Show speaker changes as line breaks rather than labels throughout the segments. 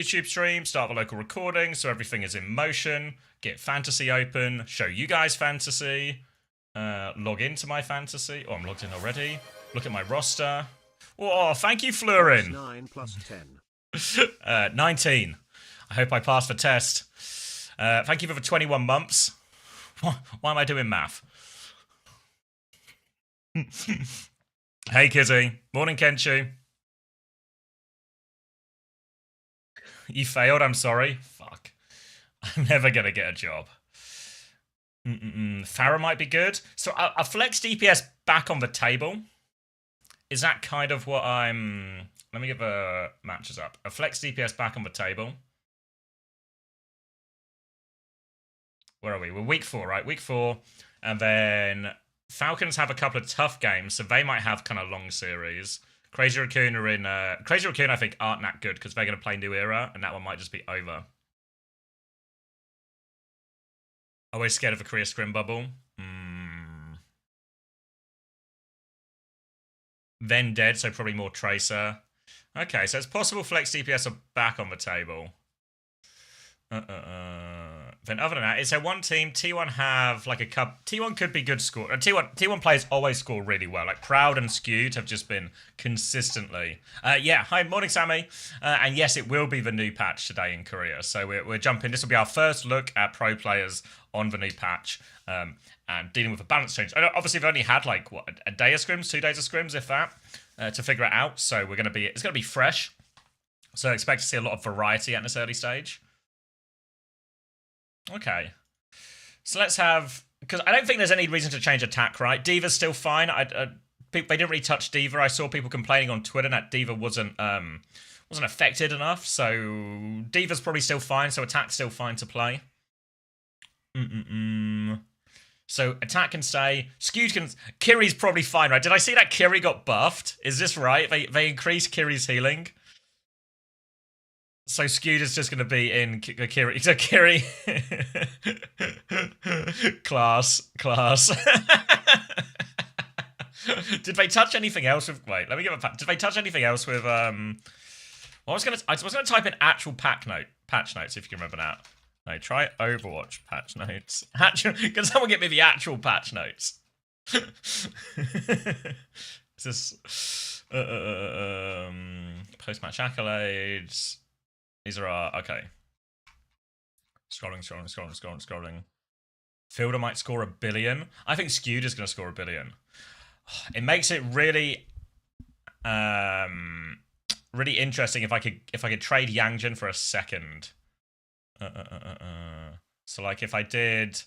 YouTube stream, start the local recording, so everything is in motion. Get fantasy open, show you guys fantasy. Log into my fantasy. Oh, I'm logged in already. Look at my roster. Oh, thank you, Flurin.
9 plus 10.
19. I hope I pass the test. Thank you for the 21 months. Why am I doing math? Hey, Kitty. Morning, Kenchu. You failed, I'm sorry. Fuck. I'm never gonna get a job. Farah might be good. So a flex DPS back on the table. Is that kind of what I'm... Let me get the matches up. A flex DPS back on the table. Where are we? We're week 4, right? Week 4. And then Falcons have a couple of tough games, so they might have kind of long series. Crazy Raccoon are in... Crazy Raccoon, I think, aren't that good because they're going to play New Era, and that one might just be over. Always scared of a Korea Scrim bubble. Then dead, so probably more Tracer. Okay, so it's possible Flex DPS are back on the table. Then other than that, is there one team? T1 have like a cup. T1 could be good score. T1 players always score really well. Like Proud and Skewed have just been consistently. Yeah, hi, morning, Sammy. And yes, it will be the new patch today in Korea. So we're jumping. This will be our first look at pro players on the new patch and dealing with a balance change. Obviously, we've only had like what a day of scrims, 2 days of scrims, if that, to figure it out. So it's gonna be fresh. So expect to see a lot of variety at this early stage. Okay. So let's have... Because I don't think there's any reason to change attack, right? Diva's still fine. They didn't really touch Diva. I saw people complaining on Twitter that Diva wasn't affected enough. So Diva's probably still fine. So attack's still fine to play. So attack can stay. Skewed can... Kiri's probably fine, right? Did I see that Kiri got buffed? Is this right? They increased Kiri's healing. So Skewed is just going to be in Kiri. So Kiri... class. Did they touch anything else with... Wait, let me give a... Did they touch anything else with... I was gonna type in actual patch notes, if you can remember that. No, try Overwatch patch notes. Can someone get me the actual patch notes? Is this... post-match accolades... These are our... Okay. Scrolling. Fielder might score 1 billion. I think Skewed is going to score 1 billion. It makes it really... really interesting if I could trade Yangjin for a second. So, like, if I did...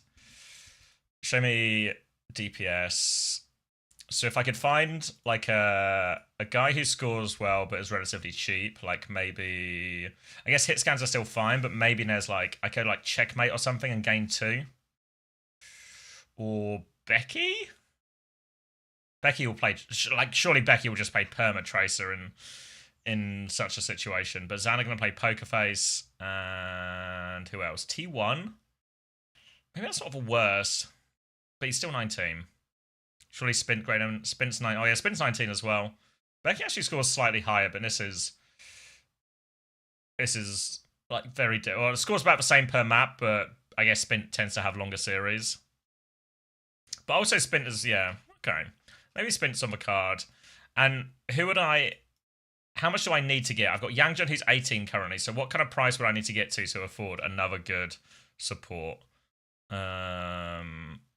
Show me DPS... So if I could find, like, a guy who scores well but is relatively cheap, like maybe... I guess hit scans are still fine, but maybe there's, like... I could, like, checkmate or something and gain 2. Or Becky? Becky will play... Like, surely Becky will just play Perma Tracer in such a situation. But Xana going to play Poker Face. And who else? T1? Maybe that's sort of a worse. But he's still 19. Surely Spint's 9. Oh yeah, Spint's 19 as well. Becky actually scores slightly higher, but this is like very... Well, it scores about the same per map, but I guess Spint tends to have longer series. But also Spint is... Yeah, okay. Maybe Spint's on the card. And who would I... How much do I need to get? I've got Yangjun, who's 18 currently, so what kind of price would I need to get to afford another good support?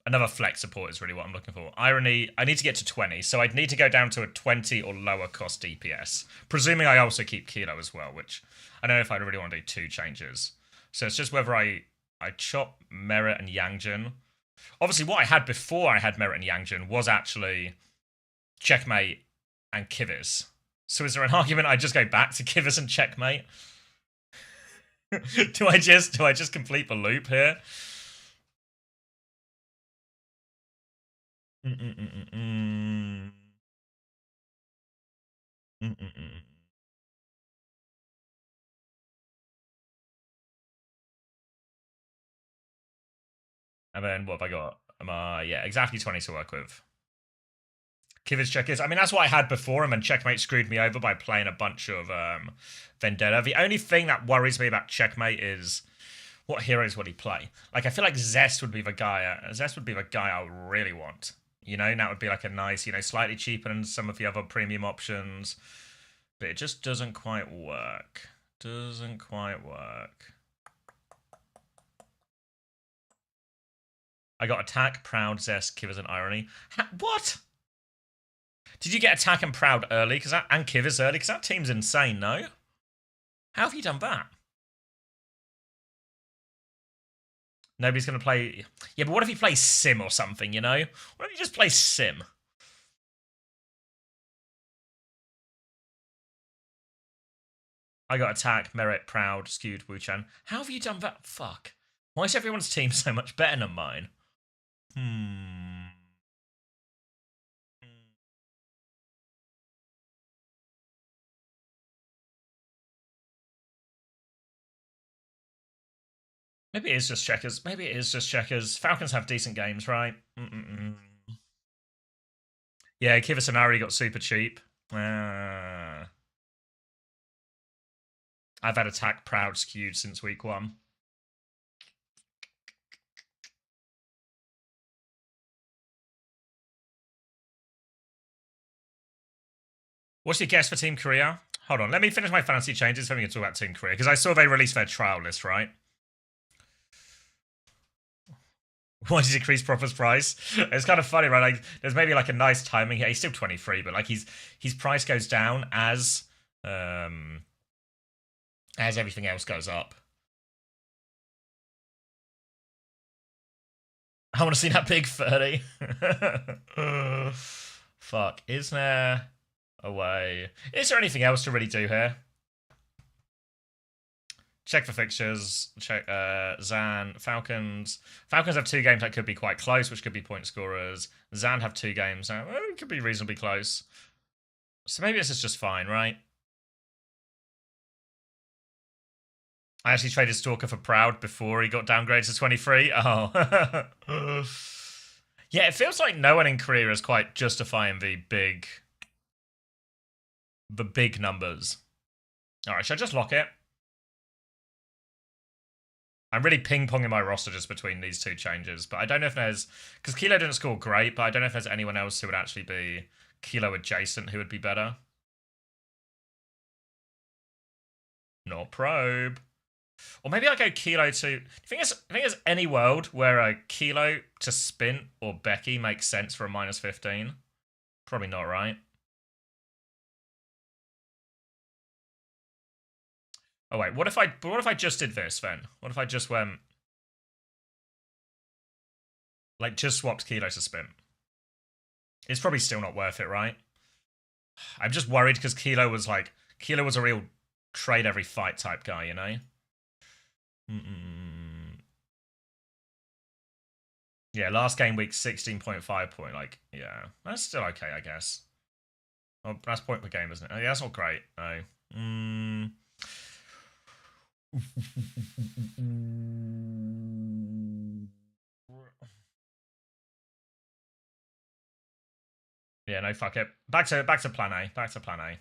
Another flex support is really what I'm looking for. Irony, I need to get to 20, so I'd need to go down to a 20 or lower cost DPS. Presuming I also keep Kilo as well, which I don't know if I really want to do 2 changes. So it's just whether I chop Merit and Yangjun. Obviously, what I had before I had Merit and Yangjun was actually Checkmate and Kivas. So is there an argument I just go back to Kivas and Checkmate? do I just complete the loop here? And then what have I got? Yeah, exactly 20 to work with. Kivas checkers. I mean, that's what I had before him, and Checkmate screwed me over by playing a bunch of Vendetta. The only thing that worries me about Checkmate is what heroes would he play? Like, I feel like Zest would be the guy. Zest would be the guy I would really want. You know, and that would be like a nice, you know, slightly cheaper than some of the other premium options. But it just doesn't quite work. Doesn't quite work. I got Attack, Proud, Zest, Kivas, and Irony. What? Did you get Attack and Proud early? And Kivas early? Because that team's insane, no? How have you done that? Nobody's going to play... Yeah, but what if he plays Sim or something, you know? What if he just plays Sim? I got Attack, Merit, Proud, Skewed, Wuchan. How have you done that? Fuck. Why is everyone's team so much better than mine? Maybe it is just checkers. Maybe it is just checkers. Falcons have decent games, right? Yeah, Kivas and Ari got super cheap. I've had Attack, Proud, Skewed since week 1. What's your guess for Team Korea? Hold on, let me finish my fantasy changes, then we can talk about Team Korea, because I saw they released their trial list, right? Why did he decrease Proper's price? It's kind of funny, right? Like, there's maybe like a nice timing here. He's still 23, but like his price goes down as everything else goes up. I want to see that big 30. Fuck. Is there a way? Is there anything else to really do here? Check for fixtures. Check Zan, Falcons. Falcons have 2 games that could be quite close, which could be point scorers. Zan have 2 games that could be reasonably close. So maybe this is just fine, right? I actually traded Stalker for Proud before he got downgraded to 23. Oh. Yeah, it feels like no one in Korea is quite justifying the big numbers. Alright, should I just lock it? I'm really ping-ponging my roster just between these 2 changes, but I don't know if there's... Because Kilo didn't score great, but I don't know if there's anyone else who would actually be Kilo adjacent who would be better. Not Probe. Or maybe I go Kilo to... Do you think there's any world where a Kilo to Spin or Becky makes sense for a -15? Probably not, right? Oh wait, what if I just did this then? What if I just went... Like, just swapped Kilo to Spin? It's probably still not worth it, right? I'm just worried because Kilo was a real trade every fight type guy, you know? Yeah, last game week 16.5 point, like, yeah. That's still okay, I guess. Well, that's point per game, isn't it? Oh, yeah, that's not great. No. Yeah, no, fuck it. Back to plan A. Back to plan A.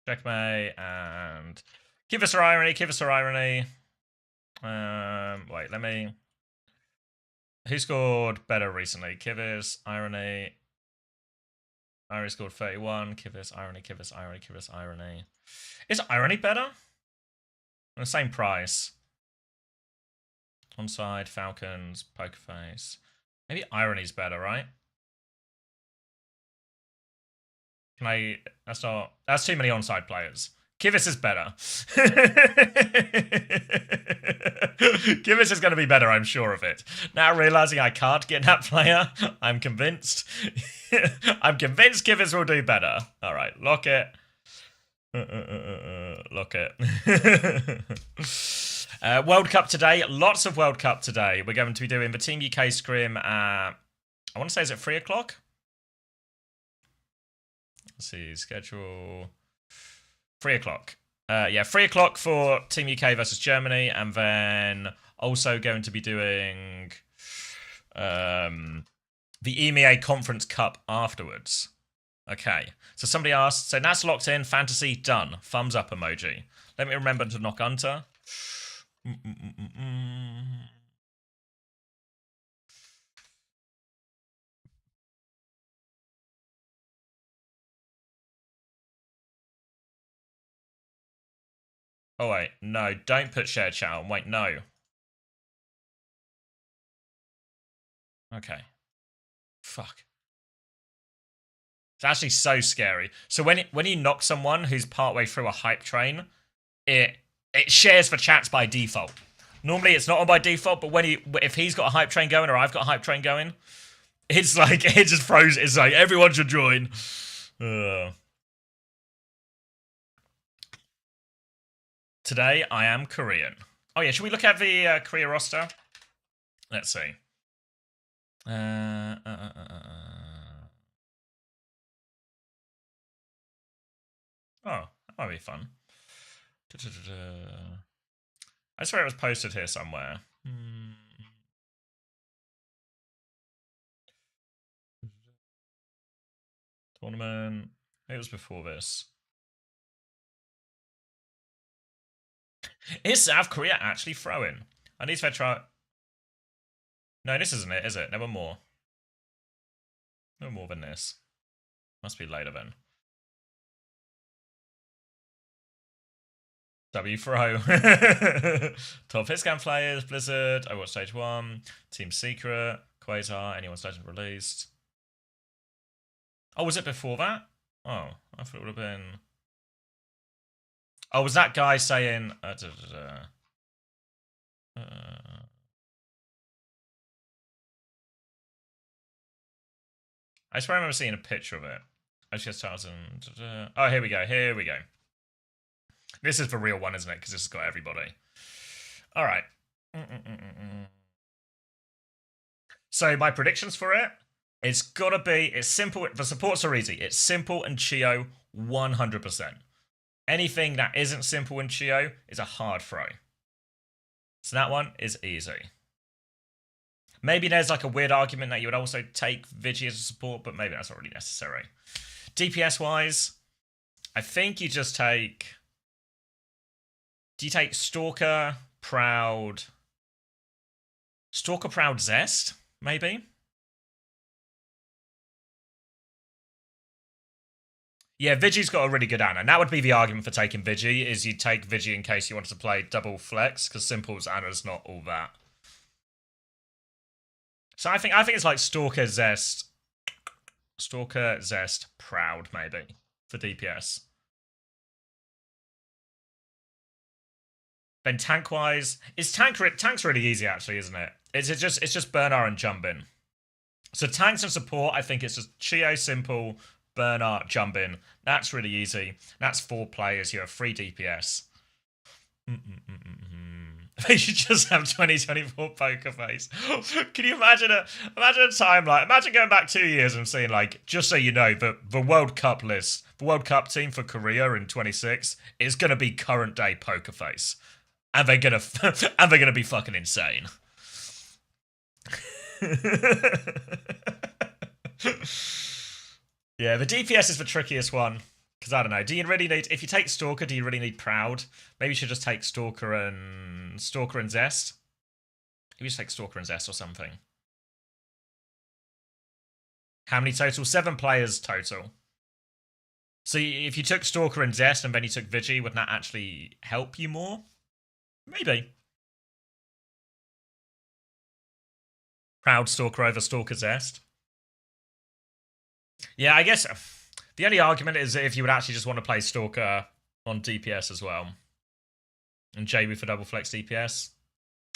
Checkmate and give us our irony. Give us our irony. Wait, let me. Who scored better recently? Kivas, Irony. Irony scored 31. Kivas, Irony, Kivas, Irony, Kivas, Irony. Is Irony better? On the same price. Onside, Falcons, Pokerface. Maybe Irony's better, right? Can I... That's not... That's too many onside players. Kivas is better. Kivas is going to be better, I'm sure of it. Now realizing I can't get that player, I'm convinced. I'm convinced Kivas will do better. All right, lock it. Lock it. World Cup today. Lots of World Cup today. We're going to be doing the Team UK scrim at... I want to say, is it 3 o'clock? Let's see, schedule... 3 o'clock. Yeah, 3 o'clock for Team UK versus Germany, and then also going to be doing the EMEA Conference Cup afterwards. Okay, so somebody asked, so that's locked in, fantasy, done. Thumbs up emoji. Let me remember to knock Hunter. Oh wait, no, don't put share chat on. Wait, no. Okay. Fuck. It's actually so scary. So when you knock someone who's partway through a hype train, it shares for chats by default. Normally it's not on by default, but if he's got a hype train going or I've got a hype train going, it's like it just froze. It's like everyone should join. Today I am Korean. Oh yeah, should we look at the Korea roster? Let's see. Oh, that might be fun. I swear it was posted here somewhere. Tournament. It was before this. Is South Korea actually throwing? I need to try. No, this isn't it, is it? There were more. No more than this. Must be later then. W-Throw. Top Hitscan players, Blizzard, Overwatch Stage 1, Team Secret, Quasar, anyone starting released. Oh, was it before that? Oh, I thought it would have been... Oh, was that guy saying... I swear I remember seeing a picture of it. Oh, here we go, here we go. This is the real one, isn't it? Because this has got everybody. All right. So my predictions for it, it's got to be, it's simple. The supports are easy. It's simple and Chio 100%. Anything that isn't simple and Chio is a hard throw. So that one is easy. Maybe there's like a weird argument that you would also take Vigi as a support, but maybe that's not really necessary. DPS-wise, I think you just take... Do you take Stalker, Proud... Stalker, Proud, Zest, maybe? Yeah, Vigi's got a really good Ana. And that would be the argument for taking Vigi, is you take Vigi in case you wanted to play double flex, because Simple's Ana's not all that. So I think it's like Stalker, Zest, Proud, maybe, for DPS. Then tank-wise, tank's really easy actually, isn't it? It's just Bernard and Jumbin. So tanks and support, I think it's just Chio, Simple, Bernard, Jumbin. That's really easy. That's 4 players. You have 3 DPS. They should just have 2024 Poker Face. Can you imagine a time like, imagine going back 2 years and seeing like, just so you know, the World Cup list, the World Cup team for Korea in 26 is gonna be current day Poker Face, and they're gonna be fucking insane. Yeah, the DPS is the trickiest one. Because I don't know, do you really need... If you take Stalker, do you really need Proud? Maybe you should just take Stalker and Zest. Maybe you should take Stalker and Zest or something. How many total? 7 players total. So if you took Stalker and Zest and then you took Vigi, wouldn't that actually help you more? Maybe. Proud Stalker over Stalker Zest. Yeah, I guess... The only argument is if you would actually just want to play Stalker on DPS as well. And Jaywu for double flex DPS.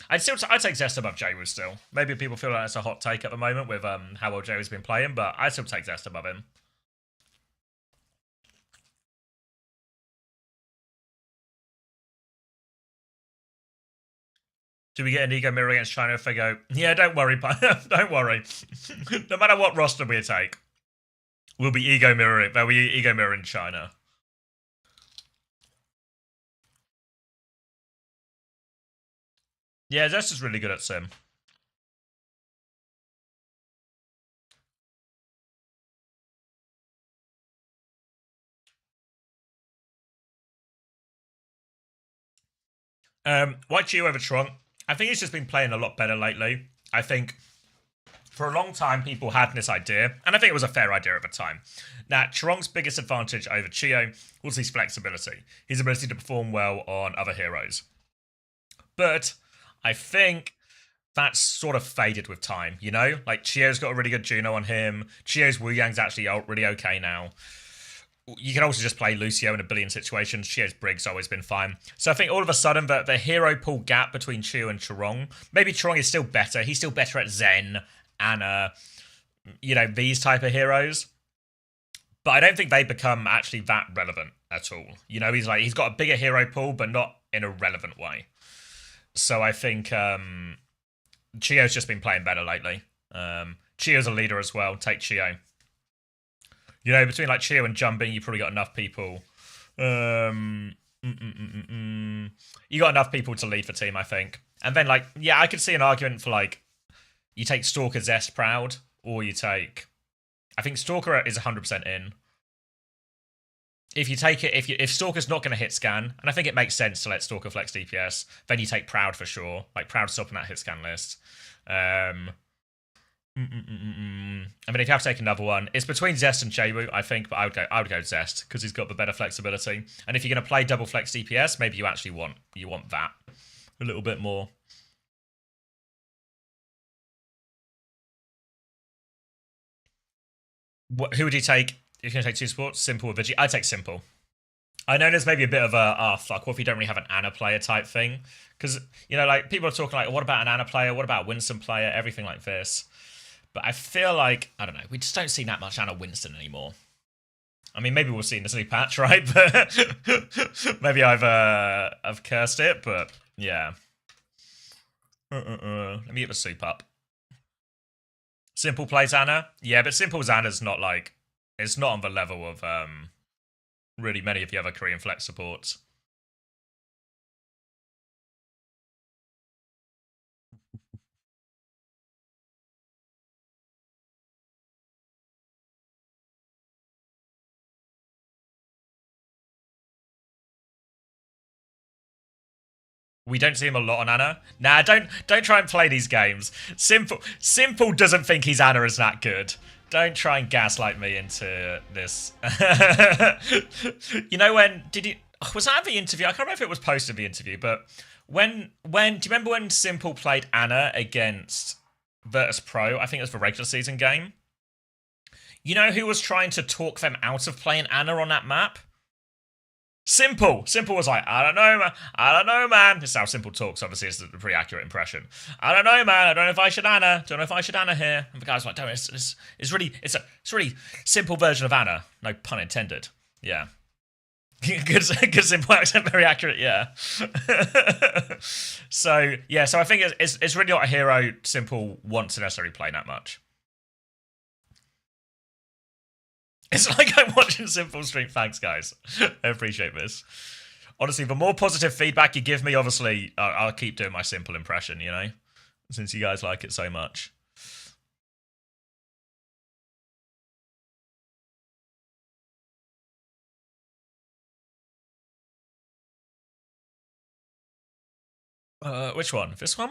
I'd take Zest above Jaywu still. Maybe people feel like that's a hot take at the moment with how well Jaywu's been playing, but I'd still take Zest above him. Do we get an ego mirror against China if they go, yeah, don't worry, don't worry. No matter what roster we take. We'll be ego mirroring. There'll be ego mirror in China. Yeah, Zest is really good at Sim. Why Chio over Tron? I think he's just been playing a lot better lately. I think for a long time people had this idea, and I think it was a fair idea at the time. Now, Tron's biggest advantage over Chio was his flexibility, his ability to perform well on other heroes. But I think that's sort of faded with time, you know? Like, Chio's got a really good Juno on him. Chio's Wu Yang's actually really okay now. You can also just play Lucio in a billion situations. Chio's Brig's always been fine. So I think all of a sudden the hero pool gap between Chio and Chorong, maybe Chorong is still better. He's still better at Zen, Ana, you know, these type of heroes. But I don't think they become actually that relevant at all. You know, he's got a bigger hero pool, but not in a relevant way. So I think Chio's just been playing better lately. Chio's a leader as well. Take Chio. You know, between like Chio and Jumbin, you probably got enough people. You got enough people to lead the team, I think. And then, like, yeah, I could see an argument for, like, you take Stalker, Zest, Proud, or you take... I think Stalker is 100% in. If you take it, if Stalker's not going to hit scan, and I think it makes sense to let Stalker flex DPS, then you take Proud for sure. Like, Proud's stopping that hit scan list. I mean, if you have to take another one, it's between Zest and Chaywu, I think, but I would go Zest because he's got the better flexibility. And if you're going to play double flex DPS, maybe you actually want that a little bit more. Who would you take if you're going to take two supports? Simple or Vigi? I'd take Simple. I know there's maybe a bit of a, fuck, what if you don't really have an Ana player type thing? Because, you know, like, people are talking like, what about an Ana player? What about Winston player? Everything like this. But I feel like, I don't know, we just don't see that much Ana Winston anymore. I mean, maybe we'll see in this new patch, right? But maybe I've cursed it, but yeah. Let me get the soup up. Simple plays Ana? Yeah, but Simple's Ana's not like, it's not on the level of really many of the other Korean flex supports. We don't see him a lot on Ana. Nah, don't try and play these games. Simple doesn't think his Ana is that good. Don't try and gaslight me into this. You know when was that the interview? I can't remember if it was posted the interview, but when do you remember when Simple played Ana against Virtus Pro? I think it was the regular season game. You know who was trying to talk them out of playing Ana on that map? Simple was like, I don't know, man. This is how Simple talks, obviously, it's a pretty accurate impression. I don't know, man. I don't know if I should Ana. Don't know if I should Ana here. And the guy's like, it's a really simple version of Ana. No pun intended. Yeah. good Simple accent, very accurate, yeah. So I think it's really not a hero Simple wants to necessarily play that much. It's like I'm watching Simple stream. Thanks, guys. I appreciate this. Honestly, the more positive feedback you give me, obviously, I'll keep doing my Simple impression, you know? Since you guys like it so much. Which one? This one?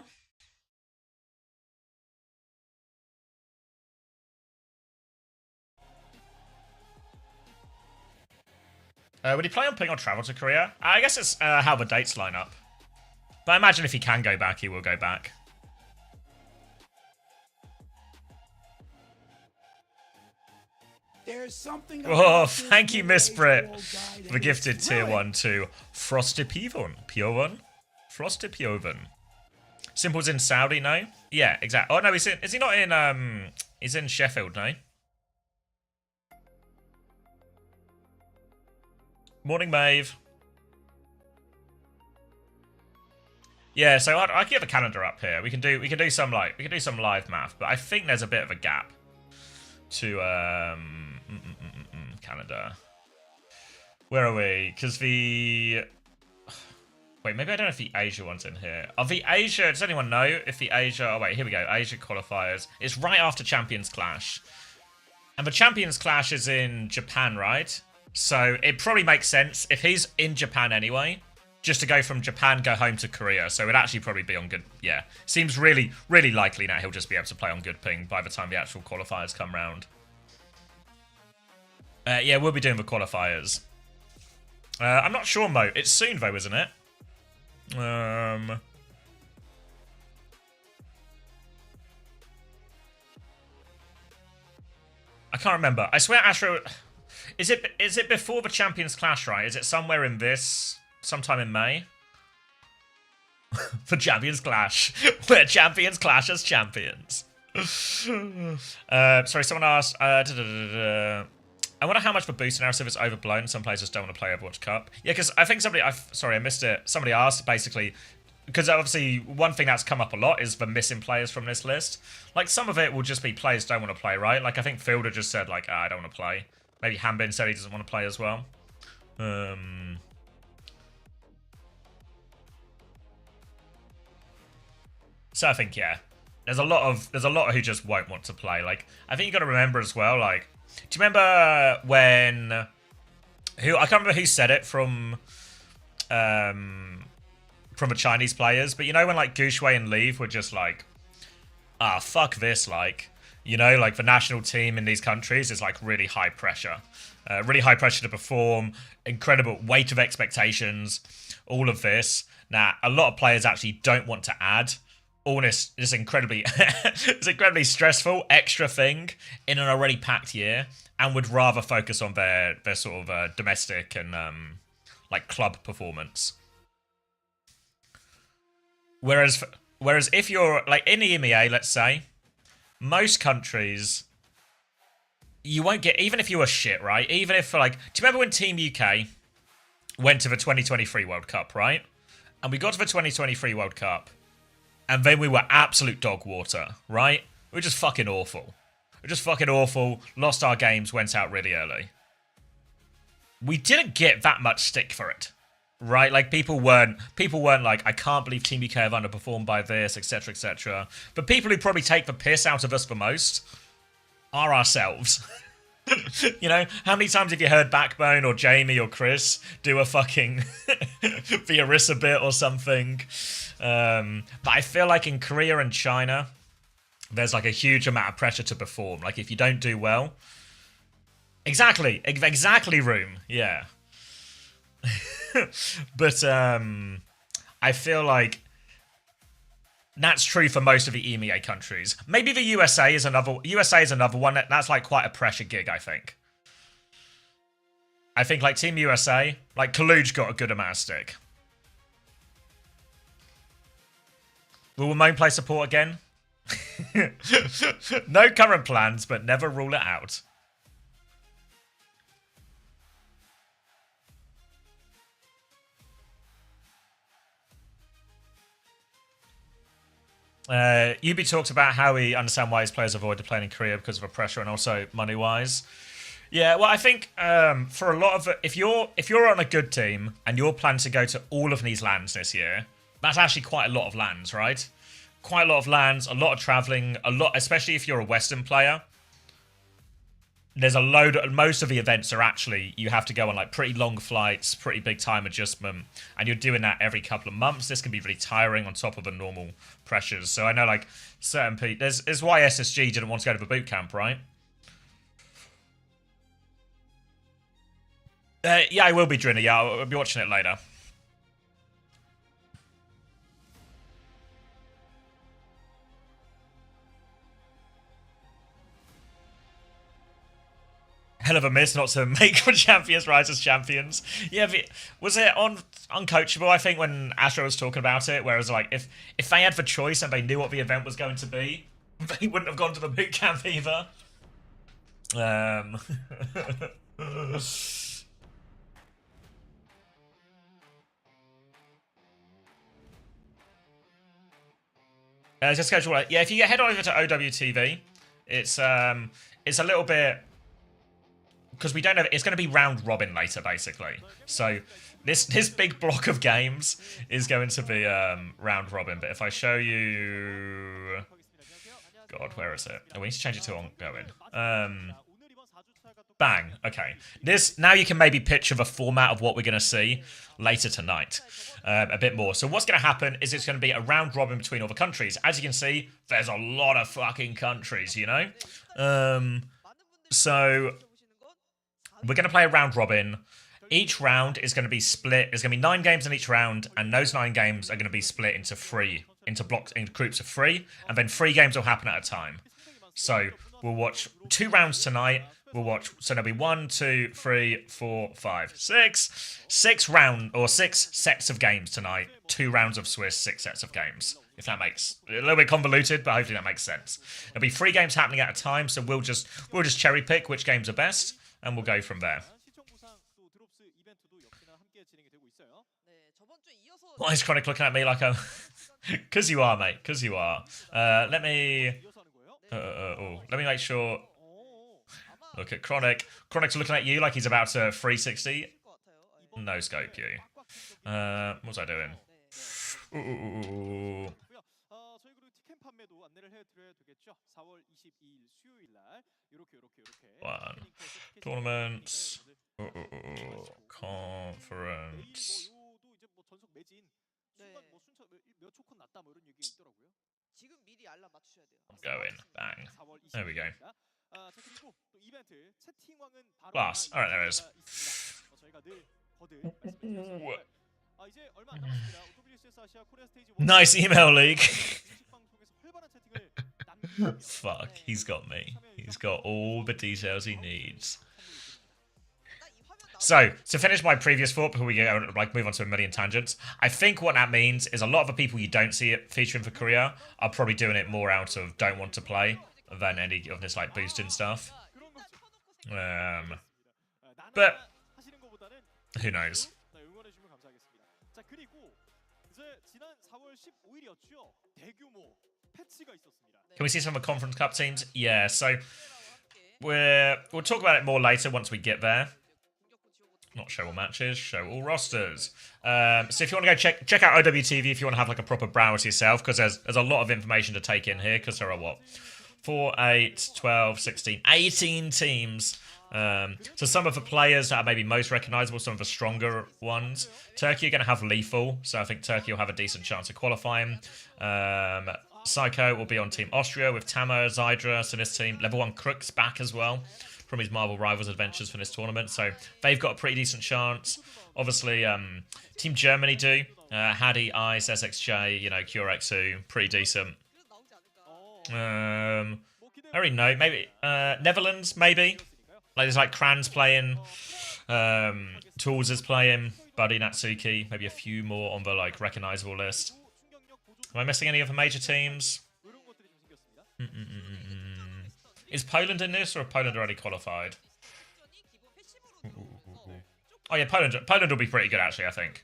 Would he play on Ping or travel to Korea? I guess it's how the dates line up. But I imagine if he can go back, he will go back.
There's something.
Oh, thank you, Miss Brit, for the gifted tier 1 to Frosty Piovan. Frosty Piovan. Simple's in Saudi, no? Yeah, exactly. Oh no, is he not in he's in Sheffield, no? Morning, Maeve. Yeah, so I can get the calendar up here. We can do some live math, but I think there's a bit of a gap to calendar. Where are we? Because the wait, maybe I don't know if the Asia one's in here. Of the Asia, does anyone know if the Asia? Oh wait, here we go. Asia qualifiers. It's right after Champions Clash, and the Champions Clash is in Japan, right? So it probably makes sense if he's in Japan anyway. just to go from Japan, go home to Korea. So it'd actually probably be on good. Yeah, seems really, really likely now he'll just be able to play on good ping by the time the actual qualifiers come round. Yeah, we'll be doing the qualifiers. I'm not sure, Mo. It's soon, though, isn't it? I can't remember. I swear Astro... Is it before the Champions Clash, right? Is it somewhere in this? Sometime in May? The Champions Clash. Where champions clash as champions. Sorry, someone asked... I wonder how much the booster narrative is overblown. Some players just don't want to play Overwatch Cup. Yeah, because I think somebody... Sorry, I missed it. Somebody asked, basically... Because obviously, one thing that's come up a lot is the missing players from this list. Like, some of it will just be players don't want to play, right? Like, I think Fielder just said, like, I don't want to play. Maybe Hanbin said he doesn't want to play as well. So I think, yeah. There's a lot of who just won't want to play. Like, I think you got to remember as well, like... Do you remember when... I can't remember who said it from the Chinese players, but you know when like Guxue and Leave were just like, fuck this, like, you know, like the national team in these countries is like really high pressure to perform, incredible weight of expectations, all of this. Now, a lot of players actually don't want to add all this incredibly, this incredibly stressful extra thing in an already packed year, and would rather focus on their sort of domestic and like club performance. Whereas if you're, like, in the EMEA, let's say, most countries, you won't get, even if you were shit, right? Even if, like, do you remember when Team UK went to the 2023 World Cup, right? And we got to the 2023 World Cup, and then we were absolute dog water, right? We were just fucking awful. We were just fucking awful, lost our games, went out really early. We didn't get that much stick for it. Right, like people weren't like, I can't believe Team UK have underperformed by this, etc., etc. But people who probably take the piss out of us the most are ourselves. You know, how many times have you heard Backbone or Jamie or Chris do a fucking the Orisa bit or something? But I feel like in Korea and China, there's like a huge amount of pressure to perform. Like if you don't do well, exactly, Room, yeah. But I feel like that's true for most of the EMEA countries. Maybe the USA is another one that's like quite a pressure gig, I think. I think like Team USA, like Kaluj got a good amount of stick. Will Ramon play support again? No current plans, but never rule it out. Yubi talked about how he understands why his players avoided playing in Korea because of the pressure and also money-wise. Yeah, well, I think for a lot of if you're on a good team and you're planning to go to all of these lands this year, that's actually quite a lot of lands, right? Quite a lot of lands, a lot of traveling, a lot, especially if you're a Western player. There's a load. Most of the events are actually you have to go on like pretty long flights, pretty big time adjustment, and you're doing that every couple of months. This can be really tiring on top of the normal pressures. So I know like certain people. There's why SSG didn't want to go to the boot camp, right? Yeah, I will be Drinner. Yeah, I'll be watching it later. Hell of a miss not to make the champions rise as champions. Yeah, was it uncoachable? I think when Astro was talking about it, whereas like if they had the choice and they knew what the event was going to be, they wouldn't have gone to the boot camp either. Just schedule. Yeah, if you head over to OWTV, it's a little bit. Because we don't know, it's going to be round robin later, basically. So this big block of games is going to be round robin. But if I show you, God, where is it? Oh, we need to change it to ongoing. Bang. Okay. Now you can maybe picture the format of what we're going to see later tonight a bit more. So what's going to happen is it's going to be a round robin between all the countries. As you can see, there's a lot of fucking countries, you know? So we're going to play a round robin. Each round is going to be split. There's going to be 9 games in each round, and those 9 games are going to be split into groups of 3, and then 3 games will happen at a time. So we'll watch 2 rounds tonight. So there'll be 1, 2, 3, 4, 5, 6. 6 sets of games tonight. 2 rounds of Swiss, 6 sets of games. If that makes a little bit convoluted, but hopefully that makes sense. There'll be 3 games happening at a time, so we'll just cherry pick which games are best, and we'll go from there. Why is Chronic looking at me like a... Because you are, mate. Because you are. Let me make sure... Look at Chronic. Chronic's looking at you like he's about to 360. No scope you. What was I doing? Ooh. One. Tournaments. Conference. I'm going. Bang. There we go. Class. Alright, there it is. Nice email leak. Fuck, he's got me. He's got all the details he needs. So, to finish my previous thought before we go, move on to a million tangents, I think what that means is a lot of the people you don't see it featuring for Korea are probably doing it more out of don't want to play than any of this boosting stuff. But who knows? Can we see some of the Conference Cup teams? Yeah, so we'll talk about it more later once we get there. Not show all matches, show all rosters. So if you want to go check out OWTV if you want to have a proper browse yourself, because there's a lot of information to take in here, because there are what? 4, 8, 12, 16, 18 teams. So some of the players that are maybe most recognisable, some of the stronger ones. Turkey are going to have Lethal, so I think Turkey will have a decent chance of qualifying. Psycho will be on Team Austria with Tamo, Zydra, so this team. Level 1 Crook's back as well from his Marvel Rivals adventures for this tournament, so they've got a pretty decent chance. Obviously, Team Germany do. Hadi, Ice, SXJ, QRX2, pretty decent. I already know, maybe Netherlands, maybe. There's Kranz playing, Tools is playing, Buddy, Natsuki, maybe a few more on the recognisable list. Am I missing any of the major teams? Is Poland in this, or have Poland already qualified? Oh yeah, Poland will be pretty good actually, I think.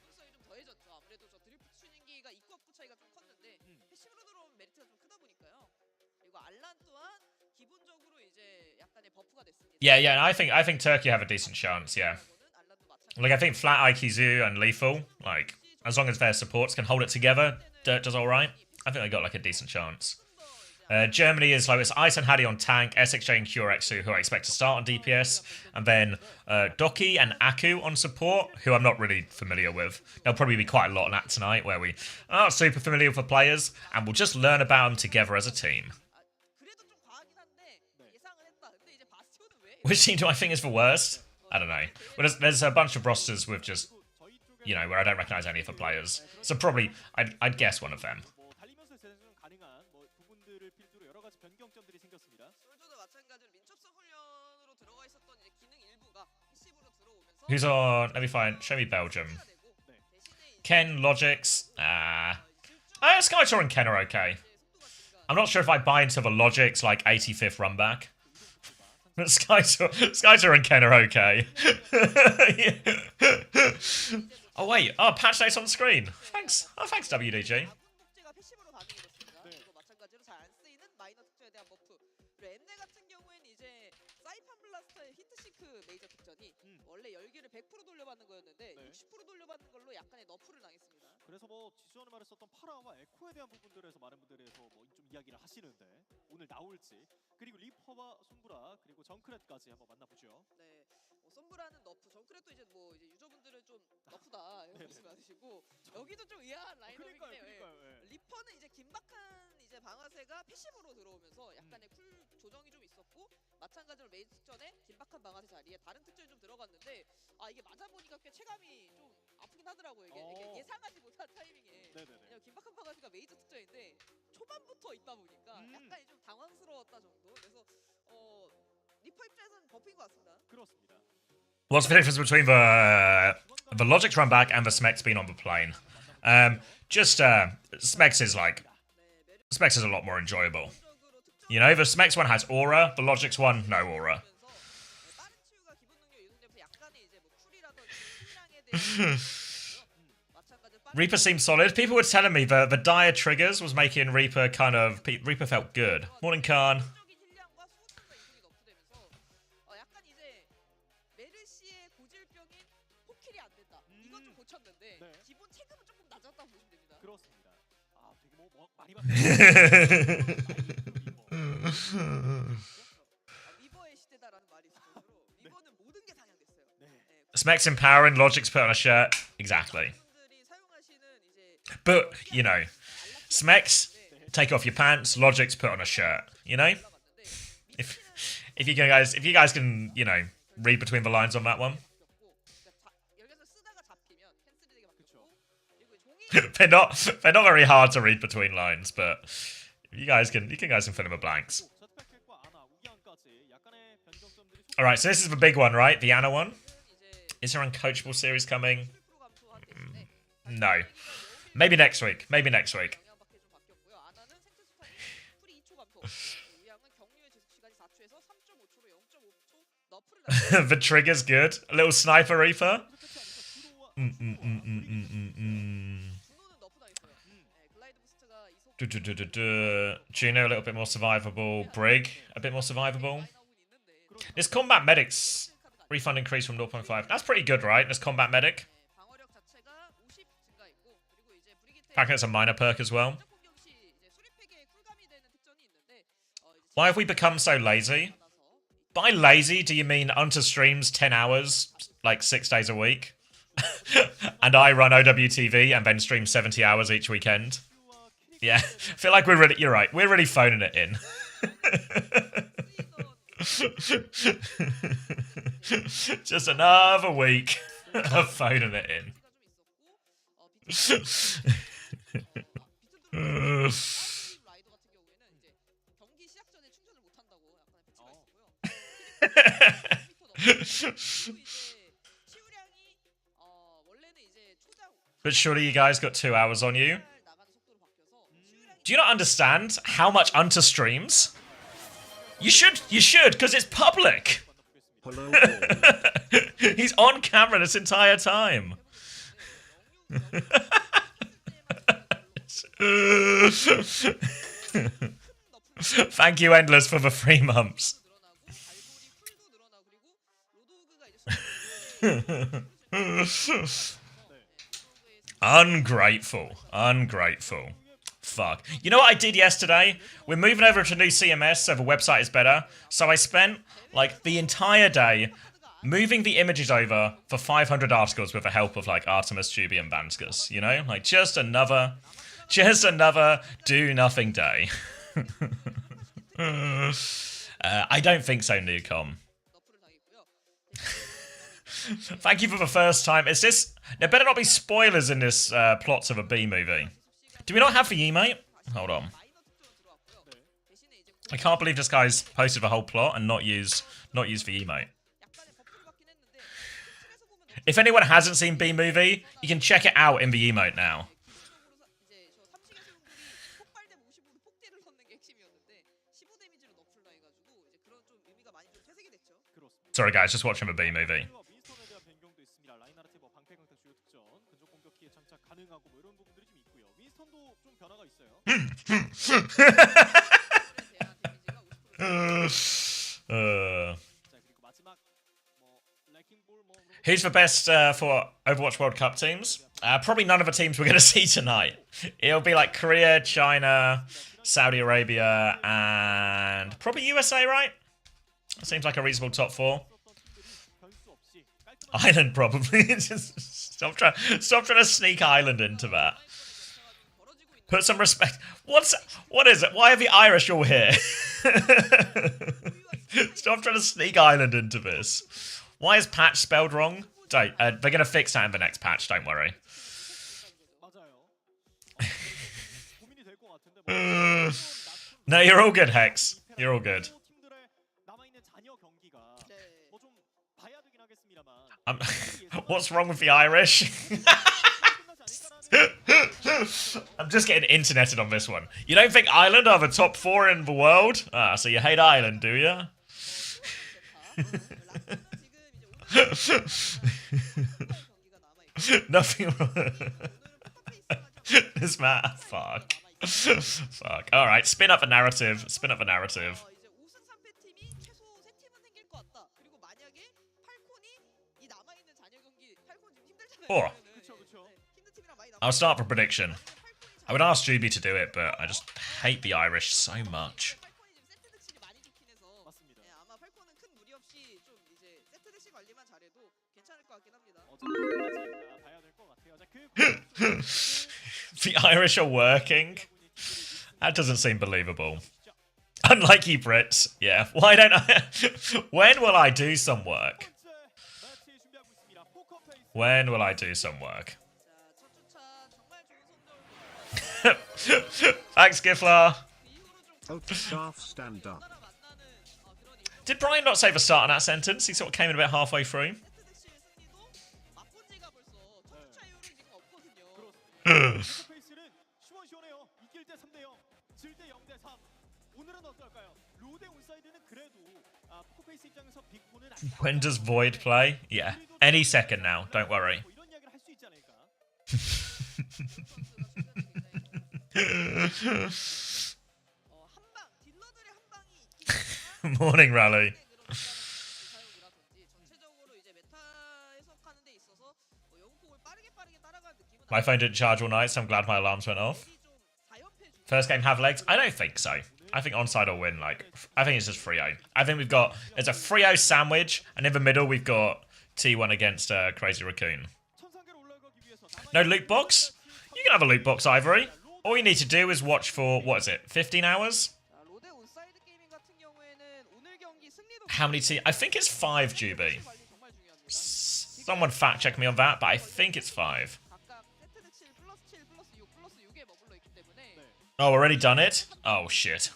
Yeah, I think Turkey have a decent chance, yeah. I think Flat Aikizu and Lethal, as long as their supports can hold it together, Dirt does alright. I think they got a decent chance. Germany is it's Ice and Hadi on tank, SXJ and QRX2, who I expect to start on DPS, and then Doki and Aku on support, who I'm not really familiar with. There'll probably be quite a lot on that tonight, where we aren't super familiar with the players, and we'll just learn about them together as a team. Which team do I think is the worst? I don't know. Well, there's a bunch of rosters with just, where I don't recognise any of the players. So probably, I'd guess one of them. Who's on? Let me find. Show me Belgium. Ken, Logix. Skytor and Ken are okay. I'm not sure if I buy into the Logix 85th run back. But Skytor and Ken are okay. Oh wait, patch notes on the screen. Thanks. Oh, thanks WDG.
그래서 뭐 지수원을 말했었던 파라와 에코에 대한 부분들에서 많은 분들에서 뭐 좀 이야기를 하시는데 오늘 나올지 그리고 리퍼와 솜브라 그리고 정크렛까지 한번 만나보죠.
네, 솜브라는 너프, 정크렛도 이제 뭐 이제 유저분들은 좀 너프다 이런 말씀 많으시고 여기도 좀 의아한 라인업이긴 해요.
그러니까요.
리퍼는 이제 긴박한 이제 방아쇠가 패시브로 들어오면서 약간의 쿨 조정이 좀 있었고 마찬가지로 메인 특전에 긴박한 방아쇠 자리에 다른 특전이 좀 들어갔는데 아 이게 맞아 보니까 꽤 체감이 좀 아프긴 하더라고요. 이게 예상하지 못한 타이밍에. 왜냐면 긴박한 방아쇠가 메이저 특전인데 초반부터 있다 보니까 약간 좀 당황스러웠다 정도. 그래서 리퍼 입장에서는 버프인 것 같습니다.
그렇습니다.
What's the difference between the Logic's run back and the Smex being on the plane? Smex is like Smex is a lot more enjoyable. You know, the Smex one has aura, the Logic's one no aura. Reaper seems solid. People were telling me the dire triggers was making Reaper Reaper felt good. Morning, Khan.
그렇습니다. 아, 되게 뭐 많이
리버의 시대다라는 말이 있을 정도로 리버는 모든 게 상향됐어요.
Smex empowering, Logic's put on a shirt. Exactly. But, you know, Smex, take off your pants, Logic's put on a shirt. You know? If you guys can, you know, read between the lines on that one. they're not very hard to read between lines, but you guys can fill in the blanks. Alright, so this is the big one, right? The Ana one. Is there an uncoachable series coming? No. Maybe next week. Maybe next week. The trigger's good. A little sniper reaper. Juno a little bit more survivable. Brig a bit more survivable. This combat medic's refund increase from 0.5. That's pretty good, right? This combat medic. In fact, it's a minor perk as well. Why have we become so lazy? By lazy, do you mean Unter streams 10 hours, like 6 days a week? And I run OWTV and then stream 70 hours each weekend? Yeah, I feel like you're right, we're really phoning it in. Just another week of phoning it in. But surely you guys got 2 hours on you. Do you not understand how much Unter streams? You should, because it's public.
Hello.
He's on camera this entire time. Thank you, Endless, for the 3 months. Ungrateful. Ungrateful. Fuck. You know what I did yesterday? We're moving over to new CMS, so the website is better. So I spent, like, the entire day moving the images over for 500 articles with the help of, like, Artemis, Tubi, and Banskus. You know? Like, just another do-nothing day. I don't think so, Newcom. Thank you for the first time. Is this... There better not be spoilers in this plot of a B movie. Do we not have the E-mate? Hold on. I can't believe this guy's posted the whole plot and not used the E-mate. If anyone hasn't seen B movie, you can check it out in the emote now. Sorry guys, just watching the B movie. Who's the best for Overwatch World Cup teams? Probably none of the teams we're going to see tonight. It'll be like Korea, China, Saudi Arabia, and probably USA, right? That seems like a reasonable top 4. Ireland, probably. Just stop trying to sneak Ireland into that. Put some respect. What is it? Why are the Irish all here? Stop trying to sneak Ireland into this. Why is patch spelled wrong? Don't. They're going to fix that in the next patch, don't worry. No, you're all good, Hex. You're all good. What's wrong with the Irish? I'm just getting interneted on this one. You don't think Ireland are the top 4 in the world? Ah, so you hate Ireland, do you? Nothing wrong. This man, fuck. Fuck. Alright, spin up the narrative. Spin up the narrative. Oh. I'll start for prediction. I would ask Juby to do it, but I just hate the Irish so much. The Irish are working? That doesn't seem believable. Unlike you Brits. Yeah, why don't I... When will I do some work? When will I do some work? Thanks, Giflar.
Stand up.
Did Brian not say the start of that sentence? He sort of came in a bit halfway through. When does Void play? Yeah, any second now. Don't worry. Morning, Rally. My phone didn't charge all night, so I'm glad my alarms went off. First game have legs? I don't think so. I think onside will win. Like, I think it's just 3-0. I think there's a 3-0 sandwich, and in the middle we've got T1 against Crazy Raccoon. No loot box? You can have a loot box, Ivory. All you need to do is watch for, what is it, 15 hours? How many I think it's 5, Juby. Someone fact check me on that, but I think it's 5. Oh, already done it? Oh, shit.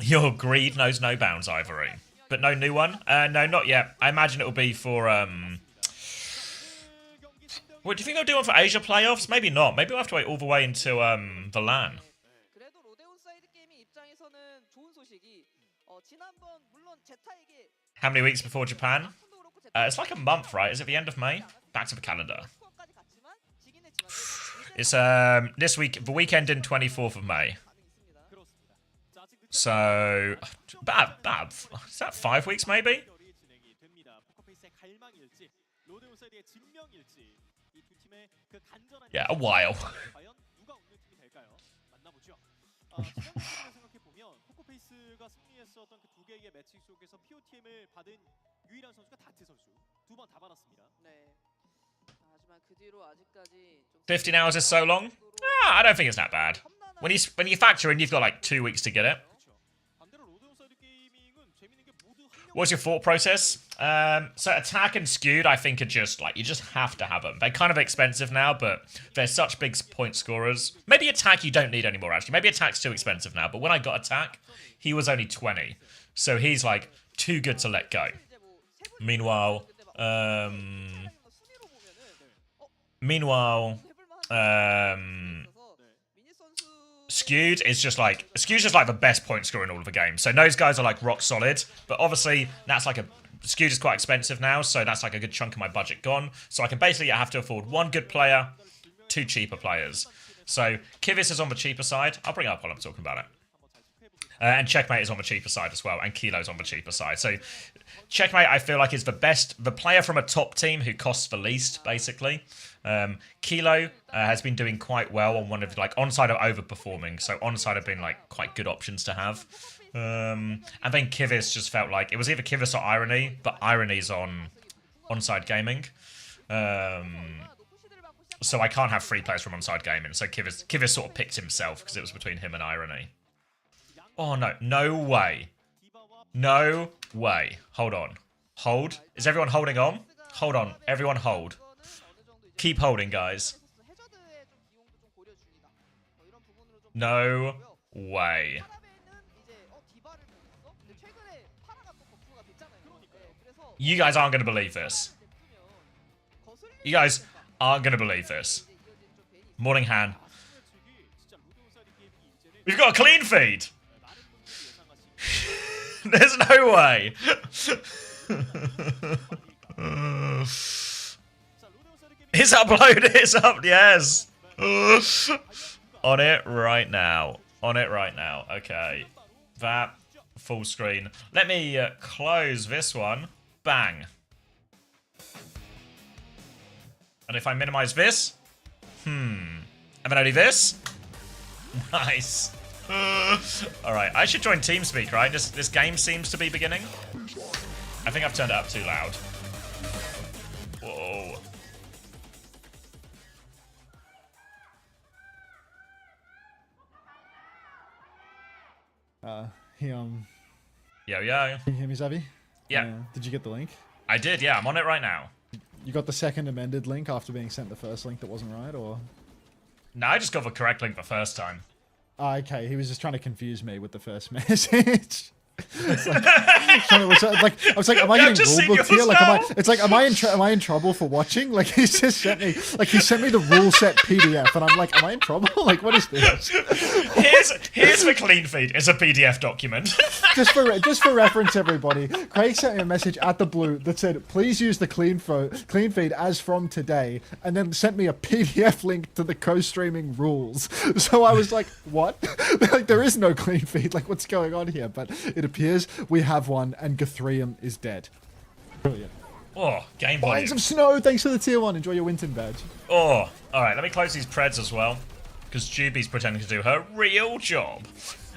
Your greed knows no bounds, Ivory. But no new one? No, not yet. I imagine it'll be for, What, do you think they'll do one for Asia playoffs? Maybe not. Maybe we'll have to wait all the way until, the LAN. How many weeks before Japan? It's like a month, right? Is it the end of May? Back to the calendar. It's this week, the weekend in 24th of May. So, bad. Is that 5 weeks maybe? Yeah, a while.
있었던 그 두 개의 매치 속에서 POTM을 받은 유일한 선수가 다트 선수. 두 번 다 받았습니다. 네. 하지만 그 뒤로 아직까지
15 hours is so long? I don't think it's that bad. When you factor in, you've got like 2 weeks to get it. What's your thought process? So attack and skewed, I think, are just like, you just have to have them. They're kind of expensive now, but they're such big point scorers. Maybe attack you don't need anymore, actually. Maybe attack's too expensive now, but when I got attack, he was only 20. So he's like too good to let go. Meanwhile, Skewed is just like the best point scorer in all of the games. So those guys are like rock solid, but obviously that's like Skewed is quite expensive now, so that's like a good chunk of my budget gone. So I can basically have to afford 1 good player, 2 cheaper players. So Kivis is on the cheaper side. I'll bring it up while I'm talking about it. And Checkmate is on the cheaper side as well, and Kilo's on the cheaper side. So Checkmate, I feel like, is the player from a top team who costs the least, basically. Kilo has been doing quite well on one of, like, onside are overperforming, so onside have been, like, quite good options to have. And then Kivis just felt like it was either Kivis or Irony, but Irony's on onside gaming. So I can't have 3 players from onside gaming, so Kivis sort of picked himself because it was between him and Irony. Oh no, no way. No way. Hold on. Hold. Is everyone holding on? Hold on. Everyone hold. Keep holding, guys. No way. You guys aren't going to believe this. You guys aren't going to believe this. Morning Han. We've got a clean feed. There's no way. It's uploaded. It's up. Yes. On it right now. On it right now. Okay. That full screen. Let me close this one. Bang. And if I minimize this. And then I do this. Nice. Alright, I should join TeamSpeak, right? This game seems to be beginning. I think I've turned it up too loud. Whoa. Yo, yo.
Can you hear me, Zavi?
Yeah.
Did you get the link?
I did, yeah. I'm on it right now.
You got the second amended link after being sent the first link that wasn't right, or?
No, I just got the correct link the first time.
Oh, okay, he was just trying to confuse me with the first message. I was like, am I getting rule booked here? Like, am I in trouble for watching? Like, he's just sent me, he sent me the rule set PDF, and I'm like, am I in trouble? Like, what is this?
Here's the clean feed. It's a PDF document.
just for reference, everybody, Craig sent me a message at the blue that said, please use the clean feed as from today, and then sent me a PDF link to the co-streaming rules. So I was like, what? Like, there is no clean feed. Like, what's going on here? But it appears we have one, and Guthrium is dead. Brilliant.
Oh, game
Buying
volume.
some snow. Thanks for the tier 1. Enjoy your Winton badge.
Oh, alright, let me close these Preds as well. Because Juby's pretending to do her real job.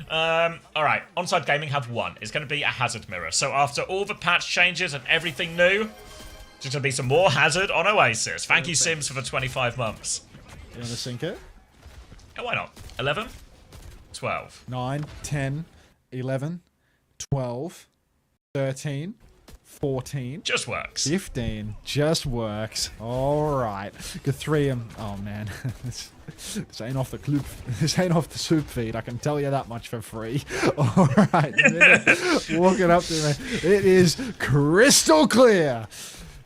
Alright, Onside Gaming have one. It's going to be a Hazard Mirror. So after all the patch changes and everything new, there's going to be some more Hazard on OWCS. Thank you, Sims, for the 25 months.
You want to sync it?
Yeah, why not? 11? 12.
9, 10, 11, 12, 13, 14.
Just works.
15. Just works. Alright. Guthrium. Oh man. this ain't off the club. This ain't off the soup feed. I can tell you that much for free. Alright. Walking up to me. It is crystal clear.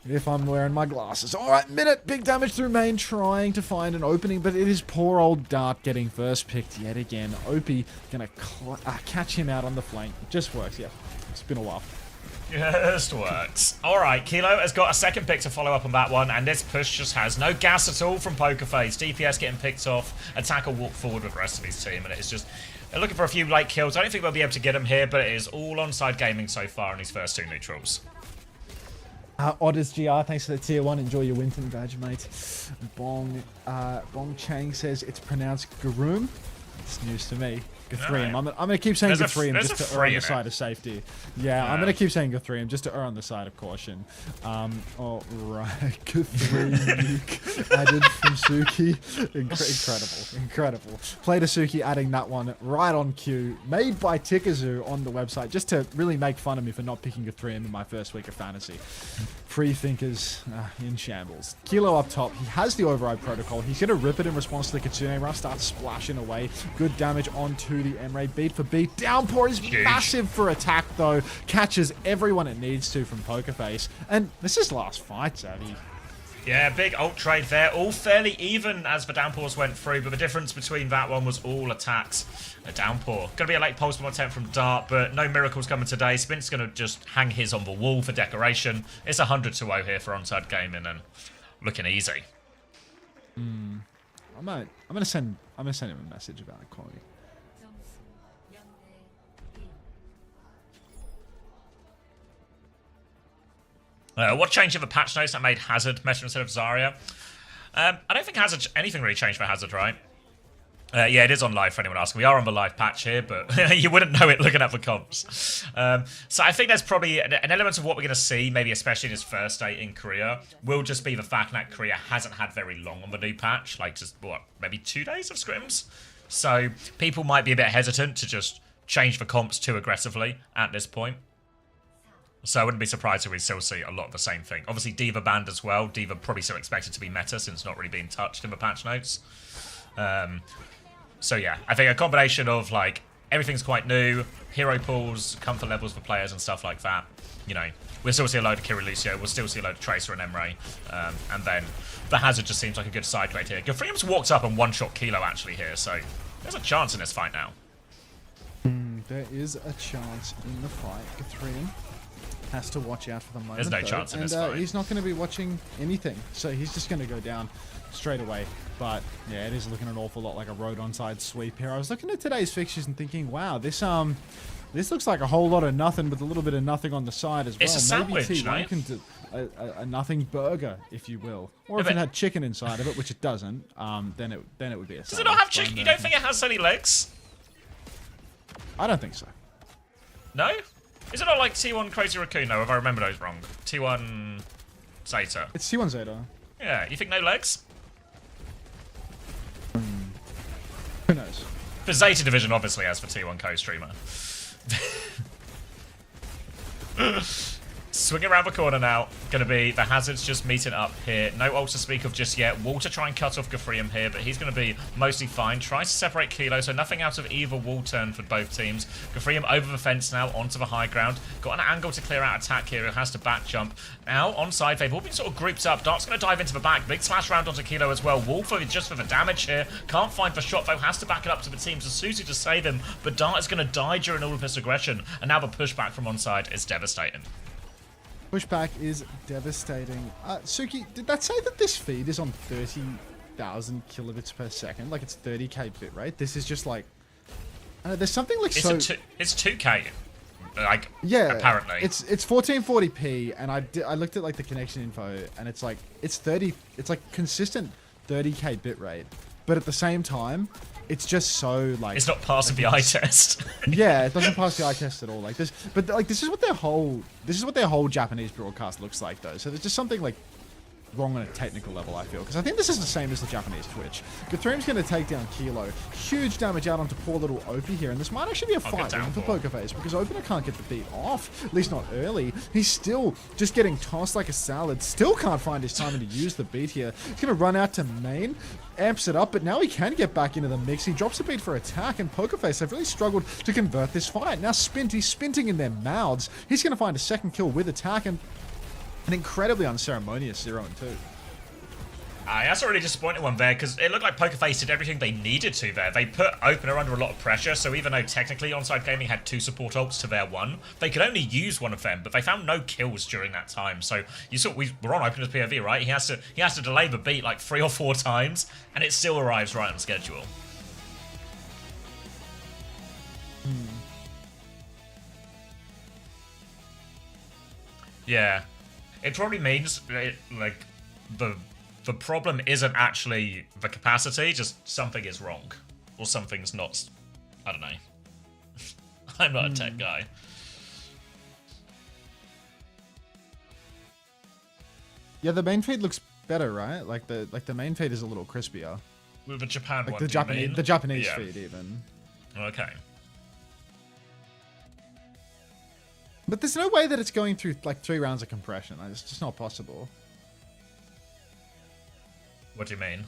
If I'm wearing my glasses. Alright, Minute. Big damage through main, trying to find an opening, but it is poor old Dart getting first picked yet again. Opie gonna catch him out on the flank. Just works, yeah. It's been a while.
Just works. Alright, Kilo has got a second pick to follow up on that one, and this push just has no gas at all from Pokerface. DPS getting picked off, Attacker walk forward with the rest of his team, and it's just... They're looking for a few late kills. I don't think they'll be able to get him here, but it is all Onside Gaming so far in his first 2 neutrals.
Odders GR, thanks for the tier 1. Enjoy your Winton badge, mate. Bong Chang says it's pronounced Garoom. It's news to me. Guthrium.
No.
I'm going to keep saying Guthrium just to err on the
in
side of safety. Yeah, I'm going to keep saying Guthrium just to err on the side of caution. All right. Guthrium added from Suki. Incredible. Played a Suki adding that one right on cue. Made by Tikazu on the website just to really make fun of me for not picking Guthrium in my first week of fantasy. Free-thinkers in shambles. Kilo up top. He has the override protocol. He's going to rip it in response to the Kitsune Rush. Starts splashing away. Good damage onto the M-Ray. Beat for beat. Downpour is massive for attack, though. Catches everyone it needs to from Pokerface. And this is last fight, Savvy.
Yeah, big ult trade there. All fairly even as the downpours went through, but the difference between that one was all attacks. A downpour. Going to be a late pulse bomb attempt from Dart, but no miracles coming today. Spint's going to just hang his on the wall for decoration. It's 100-0 here for Onside Gaming and looking easy.
I'm gonna send him a message about quality.
What changed in the patch notes that made Hazard meta instead of Zarya? I don't think anything really changed for Hazard, right? Yeah, it is on live for anyone asking. We are on the live patch here, but you wouldn't know it looking at the comps. So I think there's probably an element of what we're going to see, maybe especially in his first day in Korea, will just be the fact that Korea hasn't had very long on the new patch, like just, what, maybe 2 days of scrims? So people might be a bit hesitant to just change the comps too aggressively at this point. So I wouldn't be surprised if we still see a lot of the same thing. Obviously, D.Va banned as well. D.Va probably still expected to be meta since not really being touched in the patch notes. So yeah, I think a combination of like everything's quite new, hero pools, comfort levels for players and stuff like that. You know, we'll still see a load of Kira Lucio, we'll still see a load of Tracer and Emre, and then the Hazard just seems like a good side grade here. Gafreem's walked up and one-shot Kilo actually here, so there's a chance in this fight now.
There is a chance in the fight. Gafreem has to watch out for the moment.
There's no
though,
chance in
and,
this fight.
He's not going to be watching anything, so he's just going to go down straight away. But yeah, it is looking an awful lot like a road onside sweep here. I was looking at today's fixtures and thinking, wow, this looks like a whole lot of nothing with a little bit of nothing on the side as well.
It's a sandwich,
Maybe T1
right?
can do a nothing burger, if you will, or if
Yeah,
it
but-
had chicken inside of it, which it doesn't. Then it would be a.
Does it not have chicken? You don't think it has any legs?
I don't think so.
No? Is it not like T1 Crazy Raccoon? No, if I remember those wrong. T1 Zeta.
It's T1 Zeta.
Yeah, you think no legs?
Who knows?
The Zeta division obviously has for T1 co-streamer. Swinging around the corner now. Gonna be the Hazards just meeting up here. No ult to speak of just yet. Wall to try and cut off Gafreem here, but he's gonna be mostly fine. Tries to separate Kilo, so nothing out of either wall turn for both teams. Gafreem over the fence now, onto the high ground. Got an angle to clear out attack here. Has to back jump. Now, onside, they've all been sort of grouped up. Dart's gonna dive into the back. Big slash round onto Kilo as well. Wall for just for the damage here. Can't find the shot though. Has to back it up to the team. So Susie to save him, but Dart is gonna die during all of this aggression. And now the pushback from onside is devastating.
Pushback is devastating. Suki, did that say that this feed is on 30,000 kilobits per second? Like it's 30k bit rate? This is just like... there's something like
It's 2K. Like,
yeah,
apparently.
It's 1440p, and I looked at like the connection info, and it's like, it's like consistent 30k bit rate. But at the same time, it's just so like...
It's not passing the eye test.
Yeah, it doesn't pass the eye test at all. Like this, but like this is what their whole Japanese broadcast looks like, though. So there's just something like wrong on a technical level, I feel, because I think this is the same as the Japanese Twitch. Gafreem's going to take down Kilo. Huge damage out onto poor little Opie here, and this might actually be a fight win for Pokerface, because Opener can't get the beat off, at least not early. He's still just getting tossed like a salad, still can't find his timing to use the beat here. He's going to run out to main, amps it up, but now he can get back into the mix. He drops a beat for attack, and Pokerface have really struggled to convert this fight. Now he's spinting in their mouths. He's going to find a second kill with attack, and an incredibly unceremonious 0-2.
That's a really disappointing one there, because it looked like Pokerface did everything they needed to there. They put Opener under a lot of pressure, so even though technically Onside Gaming had 2 support ults to their 1, they could only use one of them, but they found no kills during that time. So you saw we're on Opener's POV, right? He has to delay the beat like 3 or 4 times, and it still arrives right on schedule. Yeah. It probably means, like, the problem isn't actually the capacity, just something is wrong. Or something's not... I don't know. I'm not a tech guy.
Yeah, the main feed looks better, right? Like the main feed is a little crispier.
With the Japan
Like
one,
the Japanese
Yeah.
feed even.
Okay.
But there's no way that it's going through like 3 rounds of compression. Like, it's just not possible.
What do you mean?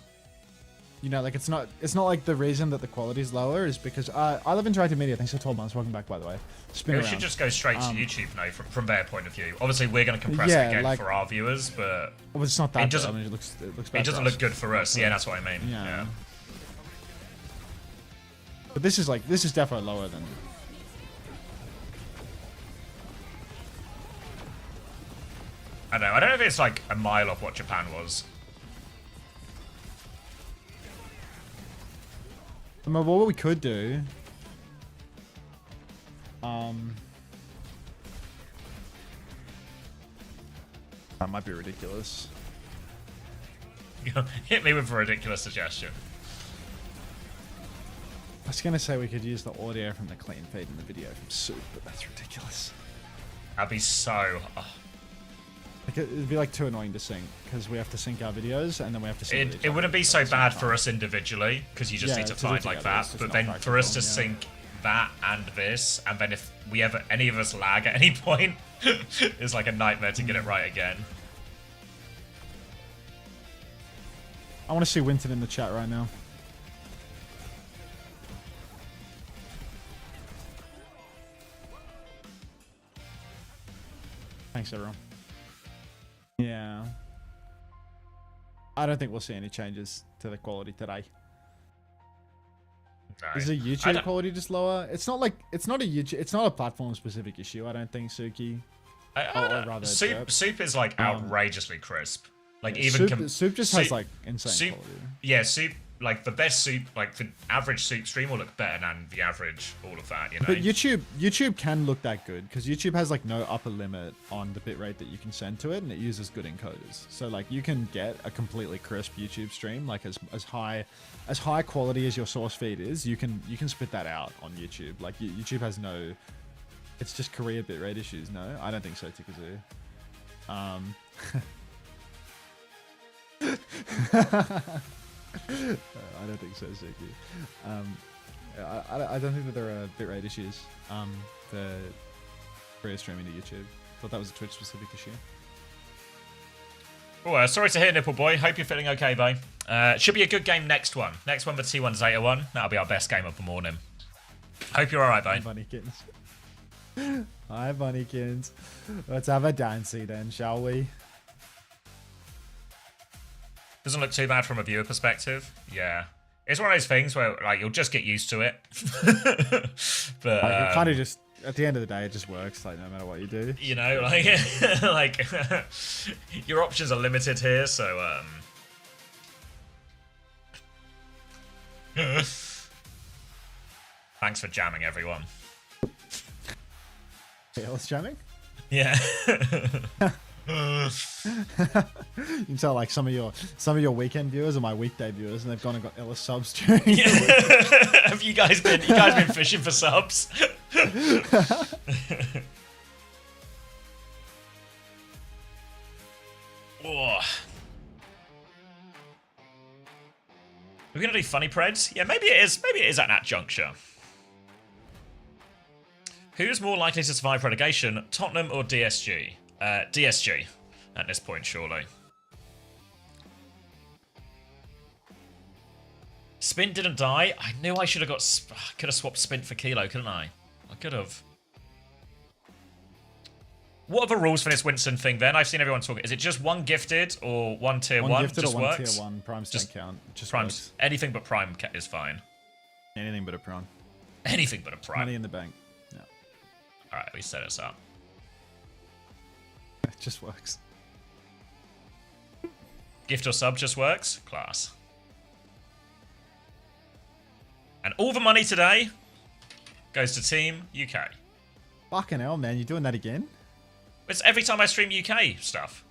You know, like it's not like the reason that the quality is lower is because I love interactive media. Thanks for 12 months. Welcome back, by the way. Spin
We
around.
should just go straight to YouTube now from their point of view. Obviously, we're going to compress
Yeah,
it again
like-
for our viewers, but
Well, it's not that.
it doesn't-
bad. I mean, it looks bad.
it doesn't
for
look good for us. Yeah, that's what I mean.
Yeah. But this is definitely lower than.
I don't know. I don't know if it's like a mile off what Japan was.
I mean, what we could do. That might be ridiculous.
Hit me with a ridiculous suggestion.
I was gonna say we could use the audio from the clean feed in the video from Soup, but that's ridiculous.
That'd be so...
Like it'd be like too annoying to sync because we have to sync our videos and then we have to sync.
It wouldn't be so bad for us individually because you just need to find like that. But then for us to sync that and this, and then if we ever any of us lag at any point, it's like a nightmare to get it right again.
I want to see Winton in the chat right now. Thanks, everyone. Yeah. I don't think we'll see any changes to the quality today.
No.
Is the YouTube quality just lower? It's not like it's not a platform specific issue. I don't think, Suki.
Soup is like outrageously crisp. Like even
Soup just has like insane quality.
Yeah, Soup, like the best Soup, like the average Soup stream will look better than the average all of that, you know.
But YouTube can look that good because YouTube has like no upper limit on the bitrate that you can send to it, and it uses good encoders. So like you can get a completely crisp YouTube stream, like as high quality as your source feed is. You can spit that out on YouTube. Like YouTube has no. It's just Korea bitrate issues. No, I don't think so, Tikazu. I don't think so, Suki. I don't think that there are bitrate issues for Korea streaming to YouTube. Thought that was a Twitch specific issue.
Oh, sorry to hear, Nipple Boy. Hope you're feeling okay, bye. Should be a good game next one. Next one, the T1 Zeta one. That'll be our best game of the morning. Hope you're alright, bye.
Bunnykins. Hi, Bunnykins. Let's have a dancey then, shall we?
Doesn't look too bad from a viewer perspective. Yeah. It's one of those things where like you'll just get used to it. But
it kind of just at the end of the day it just works, like no matter what you do.
You know, like like your options are limited here, so thanks for jamming, everyone.
Fearless jamming?
Yeah.
You can tell like some of your weekend viewers are my weekday viewers, and they've gone and got Ellis subs during.
Yeah. Have you guys been fishing for subs? Oh. We're gonna do funny preds? Yeah, maybe it is. Maybe it is at that juncture. Who's more likely to survive relegation, Tottenham or DSG? DSG at this point, surely. Spint didn't die. I knew I should have got. Could have swapped Spint for Kilo, couldn't I? I could have. What are the rules for this Winston thing then? I've seen everyone talking. Is it just one gifted or one tier one?
One gifted
just
or one
works?
tier one. Primes don't count. Just
primes.
Works.
Anything but prime is fine.
Anything but a prime.
Anything but a prime.
Money in the bank. Yeah.
All right, we set us up.
It just works.
Gift or sub just works. Class. And all the money today goes to Team UK.
Fucking hell, man! You're doing that again?
It's every time I stream UK stuff.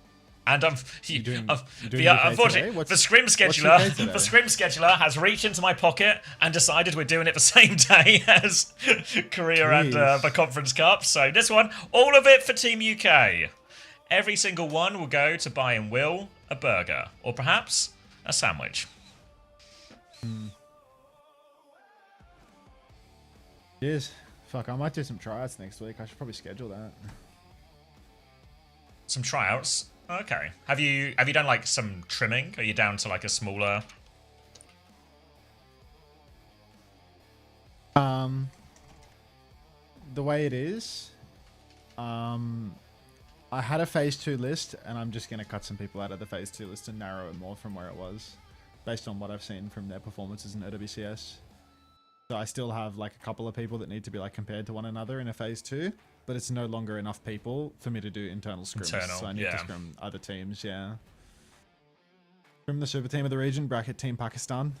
And unfortunately, the scrim scheduler has reached into my pocket and decided we're doing it the same day as Korea and the Conference Cup. So this one, all of it for Team UK. Every single one will go to buy and Will a burger or perhaps a sandwich.
Cheers. Fuck, I might do some tryouts next week. I should probably schedule that.
Some tryouts. Okay. Have you done like some trimming? Are you down to like a smaller?
The way it is, I had a phase 2 list, and I'm just gonna cut some people out of the phase 2 list and narrow it more from where it was, based on what I've seen from their performances in OWCS. So I still have like a couple of people that need to be like compared to one another in a phase 2. But it's no longer enough people for me to do internal scrims. So I need to scrim other teams, yeah. Scrim the super team of the region, bracket Team Pakistan.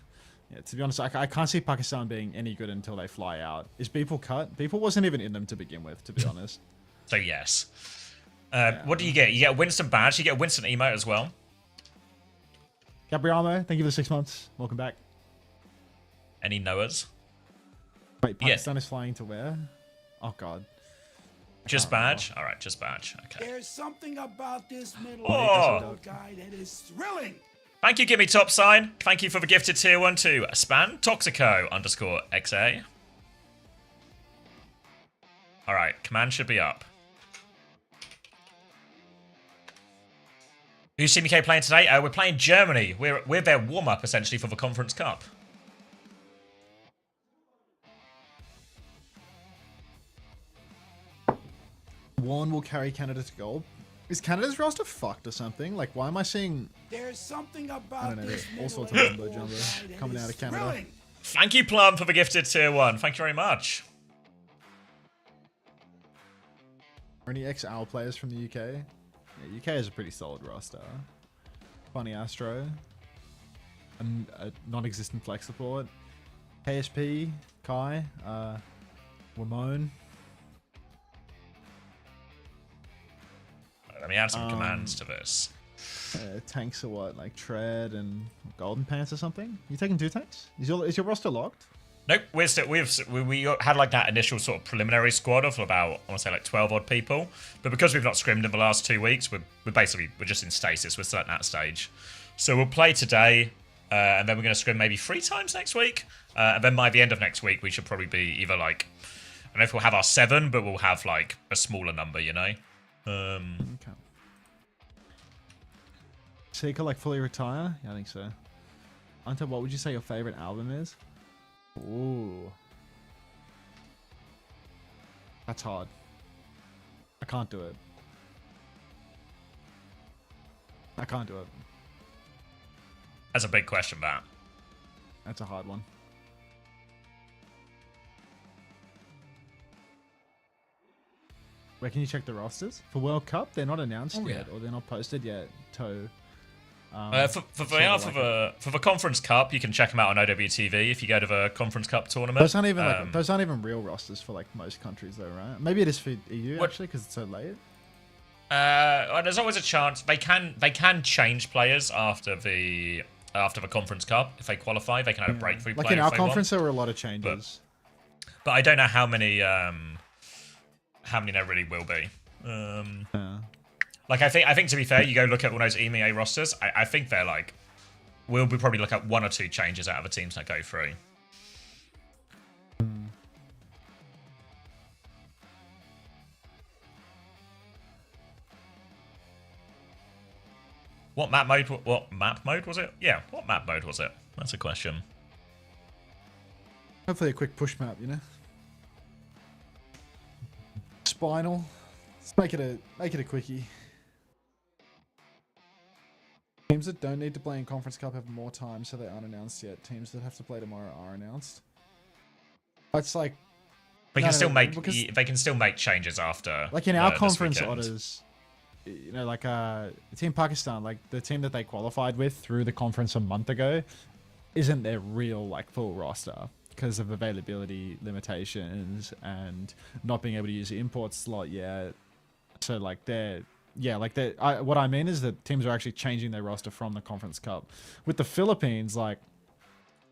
Yeah, to be honest, I can't see Pakistan being any good until they fly out. Is Beeple cut? Beeple wasn't even in them to begin with, to be honest.
So yes. What do you get? You get a Winston badge. You get a Winston emote as well.
Gabriamo, thank you for the 6 months. Welcome back.
Any Noahs?
Wait, Pakistan is flying to where? Oh, God.
Just badge? All right, just badge. Okay.
There's something about this middle guy that is thrilling.
Thank you, Gimme Top Sign. Thank you for the gifted tier 1 to Span Toxico _XA. All right, command should be up. Who's CMK playing today? We're playing Germany. We're their warm-up, essentially, for the Conference Cup.
Warren will carry Canada to gold. Is Canada's roster fucked or something? Like, why am I seeing...
There's something
I
about
don't know,
this
all sorts of
middle
mumbo jumbo
that
coming
is
out of Canada.
thrilling.
Thank you, Plum, for the gifted tier 1. Thank you very much.
Are any ex-OWL players from the UK? Yeah, UK is a pretty solid roster. Funny Astro. And a non-existent flex support. KSP, Kai, Ramon.
Let me add some commands to this.
Tanks are what, like Tread and Golden Pants or something? You taking 2 tanks? Is your roster locked?
Nope, we had like that initial sort of preliminary squad of about, I want to say like 12 odd people, but because we've not scrimmed in the last 2 weeks, we're just in stasis. We're still at that stage, so we'll play today, and then we're going to scrim maybe 3 times next week, and then by the end of next week we should probably be either like, I don't know if we'll have our 7, but we'll have like a smaller number, you know.
Okay. Seeker like fully retire? Yeah, I think so. Anta, what would you say your favorite album is? Ooh. That's hard. I can't do it. I can't do it.
That's a big question, Matt.
That's a hard one. Where can you check the rosters? For World Cup, they're not announced yet, or they're not posted yet. For
the Conference Cup, you can check them out on OWTV if you go to the Conference Cup tournament.
Those aren't even those aren't even real rosters for like most countries, though, right? Maybe it is for EU actually because it's so late.
There's always a chance they can change players after the Conference Cup if they qualify. They can have a breakthrough.
Like
player
in our
if they
conference,
want.
there were a lot of changes.
But I don't know how many there really will be. Like I think to be fair, you go look at all those EMEA rosters. I think they're like we'll be probably look at 1 or 2 changes out of the teams that go through. What map mode was it? Yeah, what map mode was it? That's a question.
Hopefully a quick push map, you know. Spinal. Let's make it a quickie. Teams that don't need to play in Conference Cup have more time, so they aren't announced yet. Teams that have to play tomorrow are announced. It's like
they can still make changes after.
Like in our conference orders, you know, like Team Pakistan, like the team that they qualified with through the conference a month ago, isn't their real like full roster because of availability limitations and not being able to use the import slot yet. So like what I mean is that teams are actually changing their roster from the Conference Cup. With the Philippines, like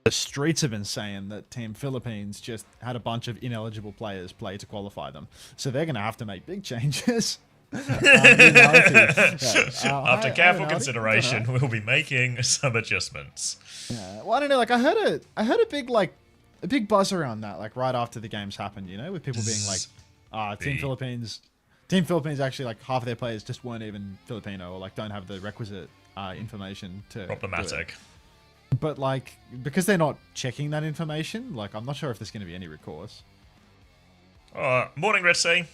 the streets have been saying that Team Philippines just had a bunch of ineligible players play to qualify them, so they're going to have to make big changes.
After careful consideration, we'll be making some adjustments.
Yeah. Well, I don't know. Like I heard a big buzz around that, like right after the games happened. You know, with people being like, Team Philippines actually like half of their players just weren't even Filipino or like don't have the requisite information to.
Problematic.
But like because they're not checking that information, like I'm not sure if there's going to be any recourse.
Morning, Ritzy.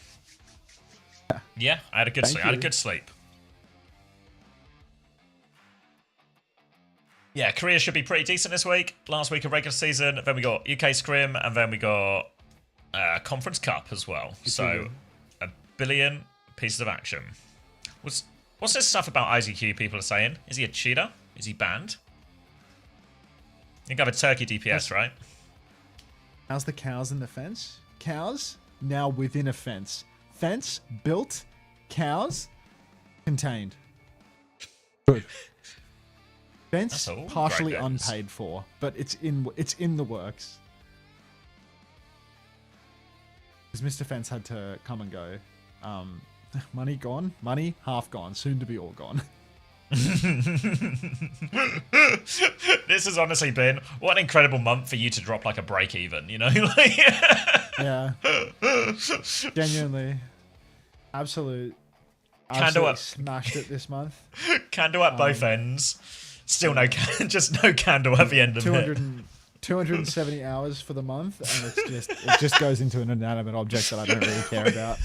Yeah, I had a good sleep. I had a good sleep. Yeah, Korea should be pretty decent this week. Last week of regular season, then we got UK Scrim, and then we got Conference Cup as well. So, 1 billion pieces of action. What's this stuff about IZQ people are saying? Is he a cheater? Is he banned? You have a Turkey DPS, right?
How's the cows in the fence? Cows now within a fence. Fence built Cows contained. Good. Fence
That's all
partially
great news.
unpaid for, but it's in the works. Because Mr. Fence had to come and go. Money gone, money half gone, soon to be all gone.
This has honestly been what an incredible month for you to drop like a break even, you know? Like,
Yeah. Genuinely. Absolutely
up.
smashed it this month.
candle at both ends. Still no just no candle at the end of
200
it.
and- 270 hours for the month, and it just goes into an inanimate object that I don't really care about.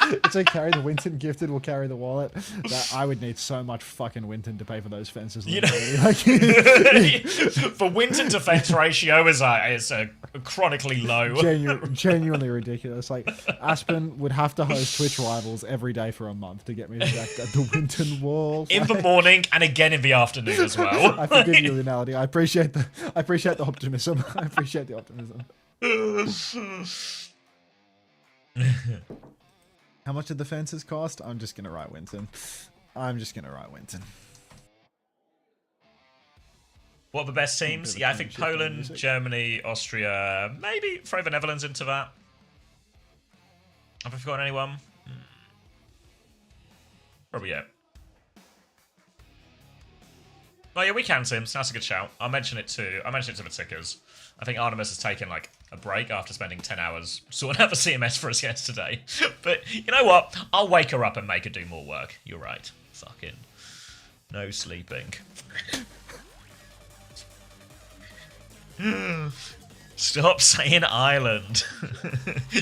It's okay, the Winton gifted will carry the wallet. That I would need so much fucking Winton to pay for those fences.
You know-
Literally.
For Winton defense ratio is chronically low.
Genuinely ridiculous. Like, Aspen would have to host Twitch rivals every day for a month to get me back at the Winton wall.
In the morning and again in the afternoon as well.
I forgive you, Leonality. I appreciate the optimism. I appreciate the optimism. How much did the fences cost? I'm just gonna write Winton.
What are the best teams?
Bit of
Yeah, I think
championship
Poland,
music.
Germany, Austria, maybe throw the Netherlands into that. Have I forgotten anyone? Probably yeah. Oh yeah, we can, Sims. That's a good shout. I'll mention it to the tickers. I think Artemis has taken like a break after spending 10 hours sorting out the CMS for us yesterday. But you know what? I'll wake her up and make her do more work. You're right. Fucking no sleeping. Stop saying island.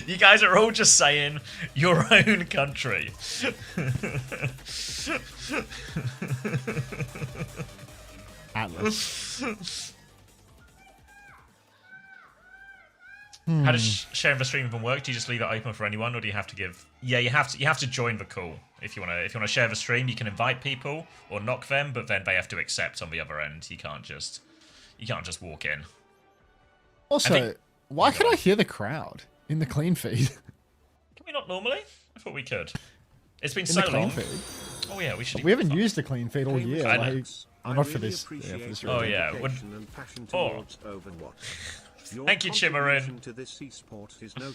You guys are all just saying your own country.
Atlas.
How does sharing the stream even work? Do you just leave it open for anyone, or do you have to give? Yeah, you have to join the call if you wanna share the stream. You can invite people or knock them, but then they have to accept on the other end. You can't just walk in.
Also, why could I hear the crowd in the clean feed?
Can we not normally? I thought we could. It's been
In
so
the clean
long.
feed?
Oh yeah, we should.
We haven't used the clean feed all year.
I know.
Like, well, not for this. Yeah, for this
Oh
reason.
yeah. Oh. Thank you, Chimarin.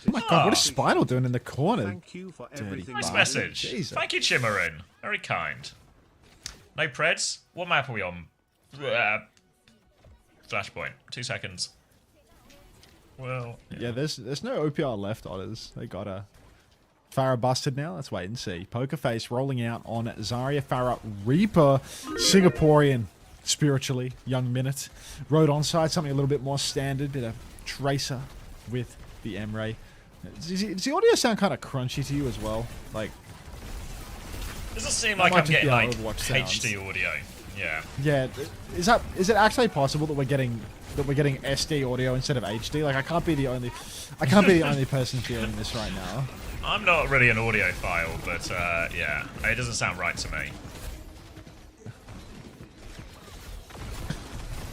Oh my god, what is Spinal doing in the corner?
Thank you for everything.
Nice
Wow.
message.
Jesus.
Thank you, Chimarin. Very kind. No Preds? What map are we on? Flashpoint. 2 seconds. Well,
Yeah, there's no OPR left, Otters. They got a Farah busted now. Let's wait and see. Pokerface rolling out on Zarya, Farah, Reaper, Singaporean, spiritually, young minute. Road onside, something a little bit more standard. Bit of Tracer with the M-Ray. Does the audio sound kind of crunchy to you as well? Like,
doesn't seem
That
like
might
I'm
just
getting
be how
like
Overwatch sounds.
HD audio. Yeah.
yeah, is it actually possible that we're getting SD audio instead of HD? Like, I can't be the only person feeling this right now.
I'm not really an audiophile, but yeah, it doesn't sound right to me.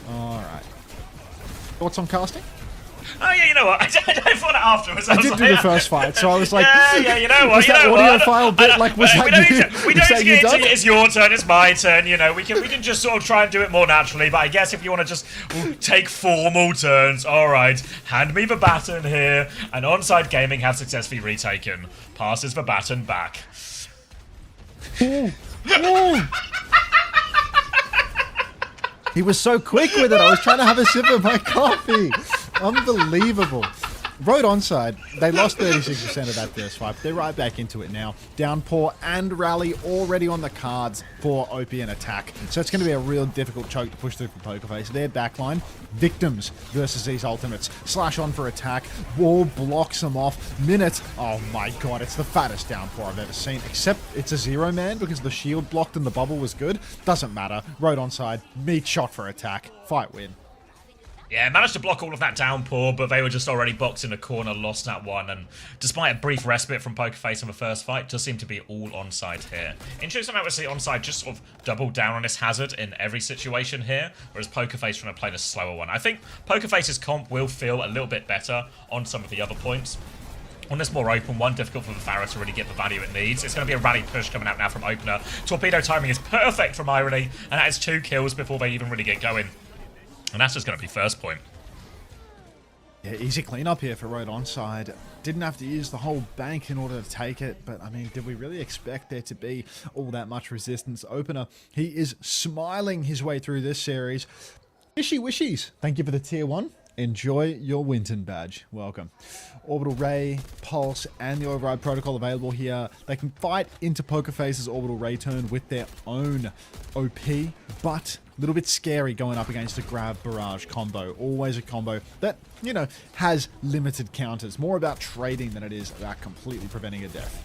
All right. Thoughts on casting?
Oh yeah, you know what? I thought it afterwards.
I
was
did
like,
do the first fight, so I was like,
yeah, you know what?
was that audiophile bit like was
we
that
don't
you?
need to, we
was
don't
that
need to
you
get into
done?
it. It's your turn. It's my turn. You know, we can just sort of try and do it more naturally. But I guess if you want to just take formal turns, all right. Hand me the baton here. And Onside Gaming have successfully retaken. Passes the baton back.
Ooh. He was so quick with it. I was trying to have a sip of my coffee. Unbelievable. Road onside. They lost 36% of that first fight. They're right back into it now. Downpour and Rally already on the cards for OP and attack. So it's going to be a real difficult choke to push through for Pokerface. Their backline, victims versus these ultimates. Slash on for attack. Wall blocks them off. Minute. Oh my god, it's the fattest downpour I've ever seen. Except it's a 0-man because the shield blocked and the bubble was good. Doesn't matter. Road onside. Meat shot for attack. Fight win.
Yeah, managed to block all of that downpour, but they were just already boxed in a corner, lost that one, and despite a brief respite from Pokerface in the first fight, does seem to be all onside here. Interesting how we see onside just sort of double down on this hazard in every situation here, whereas Pokerface trying to play the slower one. I think Pokerface's comp will feel a little bit better on some of the other points. On this more open one, difficult for the Farah to really get the value it needs. It's going to be a rally push coming out now from Opener. Torpedo timing is perfect from Irony, and that is 2 kills before they even really get going. And that's just going to be first point.
Yeah, easy cleanup here for Road onside. Didn't have to use the whole bank in order to take it, but I mean, did we really expect there to be all that much resistance? Opener, he is smiling his way through this series. Fishy wishies, thank you for the tier 1. Enjoy your Winton badge. Welcome. Orbital Ray, Pulse, and the Override Protocol available here. They can fight into Pokerface's Orbital Ray turn with their own OP, but a little bit scary going up against a Grab Barrage combo. Always a combo that, you know, has limited counters. More about trading than it is about completely preventing a death.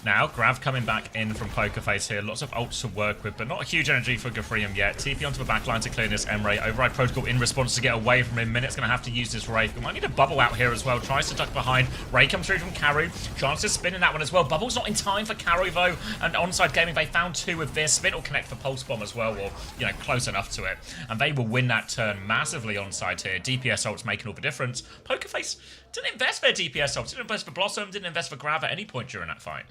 Now, Grav coming back in from Pokerface here. Lots of ults to work with, but not a huge energy for Gafrium yet. TP onto the backline to clear this Emre. Override Protocol in response to get away from him. Minut's going to have to use this Wraith. We might need a bubble out here as well. Tries to duck behind. Ray comes through from Karu. Chance to spin in that one as well. Bubble's not in time for Karu, though. And Onside Gaming, they found 2 with this. Spin will connect for Pulse Bomb as well, or, you know, close enough to it. And they will win that turn massively onside here. DPS ults making all the difference. Pokerface didn't invest their DPS ults. Didn't invest for Blossom. Didn't invest for Grav at any point during that fight.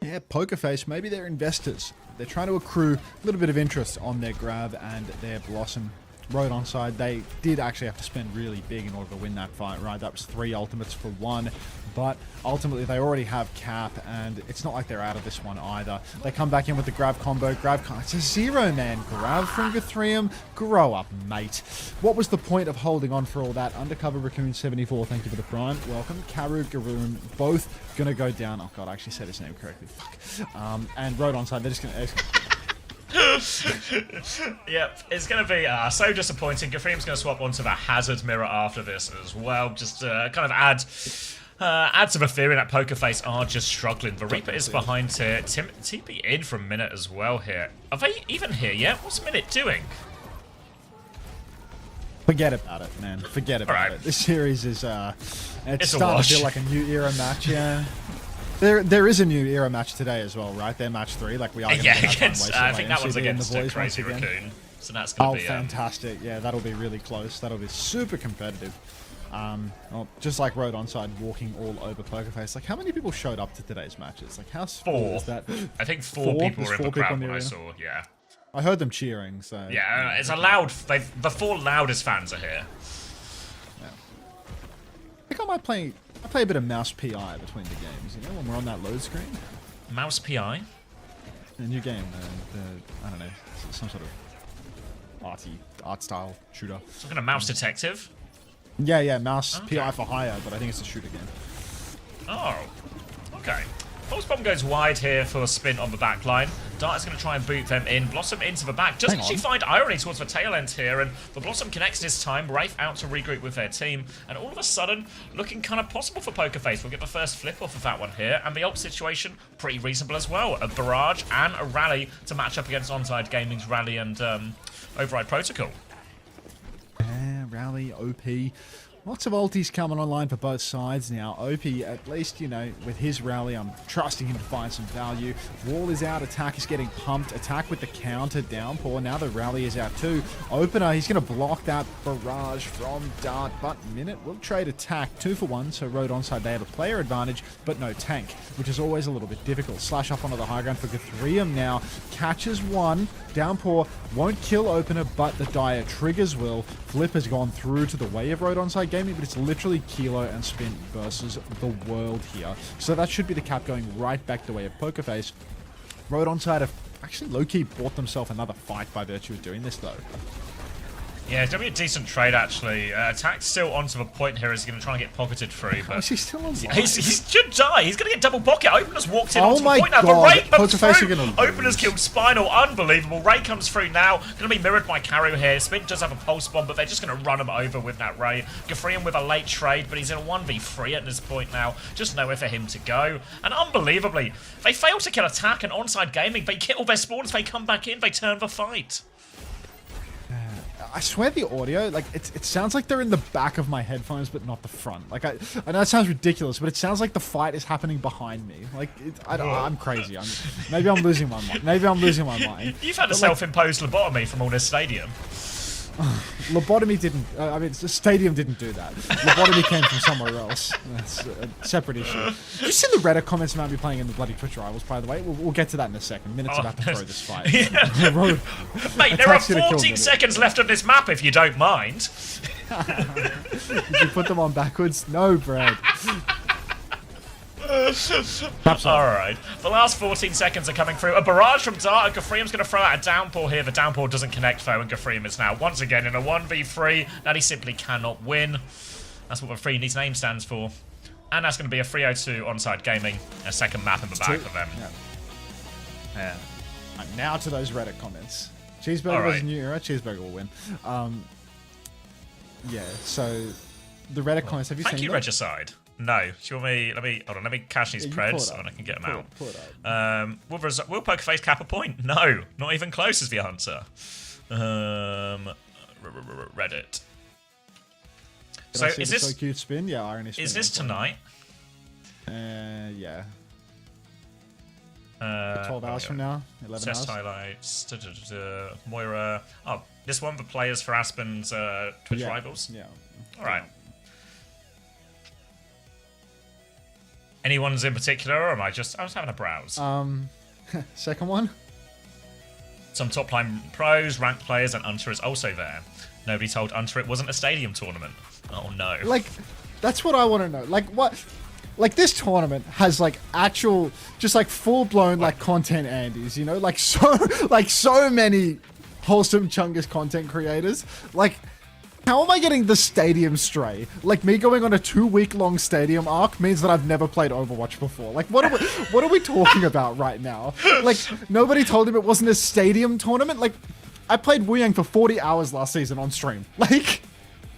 Yeah, Pokerface, maybe they're investors. They're trying to accrue a little bit of interest on their Grab and their Blossom. Road onside, they did actually have to spend really big in order to win that fight, right? That was 3 ultimates for 1, but ultimately they already have Cap, and it's not like they're out of this one either. They come back in with the Grab combo. It's a 0-man Grab from Gafrium. Grow up, mate. What was the point of holding on for all that? Undercover Raccoon 74, thank you for the prime. Welcome. Karu, Garoon, both gonna go down. Oh god, I actually said his name correctly. Fuck. And Road onside, they're just gonna...
Yep, it's going to be so disappointing. Gafrium's going to swap onto the Hazard Mirror after this as well. Just kind of add to the theory that Pokerface are just struggling. The Reaper is behind here. TP in from Minute as well here. Are they even here yet? What's Minute doing?
Forget about it, man. Forget about it. This series is it's starting to feel like a new era match, yeah. There is a new era match today as well, right? They're match 3, like we are.
Yeah, against, I think that one's against Crazy Raccoon. So that's going to be...
Oh, fantastic. Yeah, that'll be really close. That'll be super competitive. Well, just like Road onside walking all over Pokerface. Like, how many people showed up to today's matches? Like, how small is that?
I think 4 people were in the crowd when I saw, yeah.
I heard them cheering, so...
Yeah, it's a loud... The 4 loudest fans are here.
Yeah. I think I might play a bit of Mouse PI between the games, you know, when we're on that load screen.
Mouse PI?
A new game, I don't know, some sort of art style shooter.
Some kind of Mouse Detective?
Yeah, Mouse PI for hire, but I think it's a shooter game.
Oh, okay. Pulse Bomb goes wide here for a spin on the back line. Dart is going to try and boot them in. Blossom into the back. Doesn't she find Irony towards the tail end here? And the Blossom connects this time. Wraith out to regroup with their team. And all of a sudden, looking kind of possible for Pokerface. We'll get the first flip off of that one here. And the ult situation, pretty reasonable as well. A barrage and a rally to match up against Onside Gaming's rally and Override Protocol.
Yeah, rally, OP. Lots of ultis coming online for both sides now. OP, at least, you know, with his rally, I'm trusting him to find some value. Wall is out, attack is getting pumped. Attack with the counter downpour. Now the rally is out too. Opener, he's going to block that barrage from Dart, but Minute will trade attack 2 for 1, so Road onside, they have a player advantage, but no tank, which is always a little bit difficult. Slash up onto the high ground for Gafrium now. Catches 1. Downpour won't kill Opener, but the Dire triggers will. Flip has gone through to the way of Road onside Gaming, but it's literally Kilo and Spin versus the world here. So that should be the cap going right back the way of Pokerface. Road onside have actually low-key bought themselves another fight by virtue of doing this, though.
Yeah, it's going to be a decent trade, actually. Attack's still onto the point here. He's going to try and get pocketed through. But
is he still alive?
He should die. He's going to get double pocket. Opener's walked in onto the point
now.
But Ray comes through.
Gonna
Opener's killed Spinal. Unbelievable. Ray comes through now. Going to be mirrored by Karu here. Spin does have a pulse bomb, but they're just going to run him over with that Ray. Gafrium with a late trade, but he's in a 1v3 at this point now. Just nowhere for him to go. And unbelievably, they fail to kill Attack and Onside Gaming. They kill their spawns. They come back in. They turn the fight.
I swear the audio, like, it sounds like they're in the back of my headphones, but not the front. Like, I know it sounds ridiculous, but it sounds like the fight is happening behind me. Like, I'm crazy. Maybe I'm losing my mind. Maybe I'm losing my mind.
You've had a self-imposed lobotomy from all this stadium.
Lobotomy didn't. I mean, the stadium didn't do that. Lobotomy came from somewhere else. That's a separate issue. Did you see the Reddit comments about me playing in the bloody Twitch rivals? By the way, we'll get to that in a second. Minutes about to throw this fight.
Mate, there are 14 seconds left of this map if you don't mind.
Did you put them on backwards? No, Brad.
Alright, the last 14 seconds are coming through. A barrage from Dart, and Gafreem's going to throw out a downpour here. The downpour doesn't connect though, and Gafreem is now once again in a 1v3 that he simply cannot win. That's what the 3 in his name stands for. And that's going to be a 302 onside gaming, a second map in the back for them.
Yeah. And now to those Reddit comments. Cheeseburger was a new era. Cheeseburger will win. Yeah, so the Reddit comments, have you seen
Thank you,
them?
Regicide. No. Do you want me? Hold on. Let me cash these preds and I can get them out.
Pull it up.
Will Pokerface cap a point? No, not even close is the answer. Reddit. So is this
so cute spin? Yeah, irony spin.
Is this tonight?
Yeah. 12 hours from now. 11
Test
hours.
highlights. Moira. Oh, this one for players for Aspen's Twitch rivals.
Yeah.
All right. Anyone's in particular, or am I was having a browse.
Second one.
Some top line pros, ranked players, and Unter is also there. Nobody told Unter it wasn't a stadium tournament. Oh no.
Like, that's what I want to know. Like, what? Like, this tournament has, like, actual, just, like, full-blown, like, content Andes, you know? Like, so many wholesome Chungus content creators. Like, how am I getting the stadium stray? Like, me going on a 2-week-long stadium arc means that I've never played Overwatch before. Like, what are we talking about right now? Like, nobody told him it wasn't a stadium tournament? Like, I played Wu Yang for 40 hours last season on stream. Like,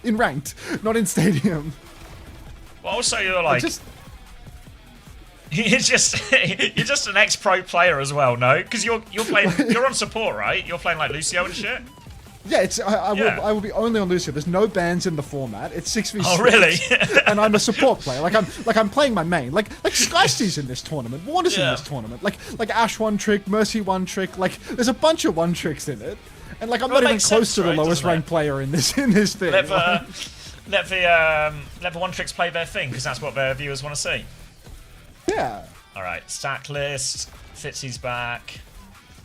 in ranked, not in stadium.
Well, also you're like... You're just an ex-pro player as well, no? Because you're on support, right? You're playing like Lucio and shit.
Yeah, I will be only on Lucio. There's no bans in the format. It's 6v6.
Oh really?
And I'm a support player. I'm playing my main. Like Skysty's in this tournament. Warner's in this tournament. Like Ash 1-trick, Mercy 1-trick. Like there's a bunch of 1-tricks in it. And like I'm not even close to the lowest ranked player in this thing.
Let the 1-tricks play their thing because that's what their viewers want to see.
Yeah.
Alright, stack list. Fitzy's back.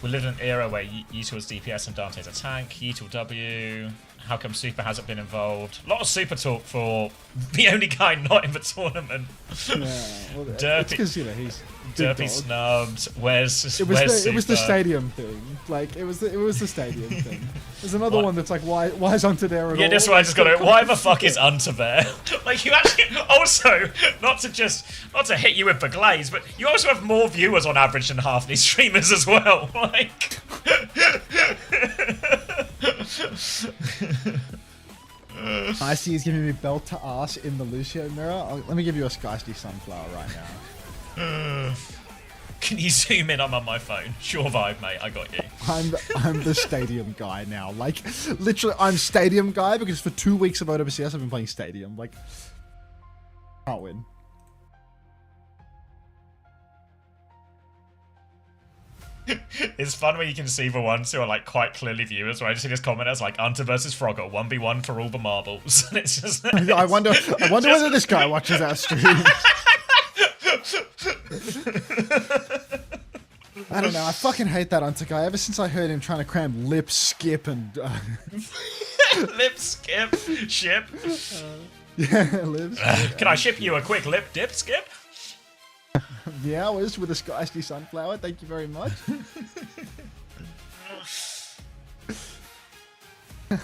We live in an era where Yeetle is DPS and Dante's a tank. Yeetle W. How come Super hasn't been involved? A lot of Super talk for the only guy not in the tournament.
Yeah. Well,
Derpy,
because he's
Derpy snubbed. Where's
it was the stadium thing. Like it was the stadium thing. There's another one that's like why is Unter there at all?
Yeah, this one I just got it. Why the fuck is Unter there? Like you actually also not to hit you with the glaze, but you also have more viewers on average than half these streamers as well. Like
Skysty is giving me belt to ass in the Lucio mirror. Let me give you a Skysty sunflower right now.
Can you zoom in? I'm on my phone. Sure vibe, mate. I got you.
I'm the stadium guy now. Like, literally, I'm stadium guy because for 2 weeks of OWCS, I've been playing stadium. Like, can't win.
It's fun when you can see the ones who are like quite clearly viewers. Right, I just see this comment as like Unter versus Frogger 1v1 for all the marbles, and it's just.
I wonder whether this guy watches our stream. I don't know. I fucking hate that Unter guy. Ever since I heard him trying to cram lip, skip, and
lip skip ship.
Yeah, lip. Skip,
can I ship you a quick lip dip skip?
Yeah, I was with a Skysty sunflower. Thank you very much.
This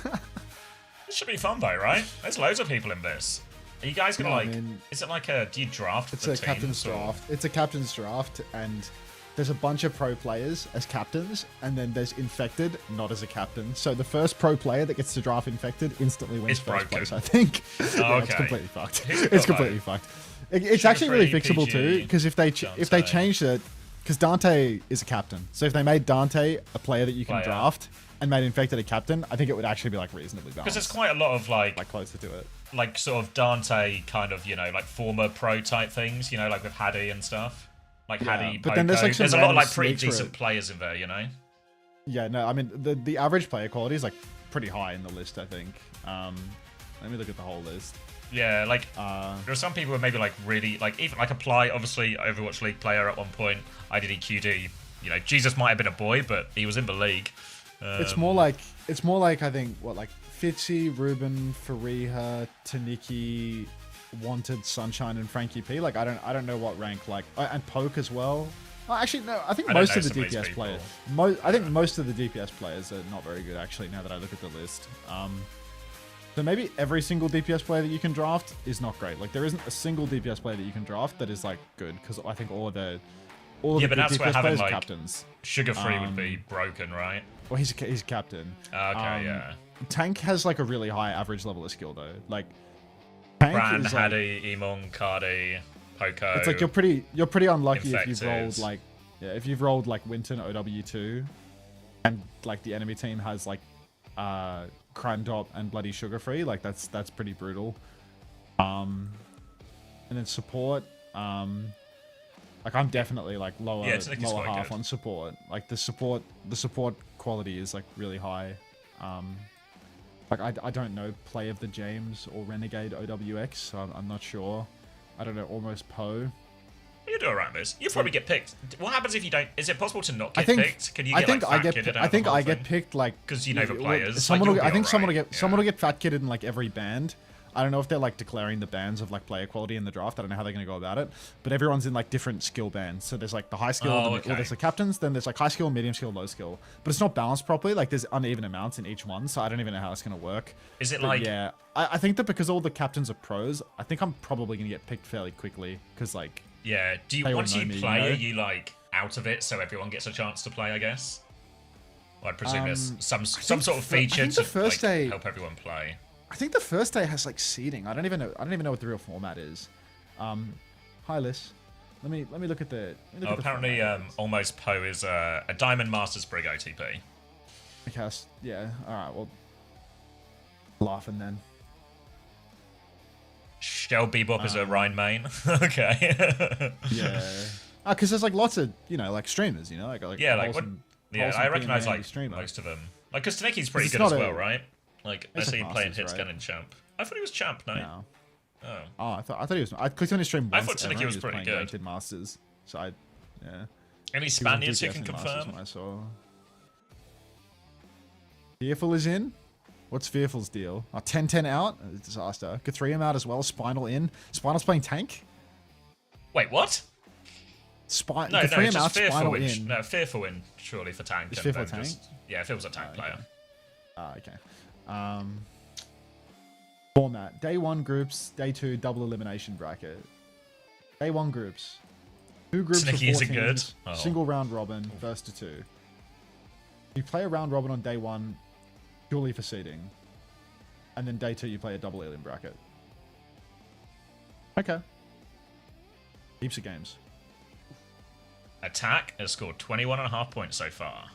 should be fun though, right? There's loads of people in this. Are you guys gonna is it like do you draft
it's
the
a
teams,
captain's draft. It's a captain's draft, and there's a bunch of pro players as captains, and then there's infected not as a captain. So the first pro player that gets to draft infected instantly wins first place, I think.
Oh,
It's completely fucked.
Who's
It's completely fucked. It's actually really fixable too, because if they change it, because Dante is a captain, so if they made Dante a player that you can draft and made infected a captain, I think it would actually be like reasonably balanced.
Because there's quite a lot of like
closer to it,
like sort of Dante kind of like former pro type things, like with Haddy and stuff, like Haddy.
But then there's like
there's a lot of like pretty decent players in there,
Yeah, no, I mean, the average player quality is like pretty high in the list, I think. Let me look at the whole list.
Yeah, like there are some people who are maybe like really like even like Apply, obviously Overwatch League player at one point. IDDQD, you know, Jesus might have been a boy, but he was in the league.
It's more like I think what like Fitzy, Ruben, Fariha, Taniki, Wanted, Sunshine, and Frankie P. Like I don't know what rank like and Poke as well. Oh, actually, no. I think most of the DPS players. I think most of the DPS players are not very good. Actually, now that I look at the list, so maybe every single DPS player that you can draft is not great. Like there isn't a single DPS player that you can draft that is like good because I think all the
but
good
that's where
DPS
having
players are
like
captains.
Sugar Free would be broken, right?
Well, he's a captain.
Okay, yeah.
Tank has like a really high average level of skill though. Like Tank
Brand,
is like,
Haddy, Emon, Cardi, Poco.
it's like you're pretty unlucky if you've
Infectives.
rolled like if you've rolled like Winton OW2 and like the enemy team has like Crime Dot and Bloody Sugar Free, like that's pretty brutal. And then support, like I'm definitely like lower
Taniki's quite
half
good.
on support. Like the support quality is like really high. Like I don't know Play of the James or Renegade OWX, so I'm not sure. I don't know, almost Poe.
You do alright, Miz. You probably get picked. What happens if you don't? Is it possible to not get
I think
picked? Can you get like fat kidded out
I
of
think
the whole
I get
thing?
picked like
Because you know the
well,
players.
Someone
like,
will, I think someone will
alright.
get someone will get fat kidded in like every band. I don't know if they're like declaring the bands of like player quality in the draft. I don't know how they're going to go about it. But everyone's in like different skill bands. So there's like the high skill,
Oh,
well,
okay.
there's the captains, then there's like high skill, medium skill, low skill. But it's not balanced properly. Like there's uneven amounts in each one. So I don't even know how it's going to work.
Is it
But
like?
yeah, I think that because all the captains are pros, I think I'm probably going to get picked fairly quickly. Because like,
Yeah. Do you
They all
once
know
you
me, you
play,
know?
are you like out of it so everyone gets a chance to play? I guess. Well, I presume there's some sort of feature
think the
to
first
like,
day-
help everyone play.
I think the first day has like seeding. I don't even know what the real format is. Hi Liz. Let me look at the.
Oh, apparently, almost Poe is a Diamond Masters Brig OTP.
Okay, yeah. All right. Well, laughing then.
Shell Bebop is a Rhine main. Okay.
Yeah. Because there's like lots of like streamers. Like
Yeah, like what?
wholesome-
Yeah,
wholesome
I recognize
PMA
like
streamer.
most of them. Like, because Taneki's pretty
It's
good as
not
well,
a-
right? Like, I
It's
see
like
him playing
Masters,
Hitscan
right?
and Champ. I thought he was Champ, no?
No.
Oh.
Oh, I thought he was. I clicked on his stream
I
once.
thought Taniki
ever, and
was
he
pretty
playing
good.
Rated Masters. So yeah.
Any
He was on
Spaniards who
DPS
can
in Masters
confirm?
when I saw. Fearful is in. What's Fearful's deal? 10-10 out. Disaster. Guthrium out as well. Spinal in. Spinal's playing tank.
Wait, what? No,
Guthrium
it's
out.
just Fearful
Spinal
win.
in.
No, Fearful win, surely, for tank.
Is
and
Fearful
then
tank?
Yeah, Fearful's a tank player.
Okay. Format. Day 1 groups. Day 2 double elimination bracket. Day 1 groups. 2 groups of 4
Sneaky isn't good.
teams.
Oh.
Single round robin. First to 2. You play a round robin on day 1 purely for seeding. And then day 2 you play a double alien bracket. Okay. Heaps of games.
Attack has scored 21.5 points so far.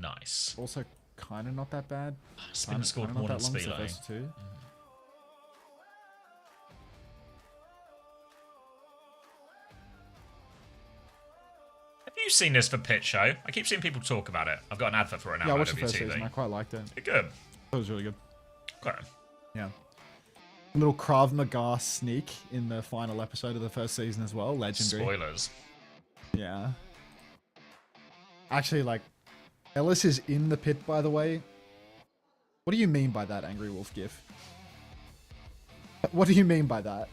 Nice.
Also kind of not that bad.
Spin scored more than Spilo.
First to 2.
Have you seen this for Pit Show? I keep seeing people talk about it. I've got an advert for it now
Yeah, I
on
watched the first season. I
WTV.
quite liked it.
Good.
That was really good.
Okay.
Yeah. A little Krav Maga sneak in the final episode of the first season as well. Legendary.
Spoilers.
Yeah. Actually, like, Ellis is in the pit, by the way. What do you mean by that, Angry Wolf GIF? What do you mean by that?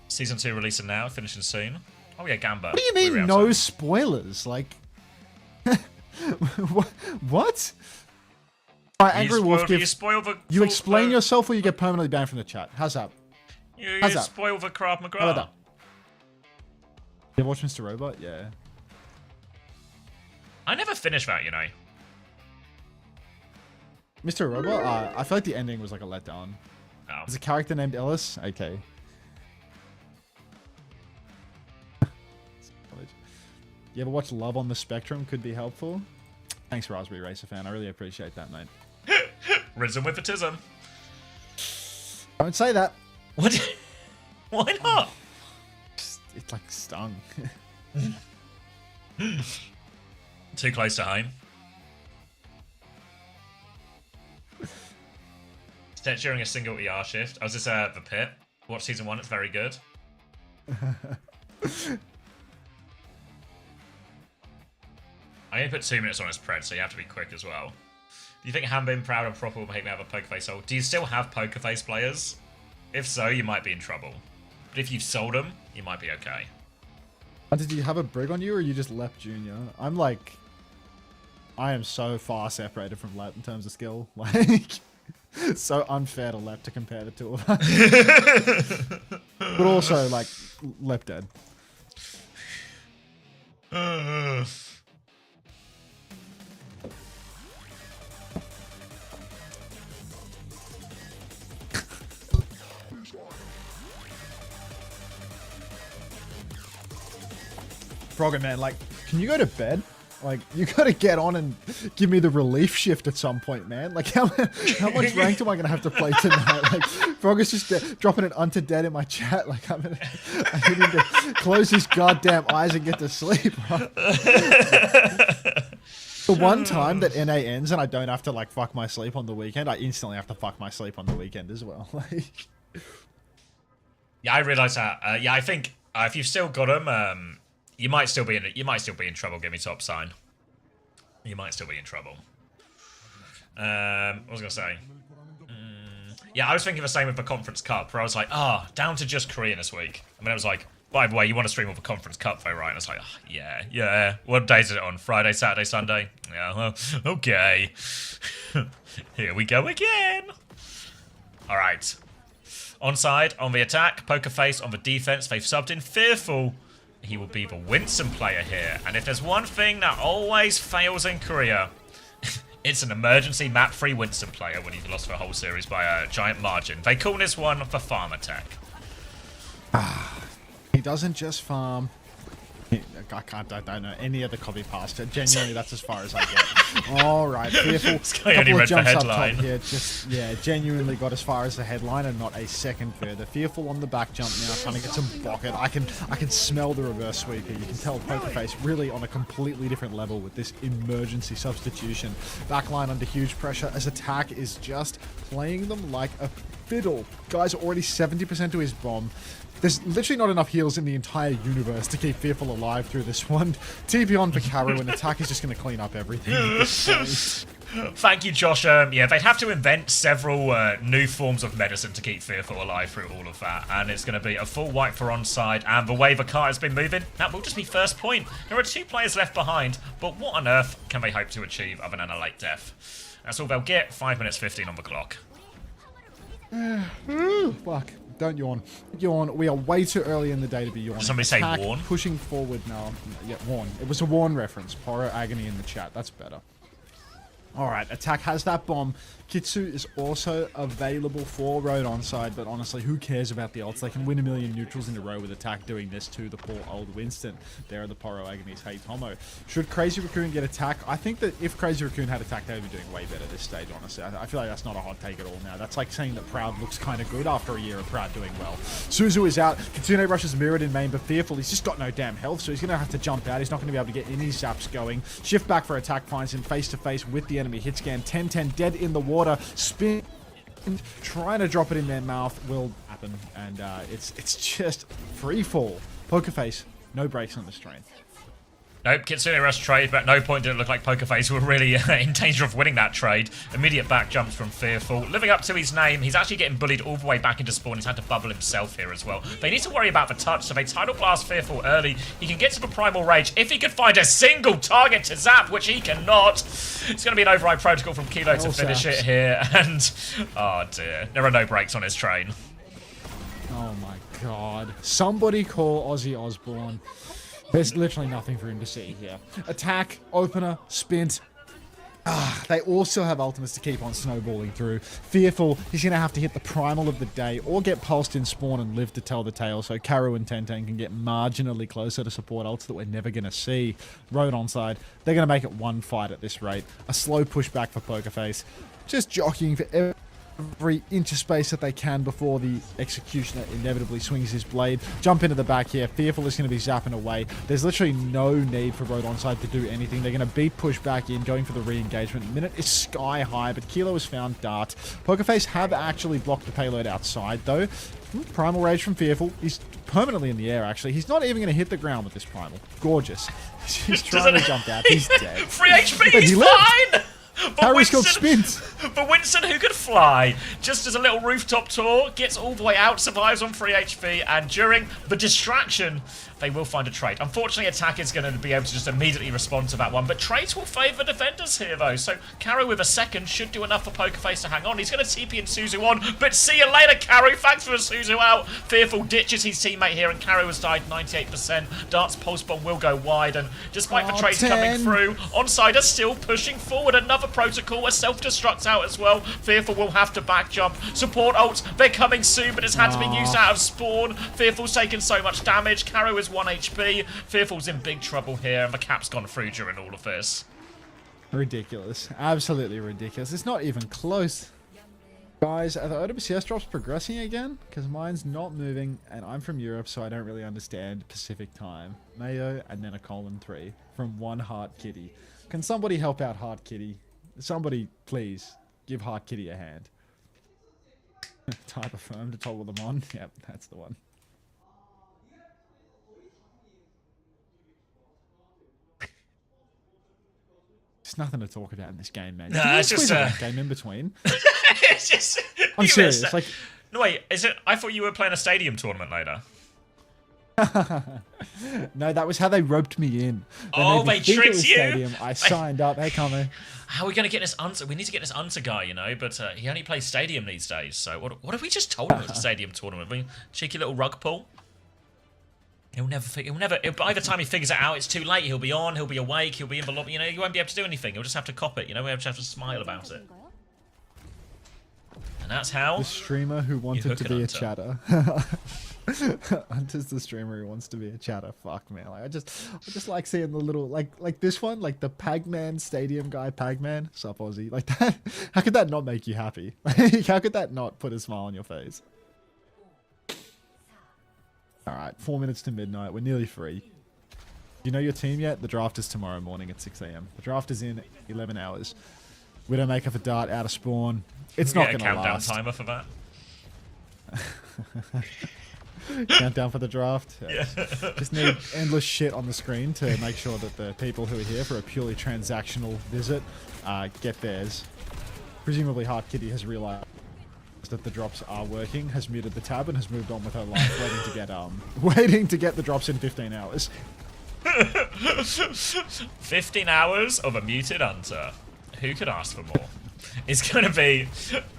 Season 2 releasing now, finishing soon. Oh yeah, Gamba.
What do you mean, no spoilers? Like, what? Alright, Angry Wolf
You
GIF,
spoil the.
you explain yourself or you get permanently banned from the chat. How's that?
You
How's that?
spoil the Krav Maga.
How about that? You watch Mr. Robot? Yeah.
I never finished that, you know.
Mr. Robot? I feel like the ending was like a letdown.
Oh.
There's a character named Ellis? Okay. You ever watch Love on the Spectrum? Could be helpful. Thanks, Raspberry Racer fan. I really appreciate that, mate.
Risen with autism.
Don't say that.
What? Why not?
It like stung.
Too close to home. Set during a single ER shift. Oh, is this the pit? Watch season 1, it's very good. I only put 2 minutes on his pred, so you have to be quick as well. Do you think Hanbin, Proud, and Proper will behave and have a poker face sold? Do you still have poker face players? If so, you might be in trouble. But if you've sold them, you might be okay.
Did you have a brig on you, or you just left Junior? I'm like, I am so far separated from Lep in terms of skill. Like, so unfair to Lep to compare the two of us. But also, like, Lep dead. Frogger, man, like, can you go to bed? Like, you gotta get on and give me the relief shift at some point, man. Like, how much ranked am I gonna have to play tonight? Like, Frogger's just dropping it unto dead in my chat. Like, I need him to close his goddamn eyes and get to sleep, bro. The one time that NA ends and I don't have to, like, fuck my sleep on the weekend, I instantly have to fuck my sleep on the weekend as well. Like,
yeah, I realise that. Yeah, I think if you've still got them, you might still be in trouble. Give me top sign. You might still be in trouble. What was I gonna say? Yeah, I was thinking the same with the Conference Cup, where I was like, down to just Korean this week. And then I was like, by the way, you want to stream with the Conference Cup though, right? And I was like, yeah. What days is it on? Friday, Saturday, Sunday? Yeah, well, okay. Here we go again. All right. Onside on the attack, Poker Face on the defense. They've subbed in Fearful. He will be the Winston player here. And if there's one thing that always fails in Korea, it's an emergency map-free Winston player when he's lost for a whole series by a giant margin. They call this one the farm attack.
he doesn't just farm. I don't know any other copy past it. Genuinely, that's as far as I get. All right, Fearful.
This guy only read the headline.
Here, genuinely got as far as the headline and not a second further. Fearful on the back jump now, trying to get some pocket. I can smell the reverse sweep here. You can tell Pokerface really on a completely different level with this emergency substitution. Backline under huge pressure as attack is just playing them like a fiddle. Guys are already 70% to his bomb. There's literally not enough heals in the entire universe to keep Fearful alive through this one. TP on for Karu, and attack is just going to clean up everything.
Thank you, Josh. Yeah, they'd have to invent several new forms of medicine to keep Fearful alive through all of that. And it's going to be a full wipe for onside. And the way the car has been moving, that will just be first point. There are 2 players left behind, but what on earth can they hope to achieve other than a late death? That's all they'll get. 5 minutes 15 on the clock.
Fuck. Don't yawn. Yawn. We are way too early in the day to be yawning.
Did somebody say
attack,
warn?
Pushing forward now. Yeah, warn. It was a warn reference. Poro Agony in the chat. That's better. Alright, attack has that bomb. Kitsu is also available for Road onside, but honestly, who cares about the ults? They can win a million neutrals in a row with attack doing this to the poor old Winston. There are the Poro Agonies. Hey, Tomo. Should Crazy Raccoon get attack? I think that if Crazy Raccoon had attack, they would be doing way better this stage, honestly. I feel like that's not a hot take at all now. That's like saying that Proud looks kind of good after a year of Proud doing well. Suzu is out. Kitsune rushes mirrored in main, but Fearful. He's just got no damn health, so he's going to have to jump out. He's not going to be able to get any zaps going. Shift back for attack finds him face to face with the enemy. Hit scan 10-10, dead in the water. Spin. Trying to drop it in their mouth will happen, and it's just free fall. Pokerface, no brakes on this train.
Nope, Kitsune Rush trade, but at no point did it look like Pokerface were really in danger of winning that trade. Immediate back jumps from Fearful. Living up to his name, he's actually getting bullied all the way back into spawn. He's had to bubble himself here as well. They need to worry about the touch, so they Tidal Blast Fearful early. He can get to the Primal Rage if he could find a single target to zap, which he cannot. It's going to be an override protocol from Kilo to finish it here, and oh dear, there are no brakes on his train.
Oh my god. Somebody call Ozzy Osbourne. There's literally nothing for him to see here. Attack, opener, spint. They also have ultimates to keep on snowballing through. Fearful, he's going to have to hit the primal of the day or get pulsed in spawn and live to tell the tale, so Karu and Tenten can get marginally closer to support ults that we're never going to see. Road onside, they're going to make it one fight at this rate. A slow pushback for Pokerface. Just jockeying for every inch of space that they can before the Executioner inevitably swings his blade. Jump into the back here. Fearful is going to be zapping away. There's literally no need for Road Onside to do anything. They're going to beat push back in, going for the re-engagement. Minute is sky high, but Kilo has found Dart. Pokerface have actually blocked the payload outside, though. Primal Rage from Fearful. He's permanently in the air, actually. He's not even going to hit the ground with this Primal. Gorgeous. He's trying to jump out. He's dead.
Free HP,
But
he's
he left.
fine!
Harry's got spins.
But Winston, who could fly, just as a little rooftop tour, gets all the way out, survives on free HP, and during the distraction, they will find a trait. Unfortunately, Attack is going to be able to just immediately respond to that one, but traits will favour defenders here, though. So Karu with a second should do enough for Pokerface to hang on. He's going to TP and Suzu on, but see you later, Karu. Thanks for the Suzu out. Fearful ditches his teammate here, and Karu has died 98%. Dart's pulse bomb will go wide, and despite the traits coming through, Onside are still pushing forward. Another protocol, a self-destruct out as well. Fearful will have to back jump. Support ults, they're coming soon, but it's had to be used out of spawn. Fearful's taken so much damage. Karu is 1 HP. Fearful's in big trouble here, and the cap's gone through during all of this.
Ridiculous. Absolutely ridiculous. It's not even close. Guys, are the OWCS drops progressing again? Because mine's not moving, and I'm from Europe, so I don't really understand Pacific time. Mayo, and then a :3 from one Heart Kitty. Can somebody help out Heart Kitty? Somebody, please, give Heart Kitty a hand. Type affirm to toggle them on. Yep, that's the one. There's nothing to talk about in this game, man.
No, it's just
a game in between.
It's just.
I'm serious. Like,
no, wait. Is it? I thought you were playing a stadium tournament later.
no, that was how they roped me in.
Oh, they tricked you.
Stadium. I signed up. Hey, Kamo.
How are we going to get this answer? We need to get this answer guy, you know, but he only plays stadium these days. So what have we just told him it was a stadium tournament? Cheeky little rug pull. He'll never. By the time he figures it out, it's too late. He'll be on. He'll be awake. He'll be in the lobby. You know, you won't be able to do anything. He'll just have to cop it. You know, we'll just have to smile about it. And that's how.
The streamer who wanted to be a chatter. Hunter's the streamer who wants to be a chatter. Fuck, man. Like, I just like seeing the little like this one, like the Pagman Stadium guy, Pagman. Sup, Aussie? Like that. How could that not make you happy? Like, how could that not put a smile on your face? All right, 4 minutes to midnight. We're nearly free. You know your team yet? The draft is tomorrow morning at 6 AM. The draft is in 11 hours. Widowmaker for Dart out of spawn. It's not going to last.
Countdown timer for that.
Countdown for the draft.
Yeah.
Just need endless shit on the screen to make sure that the people who are here for a purely transactional visit get theirs. Presumably Heart Kitty has realized that the drops are working, has muted the tab, and has moved on with her life, waiting to get the drops in 15 hours.
15 hours of a muted hunter. Who could ask for more? It's going to be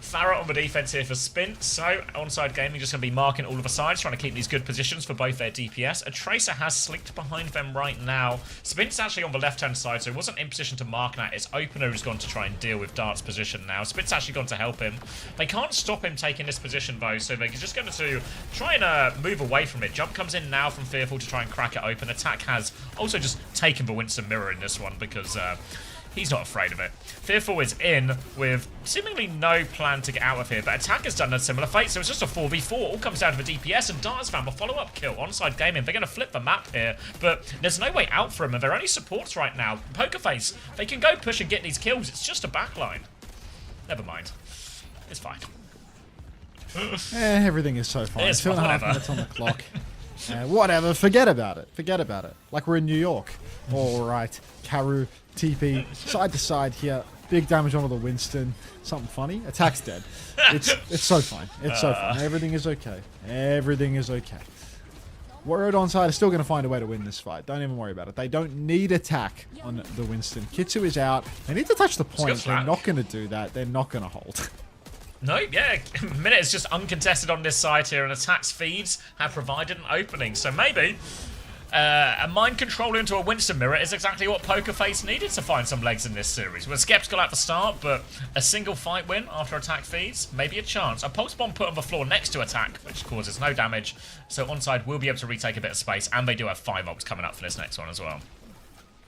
Farah on the defense here for Spint. So, Onside Gaming just going to be marking all of the sides, trying to keep these good positions for both their DPS. A Tracer has slicked behind them right now. Spint's actually on the left-hand side, so he wasn't in position to mark that. His opener has gone to try and deal with Dart's position now. Spint's actually gone to help him. They can't stop him taking this position, though, so they're just going to try and move away from it. Jump comes in now from Fearful to try and crack it open. Attack has also just taken the Winston Mirror in this one because... he's not afraid of it. Fearful is in with seemingly no plan to get out of here, but Attack has done a similar fate, so it's just a 4v4. All comes down to the DPS, and Dart has found a follow-up kill. Onside Gaming, they're going to flip the map here, but there's no way out for him, and they're only supports right now. Pokerface, they can go push and get these kills. It's just a backline. Never mind. It's fine.
Everything is so fine.
It's
2.5 minutes on the clock. Whatever, forget about it. Forget about it. Like we're in New York. All right, Karu, TP, side to side here. Big damage onto the Winston. Something funny. Attack's dead. It's so fine. It's so fine. Everything is okay. Everything is okay. Road Onside is still going to find a way to win this fight. Don't even worry about it. They don't need Attack on the Winston. Kitsu is out. They need to touch the point. They're not going to do that. They're not going to hold.
No, yeah, Minute is just uncontested on this side here, and Attack's feeds have provided an opening. So maybe a mind control into a Winston Mirror is exactly what Pokerface needed to find some legs in this series. We're skeptical at the start, but a single fight win after Attack feeds, maybe a chance. A Pulse Bomb put on the floor next to Attack, which causes no damage. So Onside will be able to retake a bit of space, and they do have 5 ults coming up for this next one as well.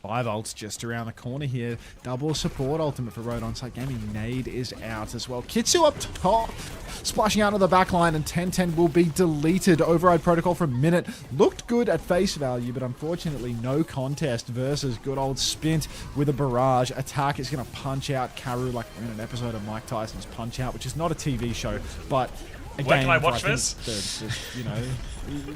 5 ults just around the corner here. Double support ultimate for Road Onside Gaming. Nade is out as well. Kitsu up top, splashing out of the back line, and 10-10 will be deleted. Override Protocol for a minute. Looked good at face value, but unfortunately no contest versus good old Spint with a barrage. Attack is going to punch out Karu like in an episode of Mike Tyson's Punch Out, which is not a TV show, but a
Where
game
can I
for,
watch
think,
this?
you know,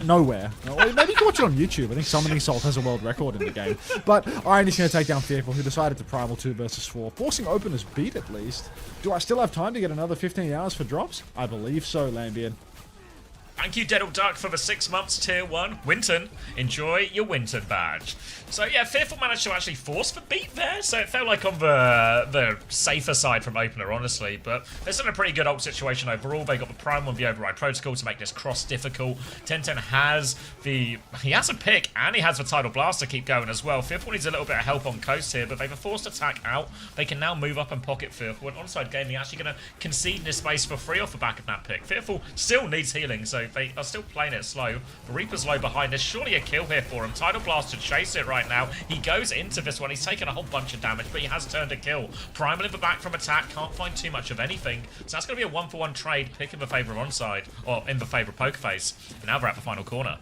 nowhere. Or maybe you can watch it on YouTube. I think Summoning Salt has a world record in the game. But Iron is going to take down Fearful, who decided to Primal 2 versus 4, forcing Opener's beat at least. Do I still have time to get another 15 hours for drops? I believe so, Lambian.
Thank you, Deadle Duck, for the 6 months tier 1. Winton, enjoy your Winton badge. So yeah, Fearful managed to actually force the beat there, so it felt like on the safer side from Opener, honestly, but they're in a pretty good ult situation overall. They got the Primal and the Override Protocol to make this cross difficult. 10-10 has he has a pick, and he has the Tidal Blast to keep going as well. Fearful needs a little bit of help on coast here, but they've a forced attack out. They can now move up and pocket Fearful, and Onside Gaming actually going to concede this space for free off the back of that pick. Fearful still needs healing, so they are still playing it slow. The Reaper's low behind. There's surely a kill here for him. Tidal Blast to chase it right now. He goes into this one. He's taken a whole bunch of damage, but he has turned a kill. Primal in the back from attack. Can't find too much of anything. So that's going to be a 1-for-1 trade. Pick in the favour of Onside, or in the favour of Pokerface. And now they're at the final corner.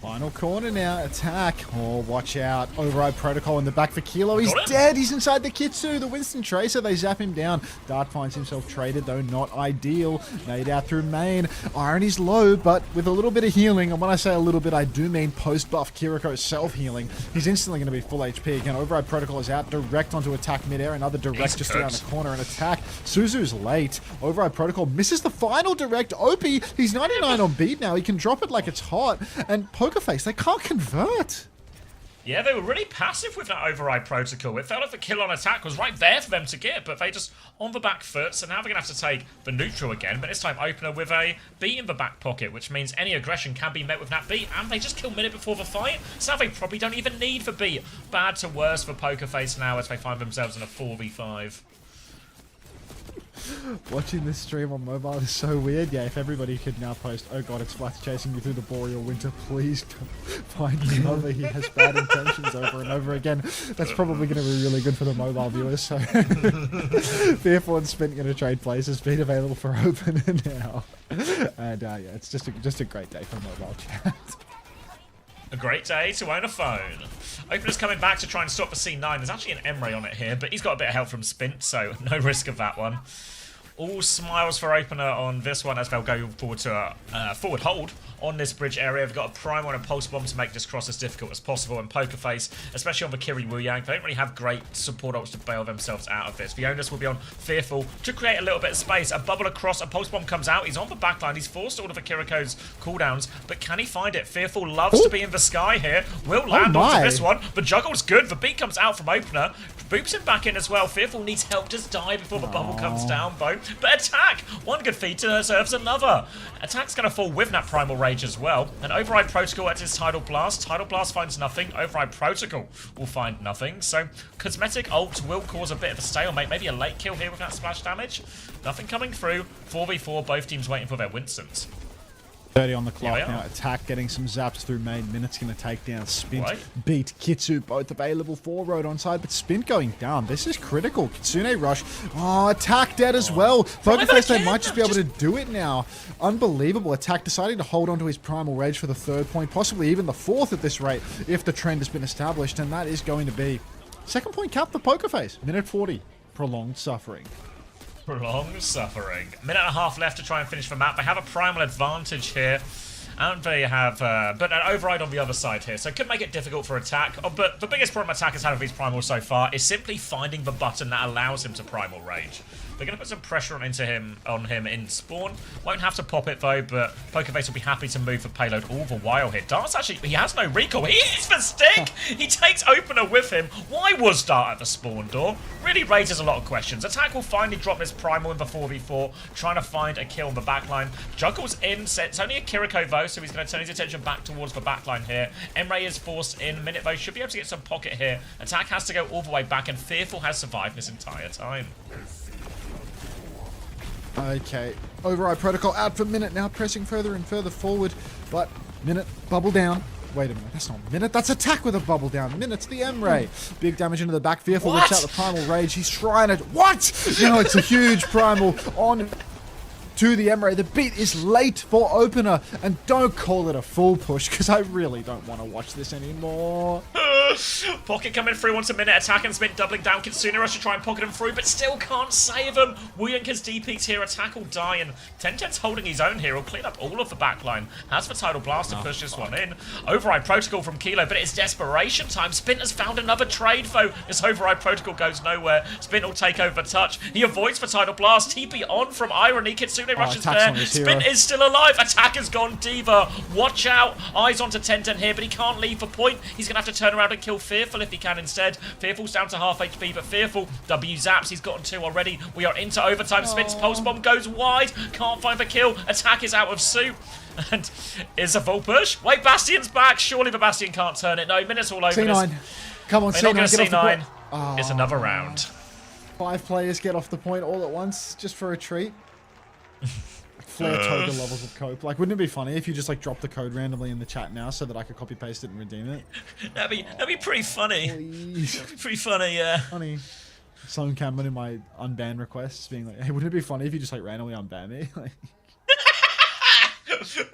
Final corner now, attack. Oh, watch out. Override Protocol in the back for Kilo. He's dead. He's inside the Kitsu. The Winston Tracer, they zap him down. Dart finds himself traded, though not ideal. Nade out through main. Irony's low, but with a little bit of healing. And when I say a little bit, I do mean post-buff Kiriko's self-healing. He's instantly going to be full HP again. Override Protocol is out direct onto attack midair. Another direct just around the corner and attack. Suzu's late. Override Protocol misses the final direct. Opie, he's 99 on beat now. He can drop it like it's hot. And Pokerface, they can't convert.
Yeah, they were really passive with that Override Protocol. It felt like the kill on attack was right there for them to get, but they just on the back foot, so now they're going to have to take the neutral again, but this time Opener with a beat in the back pocket, which means any aggression can be met with that beat, and they just kill minute before the fight, so now they probably don't even need the beat. Bad to worse for Pokerface now as they find themselves in a 4v5.
Watching this stream on mobile is so weird. Yeah, if everybody could now post, oh god, it's Splats chasing you through the boreal winter, please find him over. He has bad intentions over and over again. That's probably going to be really good for the mobile viewers. So Fearful and Spin going to trade places. Beat available for Opener now. And yeah, it's just a great day for mobile chat.
A great day to own a phone. Opener's coming back to try and stop the C9. There's actually an Emre on it here, but he's got a bit of help from Spint, so no risk of that one. All smiles for Opener on this one as they'll go forward to a forward hold on this bridge area. They've got a Primal and a Pulse Bomb to make this cross as difficult as possible. And Pokerface, especially on the Kiri Wuyang, they don't really have great support ults to bail themselves out of this. The onus will be on Fearful to create a little bit of space. A bubble across, a Pulse Bomb comes out. He's on the backline. He's forced all of the Kiriko's cooldowns, but can he find it? Fearful loves to be in the sky here. Will land onto this one. The juggle's good. The beat comes out from Opener. Boops him back in as well. Fearful needs help. Just die before the bubble comes down, though. But Attack! One good feed deserves another. Attack's going to fall with that Primal Rage as well. And Override Protocol at his Tidal Blast. Tidal Blast finds nothing. Override Protocol will find nothing. So, Cosmetic Ult will cause a bit of a stalemate. Maybe a late kill here with that splash damage. Nothing coming through. 4v4, both teams waiting for their Winstons.
30 on the clock now. Attack getting some zaps through main. Minute's going to take down Spint. Beat Kitsu, both available for Road Onside, but Spint going down. This is critical. Kitsune rush. Oh, Attack dead as well. Pokerface, they might just be able to do it now. Unbelievable. Attack deciding to hold on to his Primal Rage for the 3rd point, possibly even the 4th at this rate, if the trend has been established, and that is going to be 2nd point cap for Pokerface. Minute 40. Prolonged suffering.
Prolonged suffering. Minute and a half left to try and finish the map. They have a Primal advantage here. And they have, but an Override on the other side here. So it could make it difficult for Attack. Oh, but the biggest problem Attack has had with his Primal so far is simply finding the button that allows him to Primal Rage. They're going to put some pressure on him in spawn. Won't have to pop it though, but Pokerface will be happy to move for payload all the while here. Dart's actually, he has no recall. He hits the stick! He takes Opener with him. Why was Dart at the spawn door? Really raises a lot of questions. Attack will finally drop this Primal in the 4v4, trying to find a kill on the backline. Juggle's in, it's only a Kiriko though, so he's going to turn his attention back towards the backline here. Emre is forced in. Minute though should be able to get some pocket here. Attack has to go all the way back, and Fearful has survived this entire time.
Okay, Override Protocol out for Minute now, pressing further and further forward, but Minute bubble down. Wait a minute, that's not Minute, that's Attack with a bubble down. Minute's the M-Ray. Big damage into the back. Fearful whips out the Primal Rage. He's trying to... What? No, it's a huge Primal on to the M-Ray. The beat is late for opener, and don't call it a full push, because I really don't want to watch this anymore.
Pocket coming through, wants a minute attack, and Smith doubling down. Kitsune Rush to try and pocket him through, but still can't save him. Wuyanka's DP's here, Attack will die, and 1010's holding his own here. He'll clean up all of the backline. Has for Tidal Blast to push this one in. Override Protocol from Kilo, but it's desperation time. Spint has found another trade, though. This Override Protocol goes nowhere. Spint will take over touch. He avoids for Tidal Blast. TP on from Irony. Kitsune rushes there. Spint is still alive. Attack has gone Diva. Watch out. Eyes onto 1010 here, but he can't leave for point. He's going to have to turn around and kill Fearful if he can instead. Fearful's down to half HP, but Fearful W zaps. He's gotten 2 already. We are into overtime. Spit's Pulse Bomb goes wide. Can't find the kill. Attack is out of soup. And is a full push. Wait, Bastion's back. Surely the Bastion can't turn it. No, minutes all over.
C9. Come on,
They're
C9.
not going to
Get off the
C9.
point.
It's another round.
5 players get off the point all at once, just for a treat. Flare toga levels of cope. Like, wouldn't it be funny if you just like dropped the code randomly in the chat now so that I could copy paste it and redeem it?
That'd be pretty funny.
Please.
That'd be pretty funny, yeah.
Funny. Someone came in my unban requests being like, hey, wouldn't it be funny if you just like randomly unban me? Like,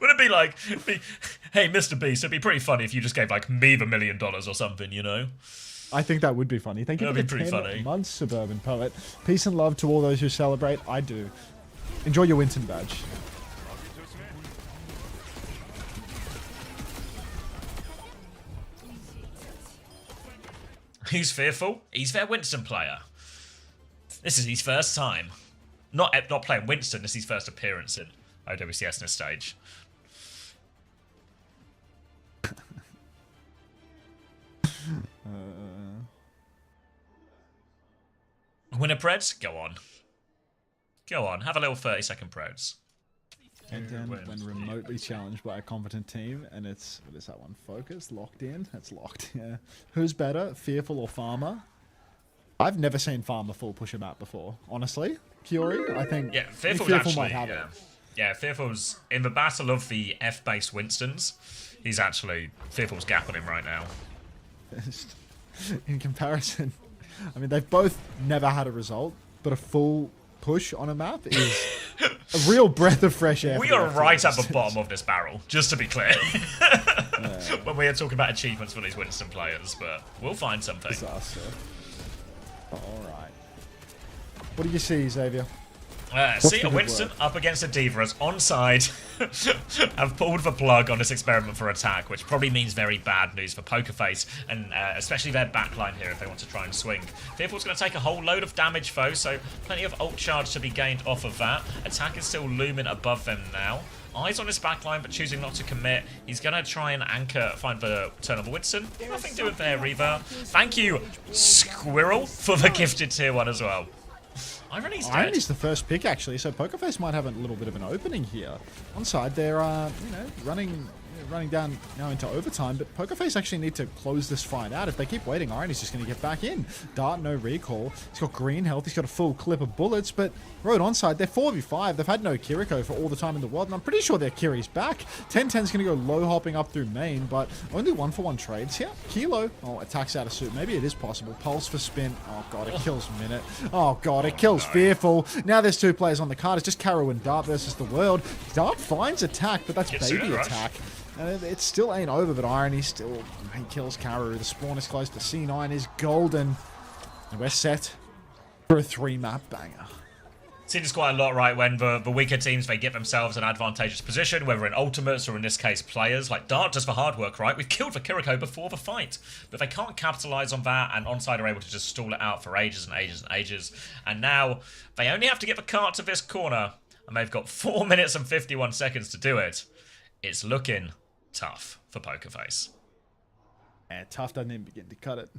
Would it be like, hey, Mr. Beast, it'd be pretty funny if you just gave like me the $1 million or something, you know?
I think that would be funny. Thank you
That'd
for
be
the
pretty
10
funny.
months, Suburban Poet. Peace and love to all those who celebrate. I do. Enjoy your Winton badge.
Who's Fearful? He's their Winston player. This is his first time. Not playing Winston, this is his first appearance in OWCS in this stage. Winner Preds? Go on. Go on, have a little 30-second Preds.
And then when remotely challenged by a competent team, and it's, what is that one? Focus? Locked in? That's locked, yeah. Who's better, Fearful or Farmer? I've never seen Farmer full push a map before, honestly. Curie, I think
Yeah, Fearful's
Fearful
actually,
might have
yeah.
it.
Yeah, Fearful's, in the battle of the F-based Winstons, he's actually, Fearful's gapping him right now.
In comparison, I mean, they've both never had a result, but a full push on a map is a real breath of fresh air.
We
for
are
the
right at
FPL.
the bottom of this barrel, just to be clear. When we are talking about achievements for these Winston players, but we'll find something.
Disaster. Alright. What do you see, Xavier?
See
the
a
good
Winston
word?
up against a Divas onside. I've pulled the plug on this experiment for attack, which probably means very bad news for Pokerface, and especially their backline here if they want to try and swing. Fearful's going to take a whole load of damage, though, so plenty of ult charge to be gained off of that. Attack is still looming above them now. Eyes on his backline, but choosing not to commit. He's going to try and anchor, find the turn of Winston. Nothing doing there, Reaver. Thank you, Squirrel, for the gifted tier 1 as well. Irony's dead.
Irony's the first pick, actually, so Pokerface might have a little bit of an opening here. Onside, they're, running down now into overtime, but Pokerface actually need to close this fight out. If they keep waiting, Irony's just going to get back in. Dart, no recall. He's got green health. He's got a full clip of bullets, but Road onside, they're 4v5. They've had no Kiriko for all the time in the world, and I'm pretty sure their Kiri's back. 1010's going to go low hopping up through main, but only 1-for-1 trades here. Kilo, attacks out of suit. Maybe it is possible. Pulse for spin. Oh, God, it kills Minute. Oh, God, it kills Fearful. Now there's 2 players on the card. It's just Caro and Dart versus the world. Dart finds attack, but that's baby attack. And it still ain't over, but Irony still, he kills Karu. The spawn is close to C9 is golden. And we're set for a 3-map banger.
See this quite a lot, right, when the weaker teams, they get themselves an advantageous position, whether in ultimates or in this case players. Like Dart does the hard work, right? We've killed the Kiriko before the fight. But they can't capitalise on that, and Onside are able to just stall it out for ages and ages and ages. And now they only have to get the cart to this corner, and they've got 4 minutes and 51 seconds to do it. It's looking tough for Pokerface.
And Tough doesn't even begin to cut it.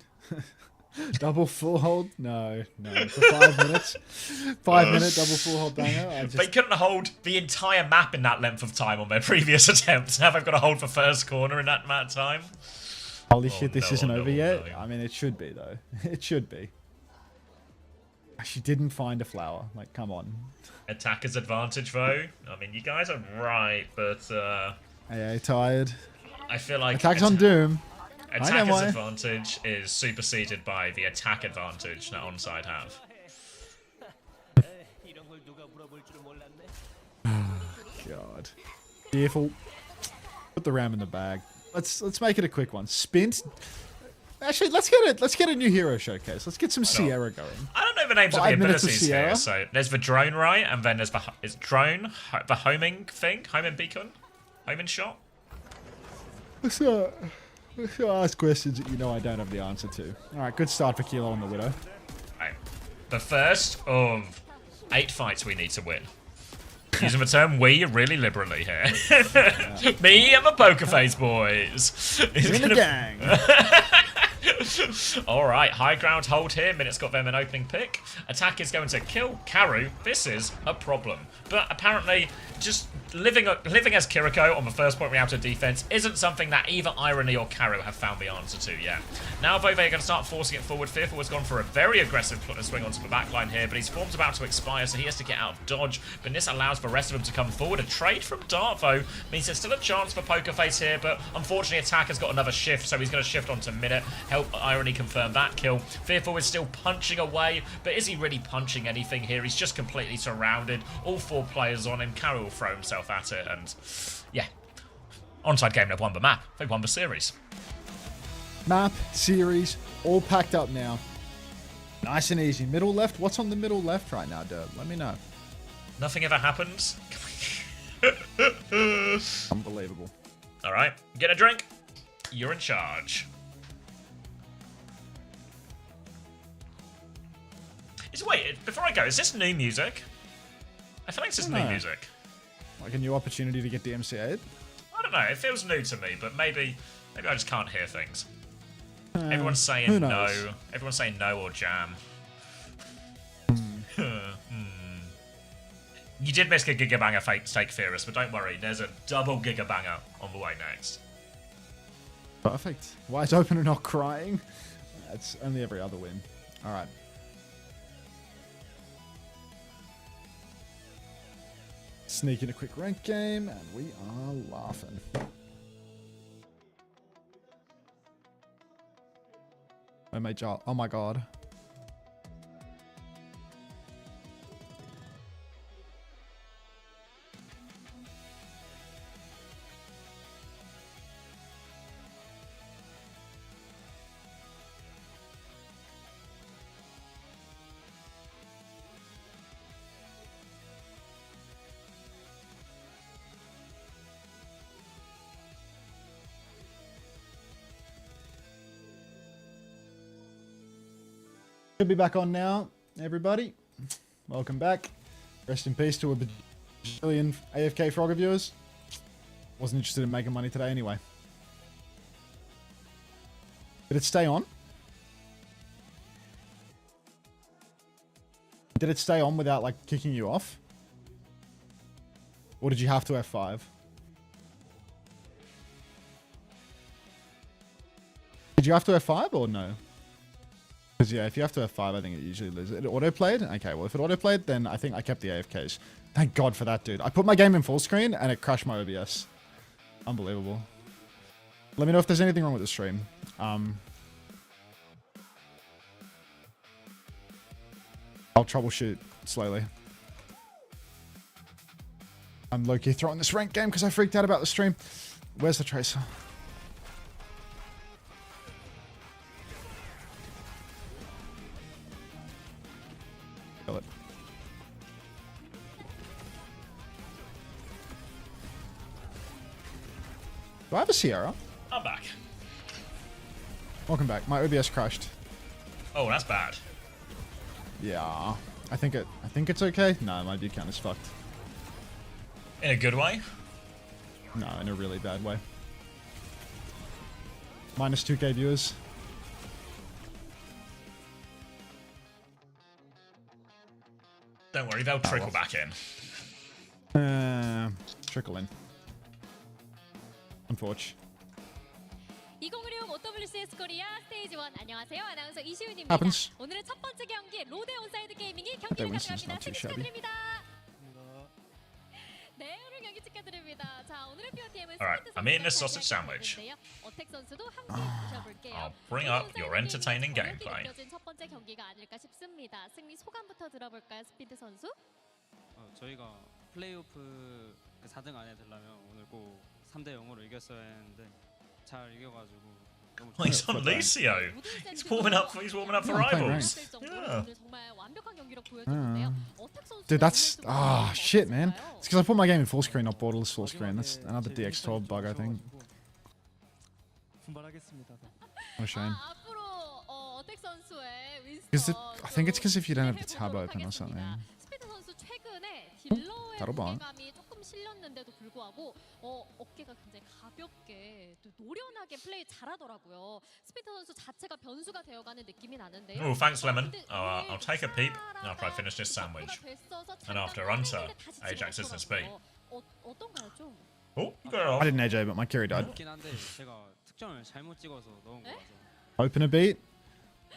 Double full hold? No. For 5 minutes. 5-minute double full hold banger.
They couldn't hold the entire map in that length of time on their previous attempts. Now they've got to hold for first corner in that amount of time.
Holy shit, this
no,
isn't
no,
over yet?
no.
I mean, it should be, though. It should be. She didn't find a flower. Like, come on.
Attacker's advantage, though. I mean, you guys are right, but...
Hey, tired.
I feel like
Attacks on Doom. I know
attacker's
why.
advantage is superseded by the attack advantage that onside have.
God. Careful. Put the ram in the bag. Let's make it a quick one. Spint. Actually, let's get a new hero showcase. Let's get some Sierra going.
I don't know the names of the
5 minutes of
abilities here.
Sierra.
So there's the drone, right? And then there's the drone, the homing thing, homing beacon, homing shot.
Let's ask questions that you know I don't have the answer to. All right, good start for Kilo on the Widow.
Right. The first of 8 fights we need to win. Using the term "we" really liberally here. Me and the poker face boys.
In the gang.
Alright, high ground hold here. Minute's got them an opening pick. Attack is going to kill Karu. This is a problem. But apparently, just living as Kiriko on the first point out of defense isn't something that either Irony or Karu have found the answer to yet. Now Vove are going to start forcing it forward. Fearful has gone for a very aggressive swing onto the backline here, but his form's about to expire, so he has to get out of dodge. But this allows the rest of them to come forward. A trade from Dart, though, means there's still a chance for Poker Face here, but unfortunately Attack has got another shift, so he's going to shift onto Minute. Help Irony confirm that kill. Fearful is still punching away, but is he really punching anything here? He's just completely surrounded. All 4 players on him. Karu will throw himself at it, and yeah. Onside game, they've won the map. They won the series.
Map, series, all packed up now. Nice and easy. Middle left. What's on the middle left right now, Derb? Let me know.
Nothing ever happens.
Unbelievable.
Alright, get a drink. You're in charge. Wait, before I go, is this new music? I feel like this is new music.
Like a new opportunity to get DMCA'd?
I don't know, it feels new to me, but maybe I just can't hear things. Everyone's
who
saying no.
knows?
Everyone's saying no or jam. You did miss a Gigabanger fake Steak Theorist, but don't worry, there's a double Gigabanger on the way next.
Perfect. Wide open and not crying. That's only every other win. Alright. Sneak in a quick rank game, and we are laughing. Oh my god. Should be back on now, everybody. Welcome back. Rest in peace to a billion AFK Frogger viewers. Wasn't interested in making money today anyway. Did it stay on? Did it stay on without, like, kicking you off? Or did you have to F5? Did you have to F5 or no? Because, yeah, if you have to F5, I think it usually loses. It auto-played? Okay, well, if it auto-played, then I think I kept the AFKs. Thank God for that, dude. I put my game in full screen, and it crashed my OBS. Unbelievable. Let me know if there's anything wrong with the stream. I'll troubleshoot slowly. I'm low-key throwing this rank game because I freaked out about the stream. Where's the Tracer? Kill it. Do I have a Sierra?
I'm back.
Welcome back. My OBS crashed.
Oh, that's bad.
Yeah. I think it's okay. No, my view count is fucked.
In a good way?
No, in a really bad way. Minus 2k viewers.
Don't worry, they'll trickle back in.
Trickle in. Unfortunate.
2016 OWCS 코리아 스테이지 1 안녕하세요. 아나운서 이시윤입니다.
Happens.
오늘의 첫 번째 경기 로데 온사이드 게이밍이
That
경기를
wins is
가져갑니다.
not too
승리
shabby.
축하드립니다. 네, 오늘 경기 축하드립니다. 자, 오늘의 POTM은
Alright, I'm eating this sausage sandwich.
어택 선수도 함께 보셔볼게요.
I'll bring up your entertaining gameplay.
느껴진 첫 번째 경기가 아닐까 싶습니다. 승리 소감부터 들어볼까요, 스피드 선수?
저희가 플레이오프 4등 안에 들려면 오늘 꼭 3대 0으로 이겼어야 했는데 잘 이겨가지고 너무
Oh, he's on Lucio. He's warming up for
Yeah, I'm playing
rivals.
ranked.
Yeah.
정말 완벽한 경기력 보여줬는데요. 어택 선수
Dude, that's shit, man. It's because I put my game in full screen, not borderless full screen. That's another DX12 bug, I think.
분발하겠습니다.
What a shame.
앞으로 어택 선수의
Is it?
윈스턴
I think it's because if you don't have the
해보도록
tab open or
하겠습니다.
something.
스피드 선수 최근에 딜러의
다뤄봐.
무게감이 조금 실렸는데도 불구하고 어깨가 굉장히 가볍게 또 노련하게 플레이 잘하더라고요. 스피드 선수 자체가 변수가 되어가는 느낌이 나는데요.
Oh, thanks, Lemon.
근데
I'll take a peep after I finish this sandwich. And after Hunter, Ajax isn't speed.
어떤가요 좀?
Oh, you got it off.
I didn't AJ, but my carry died.
있긴 한데 제가 특정을 잘못 찍어서 넣은 거라서.
Open a beat.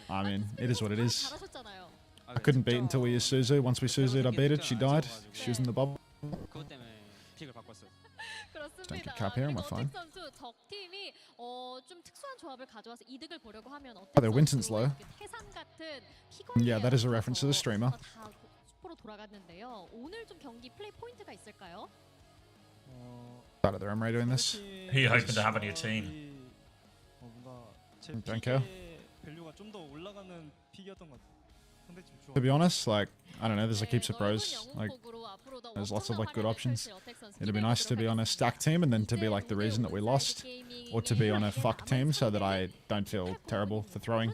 I mean, it is what it is.
잘하셨잖아요.
I couldn't beat until we used Suzu. Once we Suzu'd, I beat it. She died. She was in the bubble.
그것 때문에 픽을 바꿨어요.
Don't get
그렇습니다.
cap here, am I
그리고
fine?
어택 선수 적 팀이 좀 특수한 조합을 가져와서 이득을 보려고 하면 어택
Oh, their Winston's low.
선수의 그 태산 같은
Yeah, that is a reference to the streamer.
다 수포로 돌아갔는데요. 오늘 좀 경기 플레이 포인트가 있을까요?
Out of the room, doing this.
Who you hoping to have on your team?
Don't care.
밸류가 좀 더 올라가는 픽이었던 것 같아요. 상대팀 좋아.
To be honest, like I don't know. There's like heaps of pros. Like
there's
lots of like good options. It'd be nice to be on a stack team and then to be like the reason that we lost, or to be on a fuck team so that I don't feel terrible for throwing.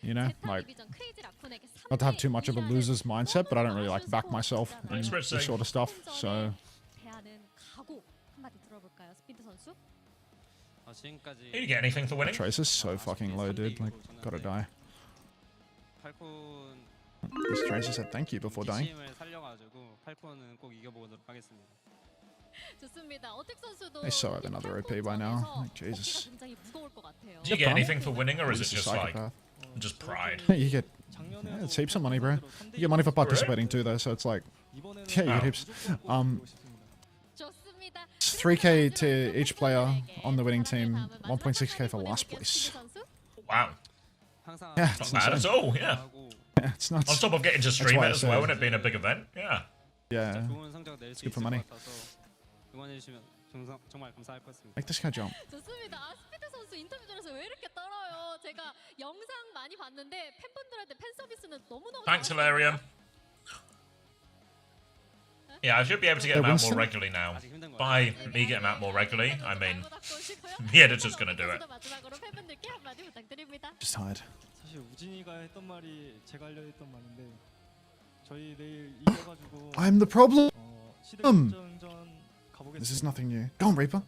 You know, like not to have too much of a loser's mindset, but I don't really like back myself in
Thanks, Richie.
this sort of stuff. So
지금까지
Did you get anything for winning?
Tracer's so fucking low, dude. Like, gotta die.
팔콘
This Tracer said thank you before dying.
팀을 살려가지고 팔콘은 꼭 이겨보도록 하겠습니다.
좋습니다. 어택 선수도
They so have another OP by now. Like, Jesus.
굉장히 무거울 것 같아요.
Did you get anything for winning, or is it
This is
just like
psychopath.
just pride?
You get it's heaps of money, bro. You get money for participating too, though. So it's like, yeah, you get heaps.
좋습니다.
3K to each player on the winning team, 1.6K for last place.
Wow,
항상
Yeah,
not
it's
bad at
insane.
all. Yeah.
하고
Yeah, it's nuts.
On top of getting to stream
why
it
I
as
say-
well, and it being a big event. Yeah.
Yeah,
좋은 성적 낼 수
good for
있을
money.
것 같아서 응원해 주시면 정말 감사할 것 같습니다.
make this guy jump.
좋습니다. 스피드 선수 인터뷰 전에서 왜 이렇게 떨어요? 제가 영상 많이 봤는데 팬분들한테 팬 서비스는 너무너무
Thanks,
잘하시거든요.
Hilarium. Yeah, I should be able to get
Hey,
them out more
Winston?
regularly now.
아직 힘든 거
By
같아요.
me getting them out more regularly, I mean
알고 닦고 오시고요.
the editor's gonna do it.
마지막으로 팬분들께 한마디 부탁드립니다.
Just tired.
사실 우진이가 했던 말이 제가 하려 했던 말인데 저희 내일 이겨가지고
I'm the problem.
시대 결정전 가보겠습니다.
This is nothing new. Go on, Reaper.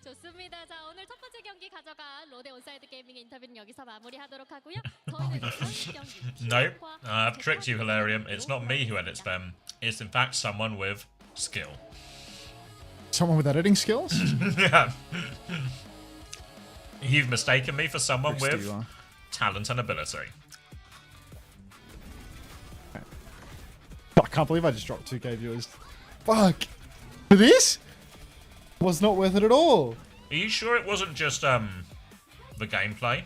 좋습니다. 자, 오늘 첫 번째 경기 가져간 로데 온사이드 게이밍 인터뷰는 여기서 마무리하도록 하고요. 저희는 이번 경기
Nope. I've tricked you, Hilarium. It's not me who edits them. It's in fact someone with skill.
Someone with editing skills.
Yeah. You've mistaken me for someone
Tricks do
with
you are.
talent and ability.
I can't believe I just dropped 2K viewers. Fuck. For this? Was not worth it at all.
Are you sure it wasn't just the gameplay?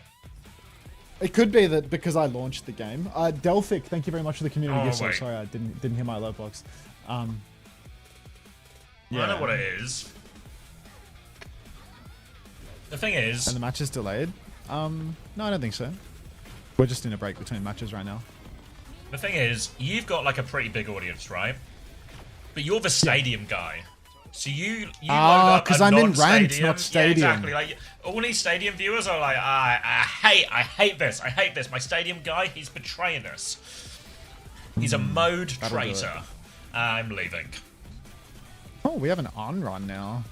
It could be that because I launched the game. Delphic, thank you very much for the community
Oh,
gift. So
wait.
sorry, I didn't hear my alert box.
I know what it is. The thing is,
And the match is delayed. No, I don't think so. We're just in a break between matches right now.
you've got like a pretty big audience, right? But you're the stadium guy. So you load up
'cause
a
I'm in ranked,
non-stadium-
not stadium.
Yeah, exactly. Like all these stadium viewers are like, I hate this. I hate this. My stadium guy, he's betraying us. He's a mode
That'll do it.
traitor. I'm leaving.
Oh, we have an on run now.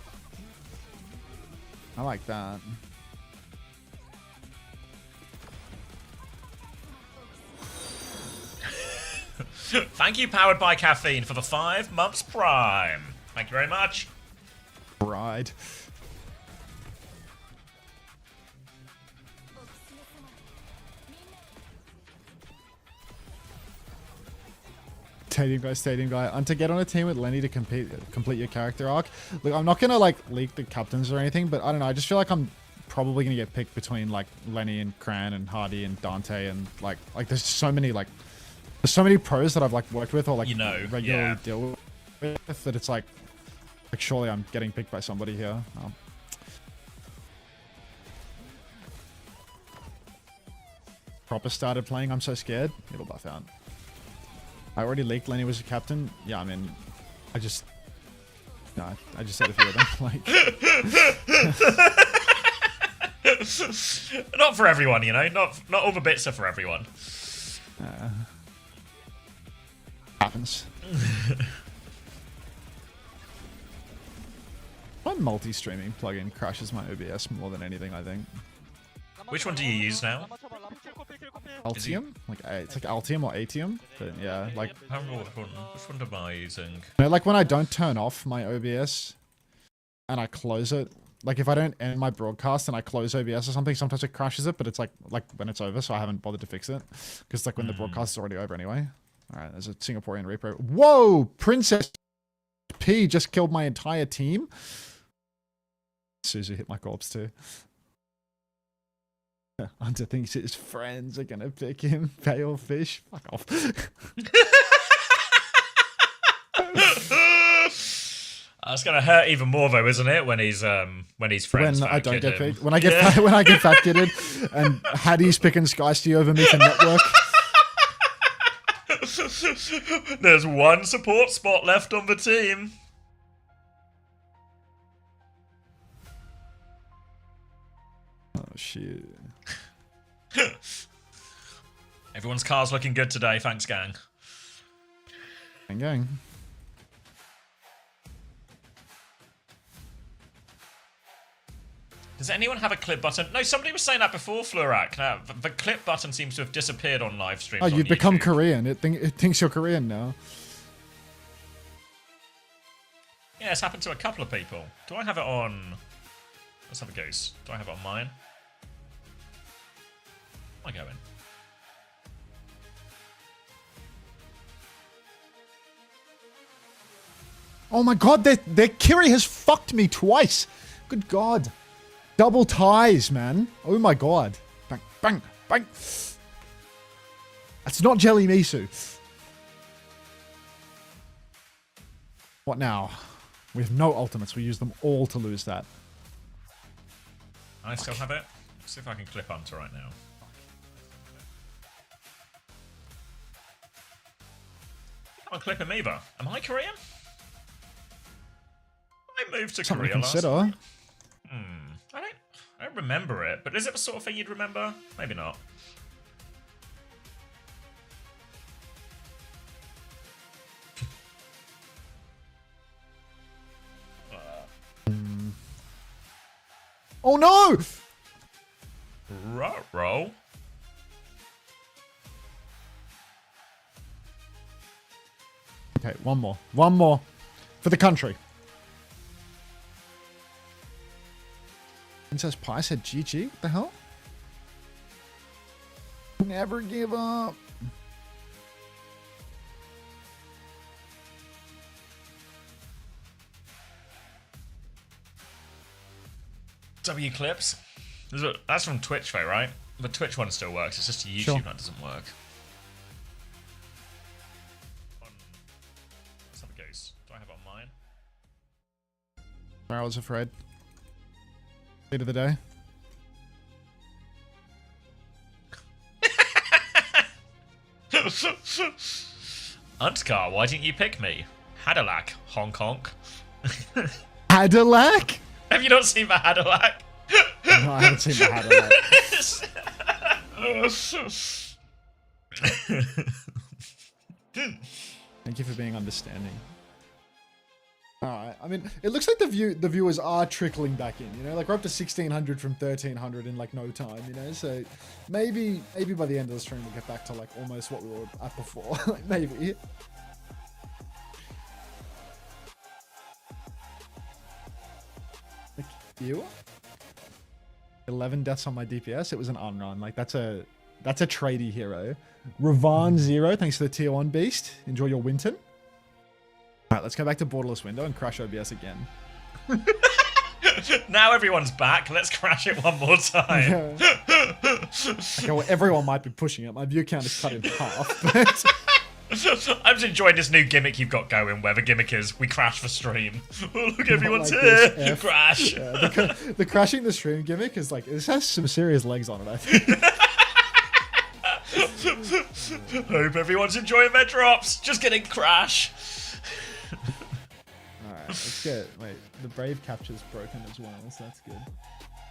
I like that.
Thank you, Powered by Caffeine, for the 5 months Prime. Thank you very much.
Ride. Stadium guy. And to get on a team with Lenny to complete your character arc. Look, I'm not gonna like leak the captains or anything, but I don't know. I just feel like I'm probably gonna get picked between like Lenny and Cran and Hardy and Dante and like there's so many pros that I've like worked with or like regularly deal with that it's like surely I'm getting picked by somebody here. Proper started playing. I'm so scared. It'll buff out. I already leaked Lenny was a captain. Yeah, I mean, I just said a few of them. Like,
Not for everyone, you know. Not all the bits are for everyone.
happens. My multi-streaming plugin crashes my OBS more than anything, I think.
Which one do you use now?
Altium? It's like Altium or Atium, but yeah, like
I don't know which one am I using?
you know, like when I don't turn off my OBS and I close it, like if I don't end my broadcast and I close OBS or something, sometimes it crashes it, but it's like when it's over, so I haven't bothered to fix it because like when the broadcast is already over anyway. All right, there's a Singaporean repro. Whoa, Princess P just killed my entire team. Suzu hit my corpse too. Hunter thinks his friends are gonna pick him. Pale fish. Fuck off.
That's gonna hurt even more though, isn't it? When he's friends.
When I don't get picked. When I get when I get fat kitted and Hattie's picking Skysty over me for network.
There's one support spot left on the team.
Oh shit.
Everyone's car's looking good today, thanks gang.
Gang.
Does anyone have a clip button? No, somebody was saying that before, Flurak. Now, the clip button seems to have disappeared on live streams.
Oh, you've become
YouTube.
Korean. It thinks you're Korean now.
Yeah, it's happened to a couple of people. Do I have it on... Let's have a goose. Do I have it on mine? Where am I going?
Oh my god, their Kiri has fucked me twice. Good god. Double ties, man. Oh my god. Bang, bang, bang. That's not Jelly Misu. What now? We have no ultimates. We use them all to lose that.
I still have it. Let's see if I can clip onto right now. I can't clip him either. Am I Korean? I moved to
Something to
Korea last
consider.
week. I don't remember it, but is it the sort of thing you'd remember? Maybe not.
Oh no!
Roll.
Okay, one more. One more. For the country. Princess Pie said GG? What the hell? Never give up.
W clips. That's from Twitch though, right? The Twitch one still works. It's just YouTube
Sure.
that doesn't work. Let's have a goose. Do I have it on mine?
I was afraid. Lead of the day.
Untkar, why didn't you pick me? Hadalak, Hong Kong.
Adelac?
Have you not seen the Hadalak?
No, I haven't seen the Adelac. Thank you for being understanding. Alright, I mean, it looks like the viewers are trickling back in, you know? Like, we're up to 1,600 from 1,300 in, like, no time, you know? So, maybe by the end of the stream we'll get back to, like, almost what we were at before. Like, maybe. Like, you? 11 deaths on my DPS? It was an unrun. Like, that's a That's a tradie hero. Ravan Zero, thanks for the tier 1 beast. Enjoy your Winton. Alright, let's go back to Borderless Window and crash OBS again.
Now everyone's back. Let's crash it one more time.
Okay, well, everyone might be pushing it. My view count is cut in half, but...
I'm just enjoying this new gimmick you've got going, where the gimmick is we crash for stream. Oh, look, everyone's
like
here.
this, F.
Crash.
Yeah, the crashing the stream gimmick is like, this has some serious legs on it, I think.
Hope everyone's enjoying their drops. Just getting crash.
Alright, let's get... Wait, the Brave capture's broken as well, so that's good.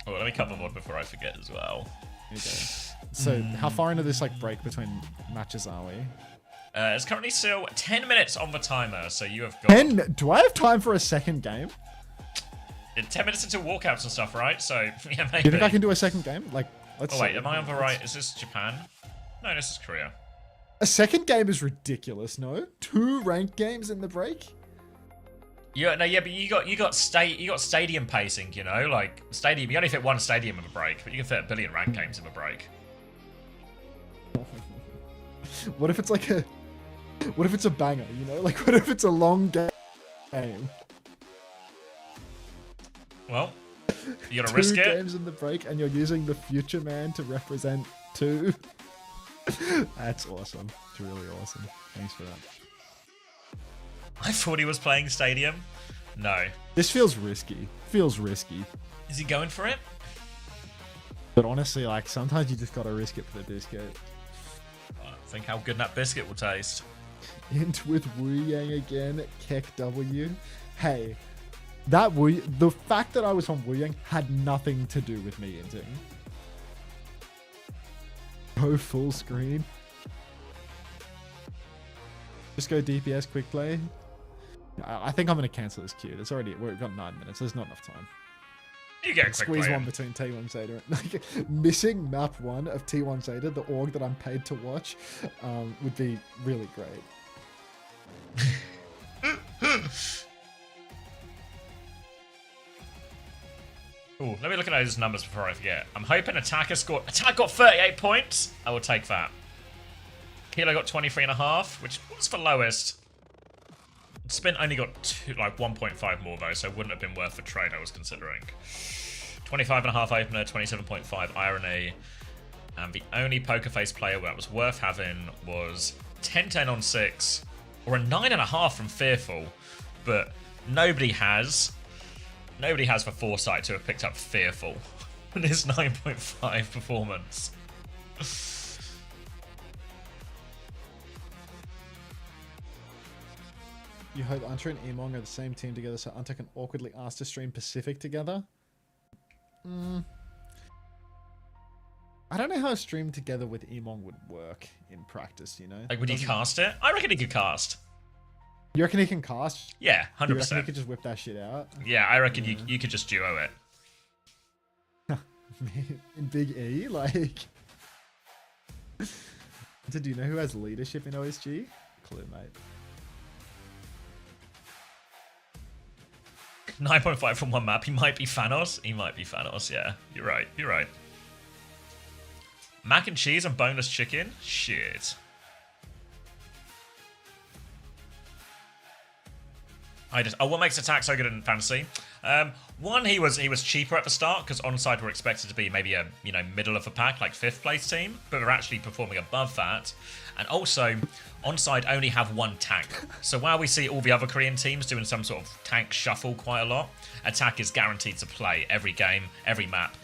Oh, let me cut my mod before I forget as well.
Here we go. So, how far into this like break between matches are we?
It's currently still 10 minutes on the timer, so you have got...
10? Do I have time for a second game?
10 minutes until walkouts and stuff, right? So, yeah, maybe.
Do you think I can do a second game? Like, let's
Oh, wait,
see.
am I on the right? Is this Japan? No, this is Korea.
A second game is ridiculous, no? 2 ranked games in the break?
Yeah, no, yeah, but you got stadium pacing, you know, like stadium. You only fit 1 stadium in a break, but you can fit a billion ranked games in a break.
What if it's like a... What if it's a banger, you know? Like, what if it's a long game?
Well, you gotta
2
risk it.
games in the break, and you're using the Future Man to represent 2. That's awesome. It's really awesome. Thanks for that.
I thought he was playing stadium. No.
This feels risky. Feels risky.
Is he going for it?
But honestly, like, sometimes you just gotta risk it for the biscuit.
Think how good that biscuit will taste.
Int with Wu Yang again, Keck W. Hey, that Wu, the fact that I was on Wu Yang had nothing to do with me inting. Go full screen. Just go DPS quick play. I think I'm gonna cancel this queue. It's already, we've got 9 minutes. There's not enough time.
You get a quick
Squeeze
play
one
in.
between T1 Zeta. Like, missing map 1 of T1 Zeta, the org that I'm paid to watch, would be really great.
Ooh, let me look at those numbers before I forget. I'm hoping Attack got 38 points. I will take that. Kilo got 23.5, which was the lowest. Spin only got 1.5 more though, so it wouldn't have been worth the trade I was considering. 25.5 opener, 27.5 irony, and the only poker face player that was worth having was 10-10 on 6, or a 9.5 from Fearful, but nobody has the foresight to have picked up Fearful in his 9.5 performance.
You hope Unter and Emong are the same team together so Unter can awkwardly ask to stream Pacific together? I don't know how a stream together with Emong would work in practice, you know?
Like, would he cast it? I reckon he could cast.
You reckon he can cast?
Yeah,
You reckon he
100%.
could just whip that shit out?
Yeah, I reckon you could just duo it.
In Big E? Like... So do you know who has leadership in OSG? Clue, mate.
9.5 from one map. He might be Thanos. He might be Thanos, yeah. You're right. You're right. Mac and cheese and boneless chicken? Shit. What makes Attack so good in Fantasy? One, he was cheaper at the start because Onside were expected to be maybe a middle of the pack, like 5th place team, but they're actually performing above that. And also, Onside only have 1 tank. So while we see all the other Korean teams doing some sort of tank shuffle quite a lot, Attack is guaranteed to play every game, every map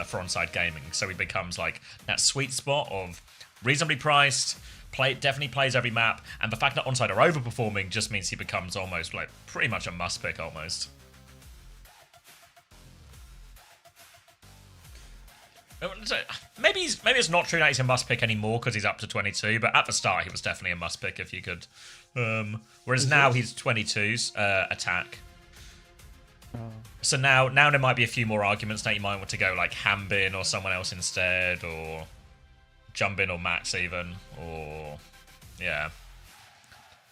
for Onside Gaming. So he becomes like that sweet spot of reasonably priced, definitely plays every map, and the fact that Onside are overperforming just means he becomes almost like pretty much a must pick almost. Maybe it's not true that he's a must pick anymore because he's up to 22, but at the start he was definitely a must pick if you could. Whereas now he's 22's Attack. So now there might be a few more arguments that you might want to go like Hambin or someone else instead, or Jumbin or Max even, or yeah,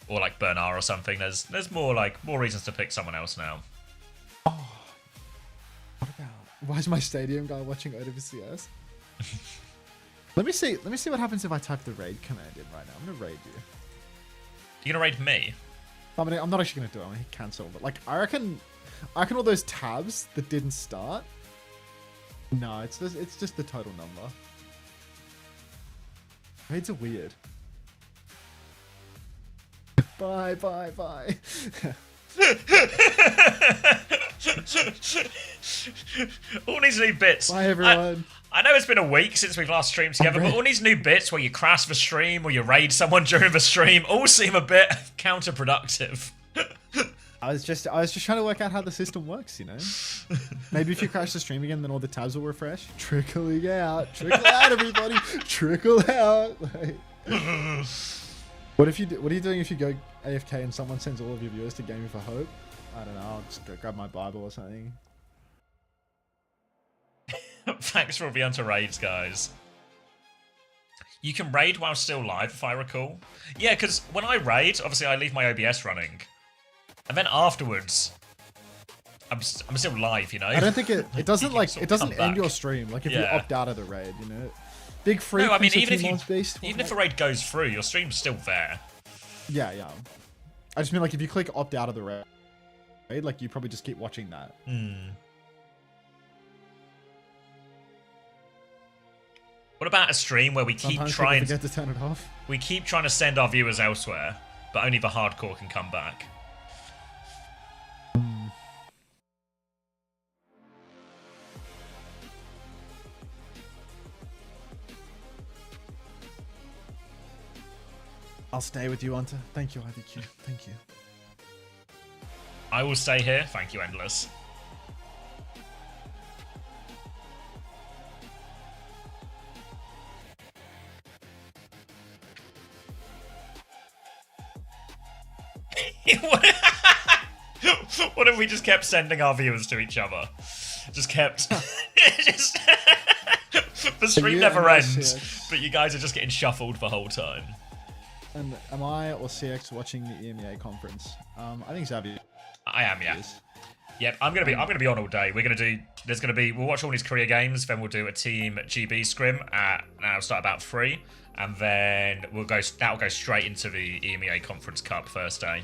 or like Bernard or something. There's more reasons to pick someone else now.
What about... Why is my stadium guy watching OWCS? Let me see what happens if I type the raid command in right now. I'm gonna raid you.
You gonna raid me?
I'm not actually gonna do it. I'm gonna hit cancel. But like, I reckon all those tabs that didn't start. No, it's just the total number. Raids are weird. Bye.
All these new bits.
Bye, everyone.
I know it's been a week since we've last streamed together, but all these new bits where you crash the stream or you raid someone during the stream all seem a bit counterproductive.
I was just trying to work out how the system works, you know. Maybe if you crash the stream again, then all the tabs will refresh. Trickle out, everybody, trickle out. Like, what are you doing if you go AFK and someone sends all of your viewers to Gaming for Hope? I don't know. I'll just go grab my Bible or something.
Thanks for all the enter raids, guys. You can raid while still live, if I recall. Yeah, because when I raid, obviously I leave my OBS running. And then afterwards, I'm still live, you know?
I don't think it doesn't
like,
it doesn't end your stream. Like if you opt out of the raid, you know? Big free.
No, I mean, even if a raid goes through, your stream's still there.
Yeah. I just mean like if you click opt out of the raid, like you probably just keep watching that.
What about a stream where we keep trying
to turn it off?
We keep trying to send our viewers elsewhere, but only the hardcore can come back.
I'll stay with you, Hunter. Thank you, IVQ. Thank you.
I will stay here. Thank you, Endless. What if we just kept sending our viewers to each other? Just kept... the stream never ends, but you guys are just getting shuffled the whole time.
And am I or CX watching the EMEA conference? I think Xavier.
I am, yeah. Yep, I'm gonna be on all day. We'll watch all these Korea games, then we'll do a team GB scrim it'll start about 3, and then that'll go straight into the EMEA Conference Cup first day.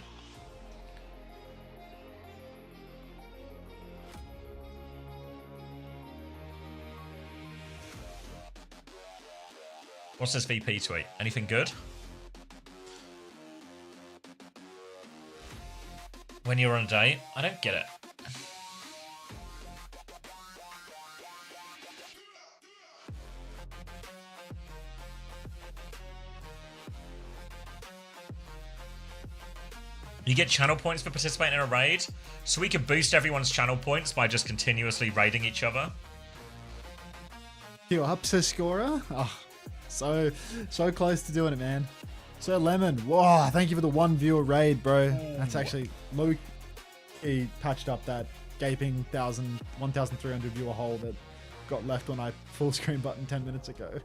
What's this VP tweet? Anything good? When you're on a date? I don't get it. You get channel points for participating in a raid, so we can boost everyone's channel points by just continuously raiding each other.
You up, Scorer? Oh, so close to doing it, man. So Lemon, whoa, thank you for the 1 viewer raid, bro. That's actually Luke. He patched up that gaping 1,300 viewer hole that got left when I full screen button 10 minutes ago.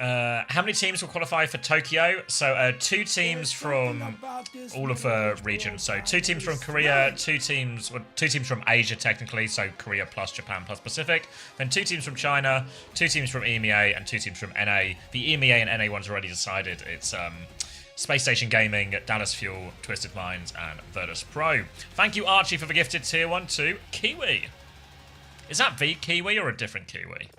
How many teams will qualify for Tokyo? So 2 teams from all of the regions. So 2 teams from Korea, 2 teams from Asia technically, so Korea plus Japan plus Pacific. Then 2 teams from China, 2 teams from EMEA, and 2 teams from NA. The EMEA and NA ones already decided. It's Space Station Gaming, Dallas Fuel, Twisted Minds, and Virtus Pro. Thank you, Archie, for the gifted tier 1 to Kiwi. Is that the Kiwi or a different Kiwi?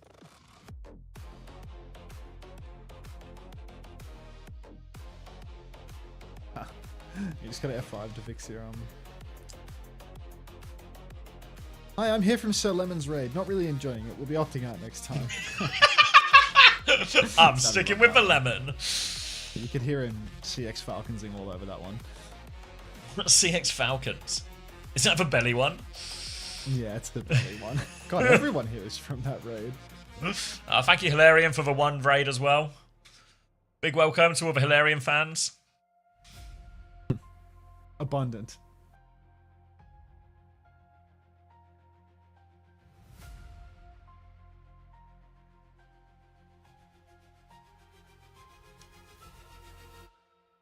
You just got to F5 to fix your Hi, I'm here from Sir Lemon's raid. Not really enjoying it. We'll be opting out next time.
I'm sticking with the lemon.
You could hear him CX Falconsing all over that one.
CX Falcons. Is that the belly one?
Yeah, it's the belly one. God, everyone here is from that raid.
Thank you, Hilarion, for the 1 raid as well. Big welcome to all the Hilarion fans.
Abundant.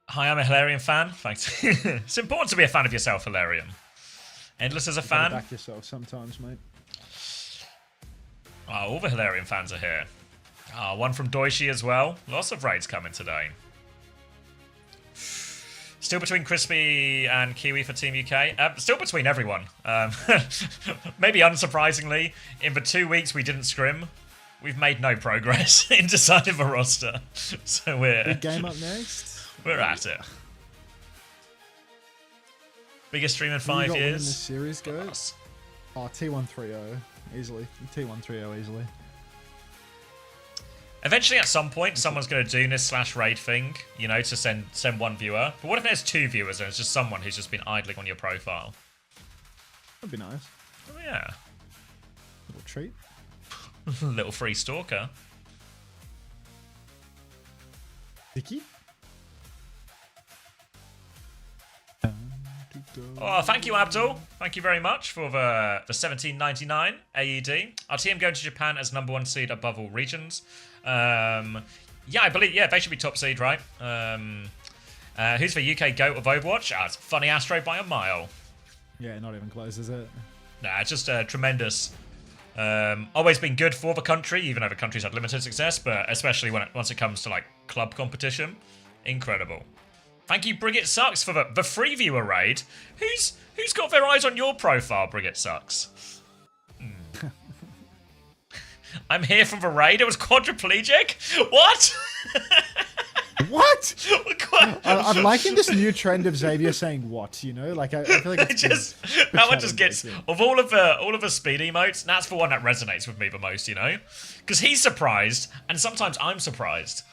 Hi, I'm a Hilarion fan. Thanks. It's important to be a fan of yourself, Hilarion. Endless as a fan.
Back yourself sometimes, mate.
Oh, all the Hilarion fans are here. One from Doishi as well. Lots of raids coming today. Still between Crispy and Kiwi for Team UK. Still between everyone. Maybe unsurprisingly, in the 2 weeks we didn't scrim, we've made no progress in deciding a roster. So
Big game up next.
we're at it. Biggest stream in
Who you
5
got winning
years.
this series go?
Us.
Oh, T130 easily. T130 easily.
Eventually, at some point, someone's going to do this /raid thing, you know, to send one viewer. But what if there's 2 viewers and it's just someone who's just been idling on your profile?
That'd be nice.
Oh, yeah.
Little treat.
Little free stalker.
Vicky?
Oh, thank you, Abdul. Thank you very much for the 17.99 AED. Our team going to Japan as #1 seed above all regions. Yeah, I believe, yeah, they should be top seed, right? Who's the UK GOAT of Overwatch? It's Funny Astro by a mile.
Yeah, not even close, is it?
Nah, it's just tremendous. Always been good for the country, even though the country's had limited success, but especially once it comes to like club competition. Incredible. Thank you, Brigitte Sucks, for the free viewer raid. Who's got their eyes on your profile, Brigitte Sucks? I'm here from the raid. It was quadriplegic? What?
What?
What?
I'm liking this new trend of Xavier saying "what," you know, like I feel like it's
that one just gets of all of the speed emotes. That's the one that resonates with me the most, you know, because he's surprised, and sometimes I'm surprised.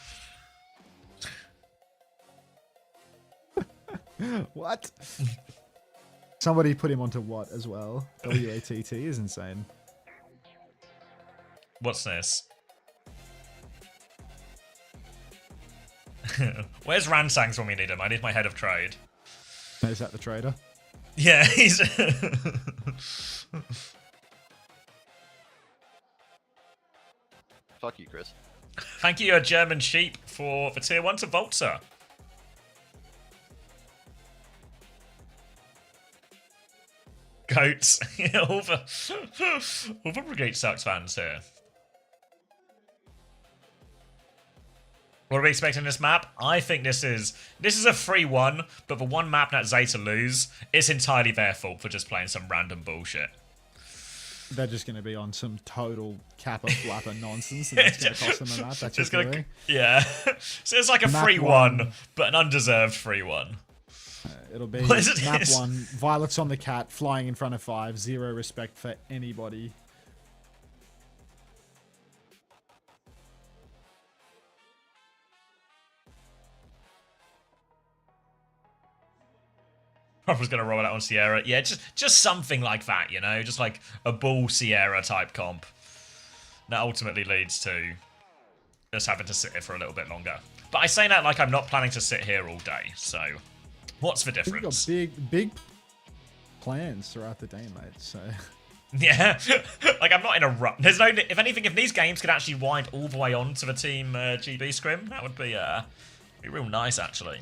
What? Somebody put him onto what as well? WATT is insane.
What's this? Where's Ransangs when we need him? I need my head of trade.
Is that the trader?
Yeah, he's.
Fuck you, Chris.
Thank you, German sheep, for the tier 1 to Volta. Goats. all the Brigade Sucks fans here. What are we expecting this map? I think this is a free one, but the one map that Zeta lose, it's entirely their fault for just playing some random bullshit.
They're just going to be on some total kappa flapper nonsense, and that's going to cost them a map. That's just going.
Yeah. So it's like a
Map
free one, but an undeserved free one.
It'll be
What is it?
map 1, Violets on the cat, flying in front of 5, 0 respect for anybody.
I was going to roll it out on Sierra. Yeah, just something like that, you know? Just like a bull Sierra type comp. That ultimately leads to just having to sit here for a little bit longer. But I say that like I'm not planning to sit here all day, so what's the
We've got
difference?
big plans throughout the day, mate, so...
Yeah, like I'm not in a rush. There's no, if anything, if these games could actually wind all the way on to the Team GB scrim, that would be real nice, actually.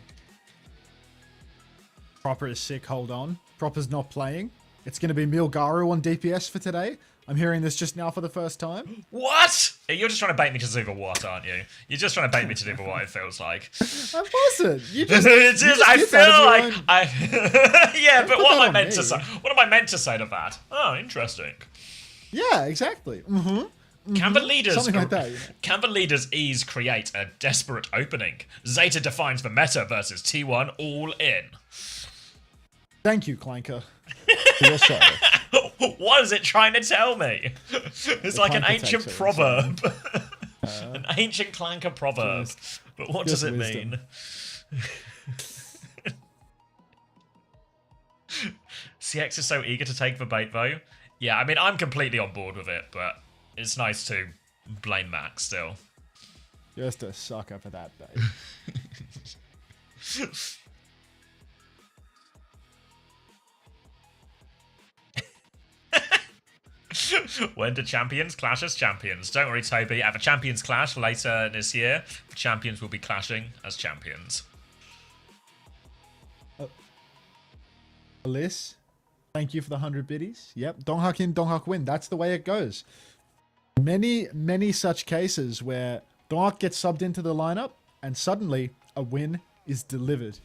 Proper is sick, hold on. Proper's not playing. It's going to be Milgaru on DPS for today. I'm hearing this just now for the first time.
What? You're just trying to bait me to do the what, aren't you? You're just trying to bait me to do the what it feels like.
I wasn't. You just,
It's
you
just,
just
I
did
feel
that of your
like
own-
I. Yeah, but
put
what am
that
I
on
meant
me.
to say? What am I meant to say to that? Oh, interesting.
Yeah, exactly.
Can the leaders
Something like that, yeah.
Can the leaders ease create a desperate opening? Zeta defines the meta versus T1 all in.
Thank you, Clanker, for your service.
What is it trying to tell me? It's like an
Clanker
ancient
takes it,
proverb. An ancient clanker proverb. But what does
just
it
wisdom.
mean? CX is so eager to take the bait, though. Yeah, I mean, I'm completely on board with it, but it's nice to blame Max still.
Just a sucker for that, babe.
When do champions clash as champions? Don't worry, Toby. At the champions clash later this year, the champions will be clashing as champions.
Alice, thank you for the 100 biddies. Yep, Donghak in, Donghak win. That's the way it goes. Many such cases where Dark gets subbed into the lineup and suddenly a win is delivered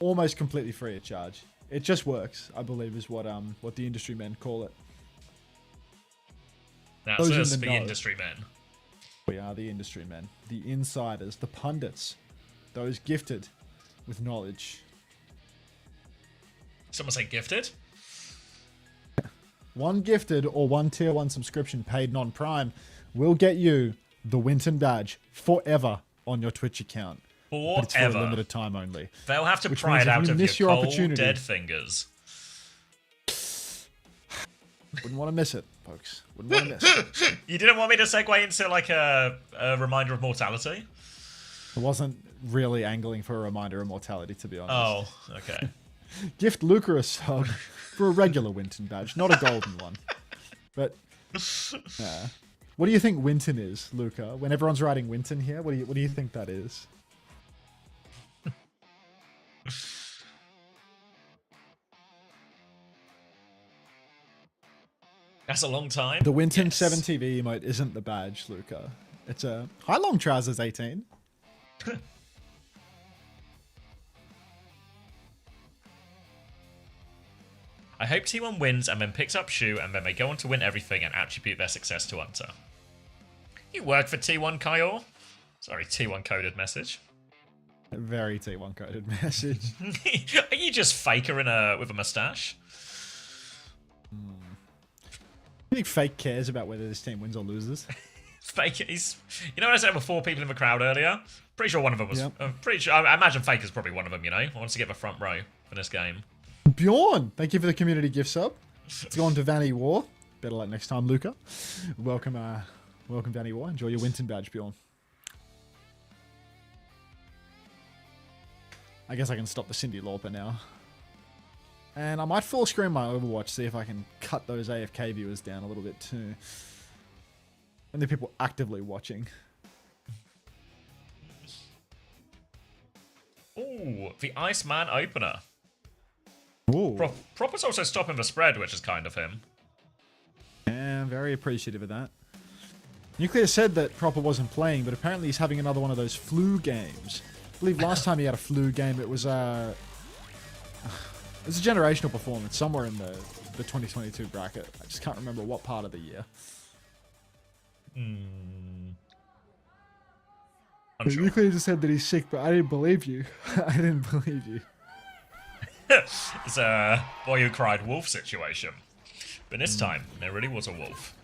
almost completely free of charge. It just works, I believe, is what the industry men call it.
That's
Those in
us,
the
the
know.
industry men.
We are the industry men, the insiders, the pundits, those gifted with knowledge.
Someone say gifted?
One gifted or one tier 1 subscription paid non-prime will get you the Winton badge forever on your Twitch account. But it's for a
Forever.
limited time only.
They'll have to
Which
pry
means
it
if
out
you
of
miss
your
your
cold,
opportunity-
dead fingers.
Wouldn't want to miss it, folks. Wouldn't want to miss it.
You didn't want me to segue into like a reminder of mortality?
I wasn't really angling for a reminder of mortality, to be honest.
Oh, okay.
Gift Luca a sub for a regular Winton badge, not a golden one. But what do you think Winton is, Luca? When everyone's writing Winton here, what do you think that is?
That's a long time.
The Winton
Yes.
7 TV emote isn't the badge, Luca. It's a high long trousers 18.
I hope T1 wins and then picks up Shu and then they go on to win everything and attribute their success to Hunter. You work for T1, Kyle? Sorry, T1 coded message.
A very T1 coded message.
Are you just faker with a mustache?
You think Fake cares about whether this team wins or loses?
Faker, he's... You know what I said before people in the crowd earlier? Pretty sure one of them was...
Yep.
I'm pretty sure... I imagine Faker's probably one of them, you know? Wants to get the front row for this game.
Bjorn, thank you for the community gift sub. Let's go on to Vanny War. Better luck next time, Luca. Welcome, Vanny War. Enjoy your Winton badge, Bjorn. I guess I can stop the Cindy Lauper now. And I might full screen my Overwatch, see if I can cut those AFK viewers down a little bit too. And the people actively watching.
Ooh, the Iceman opener.
Ooh.
Proper's also stopping the spread, which is kind of him.
Yeah, very appreciative of that. Nuclear said that Proper wasn't playing, but apparently he's having another one of those flu games. I believe last time he had a flu game, it was a generational performance somewhere in the 2022 bracket. I just can't remember what part of the year.
Unsure.
Nuclear just said that he's sick, but I didn't believe you. I didn't believe you.
It's a boy who cried wolf situation. But this time, there really was a wolf.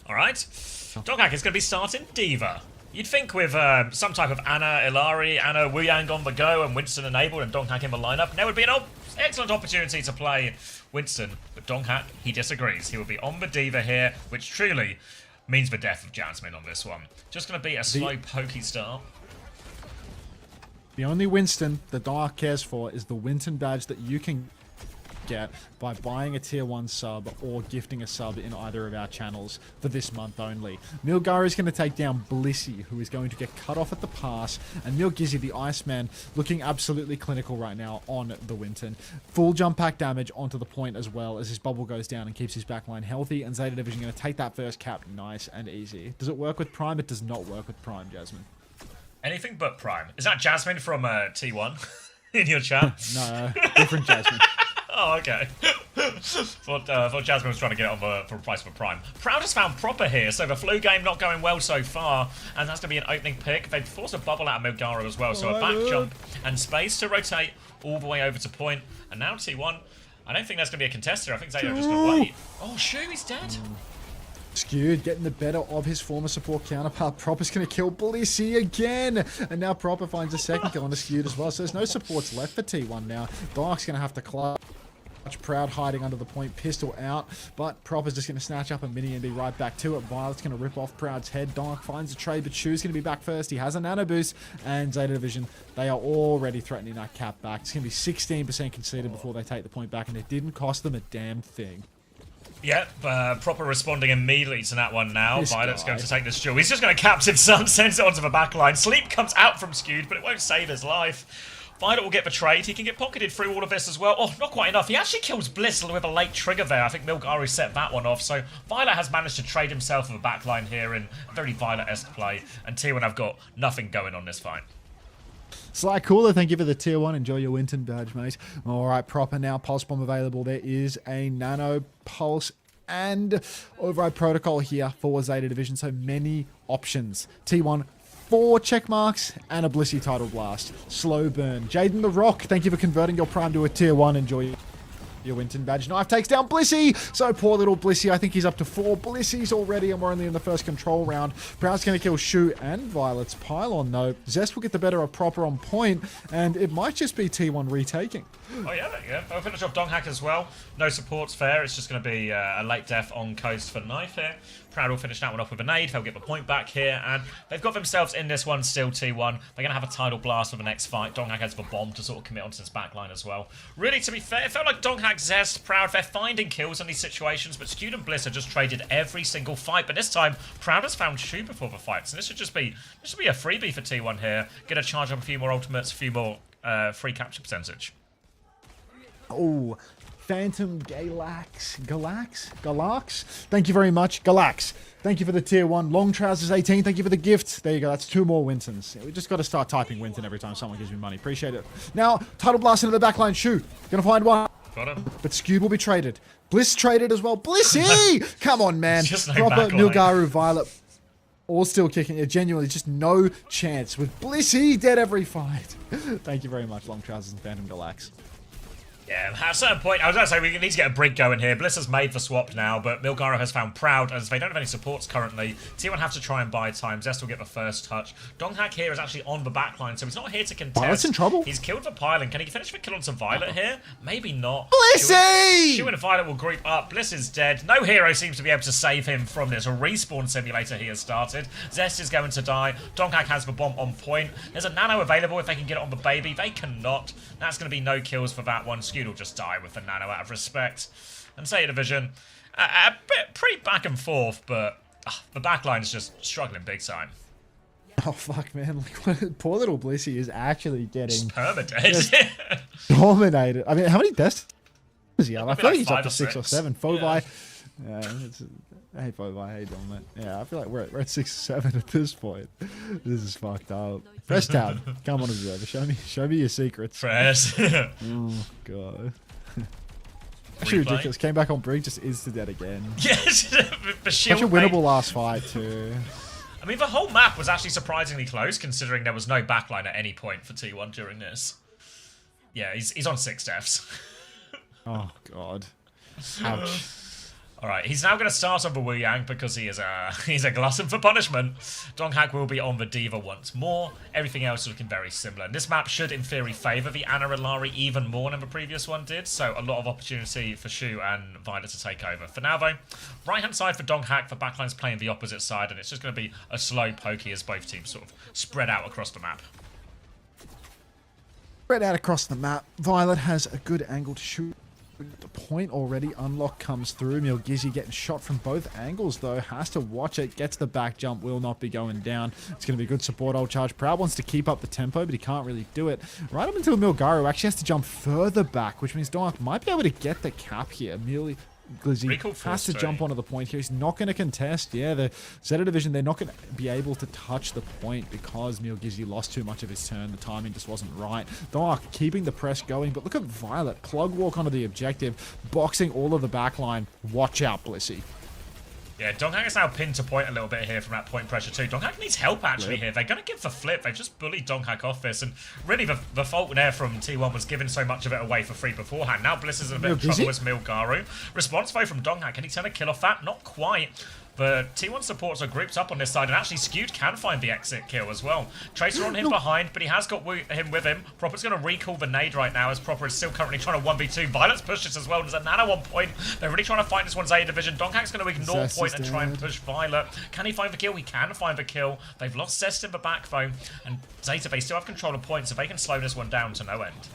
Alright. Doghack is going to be starting Diva. You'd think with some type of Anna Ilari, Anna Wuyang on the go, and Winston enabled, and Donghack in the lineup, there would be an excellent opportunity to play Winston. But Donghack, he disagrees. He will be on the Diva here, which truly means the death of Jasmine on this one. Just going to be a slow, pokey start.
The only Winston the Dark cares for is the Winton badge that you can get by buying a tier 1 sub or gifting a sub in either of our channels for this month only. Milgar is going to take down Blissey, who is going to get cut off at the pass, and Milgizzy, the Iceman, looking absolutely clinical right now on the Winton. Full jump pack damage onto the point as well as his bubble goes down and keeps his backline healthy, and Zeta Division going to take that first cap nice and easy. Does it work with Prime? It does not work with Prime, Jasmine.
Anything but Prime. Is that Jasmine from T1 in your chat?
No, different Jasmine.
Oh, okay. thought Jasmine was trying to get it on for a price for Prime. Proud has found Proper here, so the flu game not going well so far, and that's going to be an opening pick. They've forced a bubble out of Milgara as well, so a back jump and space to rotate all the way over to point. And now T1, I don't think that's going to be a contester. I think Zeta are just going to wait. Oh, Shu, he's dead.
Skewed getting the better of his former support counterpart. Proper's going to kill Blissey again. And now Proper finds a second kill on the Skewed as well. So there's no supports left for T1 now. Dark's going to have to clutch. Proud hiding under the point, pistol out, but Proper's just going to snatch up a mini and be right back to it. Violet's going to rip off Proud's head. Dark finds a trade, but Shu's going to be back first. He has a nano boost, and Zeta Division, they are already threatening that cap back. It's going to be 16% conceded before they take the point back, and it didn't cost them a damn thing.
Yep, Proper responding immediately to that one now.
This
Violet's
guy.
going to take this duel. He's just going to captive Sun, sends it onto the back line. Sleep comes out from Skewed, but it won't save his life. Violet will get betrayed. He can get pocketed through all of this as well. Oh, not quite enough. He actually kills Bliss with a late trigger there. I think Milgaru set that one off. So Violet has managed to trade himself with a backline here in a very Violet-esque play. And T1 have got nothing going on this fight.
Sly Cooler, thank you for the tier 1. Enjoy your Winton badge, mate. All right, proper now. Pulse Bomb available. There is a Nano Pulse and Override Protocol here for Zeta Division. So many options. T1, 4 check marks and a Blissey Tidal Blast. Slow burn. Jaden the Rock, thank you for converting your Prime to a tier 1. Enjoy your Winton badge. Knife takes down Blissey. So poor little Blissey. I think he's up to 4 Blissies already, and we're only in the first control round. Proud's going to kill Shu and Violet's pylon, though. Zest will get the better of Proper on point, and it might just be T1 retaking.
Oh yeah, there you go. They'll finish off Donghack as well. No supports fair. It's just going to be a late death on coast for Knife here. Proud will finish that one off with a nade. They'll get the point back here, and they've got themselves in this one still T1. They're going to have a Tidal Blast for the next fight. Donghack has the bomb to sort of commit onto this backline as well. Really, to be fair, it felt like Donghack, Zest, Proud, they're finding kills in these situations, but Skewed and Bliss have just traded every single fight. But this time, Proud has found Shu before the fights, and this should just be a freebie for T1 here. Get a charge up a few more ultimates, a few more free capture percentage.
Oh, Phantom Galax. Thank you very much. Galax. Thank you for the tier 1. Long Trousers 18. Thank you for the gift. There you go. That's 2 more Wintons. We just got to start typing Winton every time someone gives me money. Appreciate it. Now, Tidal Blast into the backline. Shu. Gonna find one.
Got him.
But Skewed will be traded. Bliss traded as well. Blissey! Come on, man.
Just no
Proper
backline.
Milgaru, Violet. All still kicking. Yeah, genuinely, just no chance. With Blissey dead every fight. Thank you very much, Long Trousers and Phantom Galax.
Yeah, at a certain point, I was going to say we need to get a brig going here. Bliss has made the swap now, but Milgaro has found Proud, as they don't have any supports currently. T1 have to try and buy time. Zest will get the first touch. Donghack here is actually on the backline, so he's not here to contest.
Violet's in trouble.
He's killed the pylon. Can he finish the kill onto Violet here? Maybe not.
Blissey!
Shu and Violet will group up. Bliss is dead. No hero seems to be able to save him from this. A respawn simulator he has started. Zest is going to die. Donghack has the bomb on point. There's a nano available if they can get it on the baby. They cannot. That's going to be no kills for that one. Skewed will just die with the nano out of respect. And Zeta Division, a bit pretty back and forth, but the backline is just struggling big time.
Oh, fuck, man. Like, poor little Blissey is actually getting
Permadead.
dominated. I mean, how many deaths is he on? I feel like he's up
5
to
or
6 or
6.
7. Phobi. Yeah, hey, Phobi, how you doing, man? Yeah, I feel like we're at 6 or 7 at this point. This is fucked up. Press tab. Come on, observer. Show me your secrets.
Press.
Oh, God. Actually ridiculous. Came back on Brig, just insta-dead again.
Yes, the shield
Such a
mate.
winnable last fight, too.
I mean, the whole map was actually surprisingly close, considering there was no backline at any point for T1 during this. Yeah, he's on 6 deaths.
Oh, God. Ouch.
Alright, he's now going to start on the Wu Yang because he's a glutton for punishment. Donghack will be on the Diva once more. Everything else is looking very similar. And this map should, in theory, favour the Ana and Lari even more than the previous one did. So a lot of opportunity for Shu and Violet to take over. For now, though, right-hand side for Donghack, the backline's playing the opposite side. And it's just going to be a slow pokey as both teams sort of spread out across the map.
Spread out across the map. Violet has a good angle to shoot. The point already. Unlock comes through. Milgizzi getting shot from both angles, though. Has to watch it. Gets the back jump. Will not be going down. It's going to be good support. Old charge. Proud wants to keep up the tempo, but he can't really do it. Right up until Milgaru actually has to jump further back, which means Donghack might be able to get the cap here. Glizzy has to jump onto the point here. He's not going to contest. Yeah, the Zeta Division, they're not going to be able to touch the point because Milgizzi lost too much of his turn. The timing just wasn't right. Dark keeping the press going, but look at Violet. Plug walk onto the objective, boxing all of the backline. Watch out, Blissey.
Yeah, Donghack is now pinned to point a little bit here from that point pressure too. Donghack needs help actually here. They're going to give the flip. They've just bullied Donghack off this. And really the fault there from T1 was giving so much of it away for free beforehand. Now Bliss is in a bit of trouble as Milgaru. Response though from Donghack. Can he turn a kill off that? Not quite. But T1 supports are grouped up on this side, and actually Skewed can find the exit kill as well. Tracer on him behind, but he has got him with him. Proper's going to recall the nade right now, as Proper is still currently trying to 1v2. Violet's pushed this as well. There's a nano on point. They're really trying to fight this one's A division. Donghack's going to ignore point and try and push Violet. Can he find the kill? He can find the kill. They've lost Zest in the back though, and Zeta, they still have control of points, so they can slow this one down to no end.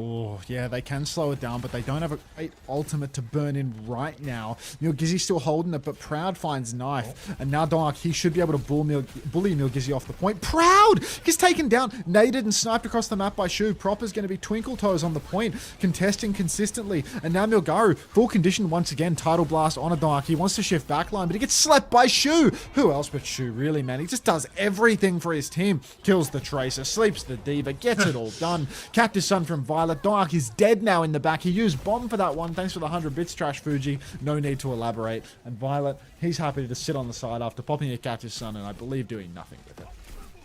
Oh, yeah, they can slow it down, but they don't have a great ultimate to burn in right now. Milgizzy's still holding it, but Proud finds Knife. And now Dark, he should be able to bully Milgizzy off the point. Proud! He's taken down, naded and sniped across the map by Shu. Proper's going to be Twinkle Toes on the point, contesting consistently. And now Milgaru, full condition once again, Tidal Blast on a Dark. He wants to shift backline, but he gets slapped by Shu. Who else but Shu, really, man? He just does everything for his team. Kills the Tracer, sleeps the Diva, gets it all done. Cactus Sun from Violet. Dark is dead now in the back. He used Bomb for that one. Thanks for the 100 bits, Trash Fuji. No need to elaborate. And Violet, he's happy to sit on the side after popping a Cactus Sun and I believe doing nothing with it.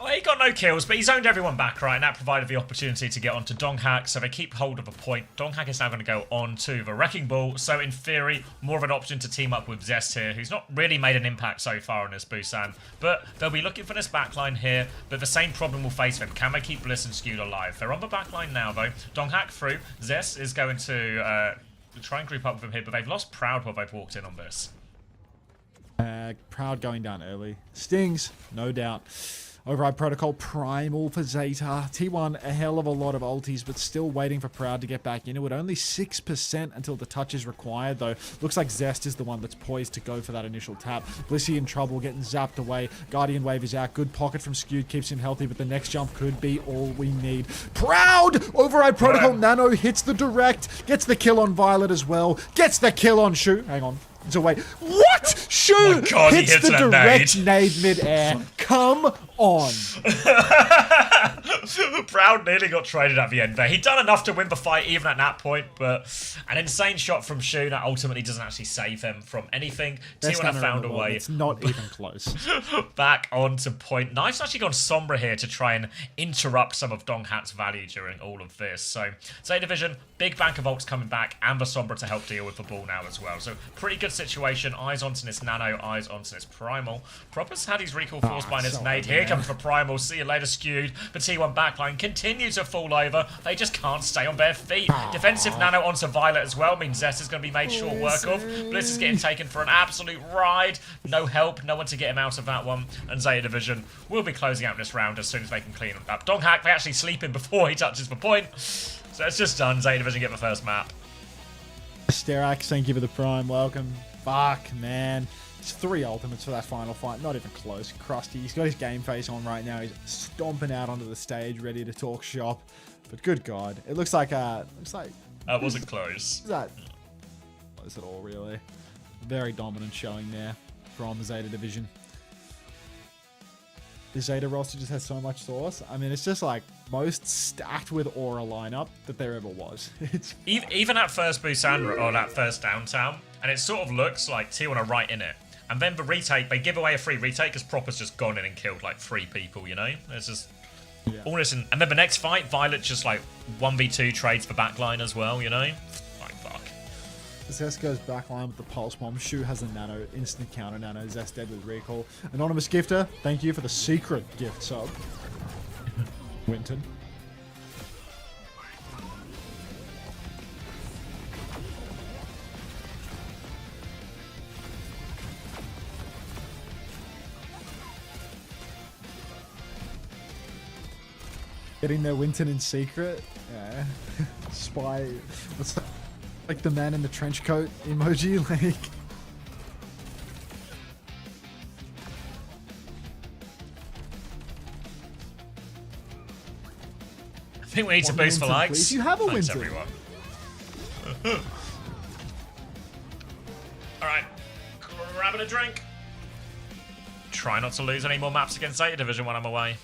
Well, he got no kills, but he's owned everyone back, right? And that provided the opportunity to get onto Donghak, so they keep hold of a point. Donghak is now going to go on to the Wrecking Ball, so in theory, more of an option to team up with Zest here, who's not really made an impact so far in this Busan. But they'll be looking for this backline here, but the same problem will face them. Can they keep Bliss and Skewed alive? They're on the backline now, though. Donghak through. Zest is going to try and group up with him here, but they've lost Proud while they've walked in on this.
Proud going down early. Stings, no doubt. Override Protocol, Primal for Zeta. T1, a hell of a lot of ultis, but still waiting for Proud to get back into it. Only 6% until the touch is required, though. Looks like Zest is the one that's poised to go for that initial tap. Blissey in trouble, getting zapped away. Guardian Wave is out. Good pocket from Skewed, keeps him healthy, but the next jump could be all we need. Proud! Override Protocol, Nano hits the direct, gets the kill on Violet as well, gets the kill on Shu. Hang on. It's away. What? Shu
Oh my God,
hits the
that
direct nade mid-air. Come on.
Proud nearly got traded at the end there. He'd done enough to win the fight even at that point, but an insane shot from Shu that ultimately doesn't actually save him from anything. T1 have found a way.
It's not even close.
Back onto point. Knife's actually gone Sombra here to try and interrupt some of Donghat's value during all of this. So, Zeta Division, big bank of ults coming back, and the Sombra to help deal with the ball now as well. So, pretty good situation. Eyes onto this Nano, eyes onto this Primal. Proper's had his recall forced by this nade. Here comes the Primal. See you later, Skewed. The T1 backline continues to fall over. They just can't stay on their feet. Defensive Nano onto Violet as well means Zest is going to be made short work of. Bliss is getting taken for an absolute ride. No help, no one to get him out of that one. And Zeta Division will be closing out this round as soon as they can clean it up. Donghak, they actually sleep him before he touches the point. So it's just done. Zeta Division get the first map.
Sterax, thank you for the prime. Welcome. Fuck, man. It's 3 ultimates for that final fight. Not even close. Krusty, he's got his game face on right now. He's stomping out onto the stage, ready to talk shop. But good God, it looks like that
wasn't close.
That close at all, really. Very dominant showing there from the Zeta Division. The Zeta roster just has so much sauce. I mean, it's just like most stacked with aura lineup that there ever was. It's
even at first Busan or that first downtown, and it sort of looks like T1 are right in it. And then the retake, they give away a free retake because Proper's just gone in and killed like 3 people, you know? It's just all this. And then the next fight, Violet just like 1v2 trades for backline as well, you know? Like, fuck.
Zest goes backline with the pulse bomb. Shu has a nano, instant counter nano. Zest dead with recall. Anonymous gifter, thank you for the secret gift sub. Winton. Getting their Winton in secret. Yeah. Spy. What's that? Like the man in the trench coat emoji. Like.
I think we need to boost for likes.
Please. You have a
Thanks,
Winton.
everyone. Alright. Grabbing a drink. Try not to lose any more maps against Zeta Division when I'm away.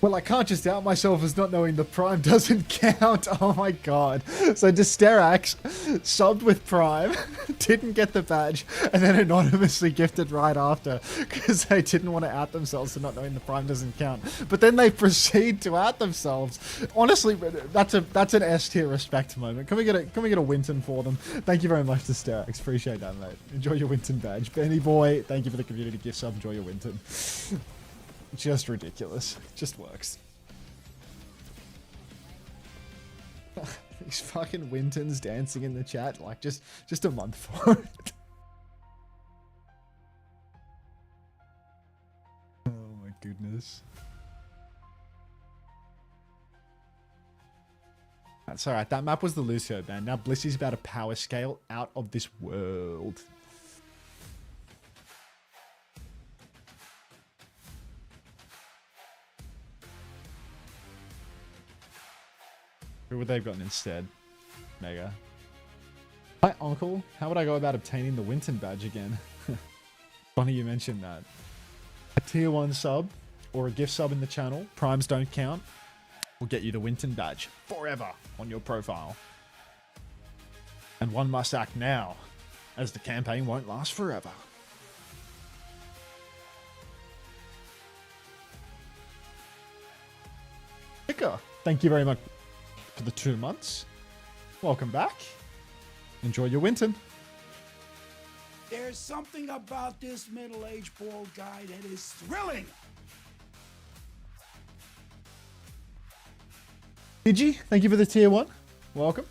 Well, I can't just out myself as not knowing the Prime doesn't count. Oh my god. So Desterax subbed with Prime, didn't get the badge, and then anonymously gifted right after because they didn't want to out themselves for not knowing the Prime doesn't count. But then they proceed to out themselves. Honestly, that's an S tier respect moment. Can we get a Winton for them? Thank you very much, Desterax. Appreciate that, mate. Enjoy your Winton badge. Benny boy, thank you for the community gift sub. Enjoy your Winton. Just ridiculous. Just works. These fucking Wintons dancing in the chat, like just a month for it. Oh my goodness. That's alright. That map was the Lucio band. Now Blissy's about a power scale out of this world. Who would they have gotten instead? Mega. Hi, Uncle. How would I go about obtaining the Winton badge again? Funny you mentioned that. A tier 1 sub or a gift sub in the channel, primes don't count, will get you the Winton badge forever on your profile. And one must act now, as the campaign won't last forever. Picker, thank you very much for the 2 months. Welcome back. Enjoy your Winton.
There's something about this middle-aged bald guy that is thrilling.
Digi, thank you for the tier 1. Welcome.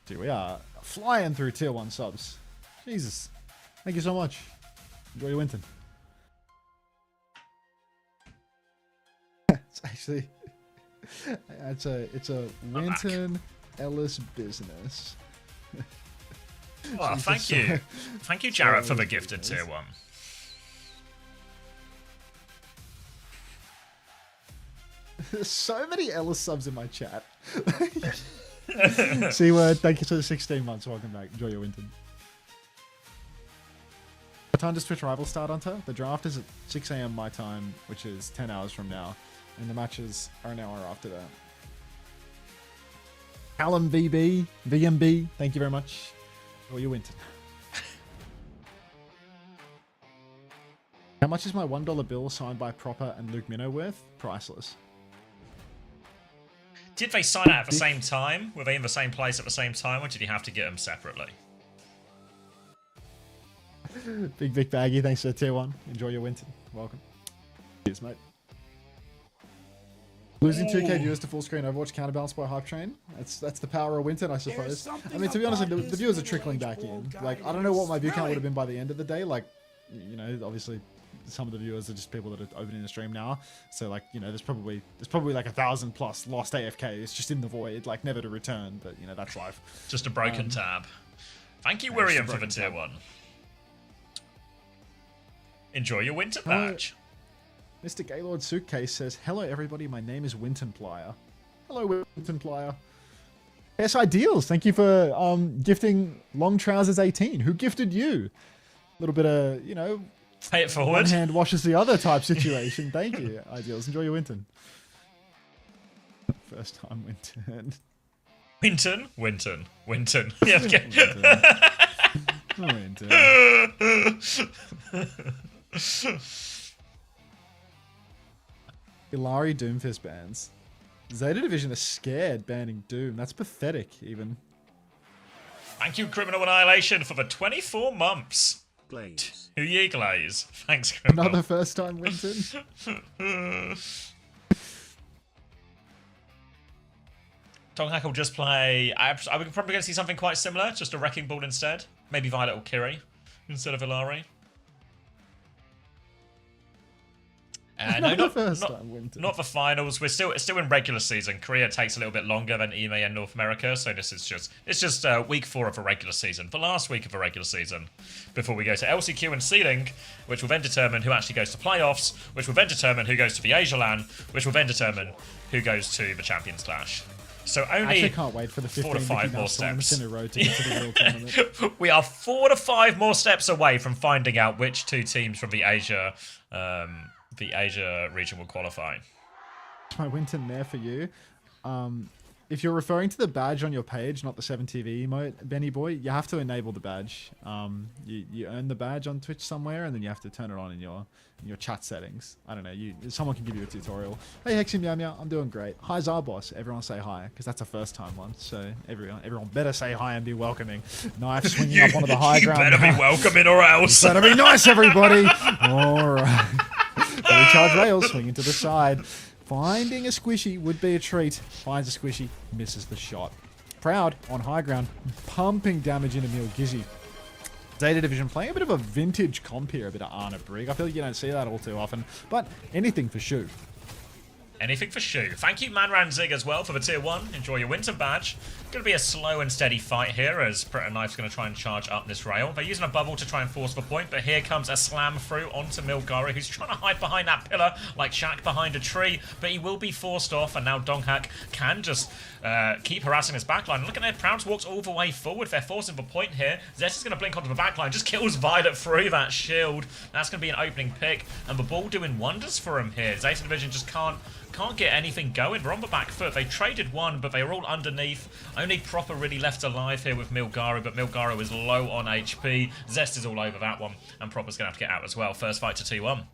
Dude, we are flying through tier 1 subs. Jesus. Thank you so much. Enjoy your Winton. It's actually... it's a Winton Ellis business.
Oh, thank you. Thank you, Jarrett, for the gifted tier 1.
There's so many Ellis subs in my chat. C-word, thank you for the 16 months. Welcome back. Enjoy your Winton. What time does Twitch Rival start, Hunter? The draft is at 6 a.m. my time, which is 10 hours from now. And the matches are an hour after that. Callum VB, VMB, thank you very much. Enjoy your Winton. How much is my $1 bill signed by Proper and Luke Minnow worth? Priceless.
Did they sign out at the same time? Were they in the same place at the same time, or did you have to get them separately?
Big Vic Baggy, thanks for the tier 1. Enjoy your Winton. Welcome. Cheers, mate. Losing 2K viewers to full screen Overwatch counterbalanced by Hype Train. That's the power of Winton, I suppose. I mean, to be honest, the viewers are trickling back in. Like, I don't know what my view count would have been by the end of the day. Like, you know, obviously, some of the viewers are just people that are opening the stream now. So, like, you know, there's probably like 1,000 plus lost AFK. It's just in the void, like never to return. But you know, that's life.
Just a broken tab. Thank you, William, for the tier 1. Enjoy your Winton badge.
Mr. Gaylord Suitcase says, hello everybody, my name is Winton Plyer. Hello Winton Plyer. Yes, Ideals, thank you for gifting Long Trousers 18. Who gifted you? A little bit of, you know,
pay it forward.
One hand washes the other type situation. Thank you, Ideals. Enjoy your Winton. First time Winton.
Winton? Winton. Winton. Yeah, okay.
Winton. Ilari Doomfist bans. Zeta Division are scared banning Doom. That's pathetic, even.
Thank you, Criminal Annihilation, for the 24 months.
Glaze.
Who ye glaze? Thanks, Criminal.
Another first time Winton.
Donghack will just play... I would probably going to see something quite similar, just a Wrecking Ball instead. Maybe Violet or Kiri instead of Ilari. No, not the finals. We're still in regular season. Korea takes a little bit longer than EMEA and North America, so this is just week 4 of the regular season, the last week of the regular season, before we go to LCQ and seeding, which will then determine who actually goes to playoffs, which will then determine who goes to the Asia LAN, which will then determine who goes to the Champions Clash. So only
I actually can't wait for the
4 to 5 more steps
in a row to get to the World Tournament.
We are 4 to 5 more steps away from finding out which 2 teams from the Asia region will qualify.
My Winton there for you. If you're referring to the badge on your page, not the 7TV emote, Benny boy, you have to enable the badge. You earn the badge on Twitch somewhere, and then you have to turn it on in your chat settings. I don't know. Someone can give you a tutorial. Hey Hexy Meow Meow, I'm doing great. Hi Zarboss, everyone say hi, because that's a first time one. So everyone better say hi and be welcoming. Knife swinging up onto the high ground.
You better be welcoming or else.
Better be nice, everybody. All right. Fully charged rails, swinging to the side. Finding a squishy would be a treat. Finds a squishy, misses the shot. Proud on high ground, pumping damage into Mil Gizzy. Zeta Division playing a bit of a vintage comp here, a bit of Arna Brig. I feel like you don't see that all too often, but anything for Shu.
anything for Shu. Thank you, Manranzig, as well, for the tier 1. Enjoy your winter badge. Going to be a slow and steady fight here as Predator Knife's going to try and charge up this rail. They're using a bubble to try and force the point, but here comes a slam through onto Milgari, who's trying to hide behind that pillar like Shaq behind a tree, but he will be forced off, and now Donghak can just keep harassing his backline. Look at that, Proud walks all the way forward. They're forcing the point here. Zest is going to blink onto the backline, just kills Violet through that shield. That's going to be an opening pick, and the ball doing wonders for him here. Zeta Division just can't get anything going. They're on the back foot. They traded one, but they were all underneath. Only Proper really left alive here with Milgaro, but Milgaro is low on HP. Zest is all over that one, and Proper's going to have to get out as well. First fight to T1.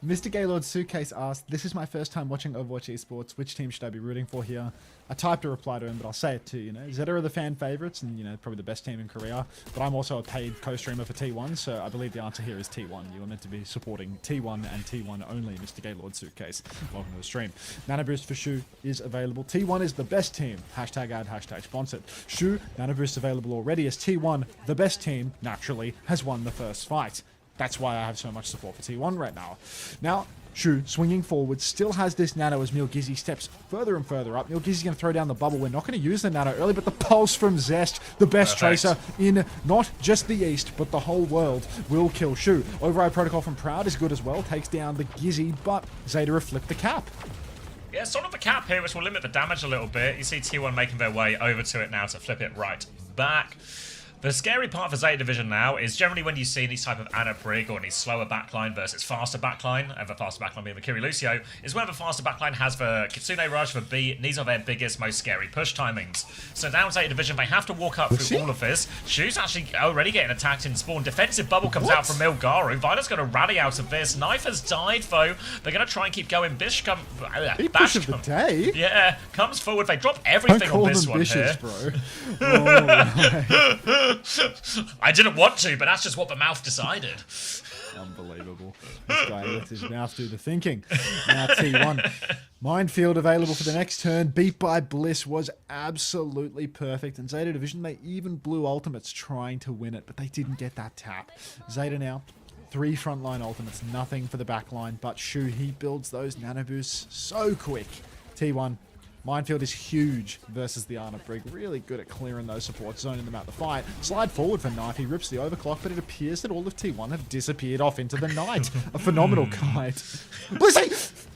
Mr. Gaylord Suitcase asked, "This is my first time watching Overwatch Esports. Which team should I be rooting for here?" I typed a reply to him, but I'll say it too. You know, Zeta are the fan favorites, and probably the best team in Korea. But I'm also a paid co-streamer for T1, so I believe the answer here is T1. You are meant to be supporting T1 and T1 only. Mr. Gaylord Suitcase, welcome to the stream. Nano Boost for Shu is available. T1 is the best team. Hashtag ad, hashtag sponsored. Shu, Nano Boost available already as T1, the best team, naturally, has won the first fight. That's why I have so much support for T1 right now. Now, Shu, swinging forward, still has this nano as Milgizzi steps further and further up. Milgizzi's going to throw down the bubble. We're not going to use the nano early, but the pulse from Zest, the best tracer in not just the East, but the whole world, will kill Shu. Override Protocol from Proud is good as well. Takes down the Gizzy, but Zeta have flipped the cap.
Yeah, sort of the cap here, which will limit the damage a little bit. You see T1 making their way over to it now to flip it right back. The scary part for Zeta Division now is generally when you see these type of Ana Brig or these slower backline versus faster backline, and the faster backline being the Kiri Lucio, is where the faster backline has the Kitsune Rush, the B. These are their biggest, most scary push timings. So down Zeta Division, they have to walk up through all of this. Shu's actually already getting attacked in spawn. Defensive bubble comes out from Milgaru. Violet's going to rally out of this. Knife has died, though. They're going to try and keep going. Bish comes...
Bash of the day?
Yeah, comes forward. They drop everything on this one
bishes,
here.
Bro. Oh, right.
I didn't want to, but that's just what the mouth decided.
Unbelievable. This guy lets his mouth do the thinking. Now T1. Minefield available for the next turn. Beat by Bliss was absolutely perfect. And Zeta Division, they even blew ultimates trying to win it, but they didn't get that tap. Zeta now, 3 frontline ultimates, nothing for the backline, but Shu, he builds those nano boosts so quick. T1. Minefield is huge versus the Ana Brig. Really good at clearing those supports, zoning them out the fight. Slide forward for Knife. He rips the overclock, but it appears that all of T1 have disappeared off into the night. A phenomenal kite. Blissy!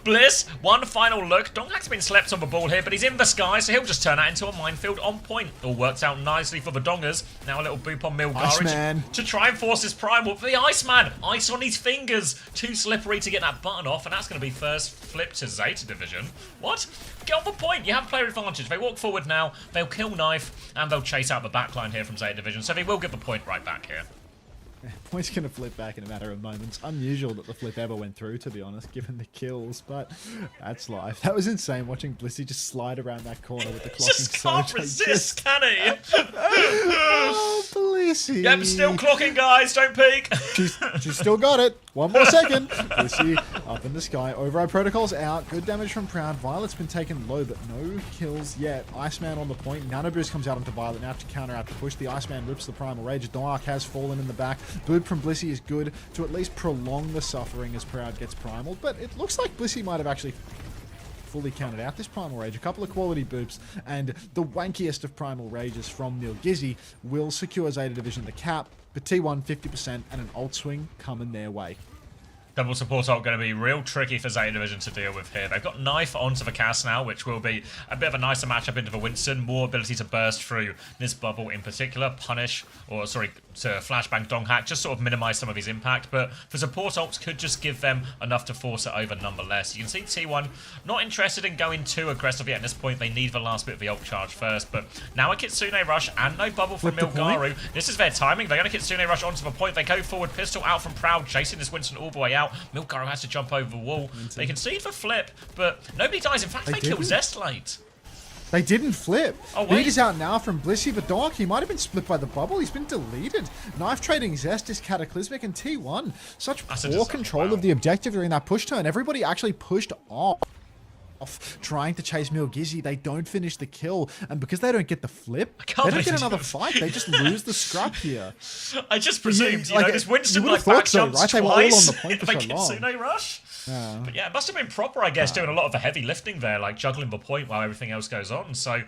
Bliss, one final look. Donghak's been slept on the ball here, but he's in the sky, so he'll just turn that into a minefield on point. All works out nicely for the Dongers. Now a little boop on Milgari to try and force his primal. For the Iceman, ice on his fingers. Too slippery to get that button off, and that's going to be first flip to Zeta Division. What? Get on the point. You have player advantage. They walk forward now. They'll kill Knife, and they'll chase out the backline here from Zeta Division, so they will get the point right back here.
Point's going to flip back in a matter of moments. Unusual that the flip ever went through, to be honest, given the kills, but that's life. That was insane watching Blissy just slide around that corner with the clocking
just can't resist, can he?
Oh, Blissy.
Yep, still clocking, guys. Don't peek.
She's still got it. One more second. Blissy up in the sky. Override Protocol's out. Good damage from Proud. Violet's been taken low, but no kills yet. Iceman on the point. Nano Boost comes out onto Violet now to counter out the push. The Iceman rips the Primal Rage. Dark has fallen in the back. Boop from Blissy is good to at least prolong the suffering as Proud gets primal, but it looks like Blissy might have actually fully counted out this Primal Rage. A couple of quality boops, and the wankiest of Primal Rages from Milgizzi will secure Zeta Division the cap, but T1 50% and an ult swing coming their way.
Double support ult going to be real tricky for Zeta Division to deal with here. They've got Knife onto the cast now, which will be a bit of a nicer matchup into the Winston. More ability to burst through this bubble in particular. Punish, or sorry, to flashbang Donghak, just sort of minimize some of his impact. But for support ults, could just give them enough to force it over nonetheless. You can see T1 not interested in going too aggressively at this point. They need the last bit of the ult charge first. But now a Kitsune Rush and no bubble from Milgaru. This is their timing. They're going to Kitsune Rush onto the point. They go forward, pistol out from Proud, chasing this Winston all the way out. Milgaru has to jump over the wall. They concede for flip, but nobody dies. In fact, they kill Zest late.
They didn't flip.
Oh, wait.
Beat is out now from Blissy, but Dark, he might have been split by the bubble. He's been deleted. Knife trading Zest is cataclysmic, and T1. Such poor control of the objective during that push turn. Everybody actually pushed off. off trying to chase Milgizzi. They don't finish the kill, and because they don't get the flip, they
can't
don't get
believe
another
it.
fight. They just lose the scrap here.
I just presumed, you know, this Winston
you
like
would've
back
thought so,
jumps
right? They were all on
twice
the point for
if I
so long.
Kitsune rush.
Yeah.
But yeah, it must have been proper, I guess, doing a lot of the heavy lifting there, like juggling the point while everything else goes on. So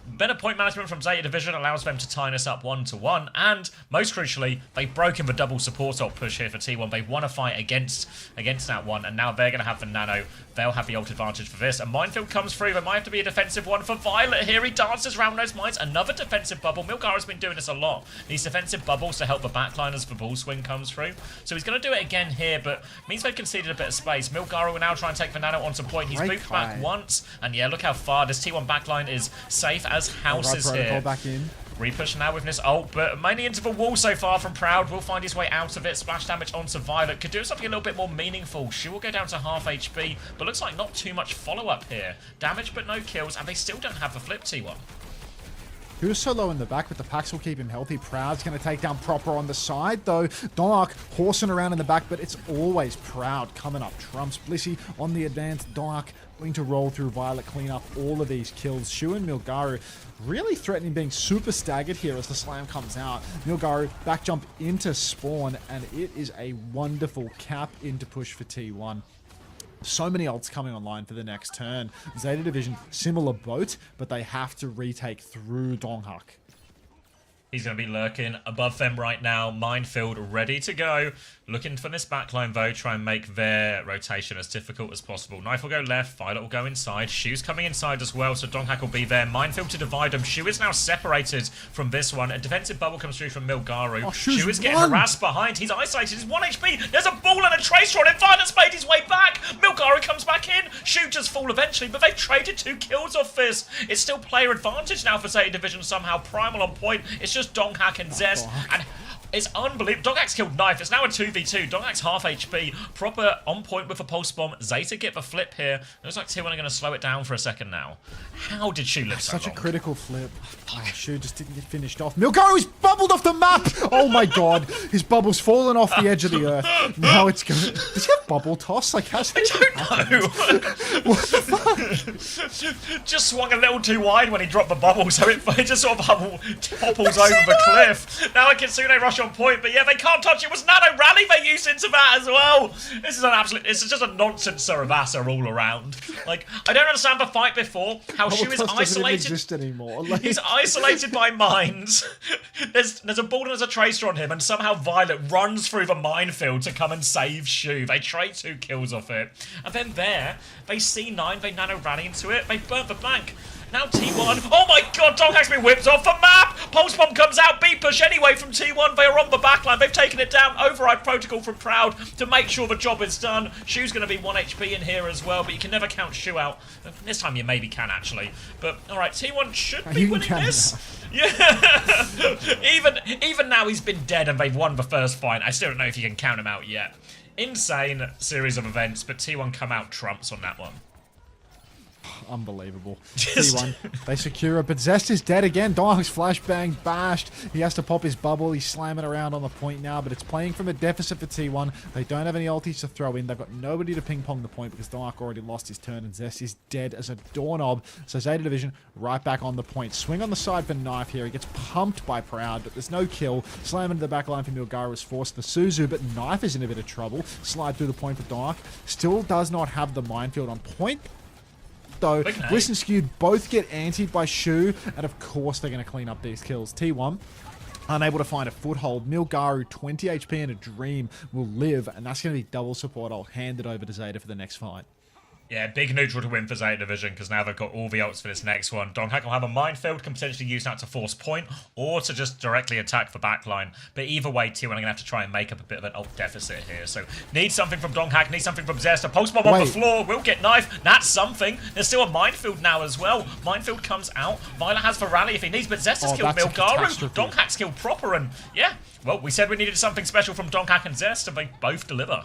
better point management from Zeta Division allows them to tie us up 1-1, and most crucially, they've broken the double support ult push here for T1. They won a fight against that one, and now they're going to have the nano. They'll have the ult advantage for this. A minefield comes through. There might have to be a defensive one for Violet here. He dances around those mines. Another defensive bubble. Milgara's been doing this a lot. These defensive bubbles to help the backline as the ball swing comes through. So he's going to do it again here, but means they've conceded a bit of space. Milgara will now try and take the nano onto point. He's moved back once, and yeah, look how far this T1 backline is safe as houses here.
Back in.
Repush now with this ult, but mainly into the wall so far from Proud. Will find his way out of it. Splash damage onto Violet. Could do something a little bit more meaningful. She will go down to half HP, but looks like not too much follow-up here. Damage but no kills, and they still don't have the flip T1.
He was so low in the back, but the packs will keep him healthy. Proud's going to take down Proper on the side, though. Donark horsing around in the back, but it's always Proud coming up trumps. Blissey on the advance. Donark going to roll through Violet, clean up all of these kills. Shu and Milgaru really threatening being super staggered here as the slam comes out. Milgaru back jump into spawn, and it is a wonderful cap into push for T1. So many ults coming online for the next turn. Zeta Division, similar boat, but they have to retake through Donghak.
He's going to be lurking above them right now. Minefield ready to go. Looking for this backline, though. Try and make their rotation as difficult as possible. Knife will go left. Violet will go inside. Shu's coming inside as well, so Donghak will be there. Minefield to divide them. Shu is now separated from this one. A defensive bubble comes through from Milgaru.
Oh,
Shu is getting harassed behind. He's isolated. He's 1 HP. There's a ball and a tracer on him. Violet's made his way back. Milgaru comes back in. Shu just fall eventually, but they've traded 2 kills off this. It's still player advantage now for Zeta Division somehow. Primal on point. It's just Donghak and Zest. And it's unbelievable. Donghak's killed Knife. It's now a 2v2. Donghak's half HP. Proper on point with a pulse bomb. Zeta get the flip here. Looks like T1 are going to slow it down for a second now. How did Shu live so long?
Such a critical flip. Oh, Shu just didn't get finished off. Milgaru's bubbled off the map! Oh my god. His bubble's fallen off the edge of the earth. Now it's going... Does he have bubble toss? Like, how's that
I don't know.
What the fuck?
Just swung a little too wide when he dropped the bubble, so it just sort of topples over the cliff. Now a Kitsune rush on point, but yeah, they can't touch it. It was Nano Rally they used into that as well. This is an absolute... This is just a nonsense Saravasa all around. Like, I don't understand the fight before. How Shu is
Bubble toss doesn't even
isolated.
exist anymore. Like,
He's isolated by mines. There's a ball and there's a tracer on him, and somehow Violet runs through the minefield to come and save Shu. They trade 2 kills off it. And then there, they C9, they nano rally into it, they burnt the bank. Now T1, oh my god, Donghak's been whipped off the map! Pulse Bomb comes out, B push anyway from T1, they are on the backline, they've taken it down, override protocol from Proud to make sure the job is done. Shu's going to be 1 HP in here as well, but you can never count Shu out. This time you maybe can actually, but alright, T1 should be winning this. Yeah, even now he's been dead and they've won the first fight. I still don't know if you can count him out yet. Insane series of events, but T1 come out trumps on that one.
Unbelievable. T1, they secure it, but Zest is dead again. Donghak's flashbang bashed. He has to pop his bubble. He's slamming around on the point now, but it's playing from a deficit for T1. They don't have any ultis to throw in. They've got nobody to ping pong the point because Donghak already lost his turn, and Zest is dead as a doorknob. So Zeta Division right back on the point. Swing on the side for Knife here. He gets pumped by Proud, but there's no kill. Slam into the back line for Milgaru is forced the Suzu, but Knife is in a bit of trouble. Slide through the point for Donghak. Still does not have the minefield on point, though. Bliss and Skewed both get antied by Shu, and of course they're going to clean up these kills. T1 unable to find a foothold. Milgaru, 20 HP and a dream, will live, and that's going to be double support. I'll hand it over to Zeta for the next fight.
Yeah, big neutral to win for Zeta Division because now they've got all the ults for this next one. Donghak will have a minefield, can potentially use that to force point or to just directly attack the backline. But either way, T1 are going to have to try and make up a bit of an ult deficit here. So need something from Donghak, need something from Zest. A pulse bomb on the floor will get Knife. That's something. There's still a minefield now as well. Minefield comes out. Violet has for rally if he needs, but Zest has killed Milgaru. Donghak's killed Proper, and yeah, well, we said we needed something special from Donghak and Zest, and they both deliver.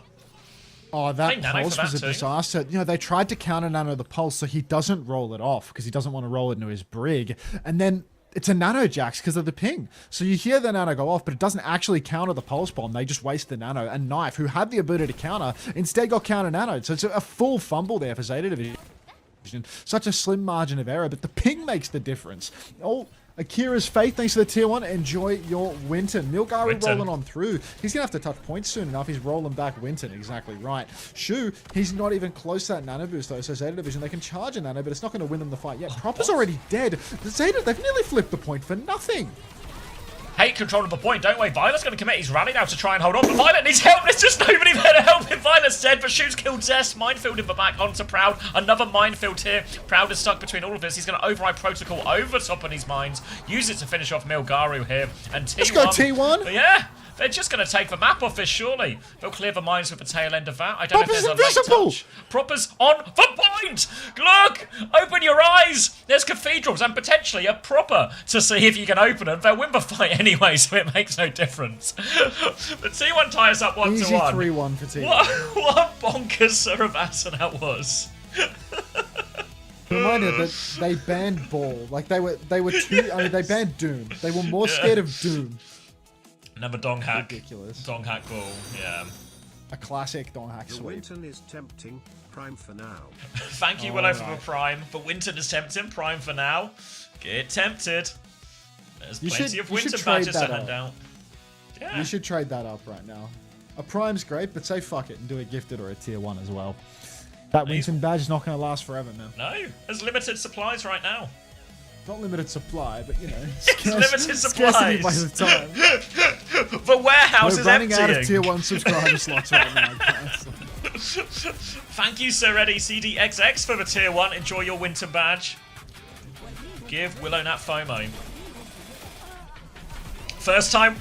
Oh, that pulse was a disaster. You know, they tried to counter nano the pulse so he doesn't roll it off because he doesn't want to roll it into his brig. And then it's a nano jacks because of the ping. So you hear the nano go off, but it doesn't actually counter the pulse bomb. They just waste the nano. And Knife, who had the ability to counter, instead got counter nanoed. So it's a full fumble there for Zeta Division. Such a slim margin of error, but the ping makes the difference. Oh, Akira's Faith, thanks for the tier 1. Enjoy your Winton. Milgari
Winton.
rolling on through. He's going to have to touch points soon enough. He's rolling back Winton, exactly right. Shu, he's not even close to that nano boost though, so Zeta Division, they can charge a nano, but it's not going to win them the fight yet. Proper's already dead. Zeta, they've nearly flipped the point for nothing.
Hate control of the point, don't we? Violet's going to commit his rally now to try and hold on, but Violet needs help. There's just nobody there to help him. Violet's dead, but Shu's killed Zest. Minefield in the back onto Proud. Another minefield here. Proud is stuck between all of this. He's going to override Protocol over top on his mines. Use it to finish off Milgaru here. And T1.
Let's go, T1.
Yeah. They're just going to take the map off this, surely. They'll clear the mines with the tail end of that. I don't know if there's a
invisible.
late touch. Proper's on the point! Look! Open your eyes! There's cathedrals and potentially a Proper to see if you can open them. They'll win the fight anyway, so it makes no difference. But T1 tie us up 1-1.
Easy 3-1 for T1.
What a bonkers Sarabasa that was.
Reminder that they banned Ball. Like they were too. I mean, they banned Doom. They were more scared of Doom.
Another dong hack.
Ridiculous.
Dong hack ball, yeah.
A classic Dong hack
The
sweep.
Winton is tempting. Prime for now.
Thank you, Willow, for the prime. But Winton is tempting. Prime for now. Get tempted. There's plenty of Winton badges to hand out. Yeah.
You should trade that up right now. A prime's great, but say fuck it and do a gifted or a tier 1 as well. That Winton badge is not going to last forever, man.
No, there's limited supplies right now.
Not limited supply, but you know,
limited
scarcity by
supplies.
the time.
The warehouse
We're
is
running
emptying.
out of tier 1 subscriber slots right now, guys.
Thank you, Sir Eddie CDXX, for the tier 1. Enjoy your Winton badge. Give Willow Nat FOMO. First time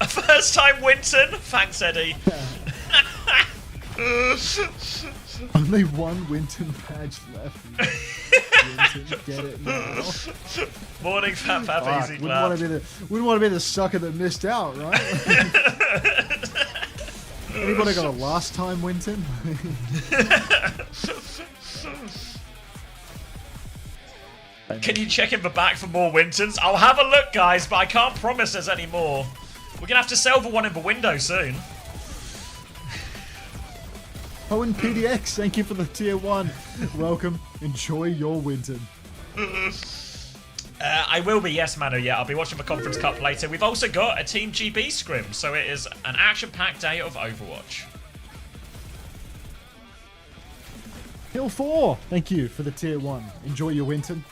Winton. Thanks, Eddie.
Only one Winton badge left. Winton, get it now.
Morning, Fat Pap,
Fuck,
easy
wouldn't
clap.
want to be the sucker that missed out, right? Anybody got a last time Winton?
Can you check in the back for more Wintons? I'll have a look, guys, but I can't promise there's any more. We're gonna have to sell the one in the window soon.
Owen PDX, thank you for the tier 1. Welcome. Enjoy your Winton.
I will be, yes, Manu, yeah. I'll be watching the Conference Cup later. We've also got a Team GB scrim, so it is an action-packed day of Overwatch.
Hill 4, thank you for the tier 1. Enjoy your Winton.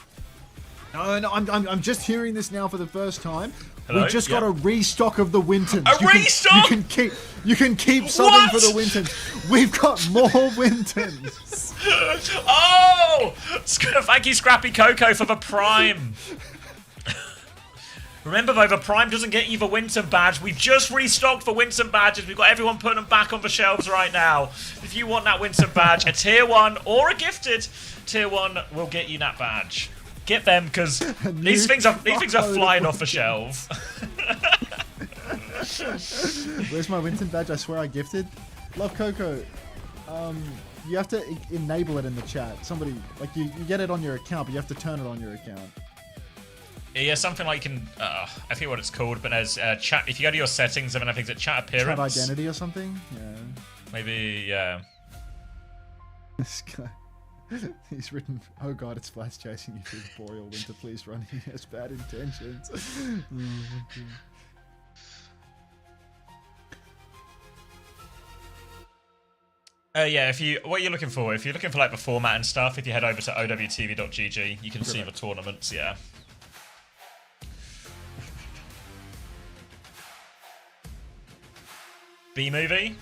No, I'm just hearing this now for the first time.
Hello?
We just got a restock of the Wintons.
A restock?
You can keep subbing for the Wintons. We've got more Wintons.
Oh! Thank you, Scrappy Coco, for the Prime. Remember, though, the Prime doesn't get you the Winton badge. We've just restocked the Winton badges. We've got everyone putting them back on the shelves right now. If you want that Winton badge, a tier 1 or a gifted tier 1 will get you that badge. Get them, because these things are flying off the shelf.
Where's my Winton badge? I swear I gifted. Love Coco. You have to enable it in the chat. Somebody, like, you get it on your account, but you have to turn it on your account.
Yeah, something like you can. I forget what it's called, but there's chat. If you go to your settings, I think it's chat appearance.
Chat identity or something? Yeah.
Maybe, yeah.
This guy. He's written, oh god, it's Flash chasing you through the boreal winter, please run, he has bad intentions.
Yeah, what you're looking for, if you're looking for like the format and stuff, if you head over to owtv.gg, you can see the tournaments, yeah. B-movie?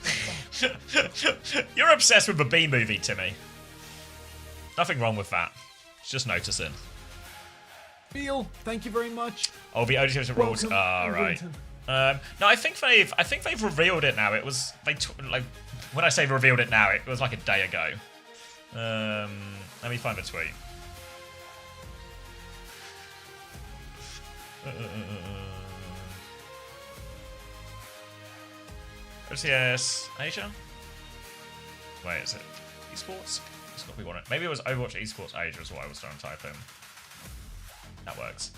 You're obsessed with the B-movie, Timmy. Nothing wrong with that. It's just noticing.
Beal, thank you very much.
Oh, the OWCS rules. Right. No, I think they've revealed it now. It was like when I say revealed it now, it was like a day ago. Let me find the tweet. OWCS Asia. Wait, is it esports? It's got to be one. Maybe it was Overwatch Esports Asia is what I was trying to type in. That works.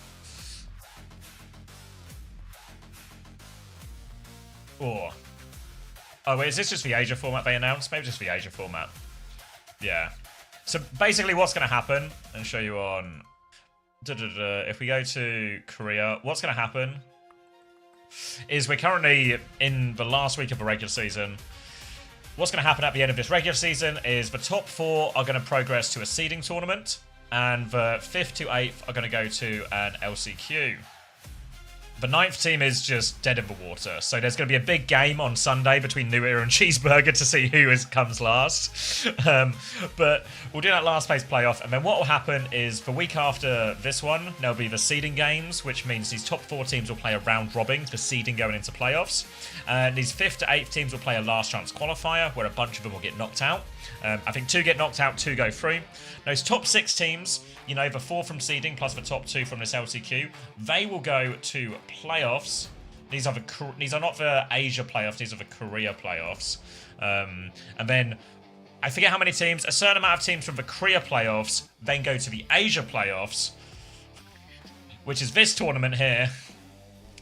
Or, oh wait, is this just the Asia format they announced? Maybe just the Asia format. Yeah. So basically what's going to happen, and show you on... If we go to Korea, what's going to happen is we're currently in the last week of the regular season. What's going to happen at the end of this regular season is the top 4 are going to progress to a seeding tournament, and the 5th to 8th are going to go to an LCQ. The 9th team is just dead in the water, so there's going to be a big game on Sunday between New Era and Cheeseburger to see who comes last. But we'll do that last place playoff, and then what will happen is the week after this one, there'll be the seeding games, which means these top 4 teams will play a round robin for seeding going into playoffs. These 5th to 8th teams will play a last chance qualifier, where a bunch of them will get knocked out. I think 2 get knocked out, 2 go through. Those top 6 teams, you know, the 4 from seeding plus the top 2 from this LCQ, they will go to playoffs. These are not the Asia playoffs, these are the Korea playoffs. And then, I forget how many teams, a certain amount of teams from the Korea playoffs then go to the Asia playoffs, which is this tournament here.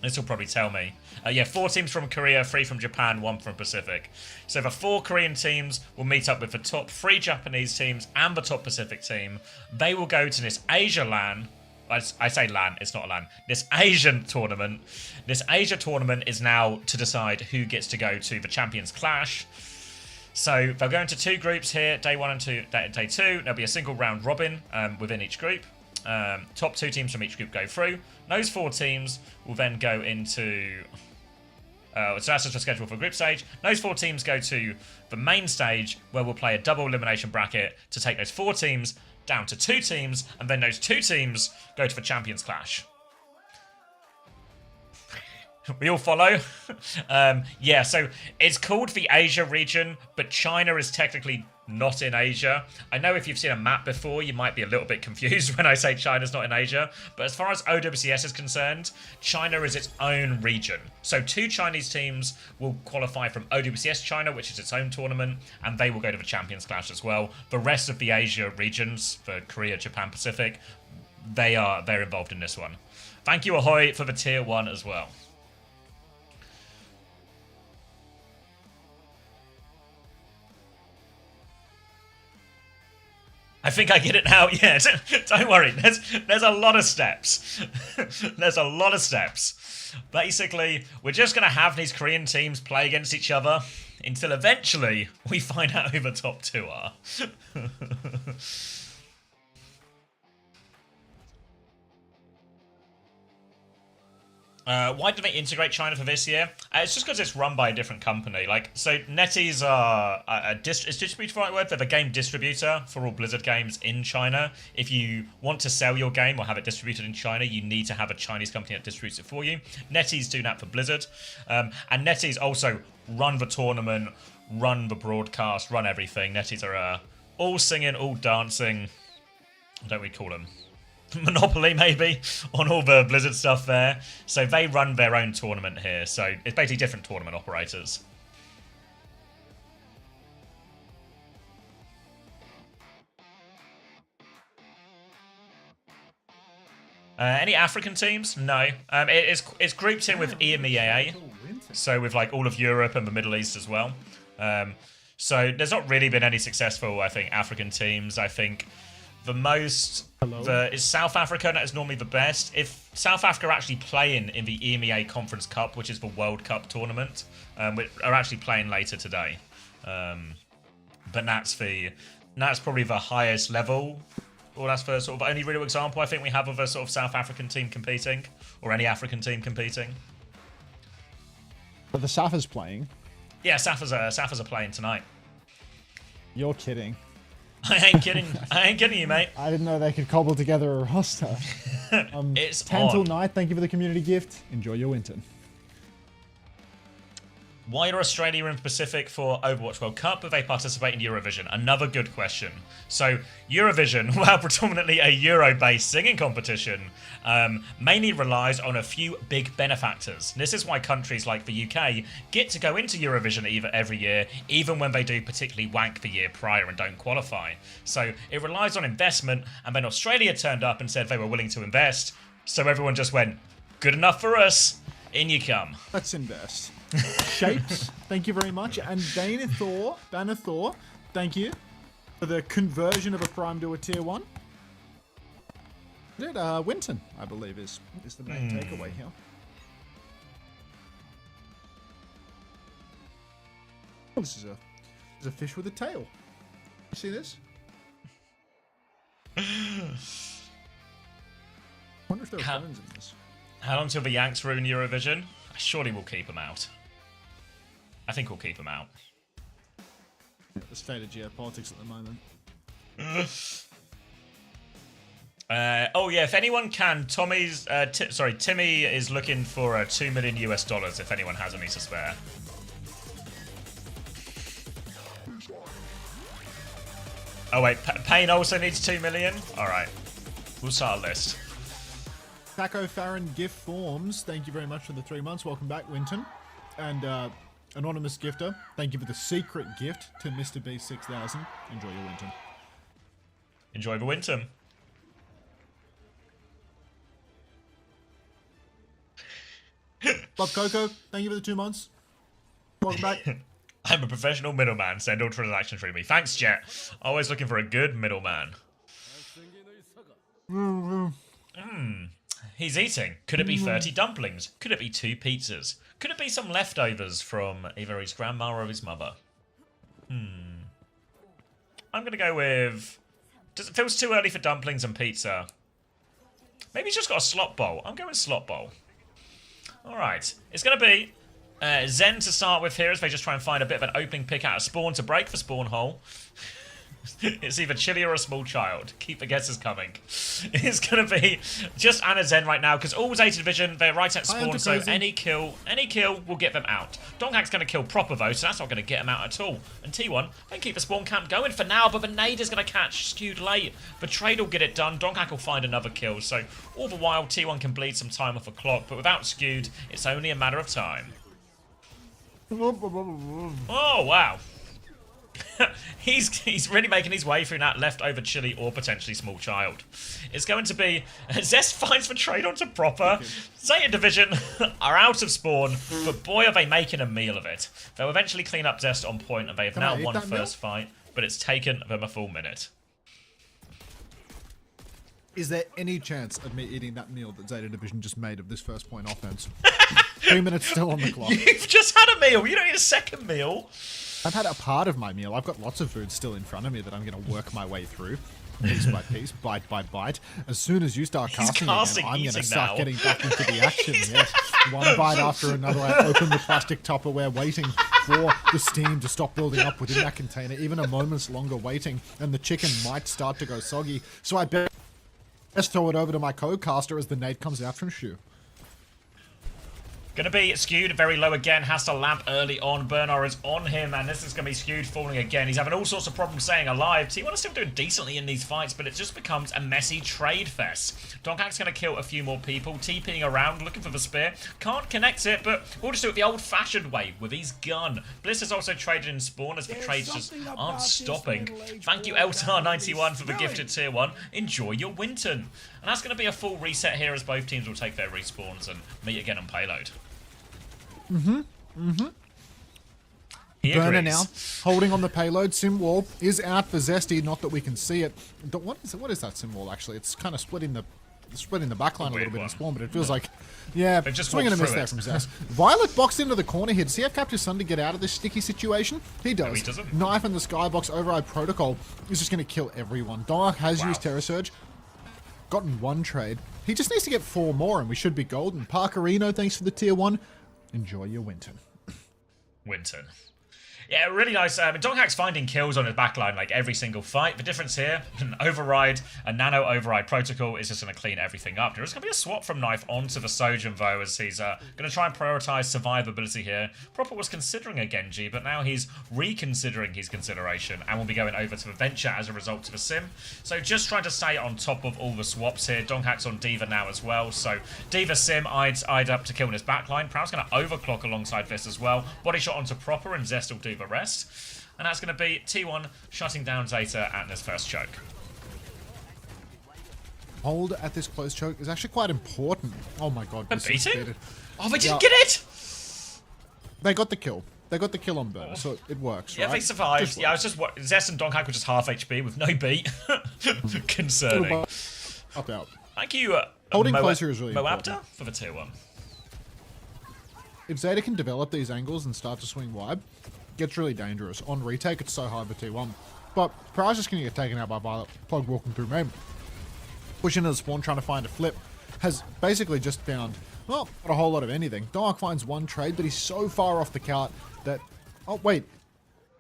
This will probably tell me. Yeah, 4 teams from Korea, 3 from Japan, 1 from Pacific. So the 4 Korean teams will meet up with the top 3 Japanese teams and the top Pacific team. They will go to this Asia LAN. I say LAN, it's not a LAN. This Asian tournament. This Asia tournament is now to decide who gets to go to the Champions Clash. So they'll go into 2 groups here, day 1 and day 2. There'll be a single round robin within each group. Top 2 teams from each group go through. Those 4 teams will then go into... so that's just a schedule for group stage. Those 4 teams go to the main stage, where we'll play a double elimination bracket to take those 4 teams down to 2 teams, and then those 2 teams go to the Champions Clash. We all follow? Yeah, so it's called the Asia region, but China is technically not in Asia. I know if you've seen a map before, you might be a little bit confused when I say China's not in Asia, but as far as OWCS is concerned, China is its own region. So 2 Chinese teams will qualify from OWCS China, which is its own tournament, and they will go to the Champions Clash as well. The rest of the Asia regions, for Korea, Japan, Pacific, they're involved in this one. Thank you, Ahoy, for the tier 1 as well. I think I get it now. Yeah, don't worry. There's a lot of steps. There's a lot of steps. Basically, we're just going to have these Korean teams play against each other until eventually we find out who the top 2 are. Why did they integrate China for this year? It's just because it's run by a different company. Like, so NetEase are is distributor the right word? They're the game distributor for all Blizzard games in China. If you want to sell your game or have it distributed in China, you need to have a Chinese company that distributes it for you. NetEase do that for Blizzard. And NetEase also run the tournament, run the broadcast, run everything. NetEase are all singing, all dancing. What don't we call them? Monopoly, maybe, on all the Blizzard stuff there. So they run their own tournament here. So it's basically different tournament operators. Any African teams? No. It's grouped in with EMEA. So with like all of Europe and the Middle East as well. So there's not really been any successful, I think, African teams. I think the most is South Africa, and that is normally the best. If South Africa are actually playing in the EMEA Conference Cup, which is the World Cup tournament, which are actually playing later today. But that's probably the highest level, or that's the sort of only real example I think we have of a sort of South African team competing, or any African team competing.
But the Safa's playing.
Yeah, Safa's are playing tonight.
You're kidding.
I ain't kidding. I ain't kidding you, mate.
I didn't know they could cobble together a roster.
It's
10 till night. Thank you for the community gift. Enjoy your winter.
Why are Australia in Pacific for Overwatch World Cup, but they participate in Eurovision? Another good question. So, Eurovision, while predominantly a Euro-based singing competition, mainly relies on a few big benefactors. This is why countries like the UK get to go into Eurovision every year, even when they do particularly wank the year prior and don't qualify. So, it relies on investment, and then Australia turned up and said they were willing to invest, so everyone just went, good enough for us, in you come.
Let's invest. Shapes, thank you very much. And Banner Thor, thank you. For the conversion of a prime to a tier 1. Winton, I believe, is the main takeaway here. Oh, this is a fish with a tail. You see this? Wonder if there are bones in this.
How long till the Yanks ruin Eurovision? Surely we'll keep them out. I think we'll keep them out.
The state of geopolitics at the moment.
Oh yeah, if anyone can, Timmy is looking for $2 million US if anyone has any to spare. Oh wait, Payne also needs 2 million? Alright. We'll start a list.
Taco Farron gift forms. Thank you very much for the 3 months. Welcome back, Winton. And anonymous gifter. Thank you for the secret gift to Mr. B6000. Enjoy your Winton.
Enjoy the Winton.
Bob Coco, thank you for the 2 months. Welcome back.
I'm a professional middleman. Send all transactions through me. Thanks, Jet. Always looking for a good middleman. He's eating. Could it be 30 dumplings? Could it be 2 pizzas? Could it be some leftovers from either his grandma or his mother? I'm going to go with... It feels too early for dumplings and pizza. Maybe he's just got a slot bowl. I'm going slot bowl. Alright. It's going to be Zen to start with here as they just try and find a bit of an opening pick out of spawn to break the spawn hole. It's either Chili or a small child. Keep the guesses coming. It's going to be just Anna Zen right now because all Zeta Division, they're right at spawn, so any kill will get them out. Donghack's going to kill proper though, so that's not going to get them out at all. And T1 can keep the spawn camp going for now, but the nade is going to catch skewed late. The trade will get it done. Donghack will find another kill, so all the while T1 can bleed some time off the clock, but without skewed, it's only a matter of time. Oh, wow. He's really making his way through that leftover chili or potentially small child. It's going to be Zest finds the trade onto proper. Zeta Division are out of spawn, but boy are they making a meal of it. They'll eventually clean up Zest on point and they have now won first fight, but it's taken them a full minute.
Is there any chance of me eating that meal that Zeta Division just made of this first point offense? 3 minutes still on the clock.
You've just had a meal. You don't need a second meal.
I've had a part of my meal. I've got lots of food still in front of me that I'm going to work my way through. Piece by piece, bite by bite. As soon as you start casting again, I'm going to start getting back into the action. Yes. One bite after another. I open the plastic Tupperware waiting for the steam to stop building up within that container. Even a moment's longer waiting and the chicken might start to go soggy. So I best throw it over to my co-caster as the nade comes out from Shu.
Gonna be skewed very low again, has to lamp early on. Bernard is on him, and this is gonna be skewed falling again. He's having all sorts of problems staying alive. T1 is still doing decently in these fights, but it just becomes a messy trade fest. Donghack's gonna kill a few more people, TPing around, looking for the spear. Can't connect it, but we'll just do it the old-fashioned way with his gun. Bliss has also traded in spawn as the trades just aren't stopping. Thank you, Eltar91, for the gifted tier 1. Enjoy your Winton. And that's gonna be a full reset here as both teams will take their respawns and meet again on payload.
Burner now, holding on the payload. Sim wall is out for Zesty, not that we can see it. What is that sim wall actually? It's kind of splitting the backline a little bit in spawn, but it feels like, yeah,
just
swing and a miss there from Zest. Violet boxed into the corner here. Does he have Captive Sun to get out of this sticky situation? He does.
No, he doesn't.
Knife in the skybox override protocol is just going to kill everyone. Dark has used Terror Surge. Gotten one trade. He just needs to get 4 more and we should be golden. Parkerino, thanks for the tier 1. Enjoy your Winton.
Winton. Yeah, really nice. Donghack's finding kills on his backline like every single fight. The difference here, an override, a nano override protocol is just going to clean everything up. There's going to be a swap from Knife onto the Sojourn though, as he's going to try and prioritize survivability here. Proper was considering a Genji, but now he's reconsidering his consideration and will be going over to the Venture as a result of a Sim. So just trying to stay on top of all the swaps here. Donghack's on D.Va now as well. So D.Va Sim eyed up to kill in his backline. Proud's going to overclock alongside this as well. Body shot onto Proper and Zest will do the rest. And that's going to be T1 shutting down Zeta at this first choke.
Hold at this close choke is actually quite important. Oh my god.
They're beating? Oh, they didn't get it?
They got the kill. They got the kill on Burner, so it works,
Yeah,
right?
they survived.
Just
Yeah, I was
works.
just Zest and Donghak were just half HP with no beat. Concerning.
Up out.
Thank you,
Holding closer is really
Moabda
important.
for the tier 1.
If Zeta can develop these angles and start to swing wide, it gets really dangerous. On retake, it's so hard for T1. But Proud's just going to get taken out by Violet. Plug walking through main. Pushing into the spawn, trying to find a flip. Has basically just found, well, not a whole lot of anything. Dark finds one trade, but he's so far off the cart that... Oh, wait.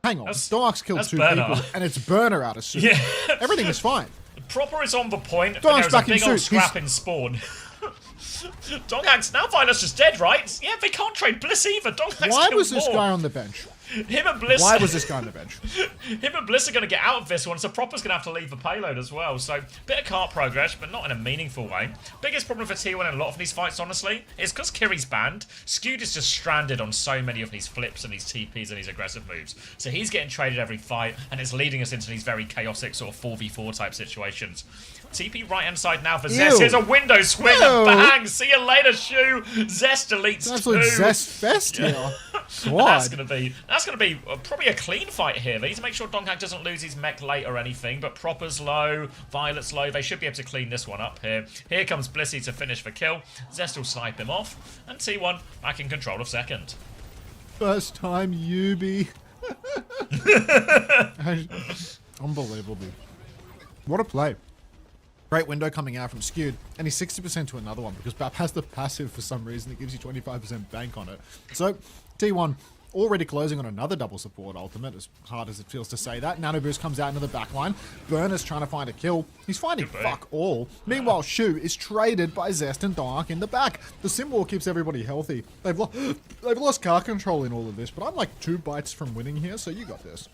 Hang on. Dark's killed
that's
2
Burner.
people, and it's Burner out of suit.
Yeah.
Everything is fine.
Proper is on the point,
Donghak's
but there's a
back in
big old
suit.
scrap in spawn. Donghak's now Violet's just dead, right? Yeah, they can't trade Bliss either. Donghak's
Why
killed
was this
more.
guy on the bench?
Him and Bliss.
Why was this guy on the bench?
Him and Bliss are going to get out of this one, so Proper's going to have to leave the payload as well. So, bit of cart progress, but not in a meaningful way. Biggest problem for T1 in a lot of these fights, honestly, is because Kiri's banned, Skewed is just stranded on so many of these flips and these TPs and these aggressive moves. So he's getting traded every fight, and it's leading us into these very chaotic sort of 4v4 type situations. TP right-hand side now for Zest.
Ew.
Here's a window swing
Ew.
and bang! See you later, Shu! Zest deletes
It's an absolute
2.
Zest fest here.
That's
God.
gonna be probably a clean fight here. They need to make sure Donghak doesn't lose his mech late or anything. But Proper's low, Violet's low. They should be able to clean this one up here. Here comes Blissey to finish the kill. Zest will snipe him off, and T1 back in control of second.
First time Yubi. Unbelievable. What a play. Great window coming out from Skewed, and he's 60% to another one because Bap has the passive for some reason that gives you 25% bank on it. So, T1 already closing on another double support ultimate, as hard as it feels to say that. Nano Boost comes out into the back line. Burner's trying to find a kill. He's finding fuck all. Meanwhile, Shu is traded by Zest and Dark in the back. The Sim Wall keeps everybody healthy. They've lost car control in all of this, but I'm like 2 bites from winning here, so you got this.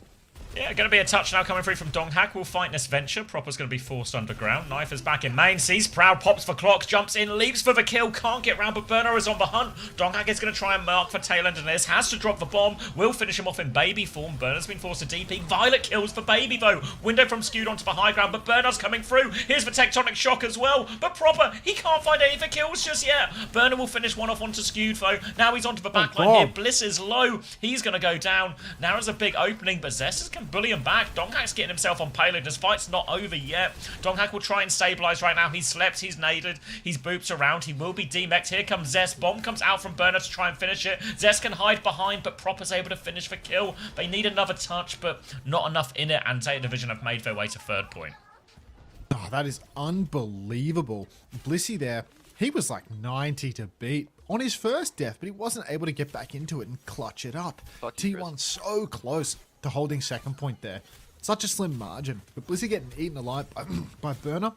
Yeah, going to be a touch now coming through from Donghak. Will fight this venture. Proper's going to be forced underground. Knife is back in main. Sees Proud, pops for clocks, jumps in, leaps for the kill. Can't get round, but Burner is on the hunt. Donghak is going to try and mark for tail end of this. Has to drop the bomb. Will finish him off in baby form. Burner's been forced to DP. Violet kills for baby, though. Window from Skewed onto the high ground, but Burner's coming through. Here's the tectonic shock as well. But Proper, he can't find any of the kills just yet. Burner will finish one off onto Skewed, though. Now he's onto the back line here. Bliss is low. He's going to go down. Now there's a big opening, but Zestas can bully him back. Donghak's getting himself on payload. This fight's not over yet. Donghak will try and stabilize right now. He's slept, he's naded, he's booped around. He will be demeched. Here comes Zest. Bomb comes out from Burner to try and finish it. Zest can hide behind, but Proper's able to finish the kill. They need another touch, but not enough in it, and Zeta Division have made their way to third point.
Oh, that is unbelievable. Blissey there, he was like 90 to beat on his first death, but he wasn't able to get back into it and clutch it up. T1 so close to holding second point there. Such a slim margin, but Blissey getting eaten alive by Burner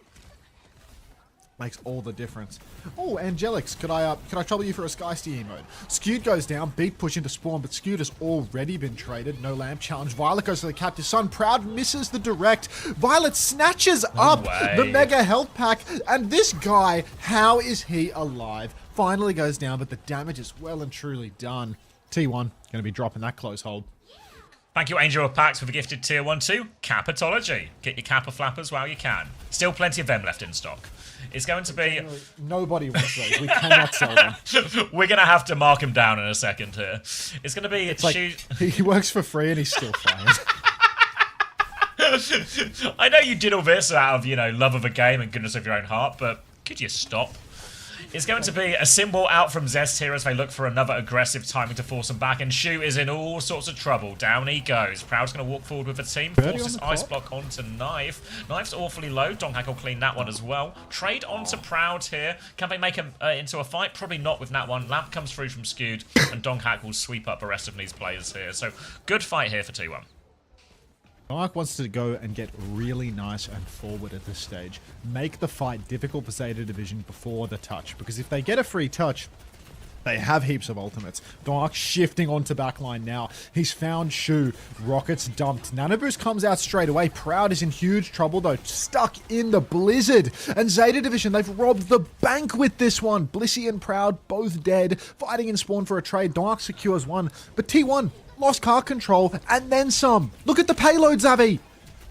makes all the difference. Oh, Angelix, could I trouble you for a Sky Steer mode? Skewed goes down, beat push into spawn, but Skewed has already been traded. No lamp challenge. Violet goes to the captive son. Proud misses the direct. Violet snatches up the mega health pack, and this guy, how is he alive? Finally goes down, but the damage is well and truly done. T1 going to be dropping that close hold.
Thank you, Angel of Packs, for the gifted tier 1 too. Capitology. Get your Kappa flappers while you can. Still plenty of them left in stock. It's going to be...
Nobody wants those. We cannot sell them.
We're going to have to mark him down in a second here. It's going to be...
It's like, he works for free and he's still fired.
I know you did all this out of, you know, love of a game and goodness of your own heart, but could you stop? It's going to be a symbol out from Zest here as they look for another aggressive timing to force him back, and Shu is in all sorts of trouble. Down he goes. Proud's going to walk forward with the team, forces Ice Block onto Knife. Knife's awfully low. Donghak will clean that one as well. Trade onto Proud here. Can they make him into a fight? Probably not with that one. Lamp comes through from Skewed, and Donghak will sweep up the rest of these players here. So, good fight here for T1.
Dark wants to go and get really nice and forward at this stage. Make the fight difficult for Zeta Division before the touch, because if they get a free touch, they have heaps of ultimates. Dark shifting onto backline now. He's found Shu. Rockets dumped. Nano Boost comes out straight away. Proud is in huge trouble though. Stuck in the blizzard. And Zeta Division, they've robbed the bank with this one. Blissey and Proud both dead. Fighting in spawn for a trade. Dark secures one. But T1 lost car control and then some. Look at the payload, Zavi.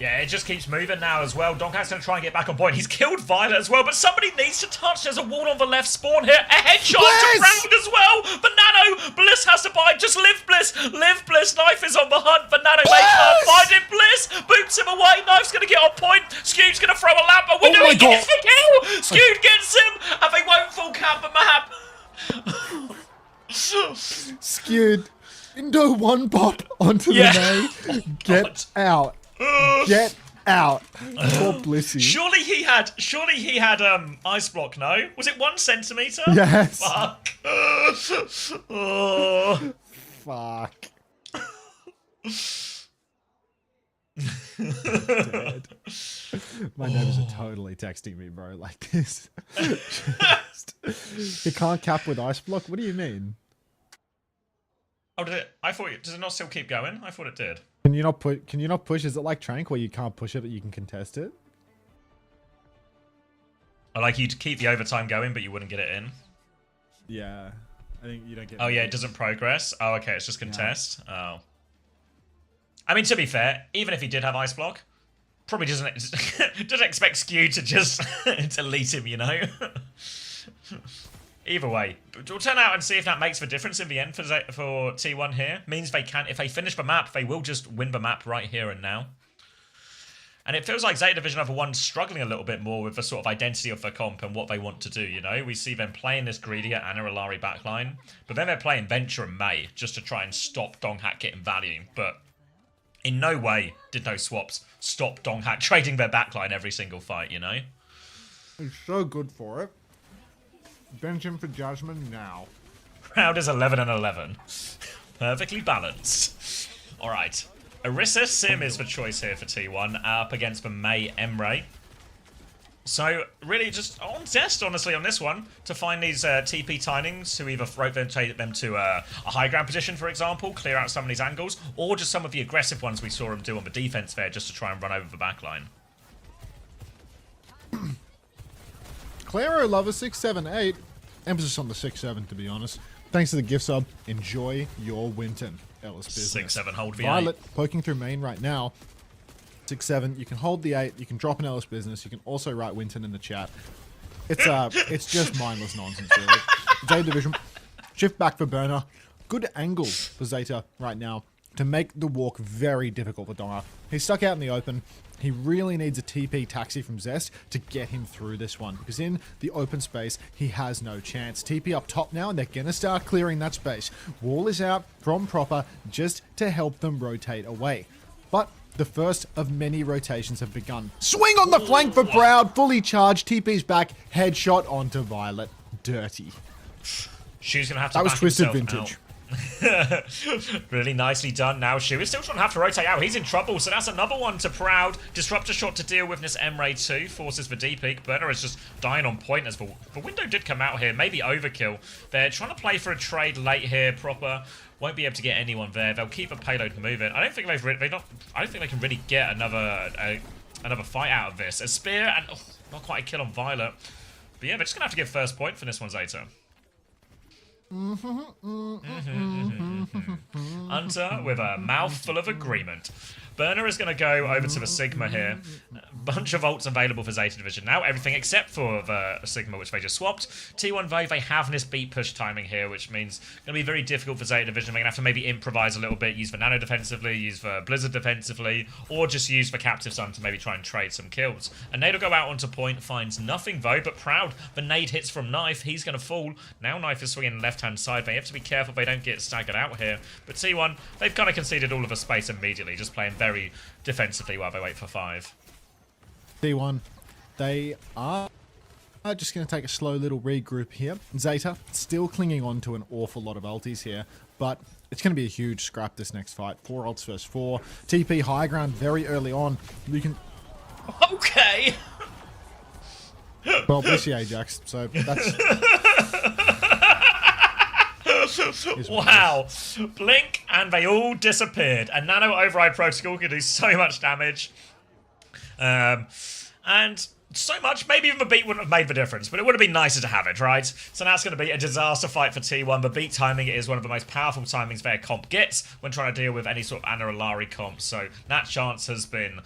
Yeah, it just keeps moving now as well. Donkhat's going to try and get back on point. He's killed Violet as well, but somebody needs to touch. There's a wall on the left spawn here. A headshot to Proud as well. But Nano, Bliss has to buy. Just live Bliss. Live Bliss. Knife is on the hunt, but Nano they can't find him. Bliss boots him away. Knife's going to get on point. Skew's going to throw a lamp. But Window he gets the kill. Skew gets him, and they won't full cap the map.
Skewed. Window one pop onto the May. Get out. Get out. Poor Blissy.
Surely he had ice block, no? Was it 1 centimeter?
Yes.
Fuck. Oh.
Fuck. Dead. My neighbors are totally texting me, bro, like this. He can't cap with ice block? What do you mean?
Oh, did it? Does it not still keep going? I thought it did.
Can you not push? Is it like Trank where you can't push it but you can contest it?
I like you'd keep the overtime going, but you wouldn't get it in.
Yeah. I think you don't get
Oh yeah, it doesn't progress. Oh, okay, it's just contest. Oh. I mean, to be fair, even if he did have ice block, probably doesn't expect Skew to just delete him, you know? Either way, we'll turn out and see if that makes the difference in the end for T1 here. Means they can, if they finish the map, they will just win the map right here and now. And it feels like Zeta Division are the ones struggling a little bit more with the sort of identity of the comp and what they want to do, you know? We see them playing this greedier Anna-Alari backline, but then they're playing Venture and May just to try and stop Donghack getting value. But in no way did those swaps stop Donghack trading their backline every single fight, you know?
He's so good for it. Bench him for Jasmine now.
Proud is 11 and 11. Perfectly balanced. Alright. Orisa Sim is the choice here for T1, up against the May Emre. So, really just on test, honestly, on this one, to find these TP timings to either rotate them to a high ground position, for example, clear out some of these angles, or just some of the aggressive ones we saw him do on the defense there, just to try and run over the backline.
Claro Lover 678. Emphasis on the 6-7, to be honest. Thanks to the gift sub. Enjoy your Winton. Ellis business.
6-7, hold the
Violet
8.
poking through main right now. 6-7. You can hold the 8. You can drop an Ellis business. You can also write Winton in the chat. It's just mindless nonsense, really. Zeta Division. Shift back for Burner. Good angle for Zeta right now to make the walk very difficult for Donga. He's stuck out in the open. He really needs a TP taxi from Zest to get him through this one, because in the open space, he has no chance. TP up top now, and they're going to start clearing that space. Wall is out from Proper just to help them rotate away. But the first of many rotations have begun. Swing on the flank for Proud, fully charged, TP's back, headshot onto Violet. Dirty.
Shu's going to have to
That was
back
Twisted
himself
Vintage.
out. Really nicely done now. Shu is still trying to have to rotate out. He's in trouble, so that's another one to Proud. Disruptor shot to deal with this Emre 2. Forces for D-Peak. Burner is just dying on point as the window did come out here. Maybe overkill. They're trying to play for a trade late here. Proper won't be able to get anyone there. They'll keep a payload moving. I don't think I don't think they can really get another fight out of this. A spear and not quite a kill on Violet. But yeah, they're just gonna have to give first point for this one, Zeta. Hunter with a mouthful of agreement. Burner is going to go over to the Sigma here. A bunch of ults available for Zeta Division now. Everything except for the Sigma, which they just swapped. T1 they have this beat push timing here, which means it's going to be very difficult for Zeta Division. They're going to have to maybe improvise a little bit, use the Nano defensively, use the Blizzard defensively, or just use the Captive Sun to maybe try and trade some kills. A nade will go out onto point, finds nothing though, but Proud, the nade hits from Knife. He's going to fall. Now Knife is swinging left-hand side. They have to be careful they don't get staggered out here. But T1, they've kind of conceded all of the space immediately, just playing very defensively while they wait for 5.
T1, they are just going to take a slow little regroup here. Zeta still clinging on to an awful lot of ultis here, but it's going to be a huge scrap this next fight. 4 ults versus 4. TP high ground very early on. You can...
Okay!
Well, bless you, Ajax. So that's...
Wow. Blink and they all disappeared. A Nano Override Protocol can do so much damage. And so much. Maybe even the beat wouldn't have made the difference, but it would have been nicer to have it, right? So now it's going to be a disaster fight for T1. The beat timing is one of the most powerful timings their comp gets when trying to deal with any sort of Ana Alari comp. So that chance has been,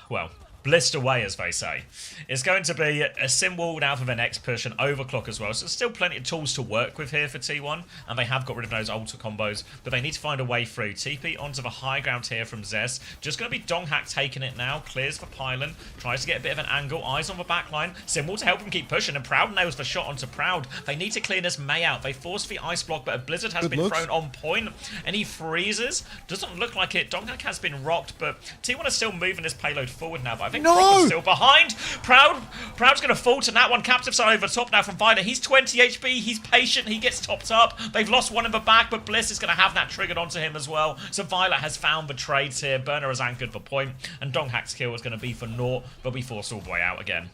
well, blissed away, as they say. It's going to be a sim wall now for their next push and overclock as well. So there's still plenty of tools to work with here for T1, and they have got rid of those ultra combos, but they need to find a way through. TP onto the high ground here from Zest. Just going to be Donghack taking it now. Clears for Pylon. Tries to get a bit of an angle. Eyes on the back line. Sim wall to help him keep pushing, and Proud nails the shot onto Proud. They need to clear this May out. They force the ice block, but a Blizzard has been thrown on point, and he freezes. Doesn't look like it. Donghack has been rocked, but T1 is still moving this payload forward now, but I think Proper's still behind. Proud's going to fall to that one. Captive side over top now from Violet. He's 20 HP. He's patient. He gets topped up. They've lost one in the back, but Bliss is going to have that triggered onto him as well. So Violet has found the trades here. Burner has anchored for point, and Donghack's kill is going to be for naught, but we force all the way out again.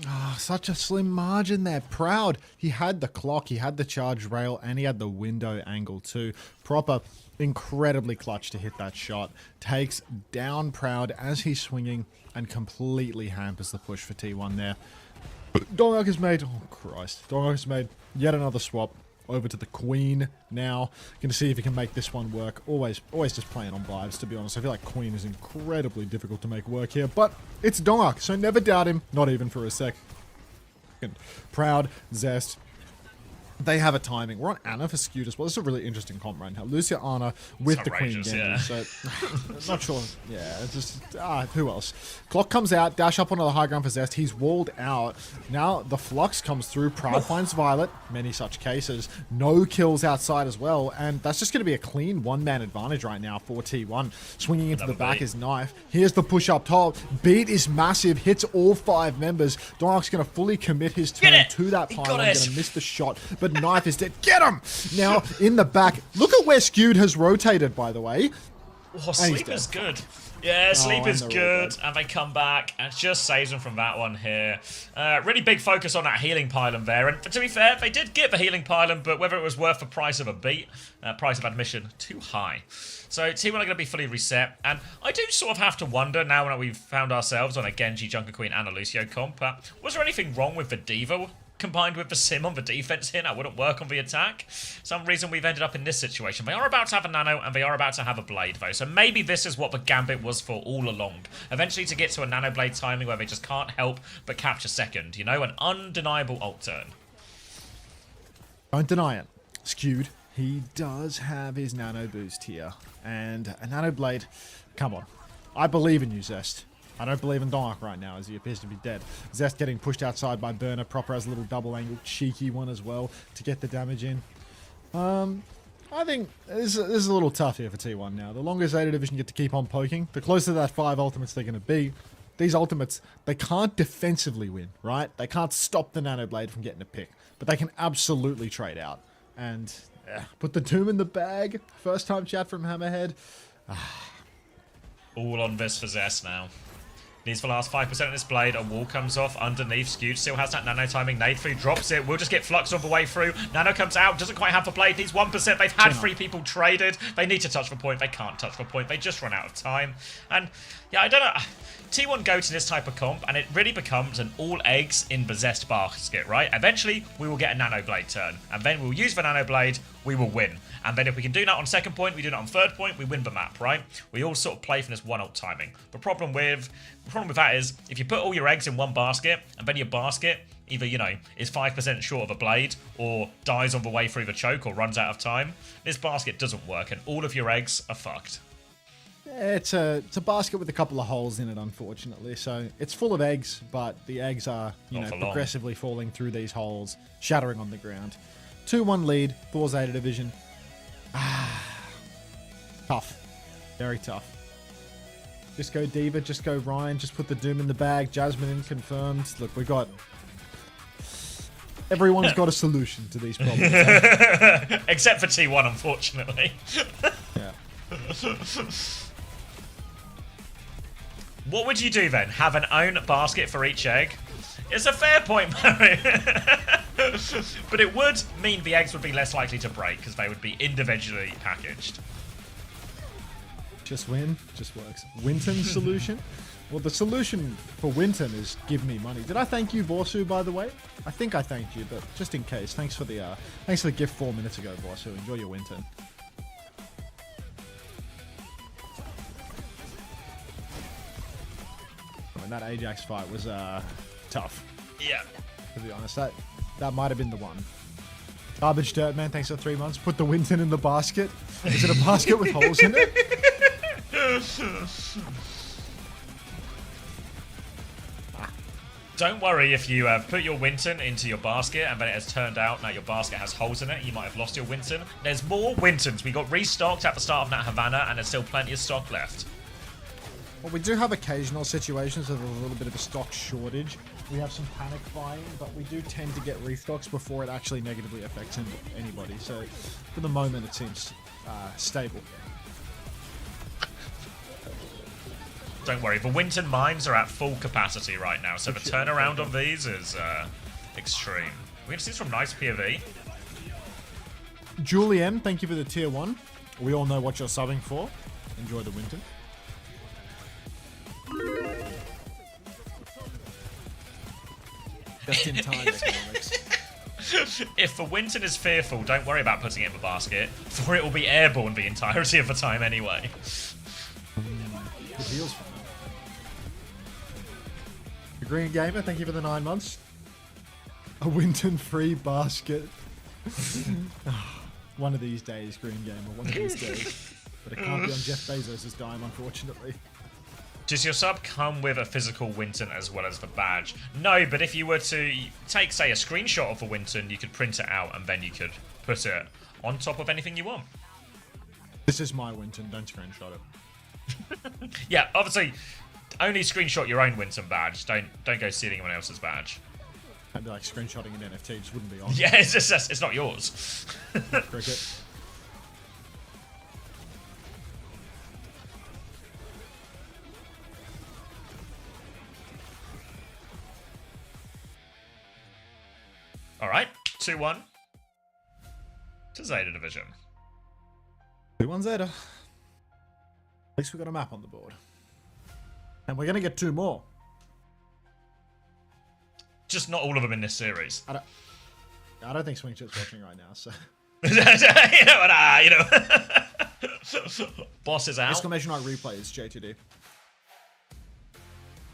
Ah, such a slim margin there. Proud. He had the clock, he had the charge rail, and he had the window angle too. Proper incredibly clutch to hit that shot. Takes down Proud as he's swinging and completely hampers the push for T1 there. Donghack has made, oh Christ, Donghack has made yet another swap over to the Queen now. Gonna see if he can make this one work. Always just playing on vibes, to be honest. I feel like Queen is incredibly difficult to make work here, but it's Donghack, so never doubt him, not even for a sec. Proud, Zest, they have a timing. We're on Ana for Skewed as well. This is a really interesting comp right now. Lucia Ana with the Queen Genji.
Yeah.
So, not sure. Yeah, it's just, who else? Clock comes out, dash up onto the high ground for Zest. He's walled out. Now the Flux comes through. Proud finds Violet. Many such cases. No kills outside as well. And that's just going to be a clean one-man advantage right now for T1. Swinging into the back is Knife. Here's the push up top. Beat is massive. Hits all 5 members. Donghack's going to fully commit his turn to that pylon. Going to miss the shot. But Knife is dead. Get him! Now, in the back. Look at where Skewed has rotated, by the way.
Oh, Sleep is good. Yeah, Sleep is good, and they come back, and it just saves them from that one here. Really big focus on that healing pylon there, and to be fair, they did get the healing pylon, but whether it was worth the price of a beat, price of admission, too high. So T1 are going to be fully reset, and I do sort of have to wonder, now that we've found ourselves on a Genji, Junker Queen, and a Lucio comp, was there anything wrong with the Diva combined with the sim on the defense here? That wouldn't work on the attack. Some reason we've ended up in this situation. They are about to have a nano, and they are about to have a blade, though. So maybe this is what the gambit was for all along. Eventually to get to a nano blade timing where they just can't help but capture second. You know, an undeniable ult turn.
Don't deny it. Skewed. He does have his nano boost here. And a nano blade. Come on. I believe in you, Zest. I don't believe in Donghack right now, as he appears to be dead. Zest getting pushed outside by Burner. Proper has a little double angle, cheeky one as well to get the damage in. I think this is a little tough here for T1 now. The longer Zeta Division get to keep on poking, the closer to that 5 ultimates they're going to be. These ultimates, they can't defensively win, right? They can't stop the Nano Blade from getting a pick, but they can absolutely trade out. And put the Doom in the bag. First time chat from Hammerhead.
All on this for Zest now. Needs the last 5% of this blade. A wall comes off underneath. Skewed still has that nano timing. Nade through, drops it. We'll just get Flux on the way through. Nano comes out. Doesn't quite have the blade. Needs 1%. They've had 3 people traded. They need to touch the point. They can't touch the point. They just run out of time. And yeah, I don't know. T1 go to this type of comp, and it really becomes an all eggs in the Zest basket, right? Eventually, we will get a nano blade turn. And then we'll use the nano blade. We will win. And then if we can do that on second point, we do that on third point, we win the map, right? We all sort of play from this one ult timing. The problem with that is, if you put all your eggs in one basket, and then your basket either, you know, is 5% short of a blade, or dies on the way through the choke, or runs out of time, this basket doesn't work, and all of your eggs are fucked.
It's a basket with a couple of holes in it, unfortunately. So it's full of eggs, but the eggs are, you know, progressively falling through these holes, shattering on the ground. 2-1 lead for Zeta Division. Tough. Very tough. Just go Diva, just go Ryan, just put the Doom in the bag. Jasmine in confirmed. Look, we got... Everyone's got a solution to these problems.
Except for T1, unfortunately.
Yeah.
What would you do then? Have an own basket for each egg? It's a fair point, Mary. But it would mean the eggs would be less likely to break because they would be individually packaged.
Just win. Just works. Winton's solution. Well, the solution for Winton is give me money. Did I thank you, Borsu, by the way? I think I thanked you, but just in case, thanks for the gift 4 minutes ago, Borsu. Enjoy your Winton. I mean, that Ajax fight was tough.
Yeah.
To be honest, that might have been the one. Garbage Dirt Man, thanks for 3 months. Put the Winton in the basket. Is it a basket with holes in it?
Don't worry if you put your Winton into your basket and then it has turned out now your basket has holes in it. You might have lost your Winton. There's more Wintons. We got restocked at the start of Nat Havana and there's still plenty of stock left.
Well, we do have occasional situations of a little bit of a stock shortage. We have some panic buying, but we do tend to get restocks before it actually negatively affects anybody. So for the moment, it seems stable.
Don't worry, the Winton mines are at full capacity right now, so the turnaround on these is extreme. We're going to see some nice POV.
Julien, thank you for the tier 1. We all know what you're subbing for. Enjoy the Winton. Just in time economics.
If the Winton is fearful, don't worry about putting it in the basket, for it will be airborne the entirety of the time anyway.
Good heals from that. The Green Gamer, thank you for the 9 months. A Winton free basket. One of these days, Green Gamer, one of these days. But it can't be on Jeff Bezos' dime, unfortunately.
Does your sub come with a physical Winton as well as the badge? No, but if you were to take, say, a screenshot of the Winton, you could print it out and then you could put it on top of anything you want.
This is my Winton, don't screenshot it.
Yeah, obviously, only screenshot your own Winton badge. Don't go stealing anyone else's badge.
I'd be like screenshotting an NFT, just wouldn't be on.
Yeah, it's not yours.
Cricket.
Alright, 2-1 to Zeta Division.
2-1 Zeta. At least we got a map on the board. And we're going to get 2 more.
Just not all of them in this series.
I don't think Swingchip's watching right now, so...
You know what, Boss is out.
Exclamation mark replay is J2D.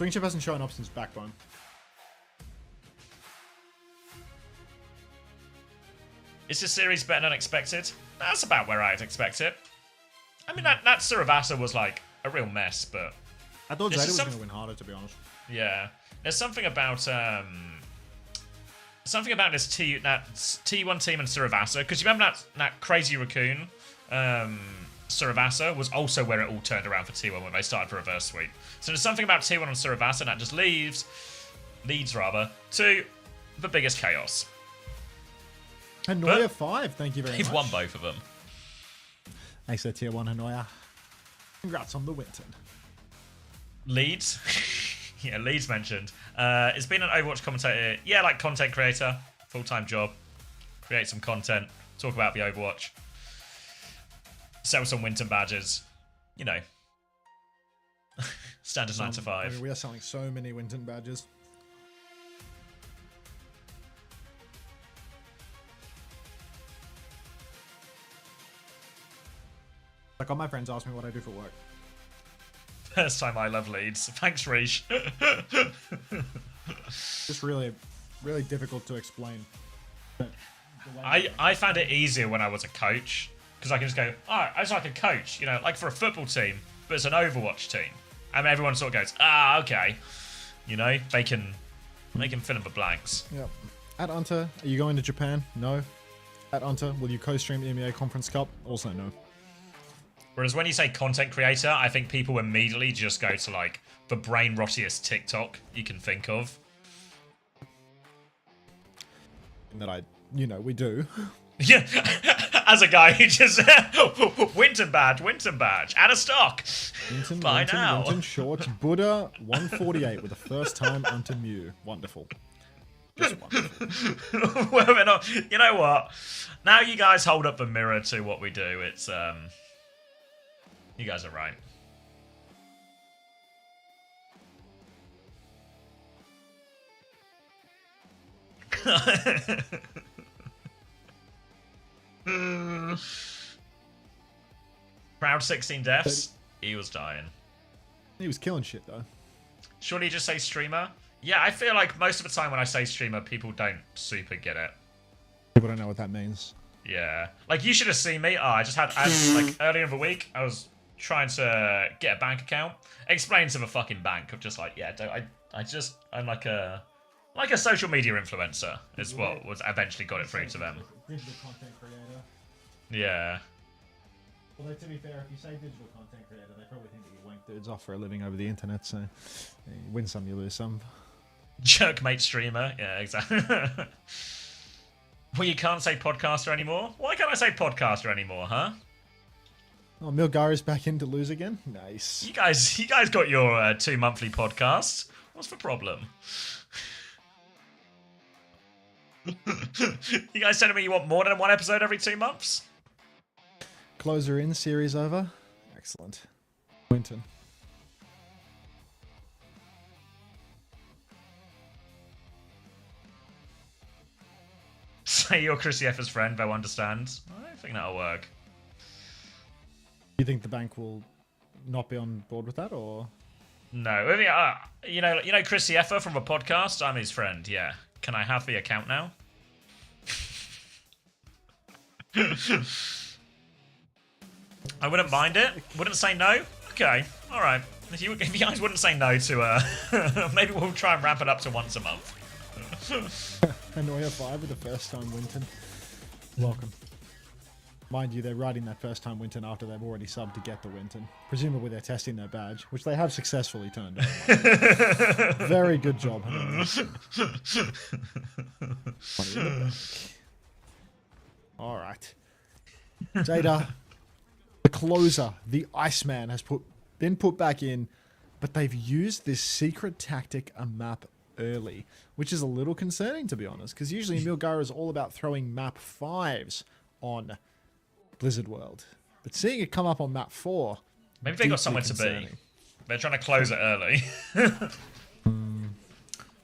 Swingchip hasn't shown up since Backbone.
Is this series better than expected? That's about where I'd expect it. I mean, that Saravasa was like a real mess, but...
I thought Zeta was going to win harder, to be honest.
Yeah. There's something about this T1 team and Saravasa, because you remember that crazy raccoon Saravasa was also where it all turned around for T1 when they started the reverse sweep. So there's something about T1 and Saravasa that just leads to the biggest chaos.
Hanoya 5, thank you very much.
They've won both of them.
Thanks for tier 1, Hanoya. Congrats on the Winton.
Leeds? Yeah, Leeds mentioned. It's been an Overwatch commentator. Yeah, like content creator. Full-time job. Create some content. Talk about the Overwatch. Sell some Winton badges. You know. Standard 9 to 5.
I mean, we are selling so many Winton badges. Like all my friends ask me what I do for work.
First time I love Leeds. Thanks, Reish.
Just really, really difficult to explain.
I found it easier when I was a coach because I can just go, oh, I was like a coach, you know, like for a football team, but it's an Overwatch team, and everyone sort of goes, okay, you know, they can fill in the blanks.
Yep. At Unter, are you going to Japan? No. At Unter, will you co-stream EMEA Conference Cup? Also no.
Whereas when you say content creator, I think people immediately just go to like the brain rottiest TikTok you can think of.
And that we do.
Yeah, as a guy who just Winton badge, out of stock. Buy now.
Winton shorts, Buddha 148 with a first time Unter Mew. Wonderful. Just wonderful.
Well, you know what? Now you guys hold up a mirror to what we do. It's you guys are right. Proud 16 deaths. He was dying.
He was killing shit though.
Surely you just say streamer? Yeah, I feel like most of the time when I say streamer, people don't super get it.
People don't know what that means.
Yeah. Like, you should have seen me. I just had, like, earlier in the week, I was trying to get a bank account. Explain to the fucking bank. I'm just like, yeah, I'm like a social media influencer is what was eventually got it through to them.
Digital content creator.
Yeah.
Although to be fair, if you say digital content creator, they probably think that you wank dudes off for a living over the internet, so you win some, you lose some.
Jerkmate streamer. Yeah, exactly. Well, you can't say podcaster anymore? Why can't I say podcaster anymore, huh?
Oh, Milgari's back in to lose again? Nice.
You guys got your 2 monthly podcasts. What's the problem? You guys telling me you want more than 1 episode every 2 months?
Closer in, series over. Excellent. Winton.
Say you're Chris Yeffer's friend, they'll understand. I don't think that'll work.
You think the bank will not be on board with that, or?
No, I mean, you know Chris Yeffer from a podcast. I'm his friend. Yeah. Can I have the account now? I wouldn't mind it. Wouldn't say no. Okay. All right. If you guys wouldn't say no to, maybe we'll try and ramp it up to once a month.
Annoya 5 with the first time Winton. Welcome. Mind you, they're writing that first time Winton after they've already subbed to get the Winton. Presumably they're testing their badge, which they have successfully turned on. Very good job. Alright. Zeta, the closer, the Iceman, has been put back in, but they've used this secret tactic a map early, which is a little concerning, to be honest, because usually Milgara is all about throwing map 5s on Blizzard World. But seeing it come up on map 4...
Maybe they got somewhere to be. They're trying to close it early.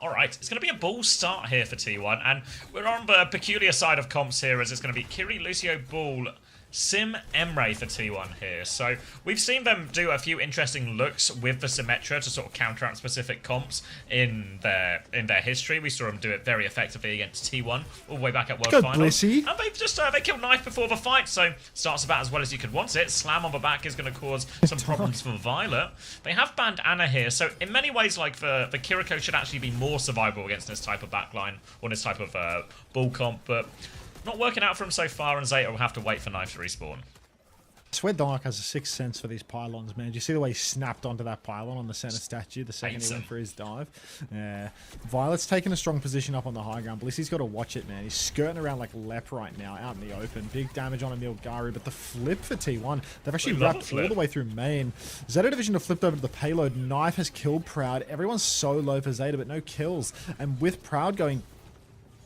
Alright, it's going to be a bull start here for T1, and we're on the peculiar side of comps here, as it's going to be Kiri, Lucio, Bull, Sim, Emre for T1 here. So we've seen them do a few interesting looks with the Symmetra to sort of counteract specific comps in their history. We saw them do it very effectively against T1 all the way back at World Finals.
Blissey.
And they've just they killed Knife before the fight, so starts about as well as you could want it. Slam on the back is going to cause some problems for Violet. They have banned Anna here, so in many ways, like the Kiriko should actually be more survivable against this type of backline or this type of bull comp, but not working out for him so far, and Zeta will have to wait for Knife to respawn.
I swear Dark has a sixth sense for these pylons, man. Do you see the way he snapped onto that pylon on the center statue the second he went for his dive? Yeah. Violet's taking a strong position up on the high ground. Blissy's got to watch it, man. He's skirting around like Lep right now, out in the open. Big damage on a Milgari, but the flip for T1, they've actually wrapped all the way through main. Zeta Division have flipped over to the payload. Knife has killed Proud. Everyone's so low for Zeta, but no kills. And with Proud going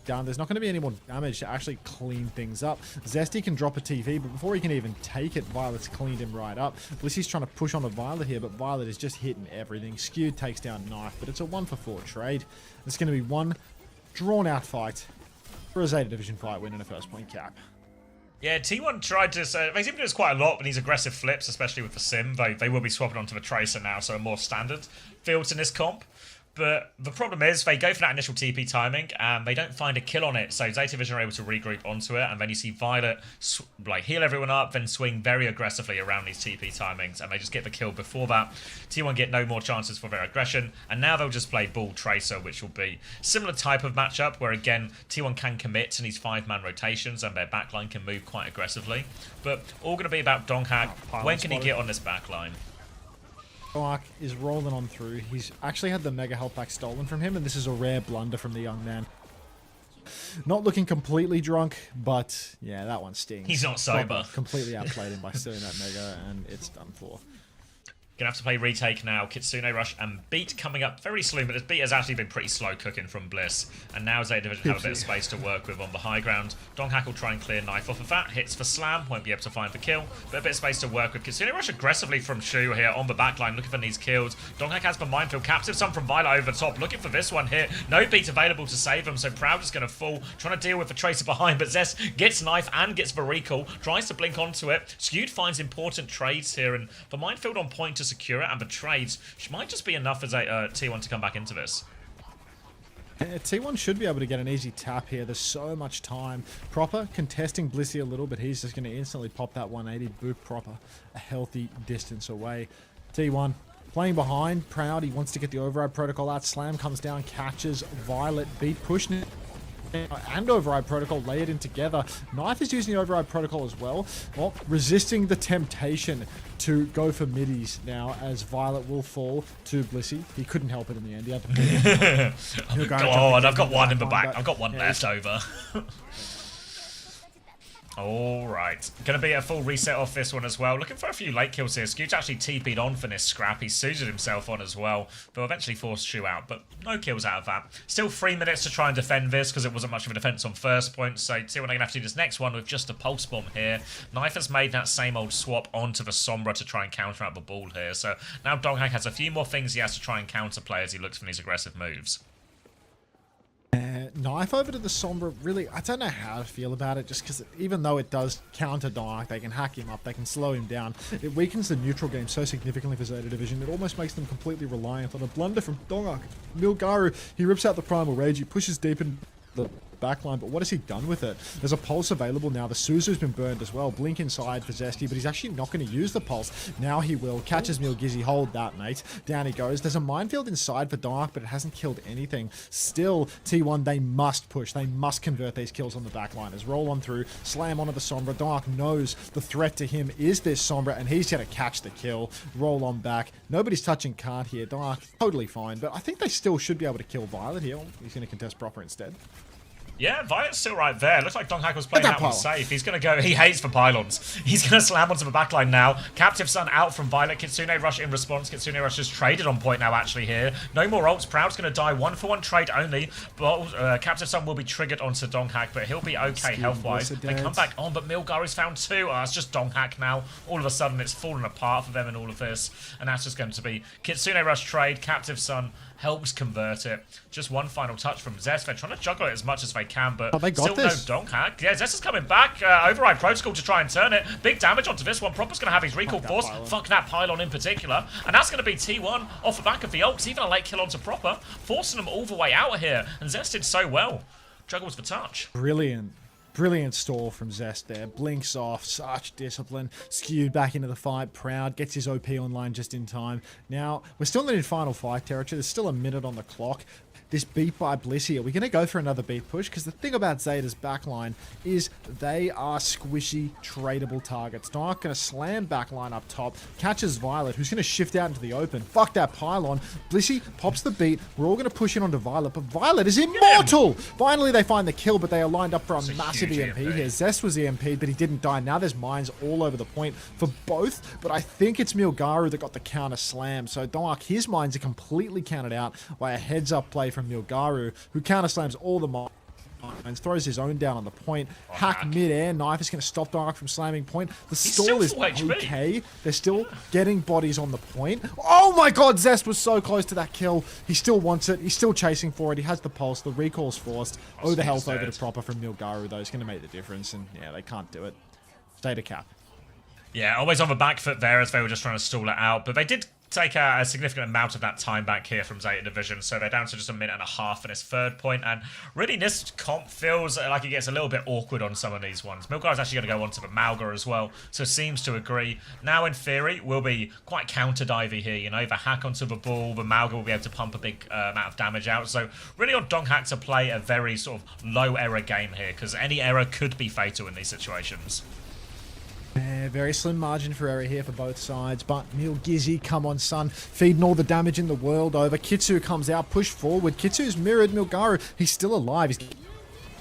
down, there's not going to be any more damage to actually clean things up. Zesty can drop a TV, but before he can even take it, Violet's cleaned him right up. Blissy's trying to push on the Violet here, but Violet is just hitting everything. Skewed takes down Knife, but it's a 1-for-4 trade. It's going to be one drawn-out fight for a Zeta Division fight win and a first point cap.
Yeah, T1 tried to say, they seem to do this quite a lot with these aggressive flips, especially with the Sim. They will be swapping onto the Tracer now, so a more standard fields in this comp. But the problem is, they go for that initial TP timing, and they don't find a kill on it. So Zeta Division are able to regroup onto it, and then you see Violet like heal everyone up, then swing very aggressively around these TP timings, and they just get the kill before that. T1 get no more chances for their aggression, and now they'll just play Bull Tracer, which will be similar type of matchup, where again, T1 can commit to these 5-man rotations, and their backline can move quite aggressively. But all going to be about Donghack. When can he get on this backline?
Ark is rolling on through. He's actually had the mega health pack stolen from him, and this is a rare blunder from the young man. Not looking completely drunk, but yeah, that one stings.
He's not sober.
Completely outplayed him by stealing that mega, and it's done for.
Gonna have to play retake now. Kitsune Rush and Beat coming up very soon, but this Beat has actually been pretty slow cooking from Bliss. And now Zeta Division have a bit of space to work with on the high ground. Donghak will try and clear Knife off of that. Hits for Slam, won't be able to find the kill. But a bit of space to work with. Kitsune Rush aggressively from Shu here on the backline, looking for these kills. Donghak has the Minefield. Captive Sun from Violet over the top, looking for this one here. No Beat available to save him, so Proud is going to fall. Trying to deal with the Tracer behind, but Zest gets Knife and gets the recall. Tries to blink onto it. Skewed finds important trades here, and the Minefield on point to secure it, and the trades might just be enough as a T1 to come back into this.
T1 should be able to get an easy tap here. There's so much time. Proper contesting Blissey a little, but he's just going to instantly pop that 180. Boop Proper a healthy distance away. T1 playing behind. Proud. He wants to get the override protocol out. Slam comes down, catches Violet. Beat pushing it. And override protocol layered in together. Knife is using the override protocol as well. Well, resisting the temptation to go for middies now, as Violet will fall to Blissey. He couldn't help it in the end. He had to
God, I've got one in the back. I've got one left over. Alright, gonna be a full reset off this one as well. Looking for a few late kills here. Scoot actually TP'd on for this scrap. He suited himself on as well, but eventually forced Shu out, but no kills out of that. Still 3 minutes to try and defend this, because it wasn't much of a defense on first point, so T1 are gonna have to do this next one with just a pulse bomb here. Knife has made that same old swap onto the Sombra to try and counter out the ball here, so now Donghak has a few more things he has to try and counterplay as he looks for these aggressive moves.
Knife over to the Sombra, really, I don't know how to feel about it, just because even though it does counter Donghak, they can hack him up, they can slow him down. It weakens the neutral game so significantly for Zeta Division, it almost makes them completely reliant on a blunder from Donghak. Milgaru, he rips out the Primal Rage, he pushes deep in the backline, but what has he done with it? There's a pulse available now. The Suzu's been burned as well. Blink inside for Zesty, but he's actually not going to use the pulse. Now he will. Catches Milgizzy. Hold that, mate. Down he goes. There's a minefield inside for Dark, but it hasn't killed anything. Still, T1, they must push. They must convert these kills on the backliners. Roll on through. Slam onto the Sombra. Dark knows the threat to him is this Sombra, and he's going to catch the kill. Roll on back. Nobody's touching card here. Dark, totally fine, but I think they still should be able to kill Violet here. He's going to contest Proper instead.
Yeah, Violet's still right there. Looks like Donghak was playing that one safe. He's going to go... He hates for pylons. He's going to slam onto the backline now. Captive Sun out from Violet. Kitsune Rush in response. Kitsune Rush has traded on point now, actually, here. No more ults. Proud's going to die. 1-for-1 trade only. But Captive Sun will be triggered onto Donghak, but he'll be okay health-wise. They come back on, but Milgaru's found two. It's just Donghak now. All of a sudden, it's fallen apart for them in all of this. And that's just going to be Kitsune Rush trade. Captive Sun helps convert it. Just one final touch from Zest. They're trying to juggle it as much as they can, but still no Donghak. Yeah, Zest is coming back. Override Protocol to try and turn it. Big damage onto this one. Proper's going to have his recall force. Fuck that pylon in particular. And that's going to be T1 off the back of the ults. Even a late kill onto Proper, forcing them all the way out of here. And Zest did so well. Juggles the touch.
Brilliant. Brilliant stall from Zest there. Blinks off. Such discipline. Skewed back into the fight. Proud. Gets his OP online just in time. Now, we're still in final fight territory. There's still a minute on the clock. This beat by Bliss here. We're going to go for another beat push, because the thing about Zeta's backline is they are squishy, tradable targets. Dark going to slam backline up top. Catches Violet, who's going to shift out into the open. Fuck that pylon. Blissey pops the beat. We're all going to push in onto Violet, but Violet is immortal! Finally, they find the kill, but they are lined up for a massive EMP here. Zest was EMP'd, but he didn't die. Now there's mines all over the point for both, but I think it's Milgaru that got the counter slam. So Dark, his mines are completely counted out by a heads-up play from Milgaru, who counter slams all the mines, throws his own down on the point. Hack mid-air. Knife is going to stop Dark from slamming point. The stall is okay. They're still getting bodies on the point. Oh my god, Zest was so close to that kill. He still wants it. He's still chasing for it. He has the pulse. The recall's forced. Oh, the health over to Proper from Milgaru, though. It's going to make the difference, and yeah, they can't do it. Data cap.
Yeah, always on the back foot there as they were just trying to stall it out, but they did take a significant amount of that time back here from Zeta Division, so they're down to just a minute and a half in this third point, and really this comp feels like it gets a little bit awkward on some of these ones. Milgar's actually going to go on to the Malga as well, so seems to agree. Now, in theory, we'll be quite counter-divey here, you know, the hack onto the ball, the Malga will be able to pump a big amount of damage out, so really on Donghak to play a very sort of low-error game here, because any error could be fatal in these situations.
Yeah, very slim margin for error here for both sides, but Milgizzy, come on son, feeding all the damage in the world over. Kitsu comes out, push forward. Kitsu's mirrored Milgaru. He's still alive. He's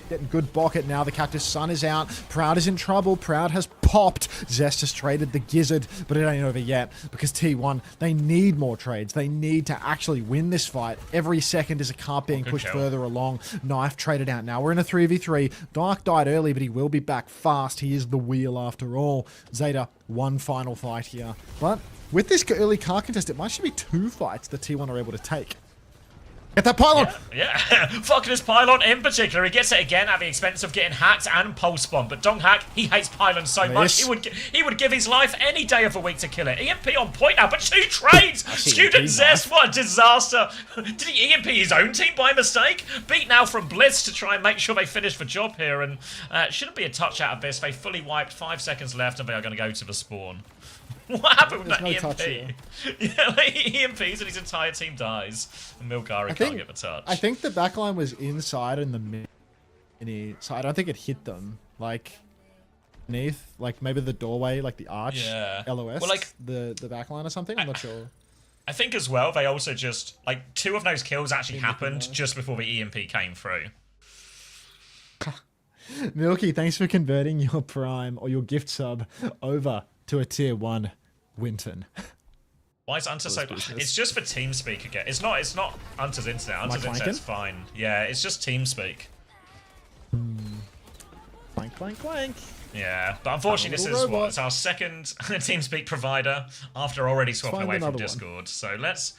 getting good bucket now. The Cactus Sun is out. Proud is in trouble. Proud has popped. Zest has traded the Gizzard, but it ain't over yet because T1, they need more trades. They need to actually win this fight. Every second is a cart being pushed further along. Knife traded out now. We're in a 3v3. Dark died early, but he will be back fast. He is the wheel after all. Zeta, one final fight here. But with this early car contest, it might actually be 2 fights the T1 are able to take. Get that pylon!
Yeah. Fucking his pylon in particular. He gets it again at the expense of getting hacked and pulse bomb. But Donghack, he hates pylon so much. He would give his life any day of the week to kill it. EMP on point now, but 2 trades! Student Zest, what a disaster. Did he EMP his own team by mistake? Beat now from Blitz to try and make sure they finish the job here. And shouldn't be a touch out of this. They fully wiped, 5 seconds left, and they are going to go to the spawn. What happened with that EMP? Yeah, like, he EMPs and his entire team dies. And Milgari can't get the touch.
I think the backline was inside in the mini, so I don't think it hit them. Like, beneath, like maybe the doorway, like the arch, LOS,
well, like,
the backline or something. I'm not sure.
I think as well, they also just, like, 2 of those kills actually happened just before the EMP came through.
Milky, thanks for converting your Prime or your gift sub over to a tier 1 Winton.
Why is Unter so... It's just for TeamSpeak again. It's not Unter's internet. Unter's internet's fine. Yeah, it's just TeamSpeak.
Clank, clank, clank.
Yeah, but unfortunately this is what? It's our second TeamSpeak provider after already swapping away from Discord. So let's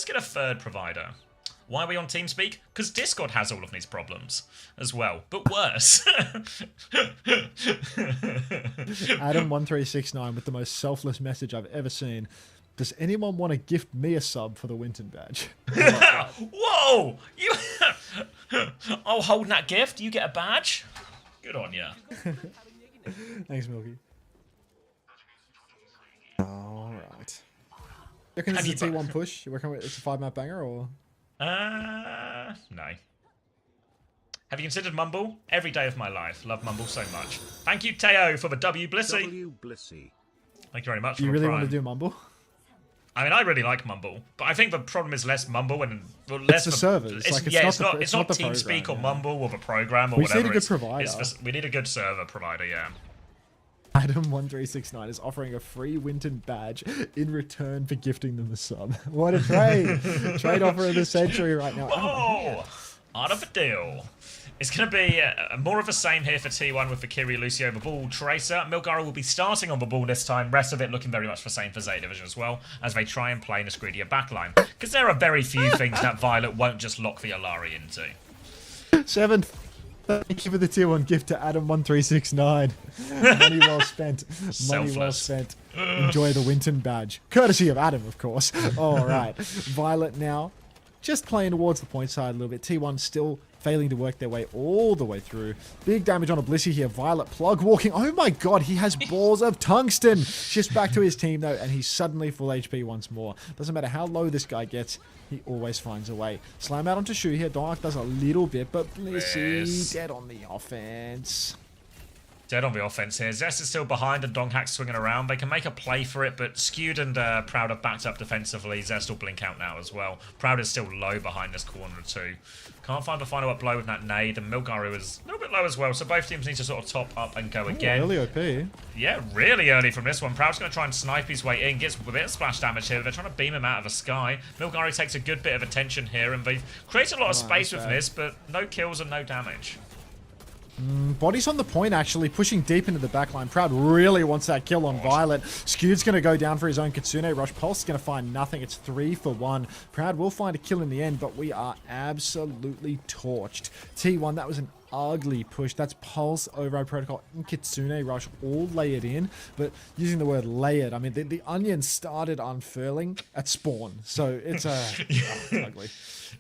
get a third provider. Why are we on TeamSpeak? Because Discord has all of these problems as well, but worse.
Adam1369 with the most selfless message I've ever seen. Does anyone want to gift me a sub for the Winton badge?
Whoa! You... Oh, holding that gift, you get a badge? Good on ya.
Thanks, Milky. Alright. You reckon this is a T1 push? You reckon it's a 5-map banger, or...?
No. Have you considered Mumble? Every day of my life. Love Mumble so much. Thank you, Teo, for the W Blissy.
W Blissy.
Thank you very much.
You really want to do Mumble?
I mean, I really like Mumble, but I think the problem is less Mumble and less
the servers.
It's not TeamSpeak or Mumble or the program or whatever.
We need a good provider.
We need a good server provider, yeah.
Adam1369 is offering a free Winton badge in return for gifting them the sub. What a trade! Trade offer of the century right now.
Oh, out of a deal. It's going to be more of the same here for T1 with the Kiri, Lucio, the ball, Tracer. Milgara will be starting on the ball this time. Rest of it looking very much the same for Zeta Division as well, as they try and play in a greedier backline. Because there are very few things that Violet won't just lock the Alari into.
7th. Thank you for the tier 1 gift to Adam1369. Money well spent. Money well spent. Enjoy the Winton badge. Courtesy of Adam, of course. Alright. Violet now just playing towards the point side a little bit. T1 still failing to work their way all the way through. Big damage on a Blissey here. Violet plug walking. Oh my god, he has balls of tungsten. Shifts back to his team though, and he's suddenly full HP once more. Doesn't matter how low this guy gets, he always finds a way. Slam out onto Shu here. Dark does a little bit, but Blissey dead on the offense.
Dead on the offense here. Zest is still behind and Donghack swinging around. They can make a play for it, but Skewed and Proud have backed up defensively. Zest will blink out now as well. Proud is still low behind this corner too. Can't find the final up blow with that nade, and Milgaru is a little bit low as well, so both teams need to sort of top up and go again.
Early OP.
Yeah, really early from this one. Proud's going to try and snipe his way in, gets a bit of splash damage here. They're trying to beam him out of the sky. Milgaru takes a good bit of attention here, and they've created a lot of space with this, but no kills and no damage.
Bodies on the point, actually, pushing deep into the backline. Proud really wants that kill on Violet. Skewed's going to go down for his own Kitsune Rush. Pulse is going to find nothing. It's 3 for 1. Proud will find a kill in the end, but we are absolutely torched. T1, that was an ugly push. That's Pulse, Override Protocol, and Kitsune Rush all layered in. But using the word layered, I mean, the onion started unfurling at spawn. So it's ugly.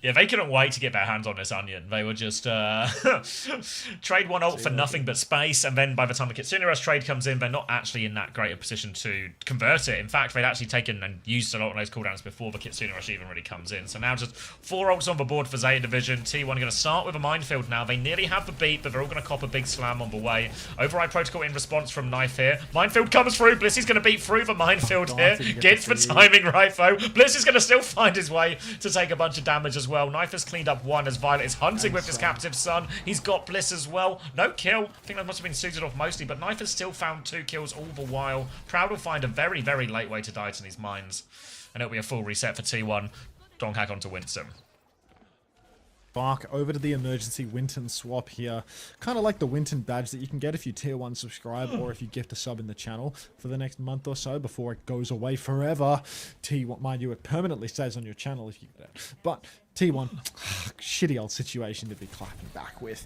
Yeah, they couldn't wait to get their hands on this onion. They were just trade one ult for nothing but space, and then by the time the Kitsune Rush trade comes in, they're not actually in that great a position to convert it. In fact, they'd actually taken and used a lot of those cooldowns before the Kitsune Rush even really comes in. So now just 4 ults on the board for Zeta Division. T1 are going to start with a minefield now. They nearly have have the beat, but they're all going to cop a big slam on the way. Override Protocol in response from Knife here. Minefield comes through. Blissey's going to beat through the Minefield here. Gets the timing right, though. Bliss is going to still find his way to take a bunch of damage as well. Knife has cleaned up one as Violet is hunting with his captive son. He's got Bliss as well. No kill. I think that must have been suited off mostly, but Knife has still found 2 kills all the while. Proud will find a very, very late way to die to these mines. And it'll be a full reset for T1. Donghack onto Winston.
Bark over to the emergency Winton swap here. Kind of like the Winton badge that you can get if you tier 1 subscribe or if you gift a sub in the channel for the next month or so before it goes away forever. T1, mind you, it permanently stays on your channel if you get it. But T1, shitty old situation to be clapping back with.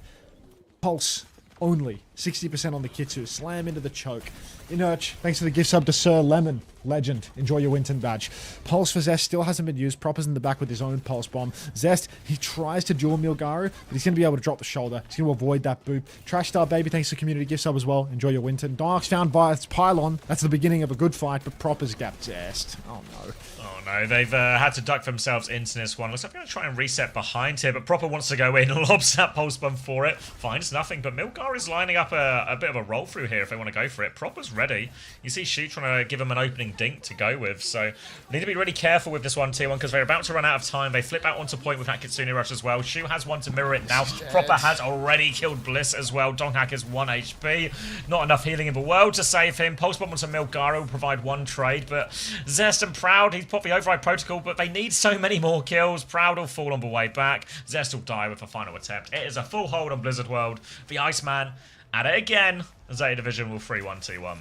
Pulse only 60% on the Kitsu. Slam into the choke. Inerch, thanks for the gift sub to Sir Lemon. Legend. Enjoy your Winton badge. Pulse for Zest still hasn't been used. Propper's in the back with his own Pulse Bomb. Zest, he tries to duel Milgaru, but he's going to be able to drop the shoulder. He's going to avoid that boop. Trash Star Baby, thanks for community gift sub as well. Enjoy your Winton. Dark's found by its pylon. That's the beginning of a good fight, but Propper's gapped Zest. Oh no.
Oh no, they've had to duck themselves into this one. Looks like they're going to try and reset behind here, but Proper wants to go in and lobs that Pulse Bomb for it. Finds nothing, but Milgar is lining up a bit of a roll through here if they want to go for it. Proper's ready. You see She trying to give him an opening dink to go with, so need to be really careful with this one, T1, because they're about to run out of time. They flip out onto point with that Kitsune Rush as well. Shu has one to mirror it now. Proper has already killed Bliss as well. Donghack is 1 HP. Not enough healing in the world to save him. Pulse Bomb onto Milgara will provide 1 trade, but Zest and Proud, he's popped the Override Protocol, but they need so many more kills. Proud will fall on the way back. Zest will die with a final attempt. It is a full hold on Blizzard World. The Iceman at it again. Zeta Division will 3-1 T1.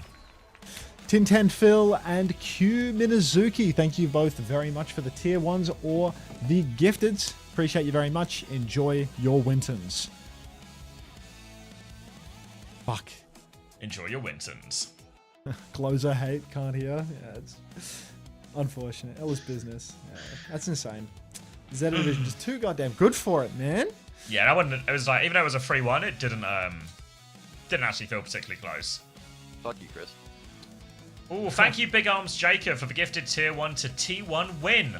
Tintan Phil and Q Minazuki, thank you both very much for the tier 1s or the gifteds. Appreciate you very much. Enjoy your Wintons. Fuck.
Enjoy your Wintons.
Closer hate, can't hear. Yeah, it's unfortunate. It was business. Yeah, that's insane. Zeta Division just too goddamn good for it, man.
Yeah, that one, it was like, even though it was a 3-1, it didn't actually feel particularly close.
Fuck you, Chris.
Oh, thank you, Big Arms Jacob, for the gifted tier 1 to T1 win.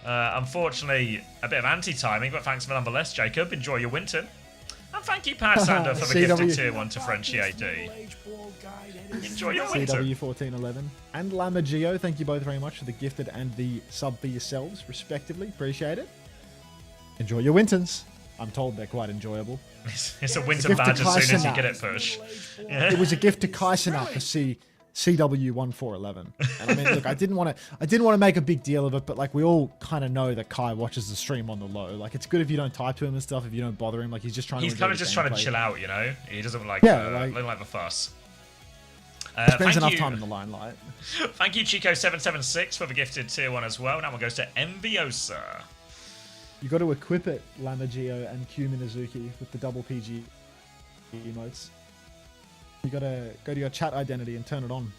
Unfortunately, a bit of anti-timing, but thanks for nonetheless, Jacob. Enjoy your Winton. And thank you, Pat Sander, for the gifted tier 1 to Frenchie AD. Enjoy your Winton.
CW1411 and Lamagio, thank you both very much for the gifted and the sub for yourselves, respectively. Appreciate it. Enjoy your Wintons. I'm told they're quite enjoyable.
It's a Winton badge as soon as you get it push. Yeah.
It was a gift to Kaisenat for CW1411. And I mean, look, I didn't want to make a big deal of it, but like we all kind of know that Kai watches the stream on the low. Like it's good if you don't type to him and stuff, if you don't bother him. Like he's just trying to.
He's kind of just trying to chill out, you know. He doesn't like like the fuss.
Spends enough time in the limelight.
Thank you, Chico776, for the gifted tier 1 as well. Now one goes to Enviosa.
You got to equip it, Lamagio and Q Minazuki, with the double PG emotes. You gotta go to your chat identity and turn it on.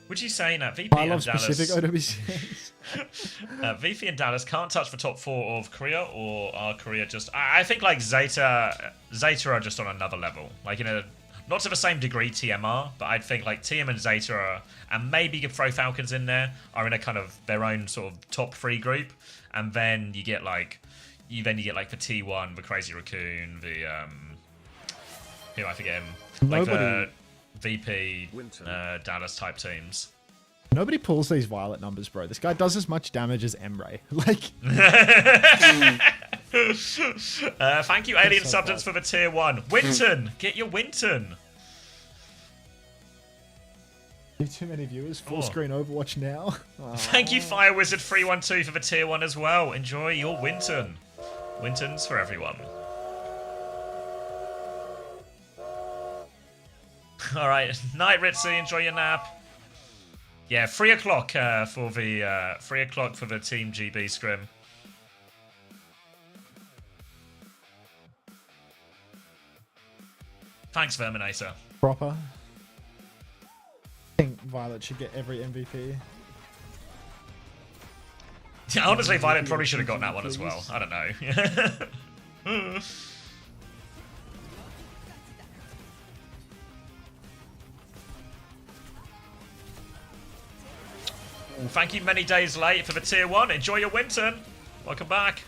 Would you say that VP
I love
and
specific
Dallas?
OWCS.
VP and Dallas can't touch the top 4 of Korea, or are Korea just? I think like Zeta are just on another level. Like not to the same degree TMR, but I think like TM and Zeta are, and maybe you could throw Falcons in there, are in a kind of their own sort of top 3 group, and then you get like the T1, the Crazy Raccoon, the who I forget him. Like the VP, Dallas type teams.
Nobody pulls these Violet numbers, bro. This guy does as much damage as Emre. Like.
Thank you, Alien Substance, for the tier 1. Winton, get your Winton.
Too many viewers. Full screen Overwatch now.
Thank you, Fire Wizard 312 for the tier 1 as well. Enjoy your Winton. Wintons for everyone. All right, night, Ritzy. Enjoy your nap. Yeah, 3 o'clock for the 3 o'clock for the Team GB scrim. Thanks, Verminator.
Proper. I think Violet should get every MVP.
Yeah, honestly, Violet probably should have gotten that one as well. I don't know. Thank you, Many Days Late, for the tier 1. Enjoy your Winton. Welcome back.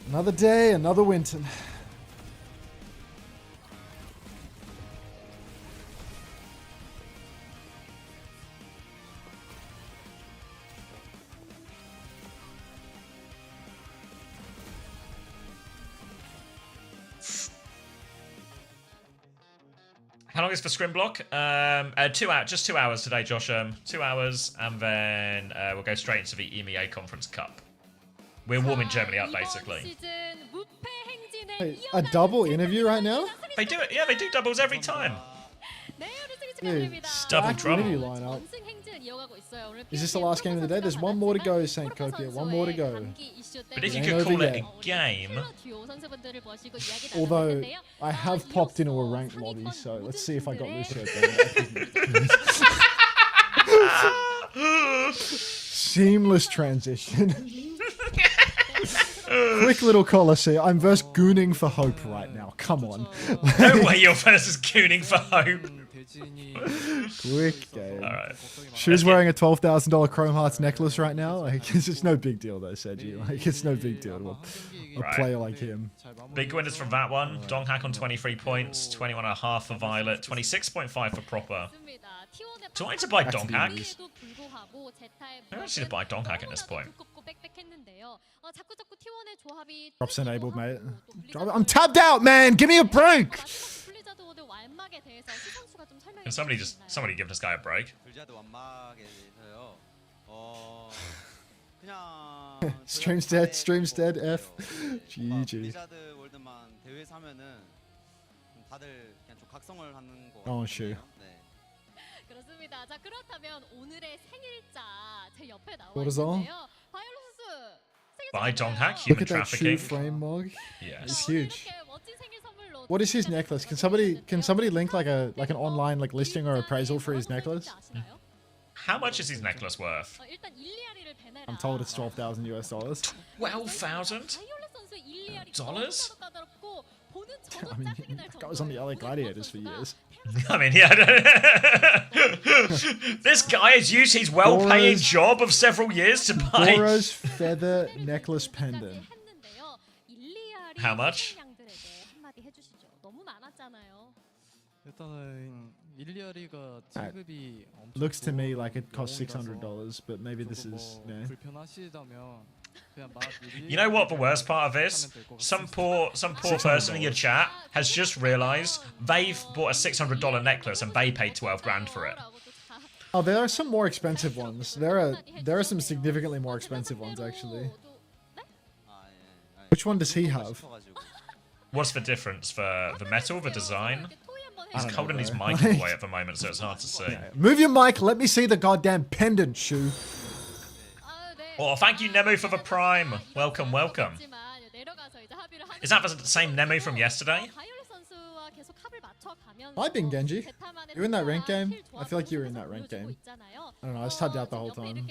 Another day, another Winton.
How long is the scrim block? 2 hours, just 2 hours today, Josh. 2 hours, and then we'll go straight into the EMEA Conference Cup. We're warming Germany up, basically.
Wait, a double interview right now?
They do it, yeah, they do doubles every time.
Dude,
Double
stacked
trouble.
interview lineup. Is this the last game of the day? There's one more to go, St. Copia. One more to go.
But if you
Ain't
could
over
call it
yet.
a game,
Although, I have popped into a ranked lobby, so let's see if I got this shirt. Seamless transition. Quick little Colosseum. I'm versus Gooning for Hope right now. Come on.
no way you're versus Cooning for Hope.
Quick game.
Alright.
She's wearing a $12,000 Chrome Hearts necklace right now. Like, it's no big deal though, Seiji. Like, it's no big deal to a
Right.
player like him.
Big winners from that one. Donghack on 23 points, 21.5 for Violet, 26.5 for Proper. Do I need to buy
Back to the
Donghack?
Indies.
I don't need to buy Donghack at this point.
Drops enabled, mate. I'm tapped out, man. Give me a break.
Can somebody give this guy a break?
Stream's dead. Stream's dead. F. GG. Oh, shoot. Cortisol?
Buy Donghack,
Look
human
at that shoe
trafficking.
frame mog.
Yes.
It's huge. What is his necklace? Can somebody link like an online like listing or appraisal for his necklace?
How much is his necklace worth?
I'm told it's $12,000 US.
$12,000?
I mean, that guy was on the LA Gladiators for years.
I mean, yeah. This guy has used his well-paying
Bora's-
job of several years to buy.
Bora's feather necklace pendant.
How much?
Looks to me like it costs $600, but maybe this is. Yeah.
You know what the worst part of is? Some poor person in your chat has just realised they've bought a $600 necklace and they paid 12 grand for it.
Oh, there are some more expensive ones. There are some significantly more expensive ones actually. Which one does he have?
What's the difference for the metal, the design? He's
don't know,
holding his
bro.
mic in the way at the moment, so it's hard to see.
Move your mic. Let me see the goddamn pendant, shoe.
Oh, thank you, Nemu, for the prime. Welcome, welcome. Is that the same Nemu from yesterday?
Hi, Bing Genji. You in that rank game? I feel like you were in that rank game. I don't know. I was tabbed out the whole time.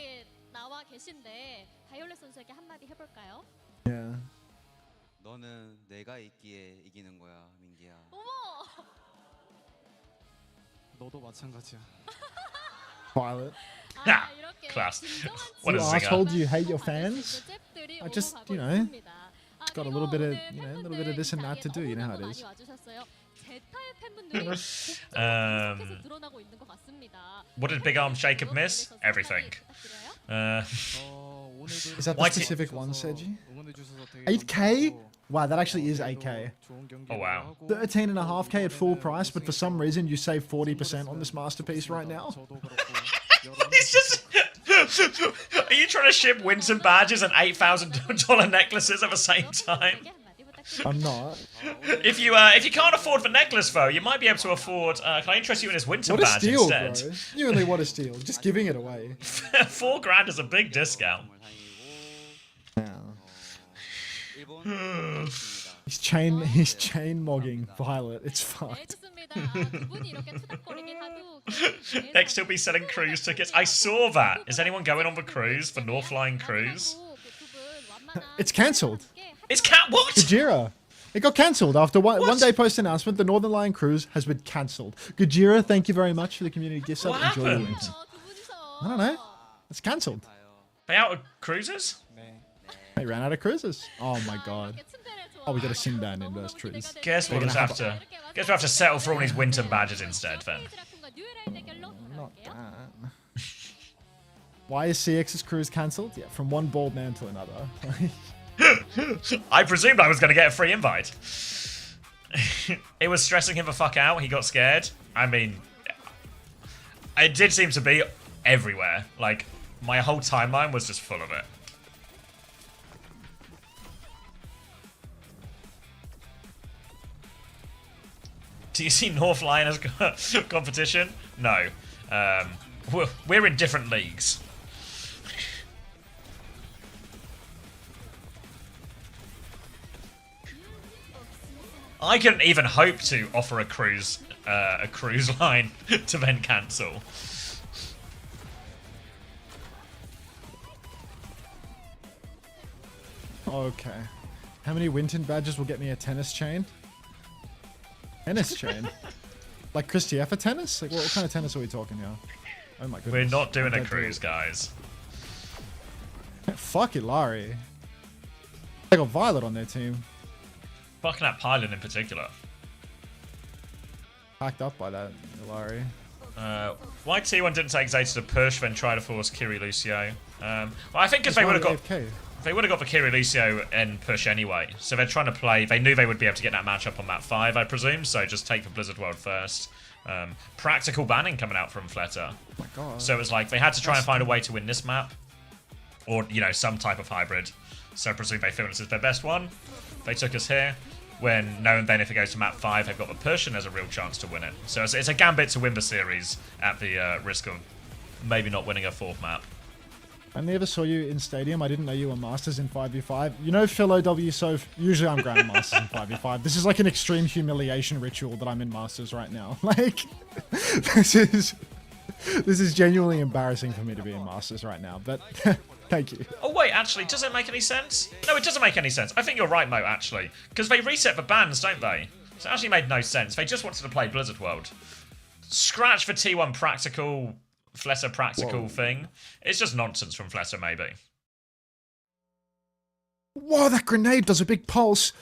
Yeah.
너는 내가 있기에 이기는 거야, 민기야.
너도 마찬가지야.
Violet.
Ah, class. What
You
a zinger.
asshole, do you hate your fans? I just, you know, it's got a little bit of, you know, a little bit of this and that to do. You know how it is.
What did Big Arm Jacob miss? Everything.
Is that the
Why
specific one, Seiji? 8K? Wow, that actually is 8K.
Oh, wow.
13.5K at full price, but for some reason you save 40% on this masterpiece right now.
He's just... Are you trying to ship Winston badges and $8,000 necklaces at the same time?
I'm not.
If you can't afford the necklace though, you might be able to afford. Can I interest you in his Winton
What a
badge
steal,
instead?
bro. Genuinely, what a steal. Just giving it away.
4 grand is a big discount.
He's chain mogging Violet. It's fucked.
Next, he'll be selling cruise tickets. I saw that. Is anyone going on the cruise, the North Line cruise?
It's cancelled.
It's what?
Gajira. It got cancelled after one day post announcement. The Northern Line cruise has been cancelled. Gajira, thank you very much for the community gift sub.
What
Enjoy your
happened?
wins. I don't know. It's cancelled.
They out of cruises?
They ran out of cruises. Oh my god. Oh, we got a Sinbad inverse truce.
Guess we'll just have to. Guess we'll have to settle for all these Winton badges instead then.
Not that. Why is CX's cruise cancelled? Yeah, from one bald man to another.
I presumed I was going to get a free invite. It was stressing him the fuck out. He got scared. I mean, it did seem to be everywhere. Like, my whole timeline was just full of it. Do you see North Lion as competition? No. We're in different leagues. I couldn't even hope to offer a cruise line to then cancel.
Okay. How many Winton badges will get me a tennis chain? Tennis chain? Like Christopher tennis? Like what kind of tennis are we talking here? Oh my goodness.
We're not doing a cruise, guys.
Fuck Ilari. They got Violet on their team.
Fucking that pilot in particular.
Packed up by that Ilari.
Why T1 didn't take Zeta to push, then try to force Kiri Lucio? Well, I think because they would have got...
AFK.
They would have got the Kiri Lucio and push anyway. So they're trying to play... They knew they would be able to get that matchup on map 5, I presume. So just take the Blizzard World first. Practical banning coming out from Fleta.
Oh my god.
So it was like they had to try and find a way to win this map. Or, you know, some type of hybrid. So I presume they feel this is their best one. They took us here. When knowing then if it goes to map 5, they've got the push and there's a real chance to win it. So it's a gambit to win the series at the risk of maybe not winning a 4th map.
I never saw you in Stadium. I didn't know you were Masters in 5v5. You know, Phil OW, so usually I'm Grandmasters in 5v5. This is like an extreme humiliation ritual that I'm in Masters right now. Like, this is genuinely embarrassing for me to be in Masters right now, but thank you.
Oh wait, actually, does it make any sense? No, it doesn't make any sense. I think you're right, Mo, actually. Because they reset the bans, don't they? So it actually made no sense. They just wanted to play Blizzard World. Scratch the T1 practical... Fleta practical thing. It's just nonsense from Fleta, maybe.
Whoa, that grenade does a big pulse.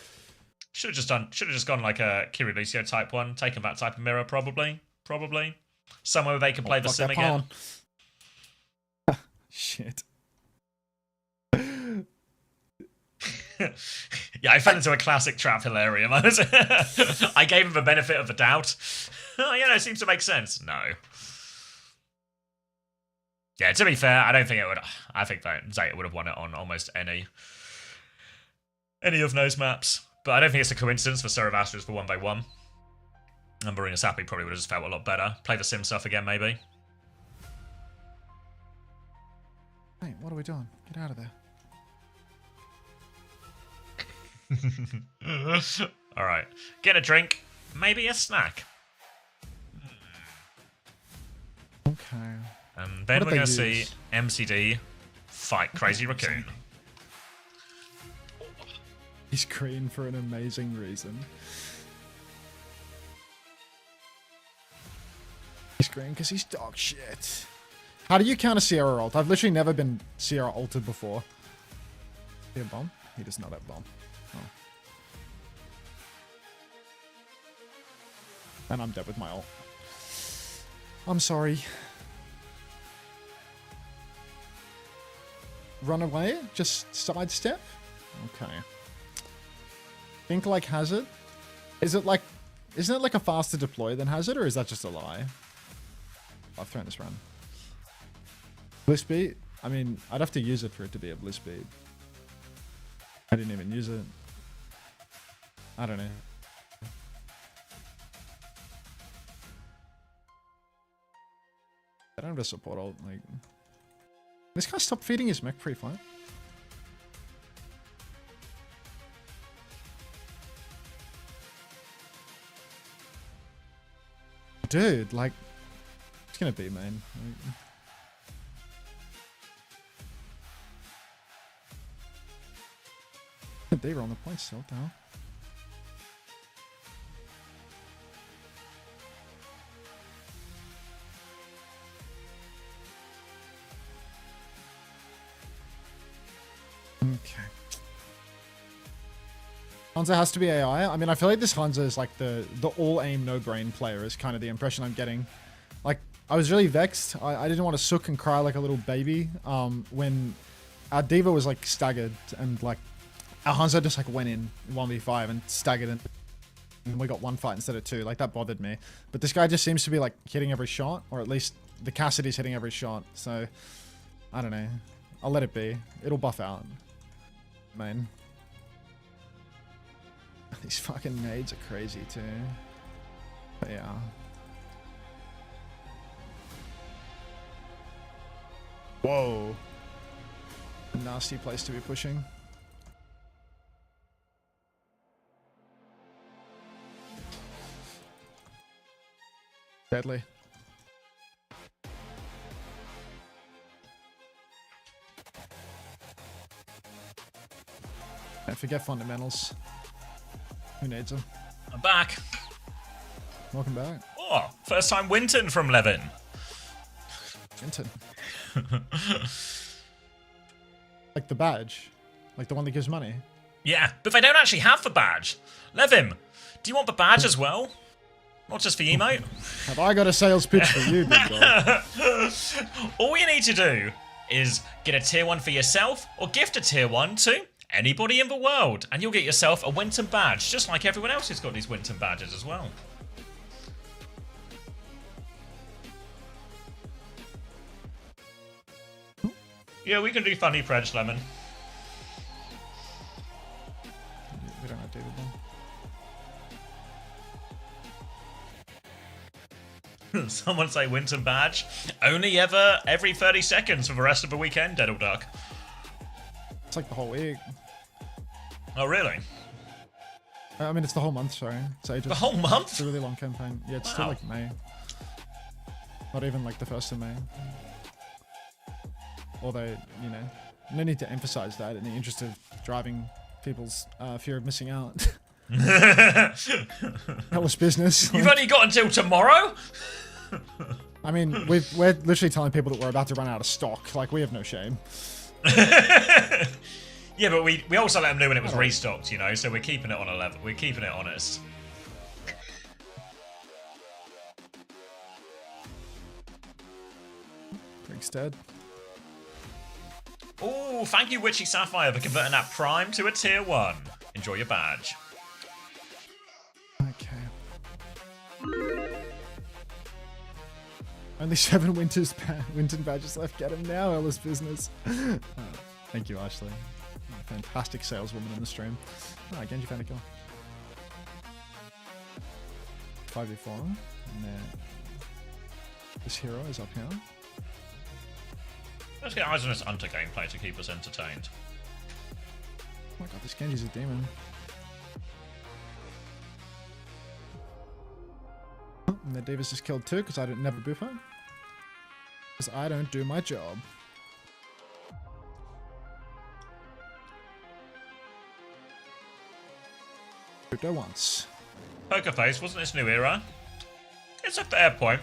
Should have just gone like a Kiri Lucio type one, taken that type of mirror, probably. Somewhere where they can play the sim again.
Shit.
Yeah, I fell into a classic trap hilarium. I gave him the benefit of the doubt. You know, it seems to make sense. No. Yeah, to be fair, I don't think it would. I think that Zeta would have won it on almost any of those maps. But I don't think it's a coincidence for Saravastras for 1v1. And Marina Sapi probably would have just felt a lot better. Play the sim stuff again, maybe.
Hey, what are we doing? Get out of there.
Alright. Get a drink. Maybe a snack.
Okay.
And then we're going to see MCD fight Crazy Raccoon.
He's green for an amazing reason. He's green because he's dog shit. How do you counter Sierra ult? I've literally never been Sierra ulted before. He have bomb? He does not have bomb. Oh. And I'm dead with my ult. I'm sorry. Run away? Just sidestep? Okay. Think like Hazard? Isn't it like a faster deploy than Hazard, or is that just a lie? I've thrown this run. Bliss beat? I mean, I'd have to use it for it to be a bliss beat. I didn't even use it. I don't know. I don't have a support ult, like... This guy stopped feeding his mech pre-fight. Dude, like... It's gonna be, man. They were on the point still, though. Okay. Hanzo has to be AI. I mean, I feel like this Hanzo is like the all aim no brain player is kind of the impression I'm getting. Like, I was really vexed. I didn't want to sook and cry like a little baby when our Diva was like staggered and like our Hanzo just like went in 1v5 and staggered and we got one fight instead of two. Like, that bothered me. But this guy just seems to be like hitting every shot, or at least the Cassidy's hitting every shot. So, I don't know. I'll let it be. It'll buff out. Man. These fucking nades are crazy too. But yeah. Whoa. Nasty place to be pushing. Deadly. Don't forget fundamentals. Who needs them?
I'm back.
Welcome back.
Oh, first time Winton from Levin.
Vinton. Like the badge? Like the one that gives money?
Yeah, but they don't actually have the badge. Levin, do you want the badge as well? Not just for emote?
Have I got a sales pitch for you, big dog?
All you need to do is get a tier 1 for yourself or gift a tier 1 to anybody in the world, and you'll get yourself a Winton badge, just like everyone else who's got these Winton badges as well. Yeah, we can do funny Predge, Lemon.
We don't have David then.
Someone say Winton badge. Only ever every 30 seconds for the rest of the weekend, Deadle Duck.
It's like the whole week.
Oh, really?
I mean, it's the whole month, sorry. It's ages.
The whole month?
It's a really long campaign. Yeah, it's still
Wow.
like May. Not even like the 1st of May. Although, you know, no need to emphasize that in the interest of driving people's fear of missing out. Hellish business.
You've only got until tomorrow?
I mean, we're literally telling people that we're about to run out of stock. Like, we have no shame.
Yeah, but we also let them know when it was restocked, you know, so we're keeping it on a level. We're keeping it honest.
Briggs dead.
Oh, thank you, Witchy Sapphire, for converting that Prime to a tier 1. Enjoy your badge.
Okay. Only 7 Winton badges left. Get him now, Ella's business. Thank you, Ashley. Fantastic saleswoman in the stream. Oh, Genji found a kill. 5v4. And then this hero is up here.
Let's get eyes on this Hunter gameplay to keep us entertained.
Oh my god, this Genji's a demon. Oh, and the Davis just killed too, because I didn't never boof her. Because I don't do my job. Booped her once.
Poker Face, wasn't this new era? It's a fair point.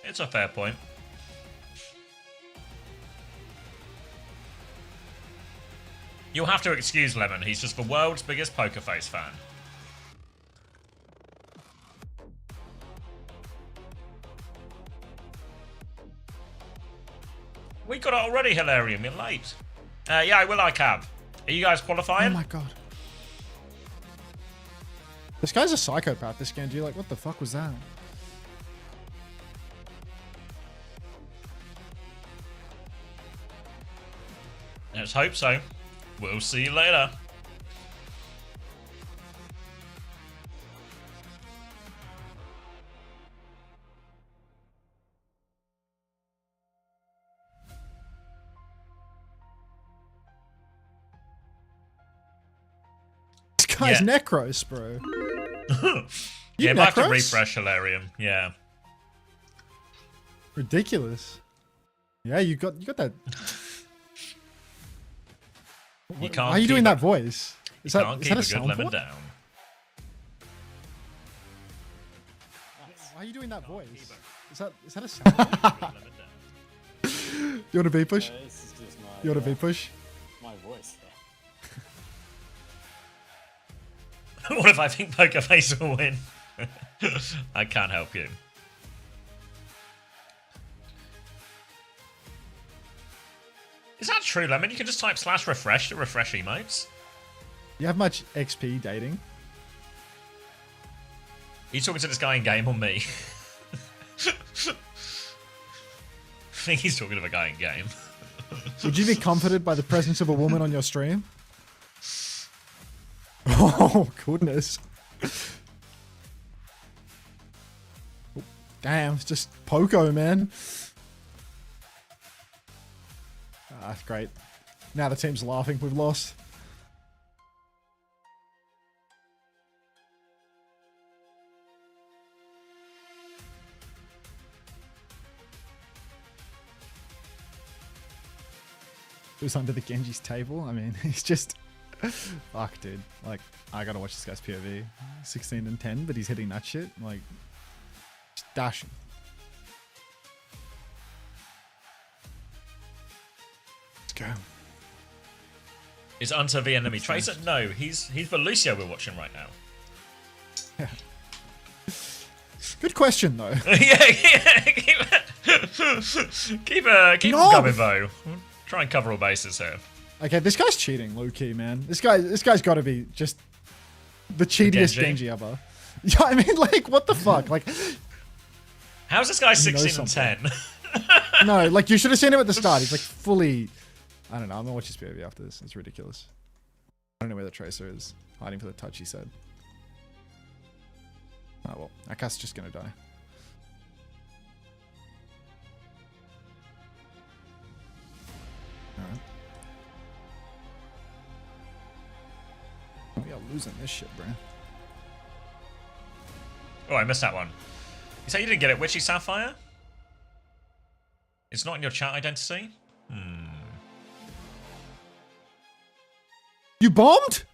It's a fair point. You'll have to excuse Lemon, he's just the world's biggest Poker Face fan. We got it already, Hilarium, you're late. Yeah, I will ICAB. Are you guys
Oh
qualifying?
my god. This guy's a psychopath, this Genji. Like, what the fuck was that?
Let's hope so. We'll see you later.
This guy's
Yeah.
Necros, bro.
Yeah, if I have to
Necros?
refresh Hilarium, yeah.
Ridiculous. Yeah, you got that.
You can't
Why are you
keep
doing
a-
that voice? Is that,
Can't
is
keep
that a
a good lemon
soundboard?
down.
Why are you doing that voice? Is that a soundboard? You want a V push?
This is just my,
You want a V push?
my voice.
What if I think Poker Face will win? I can't help you. Is that true, Lemon? You can just type /refresh to refresh emotes?
You have much XP dating?
Are you talking to this guy in game or me? I think he's talking to a guy in game.
Would you be comforted by the presence of a woman on your stream? Oh, goodness. Damn, it's just Poco, man. Ah, great. Now the team's laughing. We've lost. Who's under the Genji's table? I mean, he's just... Fuck, dude. Like, I gotta watch this guy's POV. 16 and 10, but he's hitting that shit. Like, just dashing. Let's go.
Is Unter the enemy Tracer? No, he's the Lucio we're watching right now.
Yeah. Good question, though.
yeah. Keep
No!
coming, though. Try and cover all bases here.
Okay, this guy's cheating, low key, man. This guy's got to be just the cheatiest Genji ever. Yeah, I mean, like, what the fuck? Like,
how's this guy
He knows
16 and 10?
no, like, you should have seen him at the start. He's like fully. I don't know. I'm gonna watch his POV after this. It's ridiculous. I don't know where the Tracer is. Hiding for the touch, he said. Oh well, Aka's just gonna die. Alright. We are losing this shit, bro.
Oh, I missed that one. You say you didn't get it, Witchy Sapphire? It's not in your chat identity?
You bombed?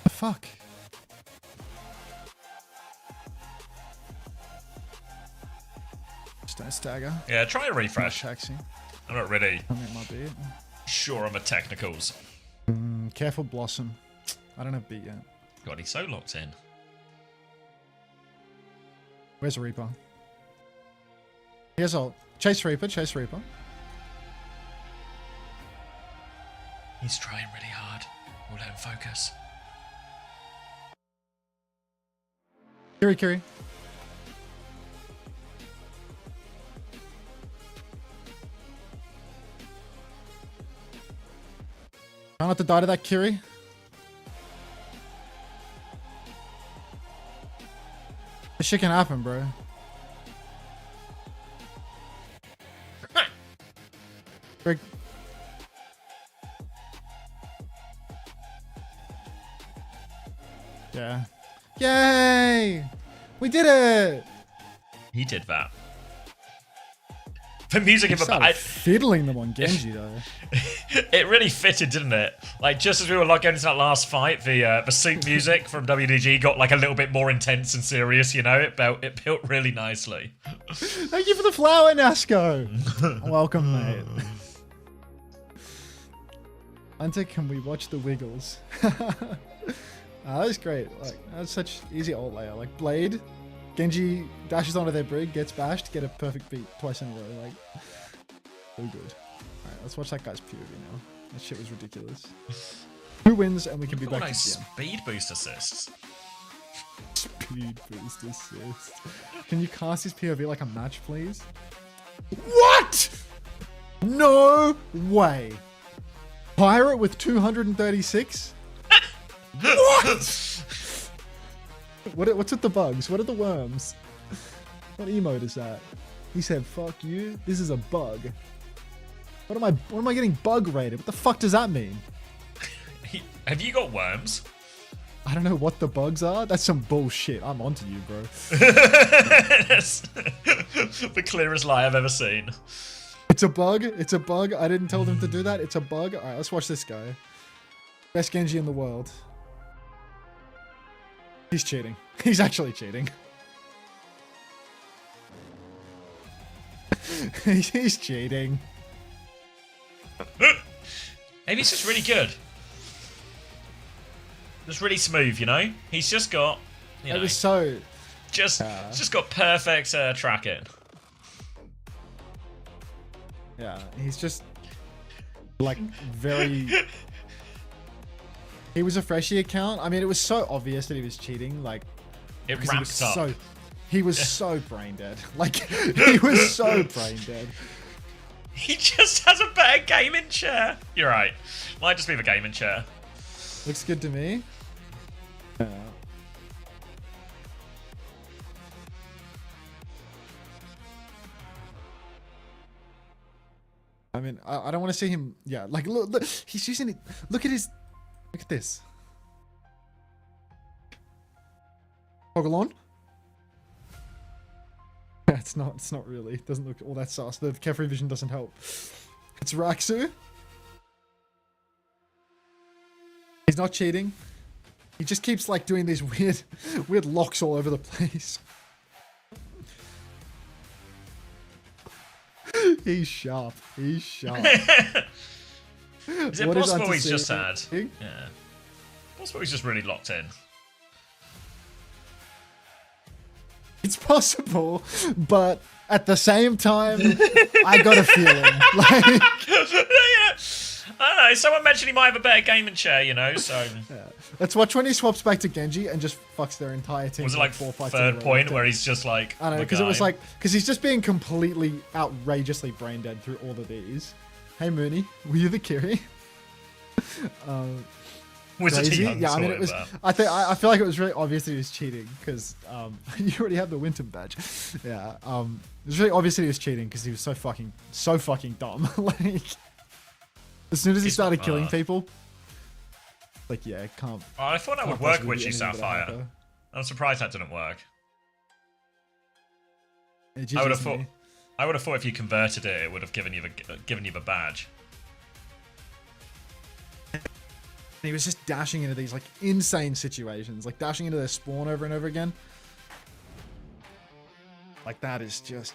The fuck? Just don't stagger.
Yeah, try a refresh.
Taxi.
I'm not really
I think it might be it.
sure on the technicals.
Careful, Blossom. I don't have beat yet.
God, he's so locked in.
Where's Reaper? Here's ult. Chase Reaper, chase Reaper.
He's trying really hard. We'll let him focus.
Kiri. Try not to die to that Kiri. This shit can happen, bro. Greg. Yeah. Yay! We did it!
He did that. The music in the
Started fiddling them on Genji though.
It really fitted, didn't it? Like just as we were like going into that last fight, the suit music from WDG got like a little bit more intense and serious. You know, it built really nicely.
Thank you for the flower, Nasco. Welcome, mate. Hunter, can we watch the Wiggles? That was great. Like that's such easy ult layer. Like Blade, Genji dashes onto their brig, gets bashed, get a perfect beat twice in a row. Like so good. Alright, let's watch that guy's POV now. That shit was ridiculous. Who wins and we can be back to
Nice
GM.
speed boost assists.
Speed boost assist. Can you cast his POV like a match, please? What? No way. Pirate with 236? What? What's with the bugs? What are the worms? What emote is that? He said, "Fuck you. This is a bug." What am I getting bug rated? What the fuck does that mean?
Have you got worms?
I don't know what the bugs are. That's some bullshit. I'm onto you, bro.
That's the clearest lie I've ever seen.
It's a bug. It's a bug. I didn't tell them to do that. It's a bug. All right, let's watch this guy. Best Genji in the world. He's cheating. He's actually cheating. He's cheating.
Maybe he's just really good. Just really smooth, you know? He's just got, you know,
It was so...
just got perfect tracking.
Yeah, he's just like very... He was a freshie account. I mean, it was so obvious that he was cheating. Like,
It
because
ramps up.
He was so brain dead. Like, he was so brain dead.
He just has a better gaming chair. You're right. Might just be the gaming chair.
Looks good to me. Yeah. I mean, I don't want to see him. Yeah, like look, he's using it. Look at his. Look at this. Toggle on. Yeah, it's not. It's not really. It doesn't look all that sus. The Kefri vision doesn't help. It's Raksu. He's not cheating. He just keeps like doing these weird locks all over the place. He's sharp. He's sharp.
Is it possible he's just had? Yeah. Possible he's just really locked in.
It's possible, but at the same time, I got a feeling. Like,
I don't know. Someone mentioned he might have a better gaming chair, you know. So
yeah. Let's watch when he swaps back to Genji and just fucks their entire team.
Was it like
4 fights
third point where he's just like?
I don't know, because it was like he's just being completely outrageously brain dead through all of these. Hey Mooney, were you the Kiri? Crazy. Yeah, I mean it was. I feel like it was really obvious that he was cheating because you already have the Winton badge. Yeah, it was really obvious that he was cheating because he was so fucking dumb. Like as soon as he started killing people, like yeah, it can't.
Oh, I thought that would work, Witchy Sapphire. I'm surprised that didn't work. I would have thought. I would have thought if you converted it, it would have given you the badge.
He was just dashing into these like insane situations, like dashing into their spawn over and over again. Like that is just.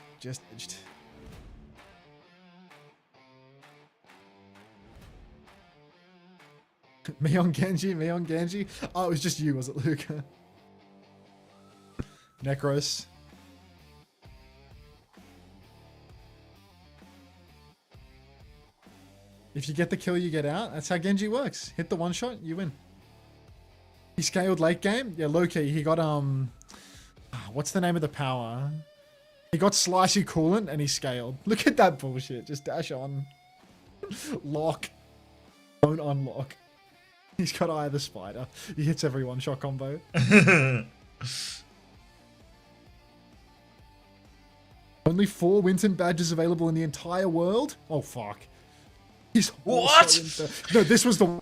Me on Genji. Oh, it was just you, was it, Luca? Necros. If you get the kill, you get out. That's how Genji works. Hit the one shot, you win. He scaled late game. Yeah, low key. He got what's the name of the power? He got slicey coolant and he scaled. Look at that bullshit. Just dash on. Lock. Don't unlock. He's got Eye of the Spider. He hits every one shot combo. Only 4 Winton badges available in the entire world? Oh fuck. He's
what?
No, this was the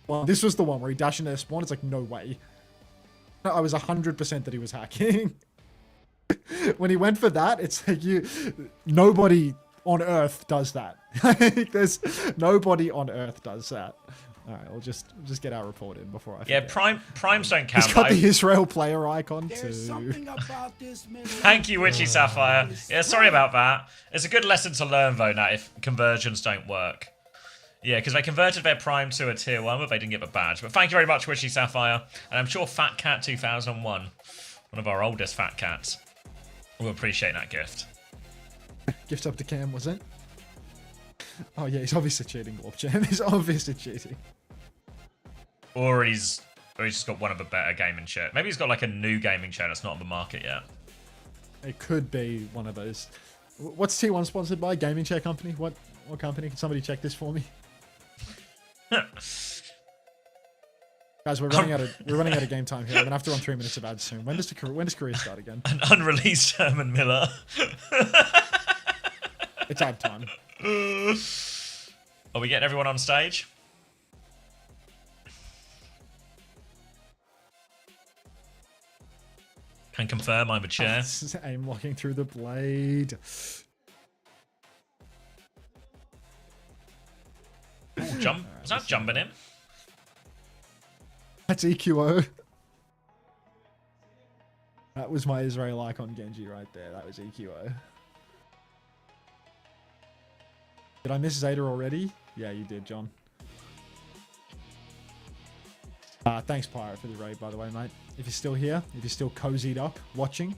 one. This was the one where he dashed into their spawn. It's like, no way. No, I was 100% that he was hacking. When he went for that, it's like nobody on Earth does that. There's nobody on Earth does that. All right, we'll just get our report in before I forget.
Yeah, primes don't count.
He's got the Israel player icon
There's
too.
something about this
Thank you, Witchy Sapphire. Yeah, sorry about that. It's a good lesson to learn, though, now, if conversions don't work. Yeah, because they converted their Prime to a Tier 1, but they didn't get the badge. But thank you very much, Witchy Sapphire. And I'm sure Fat Cat 2001, one of our oldest Fat Cats, will appreciate that gift.
Gift up to Cam, was it? Oh yeah, he's obviously cheating, Warp Jam. He's obviously cheating.
Or he's just got one of the better gaming chair. Maybe he's got like a new gaming chair that's not on the market yet.
It could be one of those. What's T1 sponsored by? Gaming chair company? What company? Can somebody check this for me? Guys, we're running out of game time here. I'm gonna have to run 3 minutes of ads soon. When does career start again?
An unreleased Herman Miller.
It's ad time.
Are we getting everyone on stage? Can confirm I'm a chair.
Aim locking through the blade.
Ooh, jump. Was that jumping him?
That's EQO. That was my Israel icon Genji right there. That was EQO. Did I miss Zeta already? Yeah, you did, John. Thanks, Pirate, for the raid, by the way, mate. If you're still here, if you're still cozied up, watching,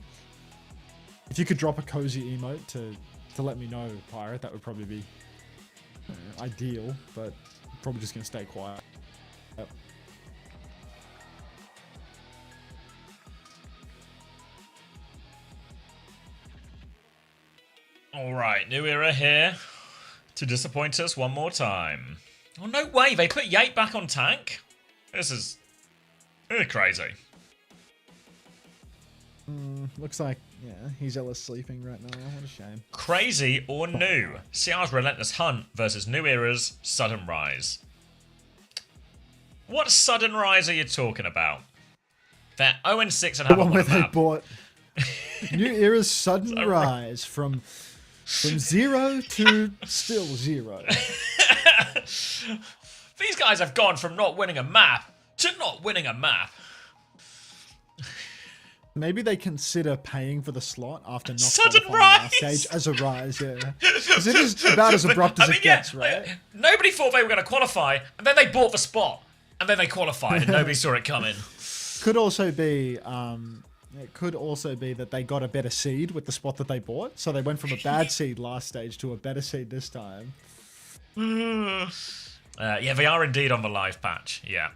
if you could drop a cozy emote to let me know, Pirate, that would probably be ideal, but I'm probably just going to stay quiet. Yep.
Alright, new era here to disappoint us one more time. Oh, no way, they put Yate back on tank? This is crazy.
Looks like, yeah, he's jealous sleeping right now. What a shame.
Crazy or new? CR's Relentless Hunt versus New Era's Sudden Rise. What sudden rise are you talking about? They're 0-6 and
The
have
one where
a
they
map.
bought New Era's sudden rise from 0 to still 0.
These guys have gone from not winning a map to not winning a map.
Maybe they consider paying for the slot after not
Sudden
qualifying
rise!
last stage as a rise, yeah. Because it is about as abrupt as it gets, right?
Nobody thought they were going to qualify, and then they bought the spot, and then they qualified, and nobody saw it coming.
Could also be, it could also be that they got a better seed with the spot that they bought, so they went from a bad seed last stage to a better seed this time.
Yeah, they are indeed on the live patch. Yeah.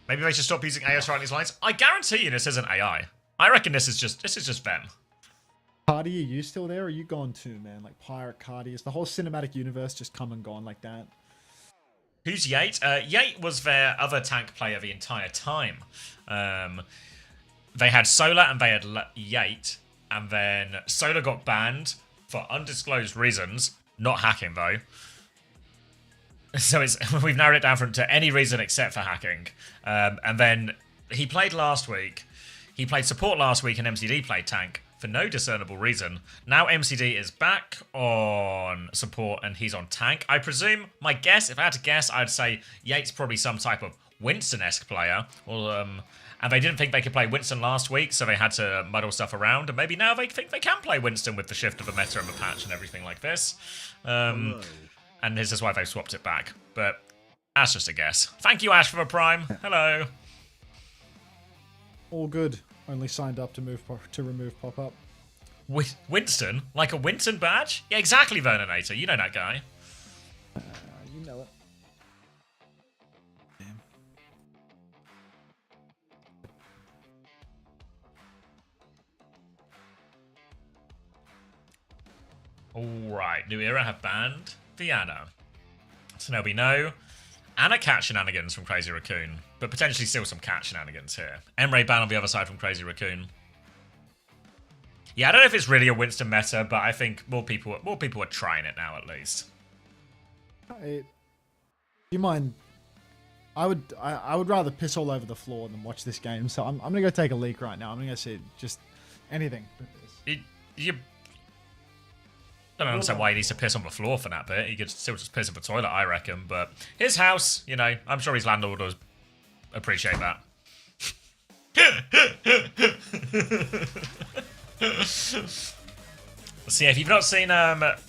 Maybe they should stop using AI to write these lines. I guarantee you this isn't AI. I reckon this is just them.
Cardi, are you still there? Or are you gone too, man? Like Pirate Cardi, is the whole cinematic universe just come and gone like that?
Who's Yate? Yate was their other tank player the entire time. They had Solar and they had Yate, and then Solar got banned for undisclosed reasons, not hacking though. So we've narrowed it down to any reason except for hacking. And then he played last week. He played support last week and MCD played tank for no discernible reason. Now MCD is back on support and he's on tank. I presume, my guess, if I had to guess, I'd say Yates probably some type of Winston-esque player. Or, and they didn't think they could play Winston last week, so they had to muddle stuff around. And maybe now they think they can play Winston with the shift of the meta and the patch and everything like this. And this is why they've swapped it back. But that's just a guess. Thank you, Ash, for the Prime. Hello.
All good. Only signed up to remove pop-up.
Winston? Like a Winston badge? Yeah, exactly, Verninator. You know that guy.
You know it.
Alright, New Era have banned Viana. So now we know Anna cat shenanigans from Crazy Raccoon, but potentially still some cat shenanigans here. Emre ban on the other side from Crazy Raccoon. Yeah, I don't know if it's really a Winston meta, but I think more people are trying it now at least.
Do you mind? I would rather piss all over the floor than watch this game, so I'm gonna go take a leak right now. I'm gonna go see just anything with this.
I don't understand why he needs to piss on the floor for that bit. He could still just piss in the toilet, I reckon. But his house, you know, I'm sure his landlord would appreciate that. So yeah, if you've not seen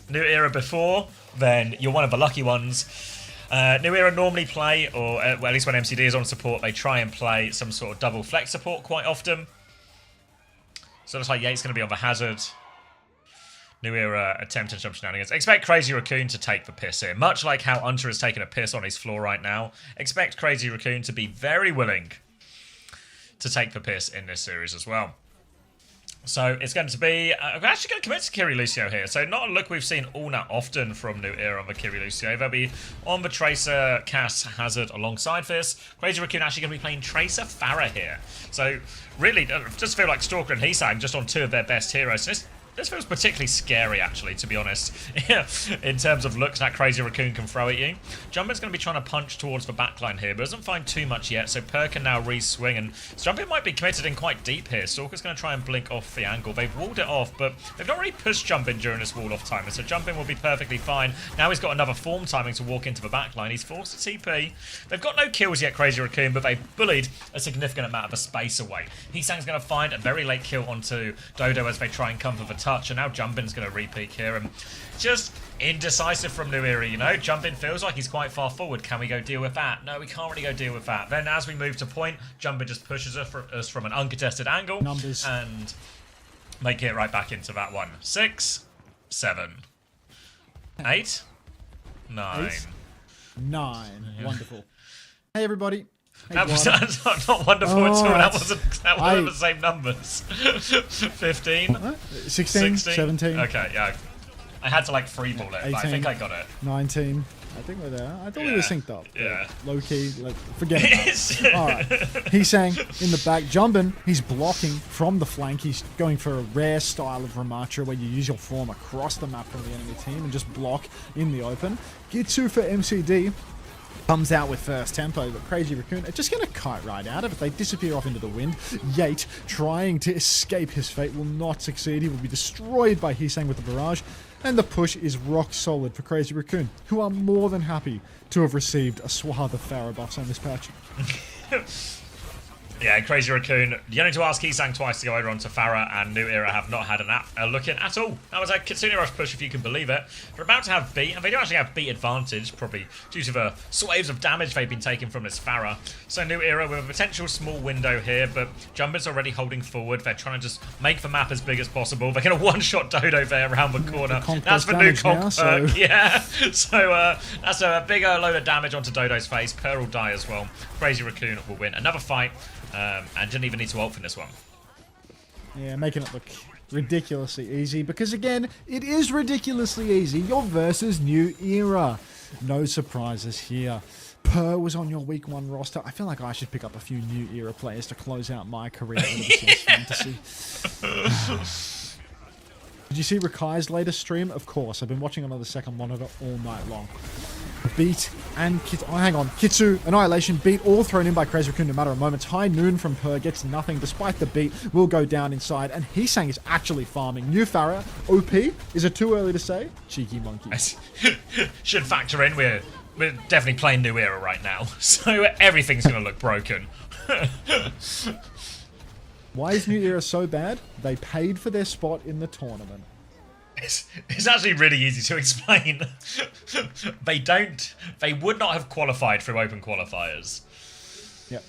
New Era before, then you're one of the lucky ones. New Era normally play, or well, at least when MCD is on support, they try and play some sort of double flex support quite often. So it looks like Yate's going to be on the hazard. New Era attempting some shenanigans. Expect Crazy Raccoon to take the piss here. Much like how Hunter has taken a piss on his floor right now, expect Crazy Raccoon to be very willing to take the piss in this series as well. So it's going to be... I'm actually going to commit to Kiri Lucio here. So not a look we've seen all that often from New Era on the Kiri Lucio. They'll be on the Tracer, Cass, Hazard alongside this. Crazy Raccoon actually going to be playing Tracer, Farah here. So really, just feel like Stalker and Heesang just on two of their best heroes. This feels particularly scary, actually, to be honest, in terms of looks that Crazy Raccoon can throw at you. Jumpin's going to be trying to punch towards the backline here, but doesn't find too much yet, so Per can now re-swing, and Jumpin might be committed in quite deep here. Stalker's going to try and blink off the angle. They've walled it off, but they've not really pushed Jumpin during this wall-off timing, so Jumpin will be perfectly fine. Now he's got another form timing to walk into the backline. He's forced to TP. They've got no kills yet, Crazy Raccoon, but they've bullied a significant amount of the space away. Heesang's going to find a very late kill onto Dodo as they try and come for the touch, and now Jumpin's going to re-peek here, and just indecisive from New Era, you know? Jumpin feels like he's quite far forward. Can we go deal with that? No, we can't really go deal with that. Then as we move to point, Jumpin just pushes us from an uncontested angle.
Numbers.
And make it right back into that one. 6, 7, 8, 9.
9. Wonderful. Hey, everybody. Hey,
That was
Guada.
not wonderful at all.
Alright.
That wasn't the same numbers. 15,
16, 17,
Okay, yeah. I had to like freeball it, but I
18.
think I got it.
19. I think we're there. I thought we were synced up.
Yeah.
Low key, like, forget it. Alright. He's saying in the back, Jumbin, he's blocking from the flank. He's going for a rare style of Ramatra where you use your form across the map from the enemy team and just block in the open. Gitsu for MCD. Comes out with first tempo, but Crazy Raccoon are just going to kite right out of it. They disappear off into the wind. Yate, trying to escape his fate, will not succeed. He will be destroyed by Hisang with the barrage. And the push is rock solid for Crazy Raccoon, who are more than happy to have received a swath of Farah buffs on this patch.
Yeah, Crazy Raccoon. You only to ask Hisang twice to go over onto Farah, and New Era have not had a look in at all. That was a Kitsune Rush push, if you can believe it. They're about to have beat, and they do actually have beat advantage, probably due to the swaves of damage they've been taking from this Farah. So New Era with a potential small window here, but Jumbin's already holding forward. They're trying to just make the map as big as possible. They're going to one-shot Dodo there around the corner. That's the new Conk perk, yeah. So that's a bigger load of damage onto Dodo's face. Pearl will die as well. Crazy Raccoon will win another fight. And didn't even need to ult for this one.
Yeah, making it look ridiculously easy, because again, it is ridiculously easy. You're versus New Era. No surprises here. Per was on your week 1 roster. I feel like I should pick up a few New Era players to close out my career in Fantasy. Did you see Rakai's latest stream? Of course. I've been watching on the second monitor all night long. Beat and hang on. Kitsu, Annihilation, beat all thrown in by Crazy Raccoon in a matter of moments. High Noon from Per gets nothing despite the beat. Will go down inside, and Hisang is actually farming. New Farah, OP. Is it too early to say? Cheeky monkey.
Should factor in we're definitely playing New Era right now, so everything's gonna look broken.
Why is New Era so bad? They paid for their spot in the tournament.
It's actually really easy to explain. They would not have qualified through open qualifiers.
Yep.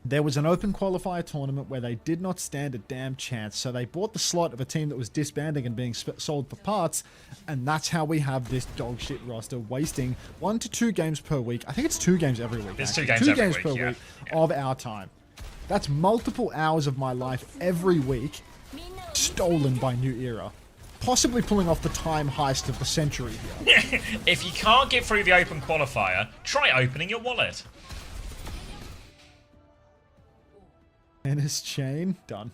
There was an open qualifier tournament where they did not stand a damn chance, so they bought the slot of a team that was disbanding and being sold for parts, and that's how we have this dog shit roster wasting 1 to 2 games per week. I think it's 2 games every week.
It's
actually.
2 games every
per
week,
week of our time. That's multiple hours of my life every week stolen by New Era. Possibly pulling off the time heist of the century here.
If you can't get through the open qualifier, try opening your wallet.
Ennis Chain, done.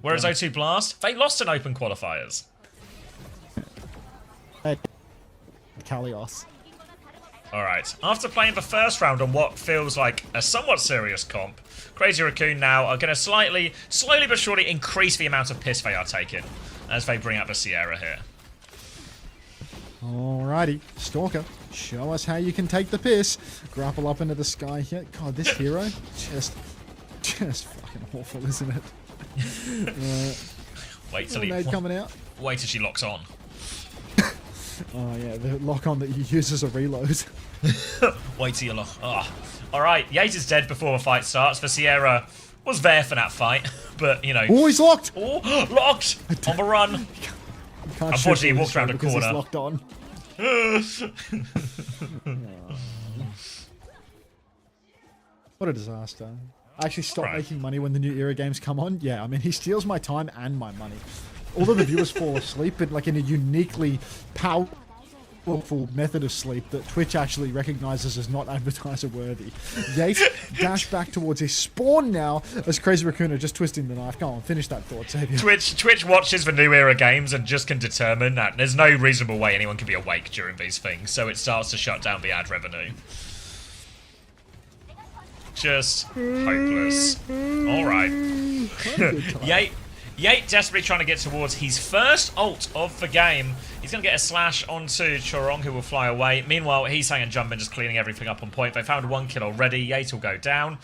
Whereas O2 Blast, they lost in open qualifiers.
Hey, Kalios.
Alright, after playing the first round on what feels like a somewhat serious comp, Crazy Raccoon now are going to slowly but surely increase the amount of piss they are taking as they bring out the Sierra here.
Alrighty, Stalker, show us how you can take the piss. Grapple up into the sky here. God, this hero, just fucking awful, isn't it?
Wait till
coming out.
Wait till she locks on.
Oh yeah, the lock on that you use as a reload.
Wait till you lock. Oh. Alright, Yates is dead before the fight starts. The Sierra was there for that fight, but you know.
Oh, he's locked!
Oh, locked! On the run! Unfortunately, he walked around a corner.
He's locked on. What a disaster. I actually stopped making money when the New Era games come on. Yeah, I mean, he steals my time and my money. Although the viewers fall asleep, but like in a uniquely powerful method of sleep that Twitch actually recognizes as not advertiser worthy. Yates dash back towards his spawn now as Crazy Raccoon are just twisting the knife. Go on, finish that thought, Xavier.
Twitch watches the New Era games and just can determine that there's no reasonable way anyone can be awake during these things, so it starts to shut down the ad revenue. Just hopeless. Alright. Yate desperately trying to get towards his first ult of the game. He's going to get a slash onto Chorong, who will fly away. Meanwhile, Hisang and Jumpin just cleaning everything up on point. They found 1 kill already. Yate will go down.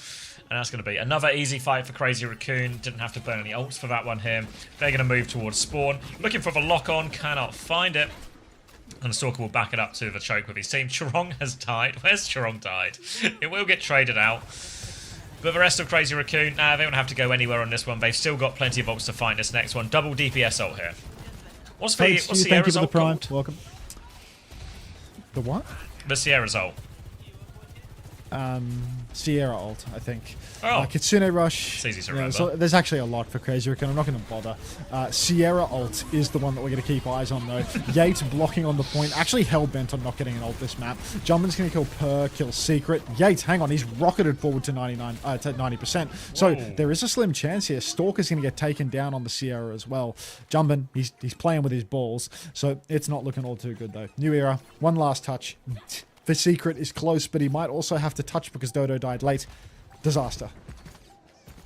And that's going to be another easy fight for Crazy Raccoon. Didn't have to burn any ults for that one here. They're going to move towards spawn. Looking for the lock-on. Cannot find it. And Stalker will back it up to the choke with his team. Chorong has died. Where's Chorong died? It will get traded out. But the rest of Crazy Raccoon, they don't have to go anywhere on this one. They've still got plenty of ults to fight this next one. Double DPS ult here. What's the Sierra's ult called?
Welcome. The what?
The Sierra's ult.
Sierra ult, I think.
Oh.
Kitsune Rush.
It's easy to
Yeah,
remember.
so there's actually a lot for Crazy Raccoon. I'm not going to bother. Sierra ult is the one that we're going to keep eyes on, though. Yates blocking on the point. Actually hell-bent on not getting an ult this map. Jumpin's going to kill Per, kill Secret. Yates, hang on, he's rocketed forward to 90%. So there is a slim chance here. Stalker's going to get taken down on the Sierra as well. Jumpin, he's playing with his balls. So it's not looking all too good, though. New era. One last touch. The Secret is close, but he might also have to touch because Dodo died late. Disaster.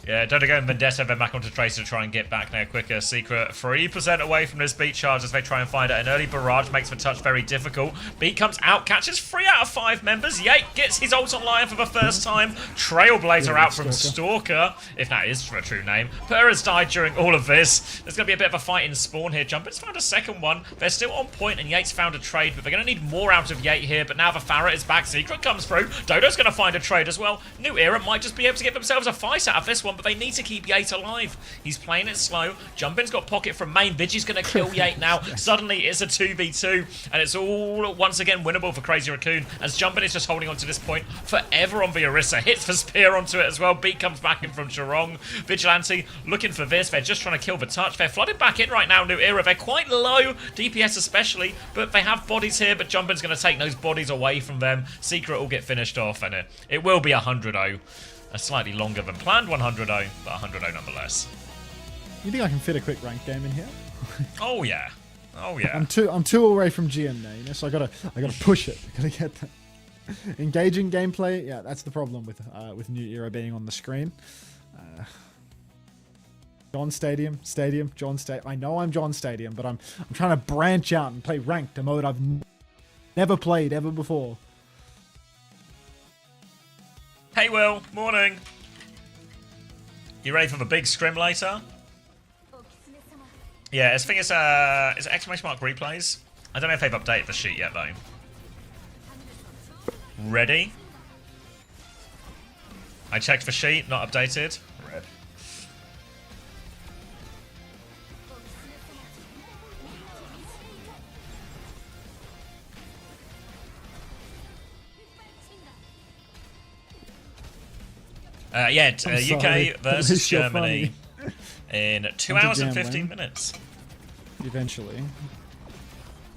Yeah, Dodo and Vendetta, they're back onto Tracer to try and get back there quicker. Secret 3% away from this beat charge as they try and find it. An early barrage makes the touch very difficult. Beat comes out, catches 3 out of 5 members. Yate gets his ult online for the first time. Trailblazer out from Stalker, if that is a true name. Per has died during all of this. There's going to be a bit of a fight in spawn here. Jumpin's found a second one. They're still on point and Yate's found a trade, but they're going to need more out of Yate here. But now the Farah is back. Secret comes through. Dodo's going to find a trade as well. New Era might just be able to get themselves a fight out of this one, but they need to keep Yate alive. He's playing it slow. Jumpin's got pocket from main. Vigi's going to kill Yate now. Suddenly it's a 2v2 and it's all once again winnable for Crazy Raccoon as Jumpin is just holding on to this point forever on the Orisa. Hits the spear onto it as well. Beat comes back in from Chorong. Vigilante looking for this. They're just trying to kill the touch. They're flooded back in right now, New Era. They're quite low, DPS especially, but they have bodies here, but Jumpin's going to take those bodies away from them. Secret will get finished off and it will be 100-0. A slightly longer than planned 100-0, but 100-0 nonetheless.
You think I can fit a quick rank game in here?
Oh yeah. Oh yeah.
I'm too away from GM now, you know, so I gotta push it. I gotta get that. Engaging gameplay, yeah, that's the problem with New Era being on the screen. John Stadium, John Stadium. I know I'm John Stadium, but I'm trying to branch out and play ranked, a mode I've never played ever before.
Hey Will, morning. You ready for the big scrim later? Yeah, I think it's exclamation mark replays. I don't know if they've updated the sheet yet though. Ready? I checked the sheet, not updated. Red. UK versus Germany in 2 hours and 15 minutes.
Eventually.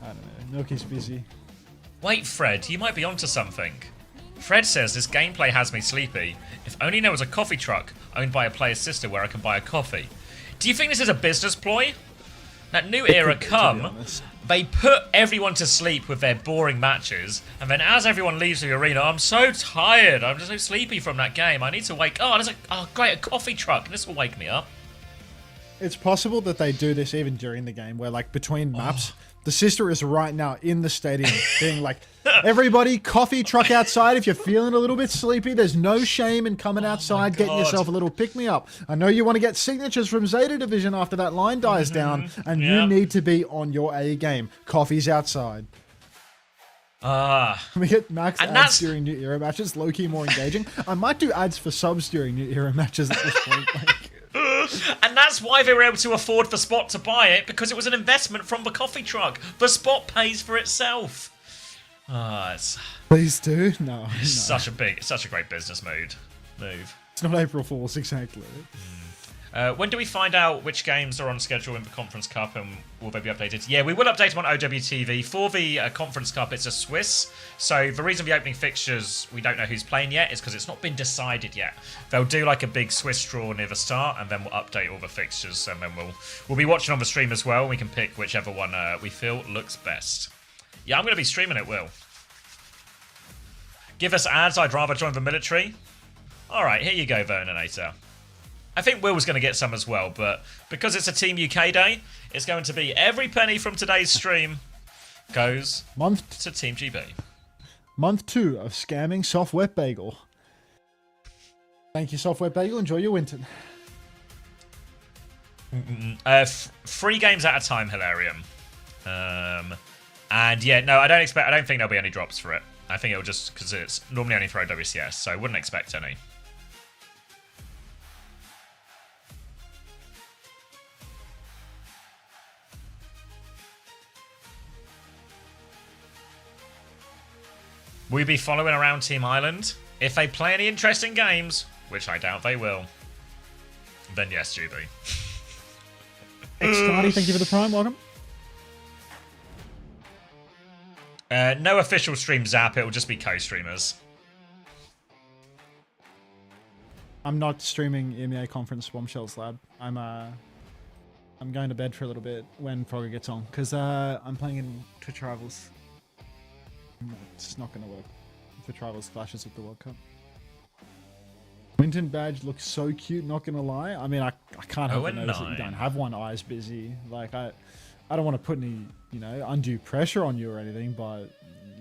I don't know. Milky's busy.
Wait, Fred, you might be onto something. Fred says this gameplay has me sleepy. If only there was a coffee truck owned by a player's sister where I can buy a coffee. Do you think this is a business ploy? That New Era come, they put everyone to sleep with their boring matches, and then as everyone leaves the arena, I'm so tired, I'm just so sleepy from that game, I need to wake up. Oh, great, a coffee truck, this will wake me up.
It's possible that they do this even during the game, where like between maps, the sister is right now in the stadium being like, everybody, coffee truck outside if you're feeling a little bit sleepy. There's no shame in coming outside, getting yourself a little pick-me-up. I know you want to get signatures from Zeta Division after that line dies down, and you need to be on your A game. Coffee's outside. We get max ads during New Era matches, low-key more engaging. I might do ads for subs during New Era matches at this point.
And that's why they were able to afford the spot to buy it, because it was an investment from the coffee truck. The spot pays for itself.
Please do. No.
Such a great business move.
It's not April Fool's, exactly.
When do we find out which games are on schedule in the Conference Cup and will they be updated? Yeah, we will update them on OWTV. For the Conference Cup, it's a Swiss. So the reason the opening fixtures, we don't know who's playing yet, is because it's not been decided yet. They'll do like a big Swiss draw near the start and then we'll update all the fixtures and then we'll be watching on the stream as well. And we can pick whichever one we feel looks best. Yeah, I'm going to be streaming it, Will. Give us ads, I'd rather join the military. Alright, here you go, Verninator. I think Will was going to get some as well, but because it's a Team UK day, it's going to be every penny from today's stream goes to Team GB.
Month 2 of scamming Soft Wet Bagel. Thank you, Software Bagel. Enjoy your Winton.
3 games at a time, Hilarium. And yeah, no, I don't think there'll be any drops for it. I think it'll just, because it's normally only for OWCS, so I wouldn't expect any. Will you be following around Team Island? If they play any interesting games, which I doubt they will, then yes, Juby.
X-Cardi, thank you for the Prime. Welcome.
No official stream zap, it will just be co-streamers.
I'm not streaming EMEA Conference Bombshells Lab. I'm going to bed for a little bit when Frogger gets on, because I'm playing in Twitch Rivals. It's not going to work. Twitch Rivals clashes with the World Cup. Winton badge looks so cute, not going to lie. I mean, I can't help but notice that you don't have one eye's busy. Like, I don't want to put any, you know, undue pressure on you or anything, but,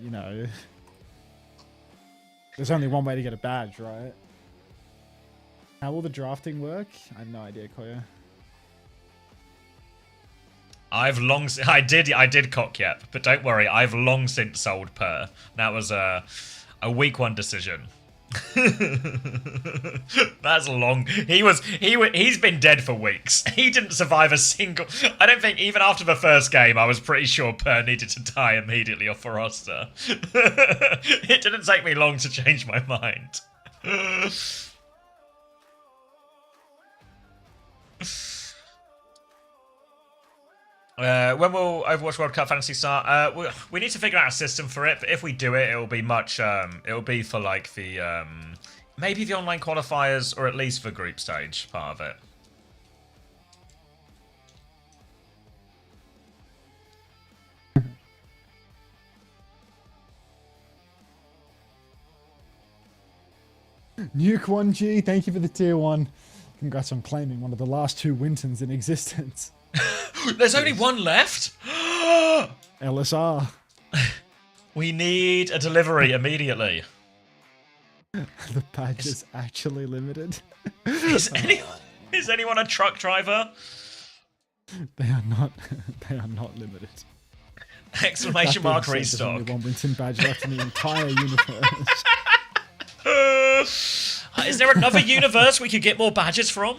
you know, there's only one way to get a badge, right? How will the drafting work? I have no idea, Koya.
I did cock yep, but don't worry, I've long since sold Per. That was a week 1 decision. That's long. He's been dead for weeks. He didn't survive a single. I don't think even after the first game, I was pretty sure Per needed to die immediately off the roster. It didn't take me long to change my mind. When will Overwatch World Cup Fantasy start? We need to figure out a system for it, but if we do it, it'll be much, it'll be for like the, maybe the online qualifiers, or at least the group stage part of it.
Nuke 1G, thank you for the tier 1. Congrats on claiming one of the last 2 Wintons in existence.
There's only one left?
LSR.
We need a delivery immediately.
The badge is actually limited.
Is anyone a truck driver?
They are not. They are not limited.
Exclamation mark
There's
restock.
only one Winton badge left in the entire universe.
Is there another universe we could get more badges from?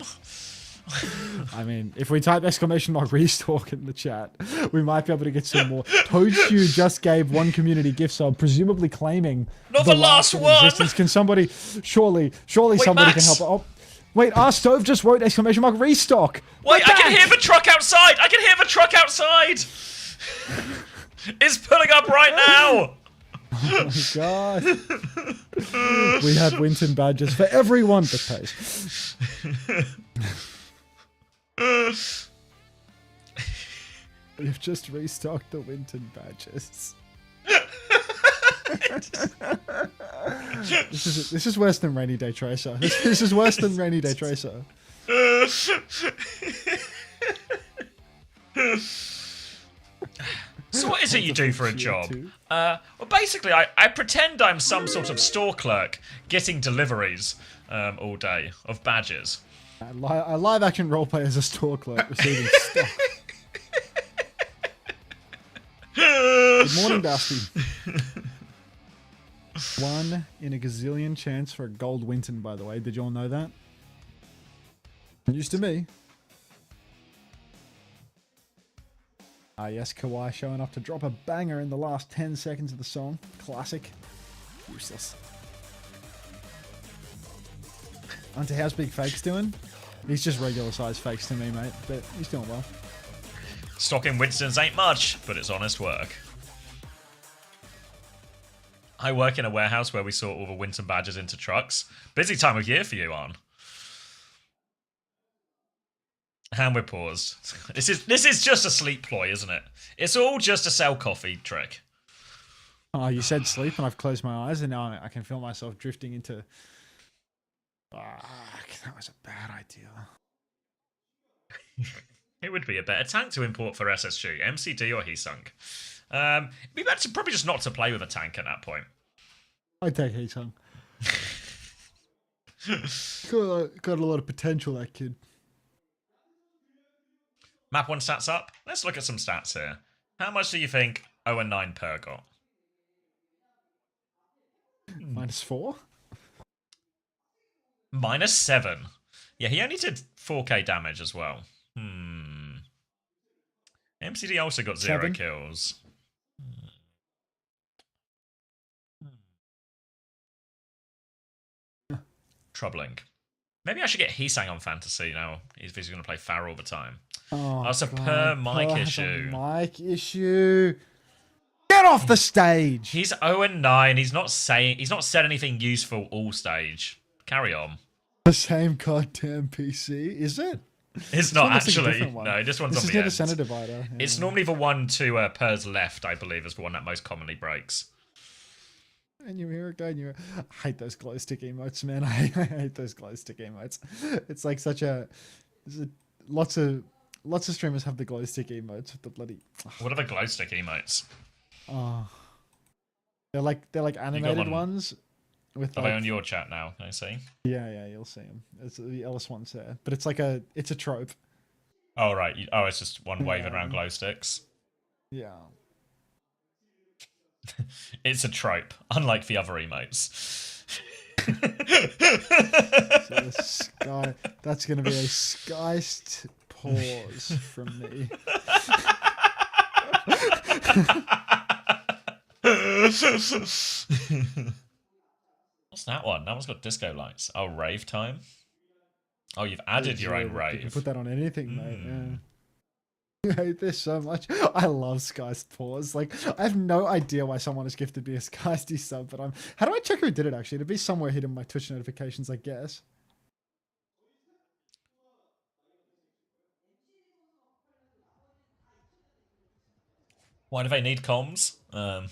I mean, if we type exclamation mark restock in the chat, we might be able to get some more. Toadstew just gave 1 community gift sub, presumably claiming
not the last one.
Existence. Can somebody, surely somebody
Max.
can help? Oh, wait, our stove just wrote exclamation mark restock.
Wait, I can hear the truck outside. I can hear the truck outside. It's pulling up right now.
Oh my god. We have Winton badges for everyone that pays. We've just restocked the Winton badges. This is worse than Rainy Day Tracer. This is worse than Rainy Day Tracer.
So what is it you do for a job? Well, basically, I pretend I'm some sort of store clerk getting deliveries all day of badges.
I live action roleplay as a store clerk receiving stock. Good morning, Dusty. 1 in a gazillion chance for a gold Winton, by the way. Did you all know that? Used to me. Ah, yes, Kawhi showing up to drop a banger in the last 10 seconds of the song. Classic. Useless. Auntie, how's Big Fakes doing? He's just regular size fakes to me, mate, but he's doing well.
Stocking Winstons ain't much, but it's honest work. I work in a warehouse where we sort all the Winton badges into trucks. Busy time of year for you, Arn. And we're paused. This is just a sleep ploy, isn't it? It's all just a sell coffee trick.
Oh, you said sleep and I've closed my eyes and now I can feel myself drifting into... that was a bad idea.
It would be a better tank to import for SSG, MCD or Heesung. It'd be better probably just not to play with a tank at that point.
I'd take Heesung. Got a lot of potential, that kid.
Map 1 stats up. Let's look at some stats here. How much do you think 0-9 Per got?
-4?
-7. Yeah, he only did 4k damage as well. MCD also got 0
7?
kills. Troubling. Maybe I should get Heesang on fantasy now if he's going to play Farah all the time.
Oh,
It's a
God,
Per mic
has a
issue.
mic issue. Get off the stage.
He's 0-9. He's not said anything useful all stage. Carry on.
The same goddamn PC, is it?
It's
This
not
one looks like a
actually.
different one.
No, this one's
This
on
is
the
near the
end.
center divider.
It's
yeah.
normally the one to Per's left, I believe, is the one that most commonly breaks.
And you hear it going, I hate those glow stick emotes, man. I hate those glow stick emotes. It's like such a lots of streamers have the glow stick emotes with the bloody.
What are the glow stick emotes?
Oh, they're like animated
one.
ones. With
Are they
like,
on your chat now? Can I see?
yeah, you'll see them. It's the Ellis one's there, but it's like a trope.
Oh right. It's just one waving around glow sticks.
Yeah.
It's a trope, unlike the other emotes.
So the sky. That's gonna be a skiced pause from me.
What's that one? That one's got disco lights. Oh, rave time. Oh, you've added your own
You can
rave.
put that on anything, mate. Yeah. I hate this so much. I love Sky's pause. Like, I have no idea why someone has gifted me a Skysty sub, but how do I check who did it actually? It'd be somewhere hidden in my Twitch notifications, I guess.
Why do they need comms? Oh,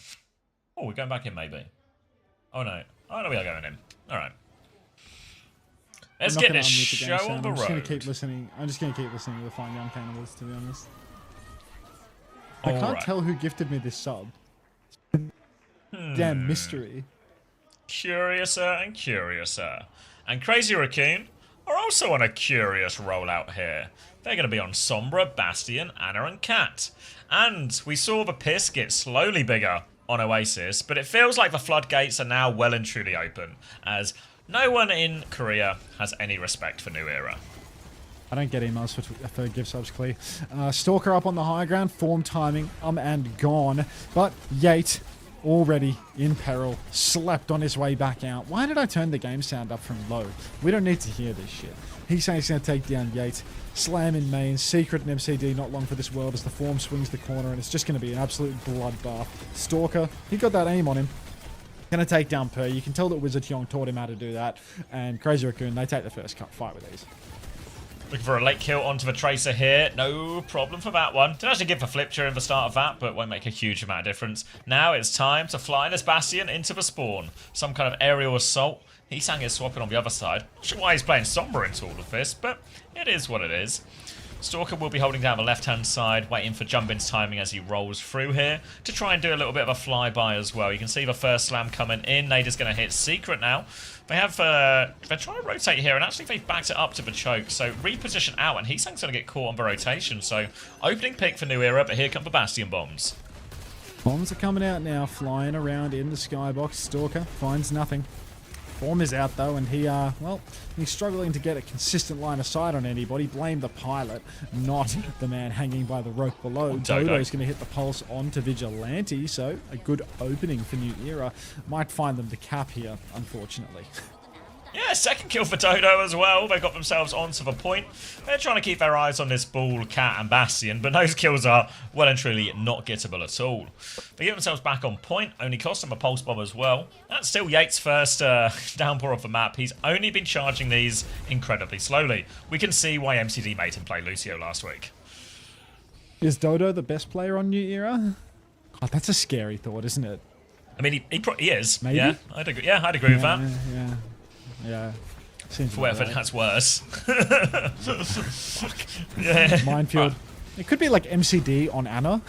we're going back in maybe. Oh no. Oh no, we are going in. Alright. Let's
I'm not
get
gonna
this
unmute the game
show
sound.
on the
I'm just gonna
road.
keep listening. I'm just gonna keep listening to the Fine Young Cannibals, to be honest. I can't
Alright.
tell who gifted me this sub. Damn mystery.
Curiouser and curiouser. And Crazy Raccoon are also on a curious rollout here. They're going to be on Sombra, Bastion, Anna and Cat. And we saw the piss get slowly bigger on OWCS, but it feels like the floodgates are now well and truly open, as no one in Korea has any respect for New Era.
I don't get emails for gift subs, Clee. Stalker up on the high ground, form timing, and gone. But Yate, already in peril, slept on his way back out. Why did I turn the game sound up from low? We don't need to hear this shit. He's saying he's going to take down Yate. Slam in main, Secret and MCD not long for this world as the form swings the corner, and it's just going to be an absolute bloodbath. Stalker, he got that aim on him. Going to take down Per. You can tell that Wizard Hyung taught him how to do that. And Crazy Raccoon, they take the first fight with these.
Looking for a late kill onto the Tracer here. No problem for that one. Didn't actually give the flip during the start of that, but won't make a huge amount of difference. Now it's time to fly this Bastion into the spawn. Some kind of aerial assault. Heesang is swapping on the other side. Not sure why he's playing Sombra into all of this, but it is what it is. Stalker will be holding down the left-hand side, waiting for Jumbin's timing as he rolls through here to try and do a little bit of a flyby as well. You can see the first slam coming in. Nader's going to hit Secret now. They have, they're trying to rotate here, and actually they've backed it up to the choke, so reposition out, and Heesang's going to get caught on the rotation, so opening pick for New Era, but here come the Bastion bombs.
Bombs are coming out now, flying around in the skybox. Stalker finds nothing. Form is out though, and he's struggling to get a consistent line of sight on anybody. Blame the pilot, not the man hanging by the rope below. Dodo's going to hit the pulse onto Vigilante, so a good opening for New Era. Might find them the cap here, unfortunately.
Yeah, second kill for Dodo as well. They got themselves onto the point. They're trying to keep their eyes on this Ball, Cat and Bastion, but those kills are well and truly not gettable at all. They get themselves back on point, only cost them a pulse bomb as well. That's still Yates' first downpour of the map. He's only been charging these incredibly slowly. We can see why MCD made him play Lucio last week.
Is Dodo the best player on New Era? God, that's a scary thought, isn't it?
I mean, he is.
Maybe?
Yeah, I'd agree with that.
Yeah. Seems
For whatever
right.
that's worse. Yeah.
Minefield. It could be like MCD on Anna.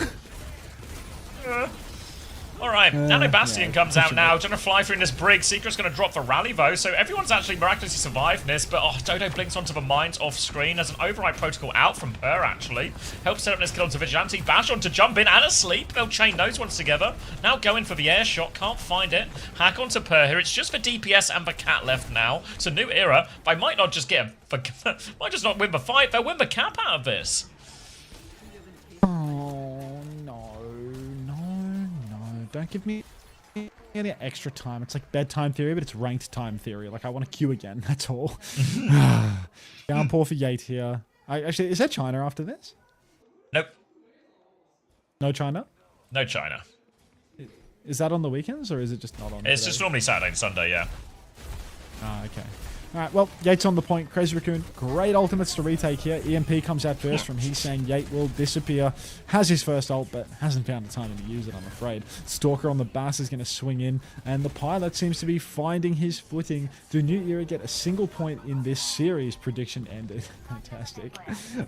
Alright, Nano Bastion
yeah,
comes out
pushing
now,
it.
trying to fly through in this brig. Secret's going to drop the rally though, so everyone's actually miraculously survived this, but Dodo blinks onto the mines off screen. There's an override protocol out from her actually. Helps set up this kill onto Vigilante. Bash on to jump in and asleep. They'll chain those ones together. Now going for the air shot, can't find it. Hack onto Per here. It's just the DPS and the cat left now. So New Era, they might not just get might just not win the fight, they'll win the cap out of this.
Oh, no. Don't give me any extra time. It's like bedtime theory, but it's ranked time theory. Like, I want to queue again, that's all. Downpour for Yate here. Actually, is there China after this?
Nope.
No China?
No China.
Is that on the weekends, or is it just not on?
It's
today?
just normally Saturday and Sunday, yeah.
Ah, okay. Alright, well, Yates on the point. Crazy Raccoon, great ultimates to retake here. EMP comes out first from He's saying Yate will disappear. Has his first ult, but hasn't found the time to use it, I'm afraid. Stalker on the Bass is going to swing in, and the Pilot seems to be finding his footing. Do New Era get a single point in this series? Prediction ended. Fantastic.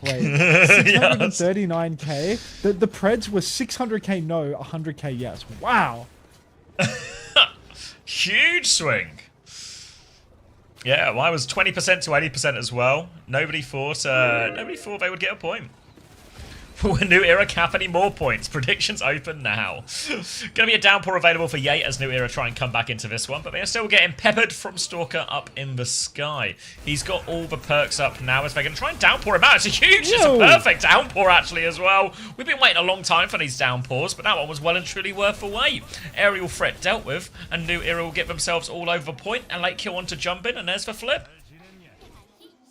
Wait, 639k? The Preds were 600k no, 100k yes. Wow!
Huge swing. Yeah, well, I was 20% to 80% as well. Nobody thought they would get a point. Will New Era cap any more points? Predictions open now. Gonna be a downpour available for Yate as New Era try and come back into this one, but they're still getting peppered from Stalker up in the sky. He's got all the perks up now as they're gonna try and downpour him out. It's a huge, it's a perfect downpour actually as well. We've been waiting a long time for these downpours, but that one was well and truly worth the wait. Aerial threat dealt with, and New Era will get themselves all over the point, and late kill on to jump in, and there's the flip.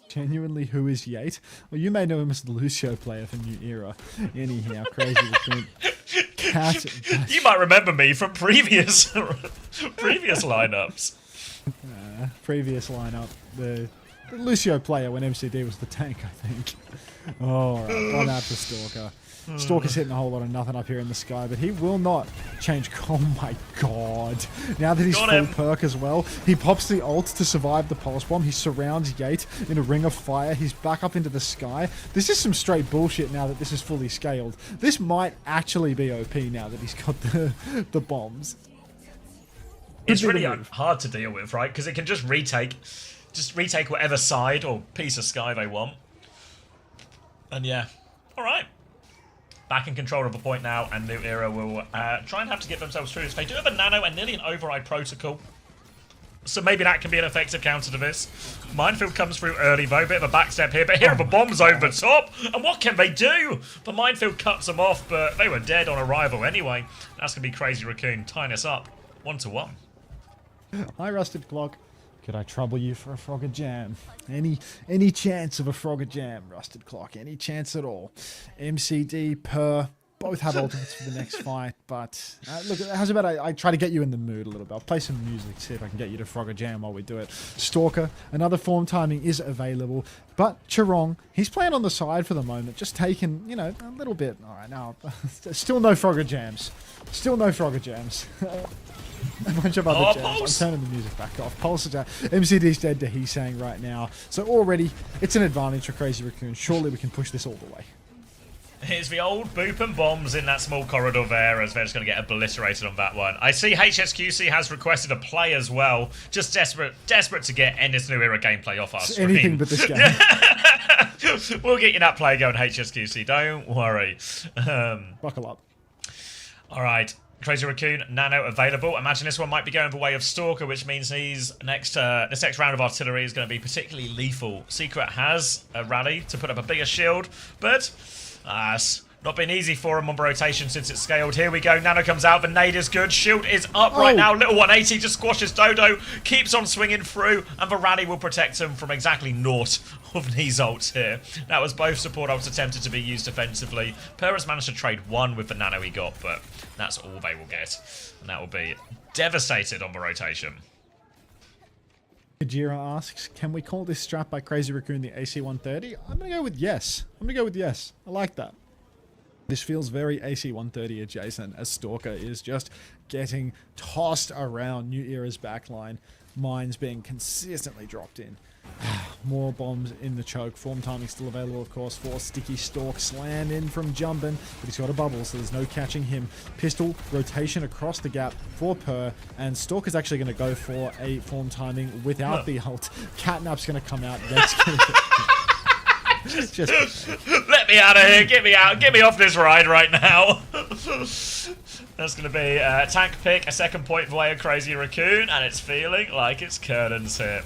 Genuinely, who is Yate? Well, you may know him as the Lucio player for New Era. Anyhow, Crazy Raccoon. Cat.
You might remember me from previous lineups.
Previous lineup. The Lucio player when MCD was the tank, I think. Alright, one out for Stalker. Stalker's hitting a whole lot of nothing up here in the sky, but he will not change. Oh my god. Now that he's full perk as well, he pops the ult to survive the pulse bomb. He surrounds Yate in a ring of fire. He's back up into the sky. This is some straight bullshit now that this is fully scaled. This might actually be OP now that he's got the bombs.
It's really hard to deal with, right? Because it can just retake whatever side or piece of sky they want. And yeah, alright. Back in control of the point now, and New Era will try and have to get themselves through this. They do have a nano and nearly an override protocol, so maybe that can be an effective counter to this. Minefield comes through early though, bit of a backstep here, but here are the bombs over the top, and what can they do? The Minefield cuts them off, but they were dead on arrival anyway. That's going to be Crazy Raccoon tying us up 1-1.
Hi, Rusted Clock. Could I trouble you for a Frogger Jam? Any chance of a Frogger Jam, Rusted Clock? Any chance at all? MCD, Per, both have ultimates for the next fight, but look, how's about I try to get you in the mood a little bit. I'll play some music, see if I can get you to Frogger Jam while we do it. Stalker, another form timing is available, but Charong, he's playing on the side for the moment, just taking, you know, a little bit. All right, now, still no Frogger Jams. Still no Frogger Jams. A bunch of other jams. I'm turning the music back off. Pulse is out. MCD's dead to He's saying right now. So already, it's an advantage for Crazy Raccoon. Surely we can push this all the way.
It's the old boop and bombs in that small corridor there as they're just going to get obliterated on that one. I see HSQC has requested a play as well. Just desperate to get this New Era gameplay off our screen.
Anything but this game.
We'll get you that play going, HSQC. Don't worry.
Buckle up.
All right. Crazy Raccoon, Nano available. Imagine this one might be going the way of Stalker, which means this next round of artillery is going to be particularly lethal. Secret has a rally to put up a bigger shield, but it's not been easy for him on rotation since it's scaled. Here we go. Nano comes out. The nade is good. Shield is up right now. Little 180 just squashes Dodo. Keeps on swinging through, and the rally will protect him from exactly naught of these ults here. That was both support ults attempted to be used defensively. Per has managed to trade one with the nano he got, but that's all they will get. And that will be devastated on the rotation.
Kajira asks, can we call this strap by Crazy Raccoon the AC-130? I'm going to go with yes. I like that. This feels very AC-130 adjacent as Stalker is just getting tossed around New Era's backline. Mines being consistently dropped in. More bombs in the choke. Form timing still available, of course, for Sticky Stalk. Slam in from Jumbin, but he's got a bubble, so there's no catching him. Pistol rotation across the gap for Per, and Stalk is actually going to go for a form timing without the ult. Catnap's going to come out. That's going to just
let me out of here. Get me out. Get me off this ride right now. That's going to be a tank pick, a second point away a Crazy Raccoon, and it's feeling like it's curtains here.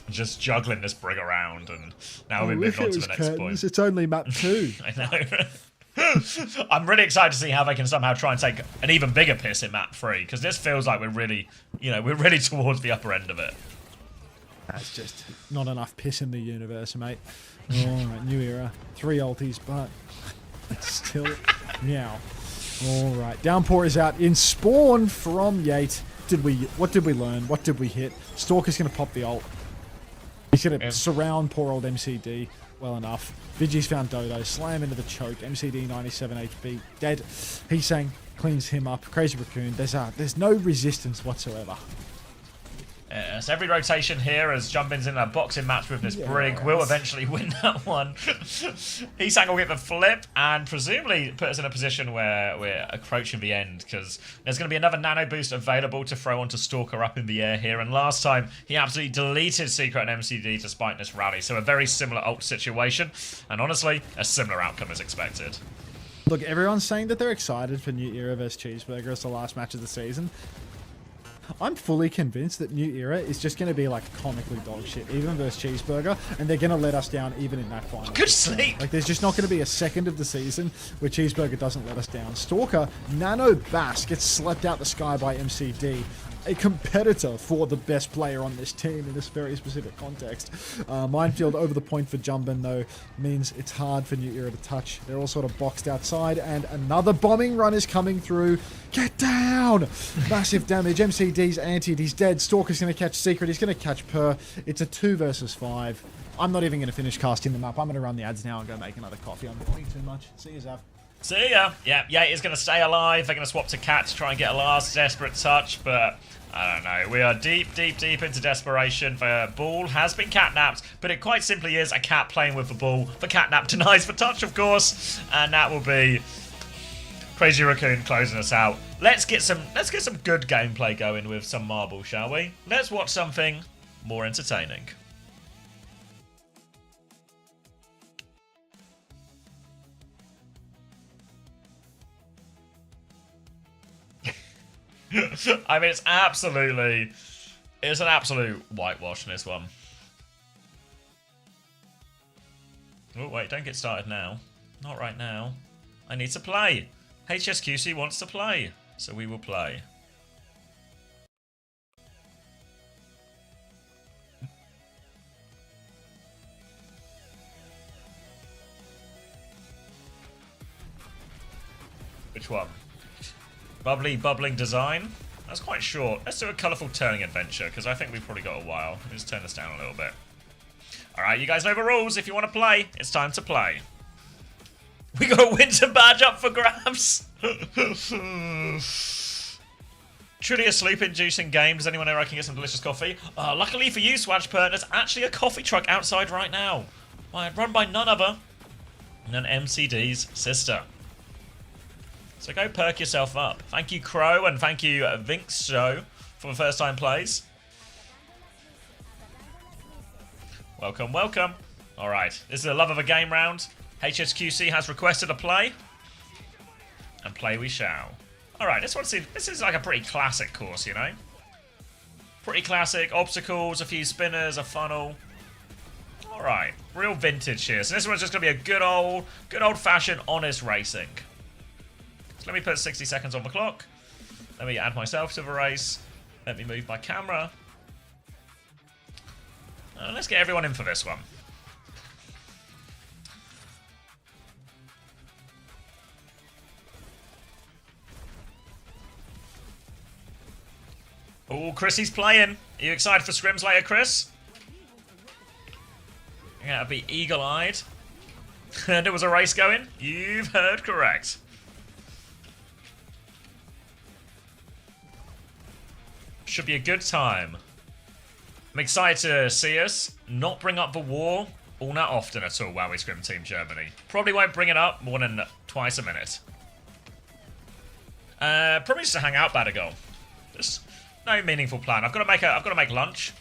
Just juggling this brig around, and now we're moving on to the next point.
It's only map 2.
I know. I'm really excited to see how they can somehow try and take an even bigger piss in map 3, because this feels like we're really, we're really towards the upper end of it.
That's just not enough piss in the universe, mate. Alright, New Era. 3 ultis, but it's still meow. Alright, Downpour is out in spawn from Yate. What did we learn? What did we hit? Stalker's going to pop the ult. He's going to surround poor old MCD well enough. Vigi's found Dodo. Slam into the choke. MCD 97 HP. Dead. Heesang cleans him up. Crazy Raccoon. There's no resistance whatsoever.
So every rotation here as Jumbin's in a boxing match with this brig will eventually win that one. Heesang will get the flip and presumably put us in a position where we're approaching the end, because there's going to be another nano boost available to throw onto Stalker up in the air here, and last time he absolutely deleted Secret and MCD despite this rally, so a very similar ult situation, and honestly a similar outcome is expected.
Look, everyone's saying that they're excited for New Era vs Cheeseburger as the last match of the season. I'm fully convinced that New Era is just going to be like comically dog shit, even versus Cheeseburger, and they're going to let us down even in that final.
Good sleep!
Like, there's just not going to be a second of the season where Cheeseburger doesn't let us down. Stalker, Nano Bass gets slept out the sky by MCD. A competitor for the best player on this team in this very specific context. Minefield over the point for Jumbin, though, means it's hard for New Era to touch. They're all sort of boxed outside, and another bombing run is coming through. Get down! Massive damage. MCD's antied. He's dead. Stalker's going to catch Secret. He's going to catch Per. It's a 2 versus 5. I'm not even going to finish casting them up. I'm going to run the ads now and go make another coffee. I'm talking too much. See you, Zav.
See ya. Yeah, he's going to stay alive. They're going to swap to Cat to try and get a last desperate touch, but I don't know. We are deep into desperation. The ball has been catnapped, but it quite simply is a cat playing with the ball. The catnap denies the touch, of course, and that will be Crazy Raccoon closing us out. Let's get some good gameplay going with some marble, shall we? Let's watch something more entertaining. I mean, it's an absolute whitewash in this one. Oh, wait, don't get started now. Not right now. I need to play. HSQC wants to play, so we will play. Which one? Bubbling design. That's quite short. Let's do a colourful turning adventure, because I think we've probably got a while. Let me just turn this down a little bit. Alright, you guys know the rules. If you want to play, it's time to play. We got a winter badge up for grabs. Truly a sleep-inducing game. Does anyone know where I can get some delicious coffee? Luckily for you, Swatchpert, there's actually a coffee truck outside right now. Run by none other than MCD's sister. So go perk yourself up. Thank you, Crow, and thank you, Vinx Show, for the first time plays. Welcome, welcome. Alright, this is a love of a game round. HSQC has requested a play. And play we shall. Alright, this is like a pretty classic course, you know? Pretty classic. Obstacles, a few spinners, a funnel. Alright, real vintage here. So this one's just going to be a good old-fashioned honest racing. So let me put 60 seconds on the clock. Let me add myself to the race. Let me move my camera. Let's get everyone in for this one. Oh, Chrissy's playing. Are you excited for scrims later, Chris? You're going to be eagle-eyed. And it was a race going? You've heard correct. Should be a good time. I'm excited to see us not bring up the war all that often at all while we scrim Team Germany. Probably won't bring it up more than twice a minute. Probably just to hang out, Badagal. Just no meaningful plan. I've got to make lunch.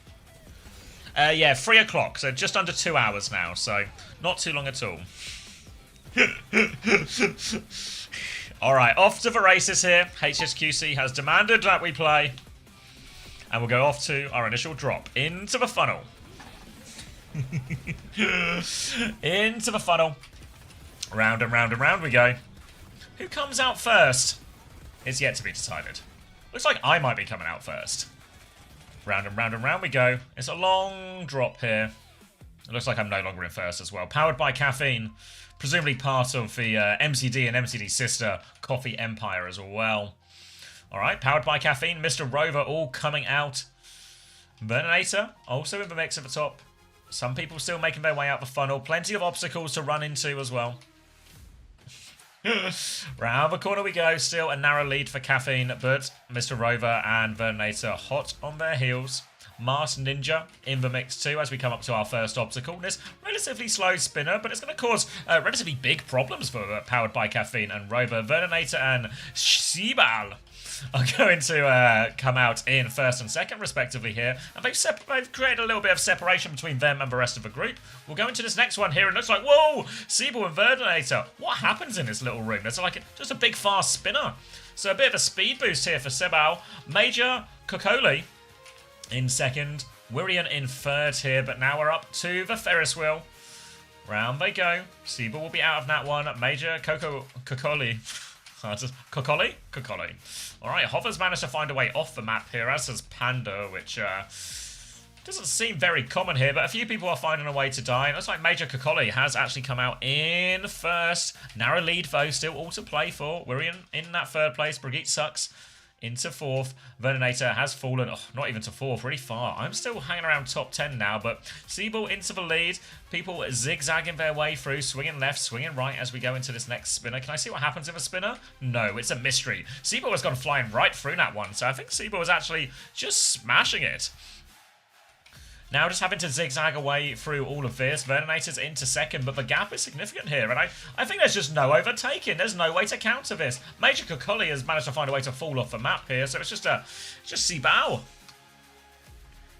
Yeah, 3 o'clock, so just under 2 hours now, so not too long at all. Alright, off to the races here. HSQC has demanded that we play. And we'll go off to our initial drop. Into the funnel. Into the funnel. Round and round and round we go. Who comes out first? It's yet to be decided. Looks like I might be coming out first. Round and round and round we go. It's a long drop here. It looks like I'm no longer in first as well. Powered by caffeine. Presumably part of the MCD and MCD sister Coffee Empire as well. Alright, powered by caffeine. Mr. Rover all coming out. Burninator also in the mix at the top. Some people still making their way out the funnel. Plenty of obstacles to run into as well. Round the corner we go. Still a narrow lead for caffeine, but Mr. Rover and Burninator hot on their heels. Mars Ninja in the mix too as we come up to our first obstacle. This relatively slow spinner, but it's going to cause relatively big problems for Powered by Caffeine and Rover. Burninator and Shibal are going to come out in first and second, respectively, here. And they've created a little bit of separation between them and the rest of the group. We'll go into this next one here, and it looks like, whoa, Siebel and Verdinator. What happens in this little room? There's like just a big fast spinner. So a bit of a speed boost here for Sebao. Major Kokoli in second. Wirian in third here, but now we're up to the Ferris wheel. Round they go. Siebel will be out of that one. Major Kokoli. Kokoli? Kokoli. Alright, Hover's managed to find a way off the map here, as does Panda, which doesn't seem very common here, but a few people are finding a way to die. It looks like Major Kokoli has actually come out in first. Narrow lead, though, still all to play for. We're in that third place. Brigitte sucks into fourth. Verninator has fallen, not even to fourth, really far. I'm still hanging around top 10 now, but Siebel into the lead. People zigzagging their way through, swinging left, swinging right as we go into this next spinner. Can I see what happens in a spinner? No, it's a mystery. Siebel has gone flying right through that one, so I think Siebel is actually just smashing it. Now just having to zigzag away through all of this. Verninator's into second, but the gap is significant here. And I think there's just no overtaking. There's no way to counter this. Major Kokoli has managed to find a way to fall off the map here. So it's just Sibao.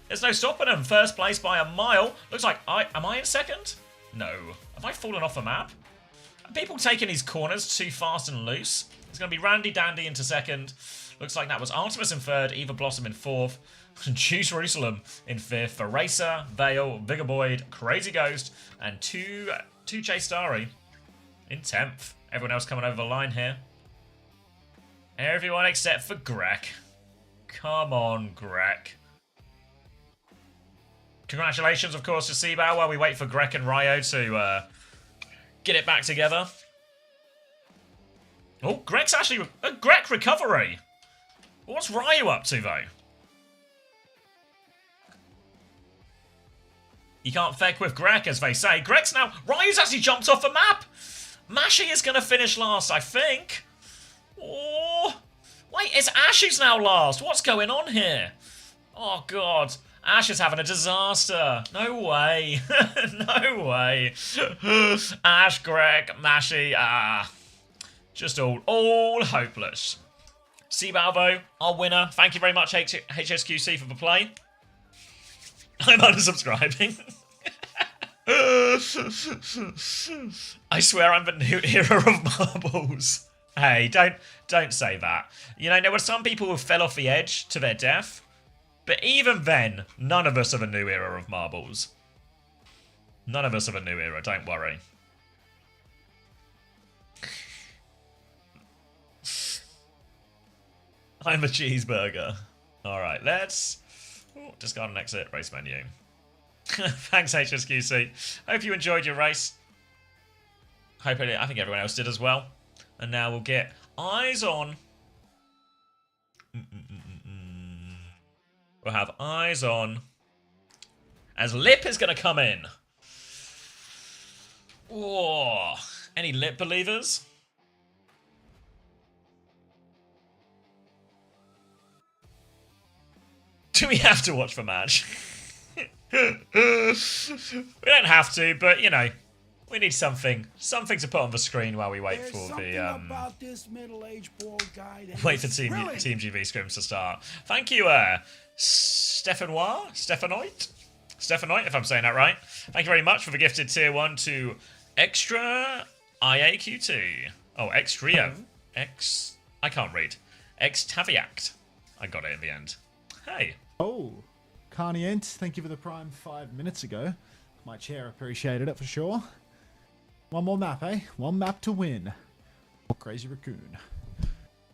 There's no stopping him. First place by a mile. Looks like am I in second? No. Have I fallen off the map? Are people taking these corners too fast and loose? It's going to be Randy Dandy into second. Looks like that was Artemis in third, Eva Blossom in fourth, Choose Jerusalem in fifth, Eraser, Vale, Vigorboyd, Crazy Ghost, and two Chase Starry in 10th. Everyone else coming over the line here. Everyone except for Greg. Come on, Greg. Congratulations, of course, to Seabao while we wait for Greg and Ryo to get it back together. Oh, Greg's actually a Greg recovery. What's Ryo up to, though? You can't feck with Greg, as they say. Greg's now... Ryo's actually jumped off the map! Mashi is going to finish last, I think. Oh... Wait, it's Ash who's now last. What's going on here? Oh, God. Ash is having a disaster. No way. No way. Ash, Greg, Mashi, just all hopeless. Seabalvo, our winner. Thank you very much, HSQC, for the play. I'm unsubscribing. I swear I'm the new era of marbles. Hey, don't say that. You know, there were some people who fell off the edge to their death, but even then, none of us are the new era of marbles. None of us are the new era, don't worry. I'm a cheeseburger. Alright, let's... discard and exit race menu. Thanks, HSQC. Hope you enjoyed your race. I think everyone else did as well. And now we'll get eyes on... We'll have eyes on... as Lip is going to come in. Oh, any lip believers? Do we have to watch the match? We don't have to, but you know, we need something to put on the screen while we wait
There's
for
something
the
about this middle-aged bald guy that
wait for
is
Team
brilliant.
GV scrims to start. Thank you, Stephanoit, if I'm saying that right. Thank you very much for the gifted tier 1 to Extra IAQ2. Oh, Extria. I can't read. Extaviact. I got it in the end. Hey.
Oh, Carnient, thank you for the prime 5 minutes ago. My chair appreciated it for sure. One more map, eh? One map to win. Oh, Crazy Raccoon.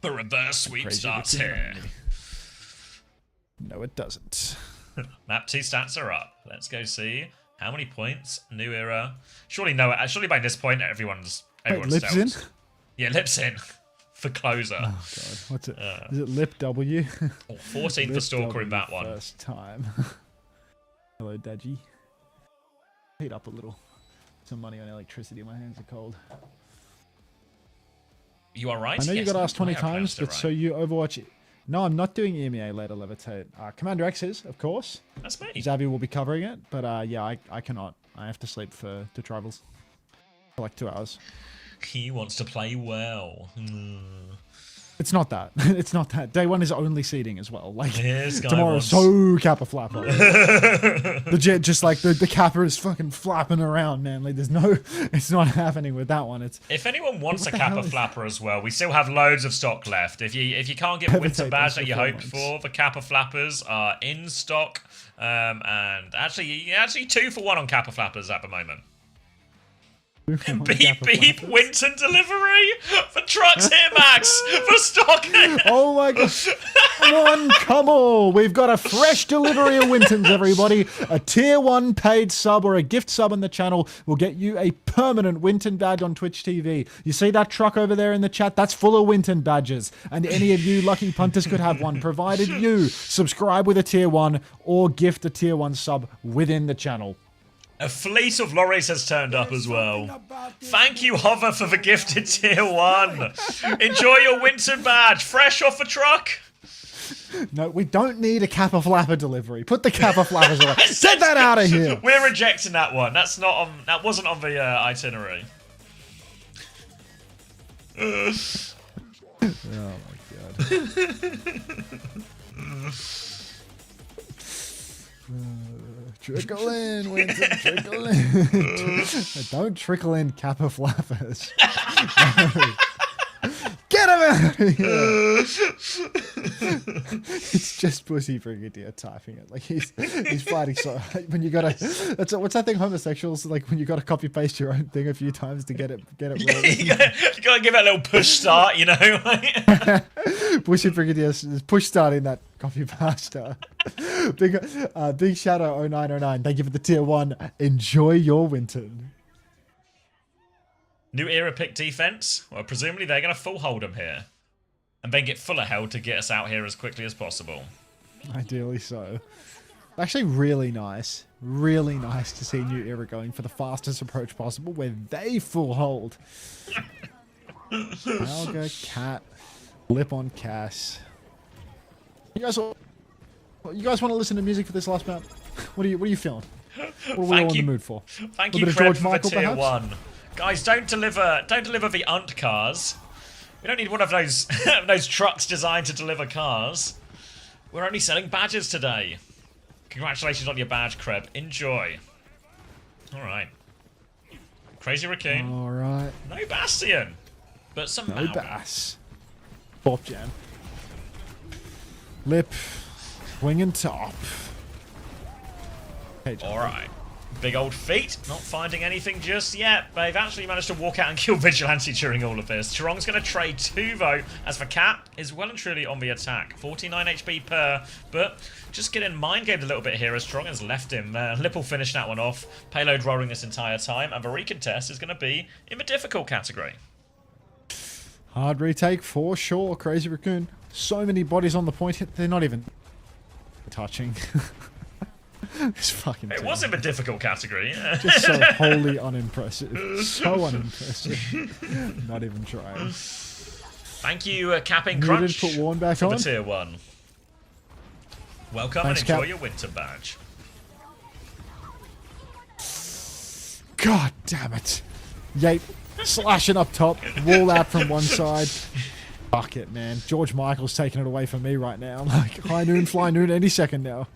The reverse sweep
Crazy
starts
Raccoon
here.
only. No, it doesn't.
Map 2 stats are up. Let's go see how many points. New era. Surely by this point everyone's
Lips
dealt.
in?
Yeah, lips in. For closer.
Oh, God. What's it? Is it Lip W?
14 for Stalker in that one.
First time. Hello, Dadgy. Heat up a little. Some money on electricity. My hands are cold.
You are right.
I know
yes,
you got asked 20
I pronounced
times,
it
but
right.
so you Overwatch. No, I'm not doing EMEA later levitate. Commander X is, of course.
That's me.
Zavi will be covering it, but yeah, I cannot. I have to sleep for the travels for like 2 hours.
He wants to play well.
It's not that. It's not that. Day 1 is only seeding as well. Like
This guy
tomorrow's
wants-
so Kappa Flapper. The jet just like the Kappa is fucking flapping around, man. Like there's no, it's not happening with that one. It's
If anyone wants
What
a
the hell
Kappa
is
Flapper as well, we still have loads of stock left. If you can't get the winter
Levitate
badge
those
that you hoped
performance.
for, the Kappa Flappers are in stock. And actually 2 for 1 on Kappa Flappers at the moment. Beep
Kappa
beep,
Flappers.
Winton delivery for trucks here, Max for stock.
Oh my god. Come on. We've got a fresh delivery of Wintons, everybody. A tier 1 paid sub or a gift sub on the channel will get you a permanent Winton badge on Twitch TV. You see that truck over there in the chat? That's full of Winton badges. And any of you lucky punters could have one, provided you subscribe with a tier 1 or gift a tier 1 sub within the channel.
A fleet of lorries has turned up as well.
Something about this
Thank you, Hover, for the gifted tier 1. Enjoy your Winton badge, fresh off a truck.
No, we don't need a Kappa Flapper delivery. Put the Kappa Flappers away. Get that out of here.
We're rejecting that one. That's not on. That wasn't on the itinerary.
Oh my god. Trickle in, Winston, trickle in. Don't trickle in Kappa Flappers. No. Get him out of here! It's just Pussy Brigadier typing it. Like he's fighting so when you gotta what's that thing homosexuals like when you gotta copy paste your own thing a few times to get it rolling.
you gotta give it a little push start, you know.
Pussy Brigadier is push starting that copy pasta. Big shout out 0909. Thank you for the tier 1. Enjoy your Winton.
New era pick defense. Well, presumably they're gonna full hold them here, and then get fuller held to get us out here as quickly as possible.
Ideally so. Actually, really nice. Really nice to see New Era going for the fastest approach possible, where they full hold. Alga, Cat, Lip on Cass. You guys want to listen to music for this last map? What are you feeling? What are we all in the mood for?
Thank
A
you,
bit of
Fred,
George
for the
Michael,
tier
perhaps?
1. Guys, don't deliver the UNT cars. We don't need one of those those trucks designed to deliver cars. We're only selling badges today. Congratulations on your badge, Kreb. Enjoy. Alright. Crazy Raccoon.
Alright.
No Bastion. But some
No
Malga.
bass. Bop jam. Lip. Wing and top. Hey, John.
Alright. Big old feet, not finding anything just yet. They've actually managed to walk out and kill Vigilante during all of this. Chirong's going to trade 2 though, as the Cat is well and truly on the attack. 49 HP per, but just getting mind gamed a little bit here as Strong has left him. Lip will finish that one off. Payload rolling this entire time, and the recontest is going to be in the difficult category.
Hard retake for sure. Crazy Raccoon. So many bodies on the point. They're not even touching. This fucking
It
team.
wasn't a difficult category. Yeah.
Just so wholly unimpressive. So unimpressive. Not even trying.
Thank you, Capping
Muted,
Crunch,
put Warren back
for
on.
the tier 1. Welcome
Thanks,
and enjoy
Cap.
your winter badge.
God damn it. Yape slashing up top. Wall out from one side. Fuck it, man. George Michael's taking it away from me right now. Like, high noon, fly noon any second now.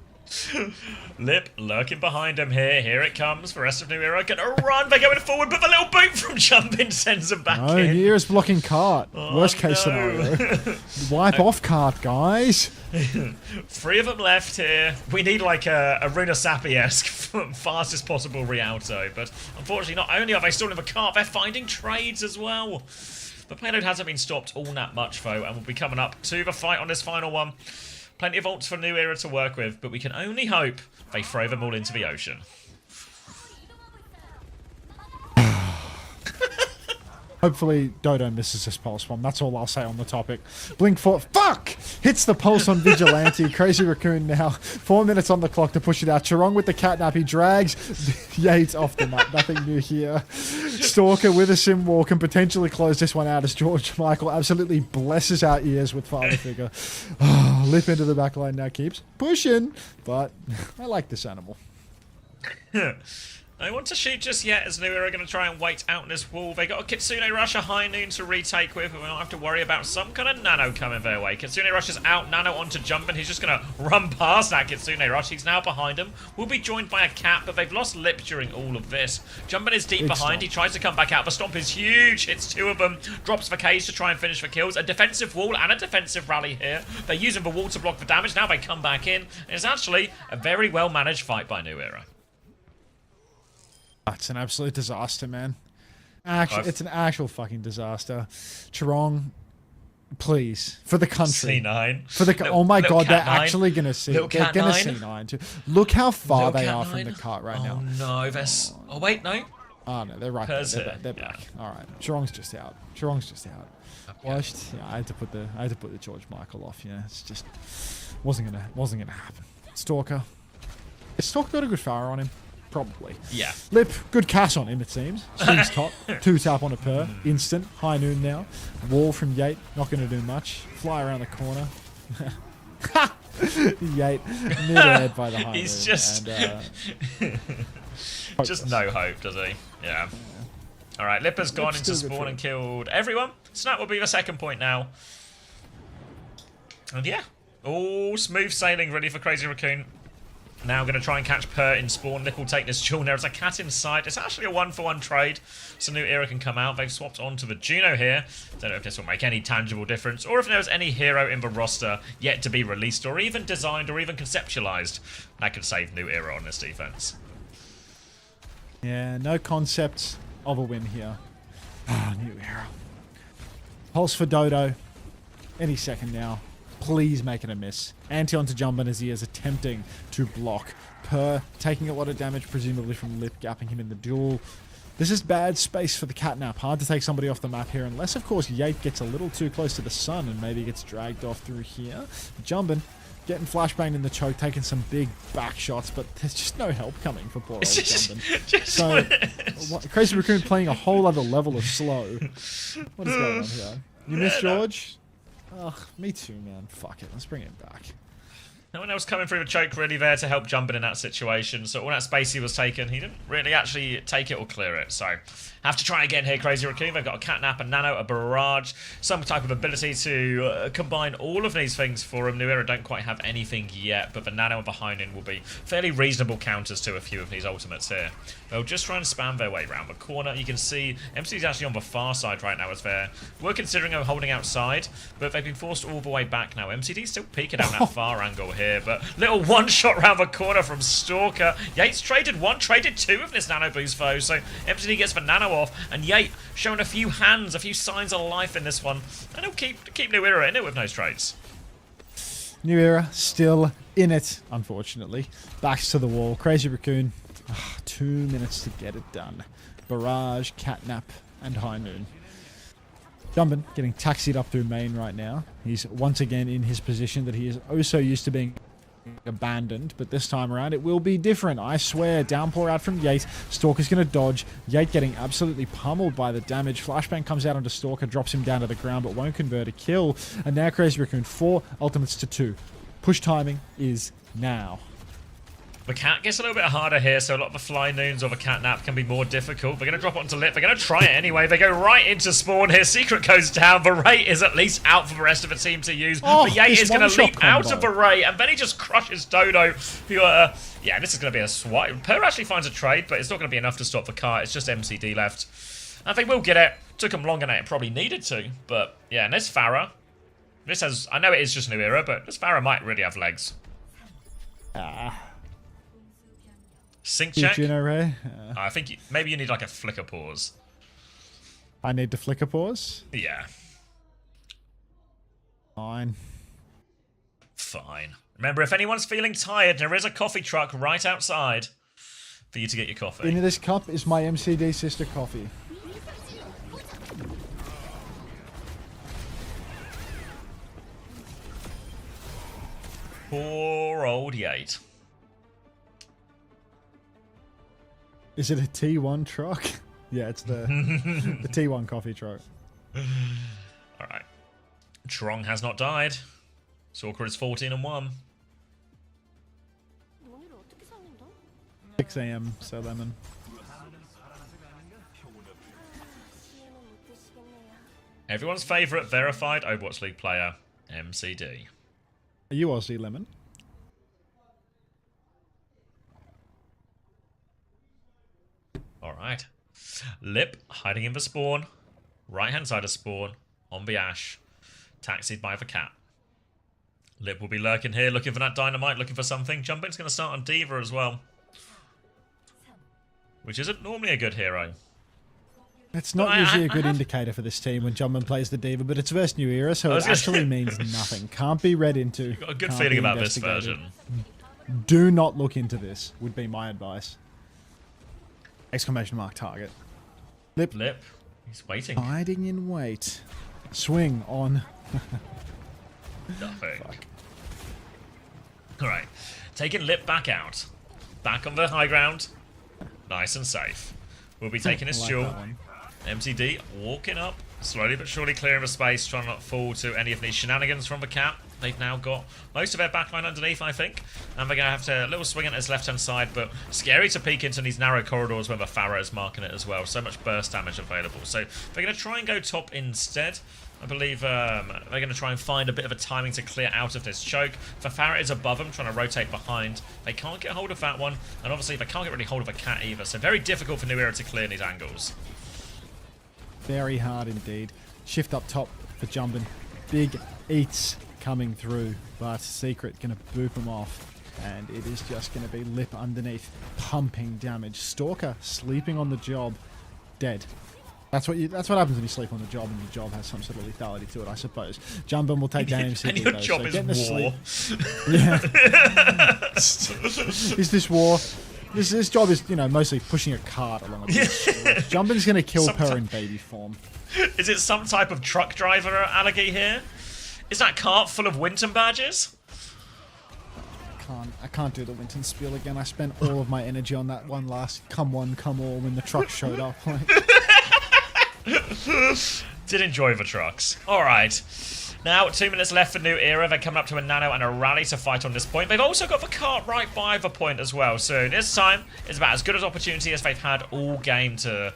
Lip lurking behind him here. Here it comes. The rest of New Era gonna run. They're going forward, but the little boot from Jumpin sends them back
No,
in.
New Era's blocking cart.
Oh,
Worst case
no.
scenario. Wipe off cart, guys.
3 of them left here. We need like a Runa Sappi-esque fastest possible Rialto, but unfortunately not only are they still in the cart, they're finding trades as well. The payload hasn't been stopped all that much though, and we'll be coming up to the fight on this final one. Plenty of ults for New Era to work with, but we can only hope they throw them all into the ocean.
Hopefully Dodo misses this pulse bomb. That's all I'll say on the topic. Blink for fuck! Hits the pulse on Vigilante. Crazy Raccoon now. 4 minutes on the clock to push it out. Charong with the catnap. He drags Yates off the map. Nothing new here. Stalker with a sim wall can potentially close this one out as George Michael absolutely blesses our ears with Father Figure. Oh, Lip into the back line now. Keeps pushing. But I like this animal.
They want to shoot just yet as New Era going to try and wait out in this wall. They got a Kitsune Rush, a High Noon to retake with, and we don't have to worry about some kind of Nano coming their way. Kitsune Rush is out, Nano onto Jumpin. He's just going to run past that Kitsune Rush. He's now behind him. Will be joined by a Cat, but they've lost Lip during all of this. Jumpin is deep
Big
behind.
stomp.
He tries to come back out. The stomp is huge. Hits 2 of them. Drops the cage to try and finish the kills. A defensive wall and a defensive rally here. They're using the wall to block the damage. Now they come back in. It's actually a very well managed fight by New Era.
It's an absolute disaster, man. Actually, it's an actual fucking disaster. Charong, please, for the country.
C9.
For the
Little-
oh my
little
god, they're
Cat 9.
actually gonna see.
Little
They're
Cat
gonna
9.
C9 too. Look how far
Little
they
Cat
are from
9.
the cart right now.
Oh no, there's. Oh wait, no.
Oh no, they're right there.
Purrs
They're,
here,
back. They're
yeah.
back. All right, Charong's just out. Charong's just out. Washed. Yeah, I had to put the George Michael off. Yeah, it's just wasn't gonna happen. Stalker. Has Stalker got a good fire on him? Probably.
Yeah.
Lip, good cast on him, it seems. Swings top, 2 tap on a per, instant, high noon now. Wall from Yate, not going to do much. Fly around the corner. Yate, mid-aired by the high
He's
noon.
just-
And,
Just no hope, does he? Yeah. Alright, Lip has gone
Lip's
into
still good
spawn
for
and
him.
killed everyone. Snap will be the second point now. And yeah. All smooth sailing, ready for Crazy Raccoon. Now going to try and catch Per in spawn. Lip will take this duel. There's a Cat in sight. It's actually a 1-for-1 trade, so New Era can come out. They've swapped onto the Juno here. Don't know if this will make any tangible difference, or if there's any hero in the roster yet to be released, or even designed, or even conceptualized that could save New Era on this defense.
yeah, no concept of a win here. Ah, new era. Pulse for Dodo. Any second now. Please make it a miss. Anti onto Jumpin as he is attempting to block. Per taking a lot of damage, presumably from Lip, gapping him in the duel. This is bad space for the catnap. Hard to take somebody off the map here, unless, of course, Yate gets a little too close to the sun and maybe gets dragged off through here. Jumpin, getting flashbanged in the choke, taking some big back shots, but there's just no help coming for poor old Jumpin. So, Crazy Raccoon playing a whole other level of slow. What is going on here? You miss George? Ugh, me too, man. Fuck it. Let's bring it back.
No one else coming through the choke really there to help Jumpin in that situation. So all that space he was taken, he didn't really actually take it or clear it. So have to try again here, Crazy Raccoon. They've got a Catnap, a Nano, a Barrage, some type of ability to combine all of these things for him. New Era don't quite have anything yet, but the Nano and behind him will be fairly reasonable counters to a few of these ultimates here. They'll just try and spam their way around the corner. You can see MC's actually on the far side right now as we're considering holding outside, but they've been forced all the way back now. MCD's still peeking out that far angle here, but little one-shot round the corner from Stalker. Yates traded 1, traded 2 of this Nano Boost foe, so MCD gets the Nano off, and Yate showing a few hands, a few signs of life in this one, and he'll keep New Era in it with no trades.
New Era still in it, unfortunately. Backs to the wall. Crazy Raccoon. 2 minutes to get it done. Barrage, Catnap, and High Noon. Jumpin getting taxied up through main right now. He's once again in his position that he is oh so used to being abandoned, but this time around it will be different. I swear. Downpour out from Yate. Stalker's going to dodge. Yate getting absolutely pummeled by the damage. Flashbang comes out onto Stalker, drops him down to the ground, but won't convert a kill. And now Crazy Raccoon 4, ultimates to 2. Push timing is now.
The cat gets a little bit harder here, so a lot of the fly noons or the cat nap can be more difficult. They're going to drop onto Lip. They're going to try it anyway. They go right into spawn here. Secret goes down. The Ray is at least out for the rest of the team to use. But Yate is going to leap out of the Ray, and then he just crushes Dodo. Who, yeah, this is going to be a swipe. Per actually finds a trade, but it's not going to be enough to stop the car. It's just MCD left. I think we'll get it. Took him longer than it probably needed to. But, yeah, and this Farah. This has... I know it is just New Era, but this Farah might really have legs. Sync check?
Ray?
I think maybe you need like a flicker pause.
I need to flicker pause?
Yeah.
Fine.
Fine. Remember, if anyone's feeling tired, there is a coffee truck right outside for you to get your coffee.
In this cup is my MCD sister coffee.
Poor old Yate.
Is it a T1 truck? Yeah, it's the the T1 coffee truck.
Alright. Trong has not died. Stalker is 14-1.
6 AM, so lemon.
Everyone's favourite verified Overwatch League player, MCD.
Are you Aussie Lemon?
Alright. Lip hiding in the spawn. Right hand side of spawn. On the ash. Taxied by the cat. Lip will be lurking here, looking for that dynamite, looking for something. Jumping's going to start on Diva as well. Which isn't normally a good hero.
It's not usually a good indicator for this team when Jumpman plays the Diva, but it's versus New Era, so it actually means nothing. Can't be read into.
You've got a good feeling about this version.
Do not look into this, would be my advice. Exclamation mark target. Lip.
Lip. He's waiting.
Hiding in wait. Swing on.
Nothing. Alright. Taking Lip back out. Back on the high ground. Nice and safe. We'll be taking his duel. MCD walking up. Slowly but surely clearing the space. Trying not to fall to any of these shenanigans from the cat. They've now got most of their backline underneath, I think. And they're going to have to a little swing at his left-hand side, but scary to peek into these narrow corridors where the Farah is marking it as well. So much burst damage available. So they're going to try and go top instead. I believe they're going to try and find a bit of a timing to clear out of this choke. The Farah is above them, trying to rotate behind. They can't get hold of that one, and obviously they can't get really hold of a cat either. So very difficult for New Era to clear these angles.
Very hard indeed. Shift up top for Jumpin. Big eats coming through, but Secret gonna boop him off, and it is just gonna be Lip underneath, pumping damage. Stalker sleeping on the job, dead. That's what happens when you sleep on the job, and your job has some sort of lethality to it, I suppose. Jumpin will take down MCD,
and your job is war.
Yeah. Is this war? This job is, you know, mostly pushing a cart along a beach. Jumpin's gonna kill her in baby form.
Is it some type of truck driver allergy here? Is that cart full of Winton badges?
I can't do the Winton spiel again. I spent all of my energy on that one last come all when the truck showed up.
Did enjoy the trucks. Alright. Now, 2 minutes left for New Era. They're coming up to a nano and a rally to fight on this point. They've also got the cart right by the point as well. So this time, it's about as good an opportunity as they've had all game to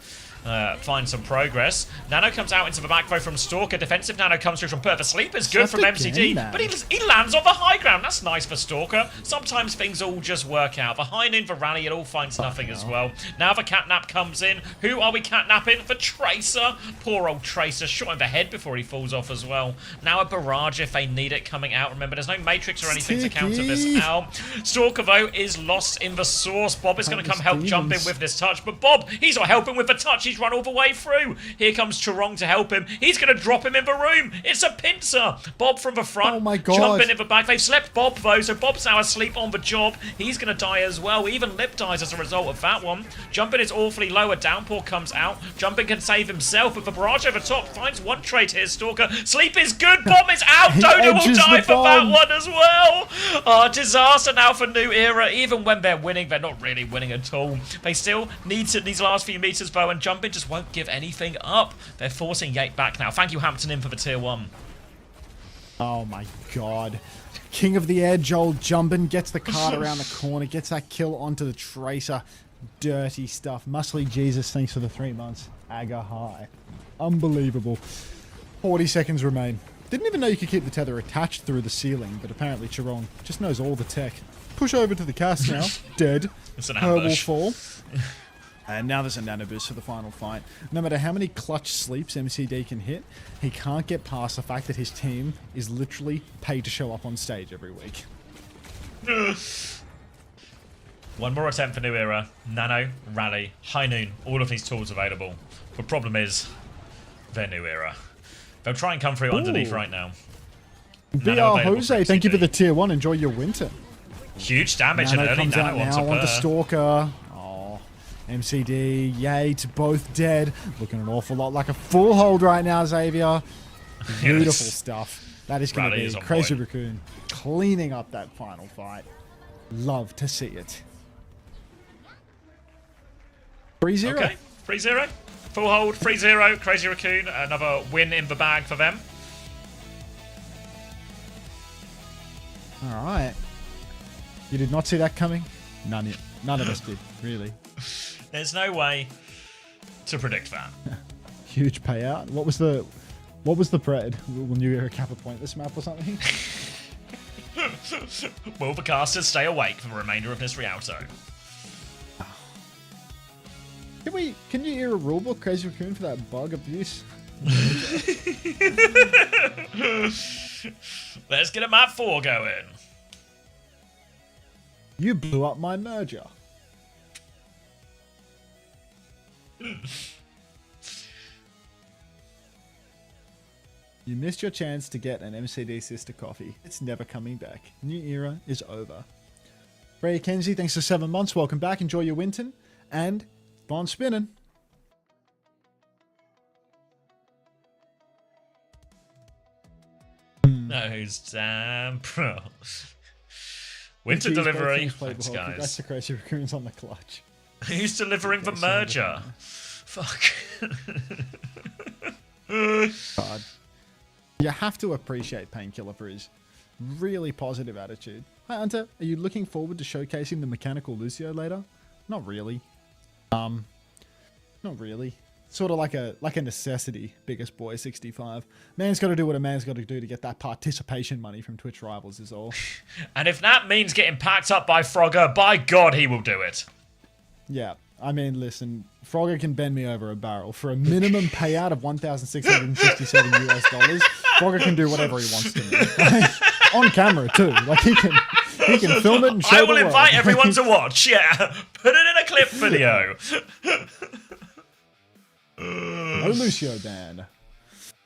find some progress. Nano comes out into the back row from Stalker. Defensive Nano comes through from Perth. The sleep is good from MCD, but he lands on the high ground. That's nice for Stalker. Sometimes things all just work out. The high noon for rally, it all finds nothing as well. Now the catnap comes in. Who are we catnapping? The Tracer. Poor old Tracer. Shot in the head before he falls off as well. Now a barrage if they need it coming out. Remember, there's no matrix or anything to counter this out. Stalker, though, is lost in the source. Bob is going to come help jump in with this touch, but Bob, he's not helping with the touch. He's He's run all the way through. Here comes Charong to help him. He's going to drop him in the room. It's a pincer. Bob from the front.
Oh my God.
Jumping in the back. They've slept Bob, though, so Bob's now asleep on the job. He's going to die as well. Even Lip dies as a result of that one. Jumping is awfully low. A downpour comes out. Jumping can save himself, but the barrage over top finds one trait here, Stalker. Sleep is good. Bomb is out.
He
Dodo will
edges
die
the
for that
bomb.
one as well. Oh, disaster now for New Era. Even when they're winning, they're not really winning at all. They still need to these last few meters, though, and Jumping just won't give anything up. They're forcing Yate back now. Thank you, Hampton, in for the tier 1.
Oh my God. King of the air, Joel Jumpin gets the card around the corner, gets that kill onto the Tracer. Dirty stuff. Muscly Jesus, thanks for the 3 months. Aga high. Unbelievable. 40 seconds remain. Didn't even know you could keep the tether attached through the ceiling, but apparently Charong just knows all the tech. Push over to the cast now. Dead.
It's an
Her will
ambush.
fall. And now there's a nano boost for the final fight. No matter how many clutch sleeps MCD can hit, he can't get past the fact that his team is literally paid to show up on stage every week.
One more attempt for New Era. Nano, Rally, High Noon, all of these tools available. The problem is, they're New Era. They'll try and come through underneath right now.
BR
available for
Jose, thank you for
MCD.
the tier 1. Enjoy your winter.
Huge damage
Nano
and early
comes
Nano
out
onto
now onto
Burr.
Stalker. Oh, MCD, Yate, both dead. Looking an awful lot like a full hold right now, Xavier. Beautiful
Yes.
stuff. That is going to
Rally is
be
on
Crazy
point.
Raccoon cleaning up that final fight. Love to see it. 3-0.
Okay, 3-0. Full hold, 3-0. Crazy Raccoon, another win in the bag for them.
All right. You did not see that coming? None of us did, really.
There's no way to predict that.
Huge payout. What was the pred? Will New Era cap a point this map or something?
Will the casters stay awake for the remainder of this Rialto?
Can you hear a rulebook, Crazy Raccoon, for that bug abuse?
Let's get a map 4 going.
You blew up my merger. You missed your chance to get an MCD sister coffee. It's never coming back. New Era is over. Freya Kenzie, thanks for 7 months. Welcome back. Enjoy your Winton. And Bond spinning.
Those damn pro. Winter
Jeez, both
delivery.
teams played
Thanks,
well. Congrats
guys.
to Crazy Raccoons on the clutch.
Who's delivering the
Okay, so
merger? Fuck.
God. You have to appreciate Painkiller for his really positive attitude. Hi, Hunter. Are you looking forward to showcasing the mechanical Lucio later? Not really. Not really. Sort of like a necessity, biggest boy 65. Man's got to do what a man's got to do to get that participation money from Twitch Rivals is all.
And if that means getting packed up by Frogger, by God, he will do it.
Yeah. I mean, listen, Frogger can bend me over a barrel for a minimum payout of $1,667 US. Frogger can do whatever he wants to me. On camera too. Like he can film it and show
I
the
will
world.
invite everyone to watch. Yeah, put it in a clip video.
No Lucio Dan.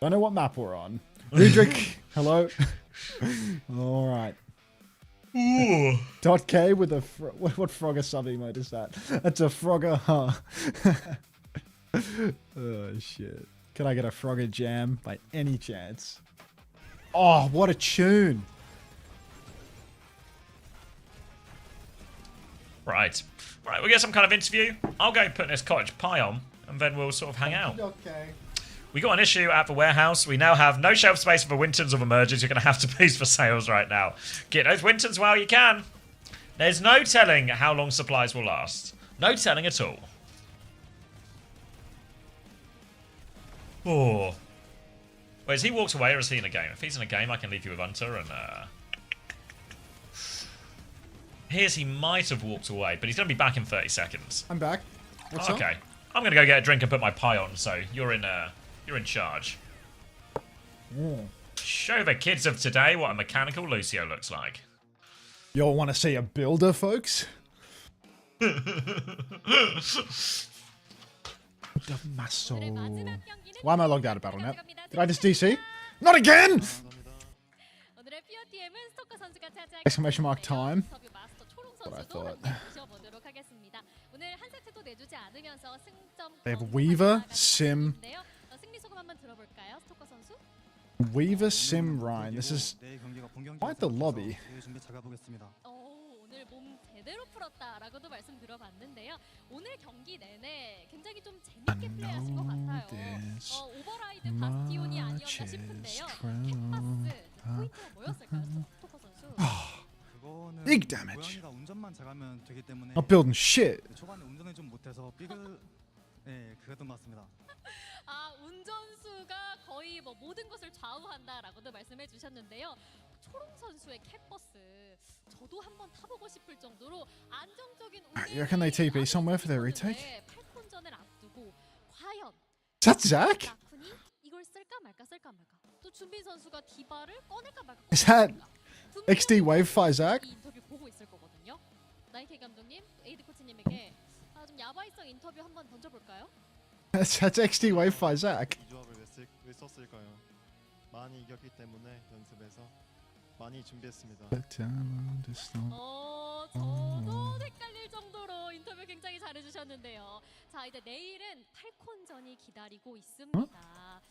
Don't know what map we're on. Rudrick, hello. All right.
Ooh.
.k with a what Frogger sub emote is that? That's a Frogger, huh? Oh shit! Can I get a Frogger jam by any chance? Oh, what a tune!
Right, we'll get some kind of interview. I'll go put this cottage pie on, and then we'll sort of hang out.
Okay.
We got an issue at the warehouse. We now have no shelf space for the Wintons or the mergers. You're going to have to boost for sales right now. Get those Wintons while you can. There's no telling how long supplies will last. No telling at all. Oh. Wait, is he walked away or is he in a game? If he's in a game, I can leave you with Hunter and... Here's he might have walked away, but he's going to be back in 30 seconds.
I'm back. What's
Okay.
up?
I'm going to go get a drink and put my pie on, so you're in charge. Show the kids of today what a mechanical Lucio looks like.
Y'all want to see a builder, folks? Damaso.
오늘의 마지막 경기는
Why am I logged out of Battle.net?
들어갑니다.
Did I just DC? Not again!
오늘의 POTM은 스토커 선수가 차지하게
Exclamation mark
됐는데요.
time.
인터뷰 마스터 초롱
What I
선수도
thought.
함께 모셔보도록 하겠습니다. 오늘 한 세트도 내주지 않으면서 승점
They have
경고까지
Weaver,
나가는
Sim.
상황인데요. 승리 소감 한번 들어볼까요, 스토커 선수?
Weaver, Sim, Ryan. This is quite the lobby.
오늘 몸 제대로 풀었다라고도 말씀 들어봤는데요. 오늘 경기 내내 굉장히 좀 재밌게 플레이하신 것 같아요. 오버라이드 바스티온이 아니었나 싶은데요. 캣바스 포인트가 뭐였을까요, 스토커 선수?
Big damage.
고양이가 운전만 잘하면 되기 때문에
Not building shit.
초반에 운전을 좀 못해서 삐글 네 그랬던 것 같습니다.
아, 운전수가 거의 뭐 모든 것을 좌우한다라고도 말씀해 주셨는데요. 초롱 선수의 캣버스 저도 한번 타보고 싶을 정도로 안정적인
You reckon they TP somewhere for their retake?
팔콘전을 앞두고 과연
Is that Zach?
라쿤이 이걸 쓸까 말까 또 준빈 선수가 디바를 꺼낼까 말까
Is that
분명히
XD Wave Fire Zach?
이 인터뷰 보고 있을 거거든요. 나이키 감독님, 에이드 코치님에게 좀 야바이성 인터뷰 한번 던져볼까요?
That's XD Wave Fire Zach.
이 조합을 왜 썼을까요? 많이 이겼기 때문에 연습에서 많이 준비했습니다.
저도 헷갈릴 정도로 인터뷰 굉장히 잘해주셨는데요. 자, 이제 내일은 팔콘전이 기다리고 있습니다.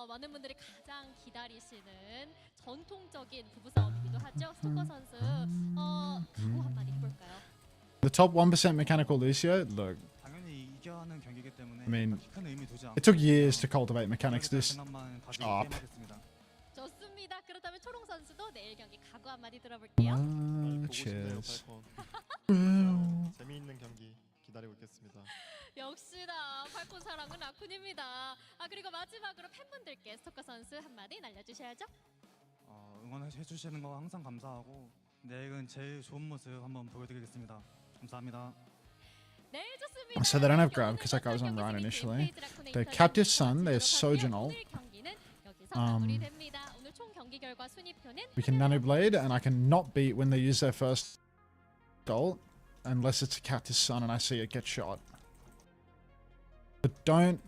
많은 분들이 가장 기다리시는 전통적인 부부싸움이기도 하죠. 스토커 선수, 각오 한마디 해볼까요?
The top 1% mechanical Lucio. Look,
당연히 이겨야 하는 경기이기 때문에
I mean,
큰 의미 두지 않고
it took years to cultivate mechanics this
생각만 가지고
sharp.
게임하겠습니다.
좋습니다. 그렇다면 초롱 선수도 내일 경기 각오 한마디 들어볼게요.
보고 싶네요,
Cheers.
팔콘. 재미있는 경기 기다리고 있겠습니다.
역시나 팔콘 사랑은 라쿤입니다. 그리고 마지막으로 팬분들께 스토커 선수 한마디 날려주셔야죠.
응원해 주시는 거 항상 감사하고 내일은 제일 좋은 모습 한번 보여드리겠습니다. 감사합니다.
네, 좋습니다.
So they don't have grab because that guy was on Ryan initially. They're Captive Sun, they're Sojourn ult.
오늘 경기는 여기서 마무리됩니다. 오늘 총 경기 결과 순위표는
We can Nano Blade, and I can not beat when they use their first ult, unless it's a Captive Sun and I see it get shot. But don't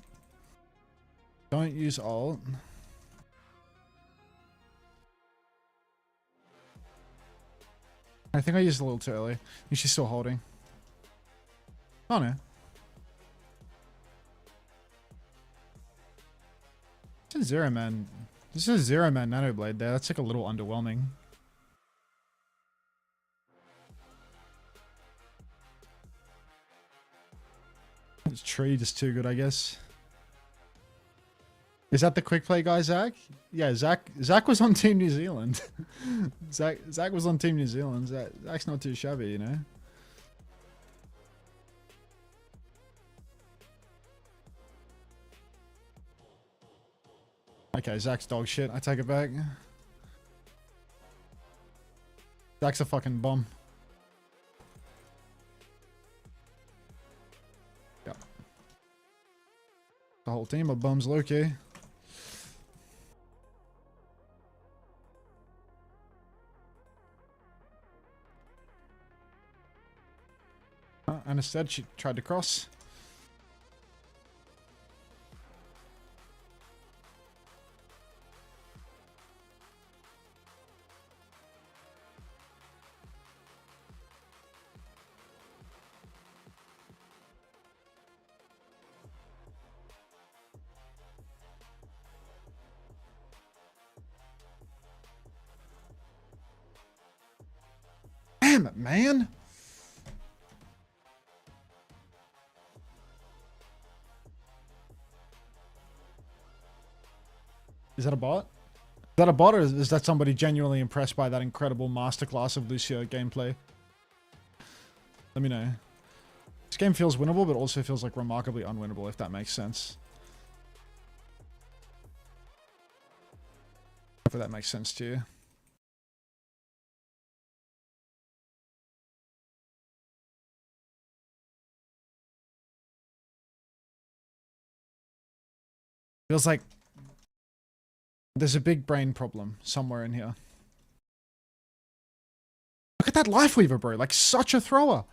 use ult. I think I used a little too early. I think she's still holding. Oh no. This is Zero Man. This is Zero Man Nano Blade there. That's like a little underwhelming. This tree just too good, I guess. Is that the quick play guy, Zach? Yeah, Zach was on Team New Zealand. Zach was on Team New Zealand. Zach's not too shabby, you know. Okay, Zach's dog shit. I take it back. Zach's a fucking bum. Yep. The whole team of bums, Loki. And instead, she tried to cross. Damn it, man! Is that a bot? Is that a bot, or is that somebody genuinely impressed by that incredible masterclass of Lucio gameplay? Let me know. This game feels winnable, but also feels like remarkably unwinnable, if that makes sense. Hopefully that makes sense to you. Feels like there's a big brain problem somewhere in here. Look at that Life Weaver, bro. Like, such a thrower.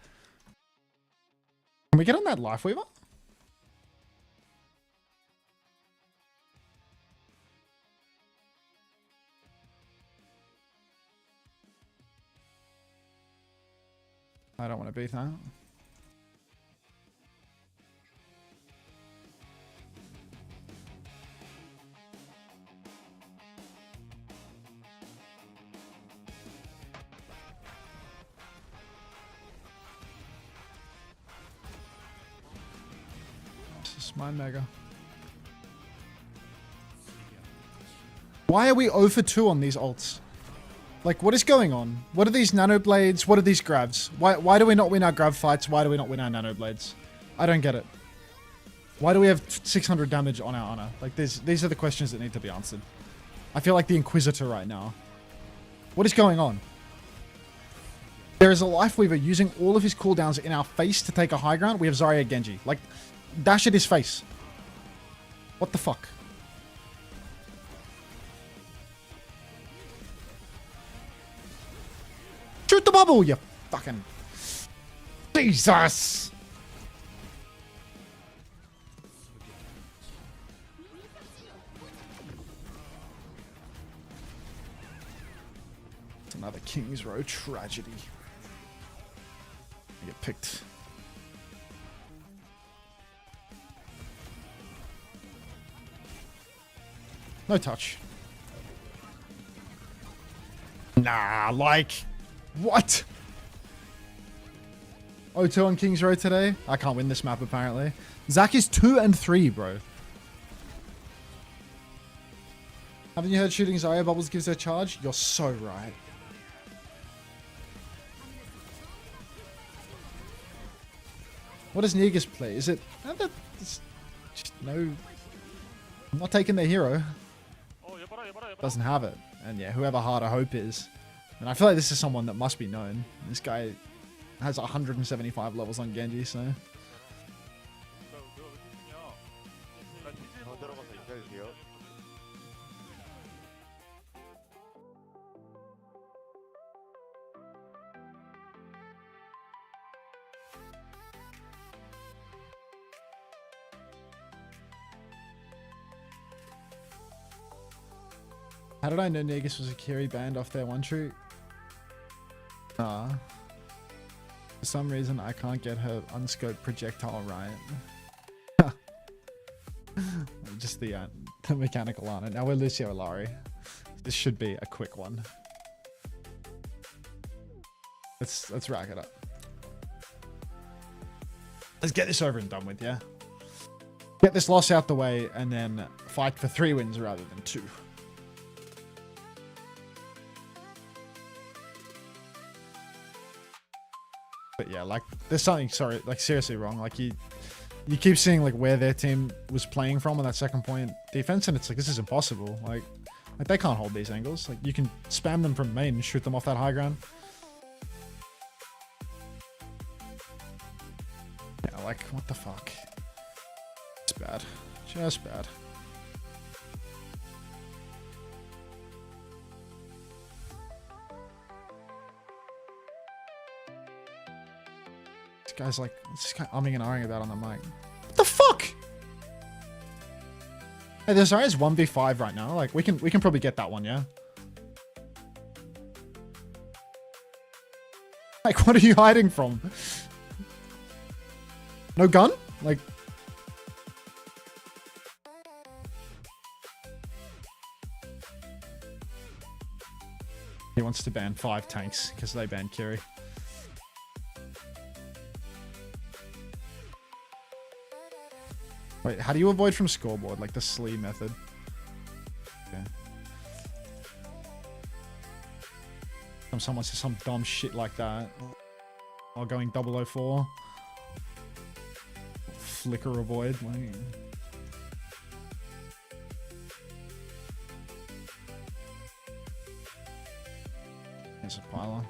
Can we get on that Life Weaver? I don't want to beat that. This is my mega. Why are we 0 for 2 on these ults? Like, what is going on? What are these nano blades? What are these grabs? Why do we not win our grab fights? Why do we not win our nano blades? I don't get it. Why do we have 600 damage on our honor? Like, these are the questions that need to be answered. I feel like the Inquisitor right now. What is going on? There is a Life Weaver using all of his cooldowns in our face to take a high ground. We have Zarya Genji. Like, dash at his face. What the fuck? Shoot the bubble, you fucking... Jesus! It's another King's Row tragedy. I get picked. No touch. Nah, like... What? O2 on King's Row today? I can't win this map, apparently. Zach is 2 and 3, bro. Haven't you heard shooting Zarya bubbles gives her charge? You're so right. What does Negus play? Is it... It's just no... I'm not taking their hero. Doesn't have it. And yeah, whoever Harder Hope is. And I feel like this is someone that must be known. This guy has 175 levels on Genji, so... How did I know Negus was a carry banned off their one tree? For some reason, I can't get her unscoped projectile right. Just the mechanical on it. Now we're Lucio Lari. This should be a quick one. Let's rack it up. Let's get this over and done with, yeah? Get this loss out the way and then fight for 3 wins rather than 2. But yeah, like, there's something, sorry, like, seriously wrong. Like, you keep seeing, like, where their team was playing from on that second point defense, and it's like, this is impossible. Like they can't hold these angles. Like, you can spam them from main and shoot them off that high ground. Yeah, like, what the fuck? It's bad. Just bad. This guy's like, this guy umming and ahhing about on the mic. What the fuck? Hey, there's Zarya's 1v5 right now. Like, we can probably get that one, yeah? Like, what are you hiding from? No gun? Like... He wants to ban 5 tanks because they banned Kiri. Wait, how do you avoid from scoreboard? Like the Slee method? Okay. Someone says some dumb shit like that. Or going 004. Flicker avoid. Like... There's a pylon.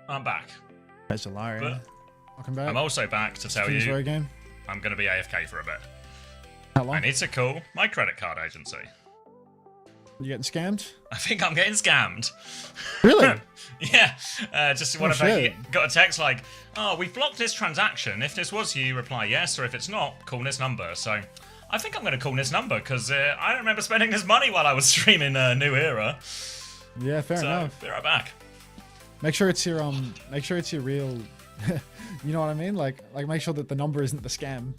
I'm back.
There's Ilaria.
But
Welcome back.
I'm also back to tell you
game.
I'm going to be AFK for a bit.
How long?
I need to call my credit card agency.
You getting scammed?
I think I'm getting scammed.
Really?
Yeah. Just one of
shit.
got a text like, oh, we've blocked this transaction. If this was you, reply yes, or if it's not, call this number. So I think I'm going to call this number because I don't remember spending this money while I was streaming New Era.
Yeah, fair
so,
enough.
be right back.
Make sure it's your real. You know what I mean? Like make sure that the number isn't the scam.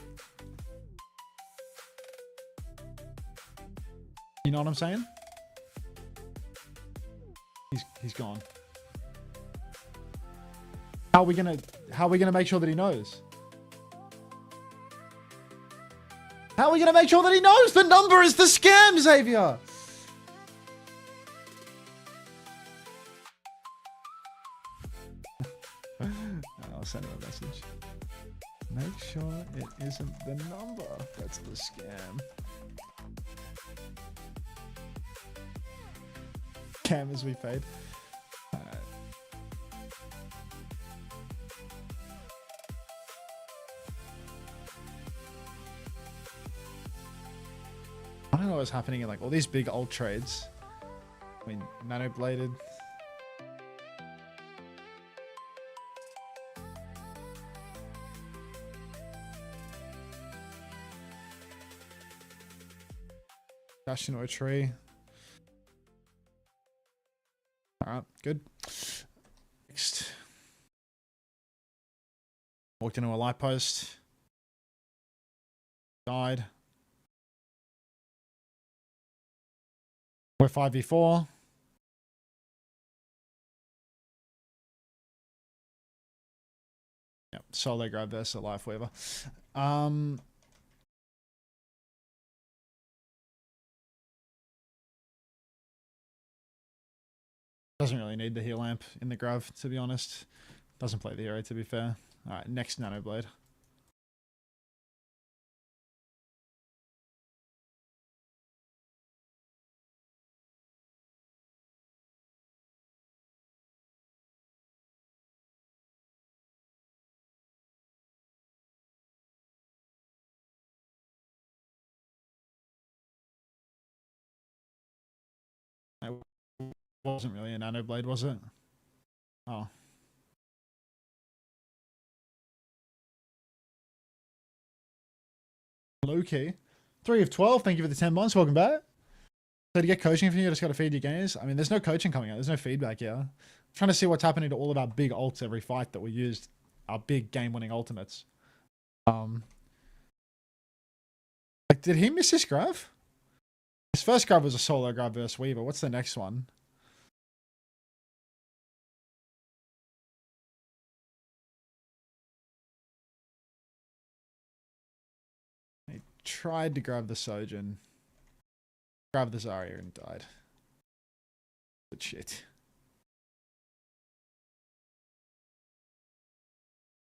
You know what I'm saying? He's gone. How are we gonna make sure that he knows? How are we gonna make sure that he knows the number is the scam, Xavier? I'll send him a message. Make sure it isn't the number that's the scam. Scam as we fade. I don't know what's happening in like all these big old trades. I mean, nano bladed. Dash into a tree. Alright, good. Next. Walked into a light post. Died. We're 5v4. Yep, solo grab versus a life weaver. Doesn't really need the heal lamp in the grav, to be honest. Doesn't play the hero, to be fair. Alright, next nano blade. Wasn't really a nano blade, was it? Oh. Low key. 3 of 12. Thank you for the 10 months. Welcome back. So to get coaching from you, just got to feed your games. I mean, there's no coaching coming out. There's no feedback here. I'm trying to see what's happening to all of our big ults every fight that we used. Our big game-winning ultimates. Like, did he miss his grav? His first grav was a solo grav versus Weaver. What's the next one? He tried to grab the Sojin. Grabbed the Zarya and died. Good shit.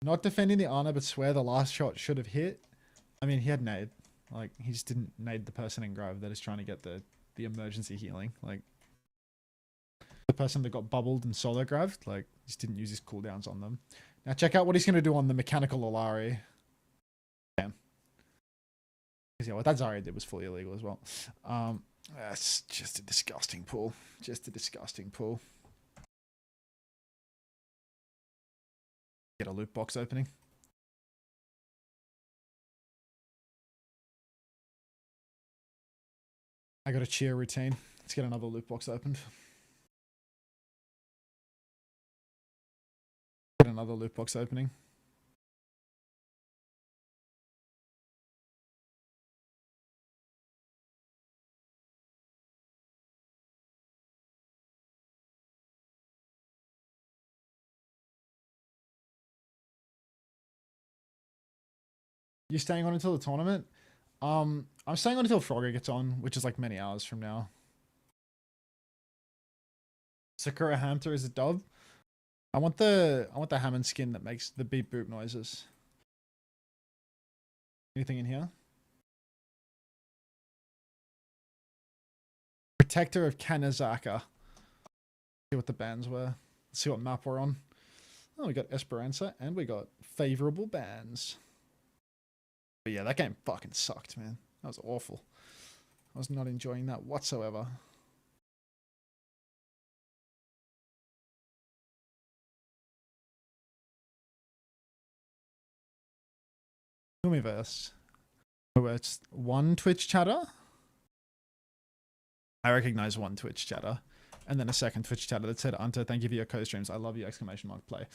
Not defending the Ana, but swear the last shot should have hit. I mean, he had nade. Like, he just didn't nade the person in Grove that is trying to get the emergency healing. Like, the person that got bubbled and solo graved, like, just didn't use his cooldowns on them. Now, check out what he's going to do on the mechanical Olari. Damn. Because, yeah, what that Zarya did was fully illegal as well. That's just a disgusting pull. Just a disgusting pull. Get a loot box opening. I got a cheer routine. Let's get another loot box opened. Get another loot box opening. You staying on until the tournament? I'm staying on until Frogger gets on, which is like many hours from now. Sakura Hamter is a dub. I want the Hammond skin that makes the beep boop noises. Anything in here? Protector of Kanazaka. See what the bands were. Let's see what map we're on. Oh, we got Esperanza and we got favorable bands. But yeah, that game fucking sucked, man. That was awful. I was not enjoying that whatsoever. Umiverse. Oh, it's one Twitch chatter. I recognize one Twitch chatter. And then a second Twitch chatter that said, Anta, thank you for your co-streams. I love you, exclamation mark play.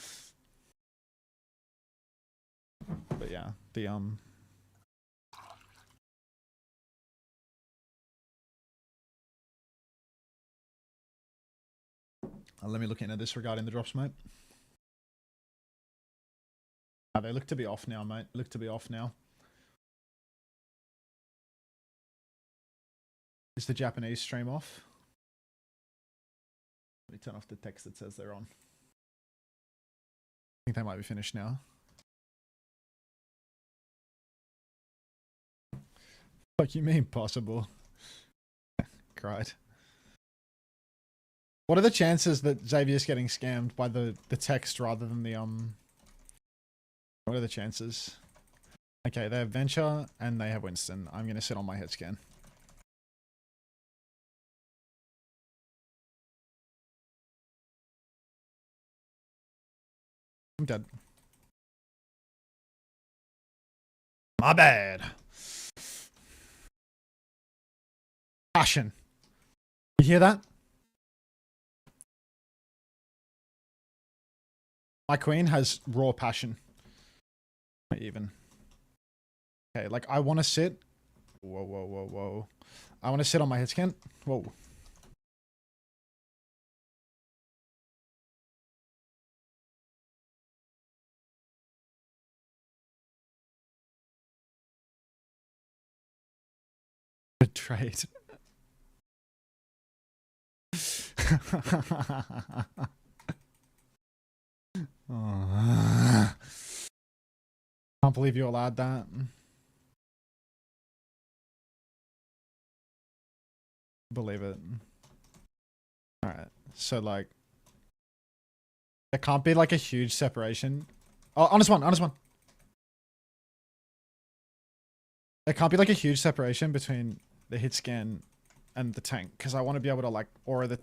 But yeah, the let me look into this regarding the drops, mate. They look to be off now, mate. Look to be off now. Is the Japanese stream off? Let me turn off the text that says they're on. I think they might be finished now. What you mean possible? Cried. What are the chances that Xavier's getting scammed by the text rather than the What are the chances? Okay, they have Venture and they have Winston. I'm gonna sit on my head scan. I'm dead. My bad. Passion. You hear that? My queen has raw passion. Not even. Okay, like I want to sit. Whoa, whoa, whoa, whoa. I want to sit on my head scan. Whoa. Betrayed. Oh. Can't believe you allowed that. Believe it. Alright, so like there can't be like a huge separation. Oh, honest one, honest one. There can't be like a huge separation between the hit scan and the tank, because I want to be able to like aura the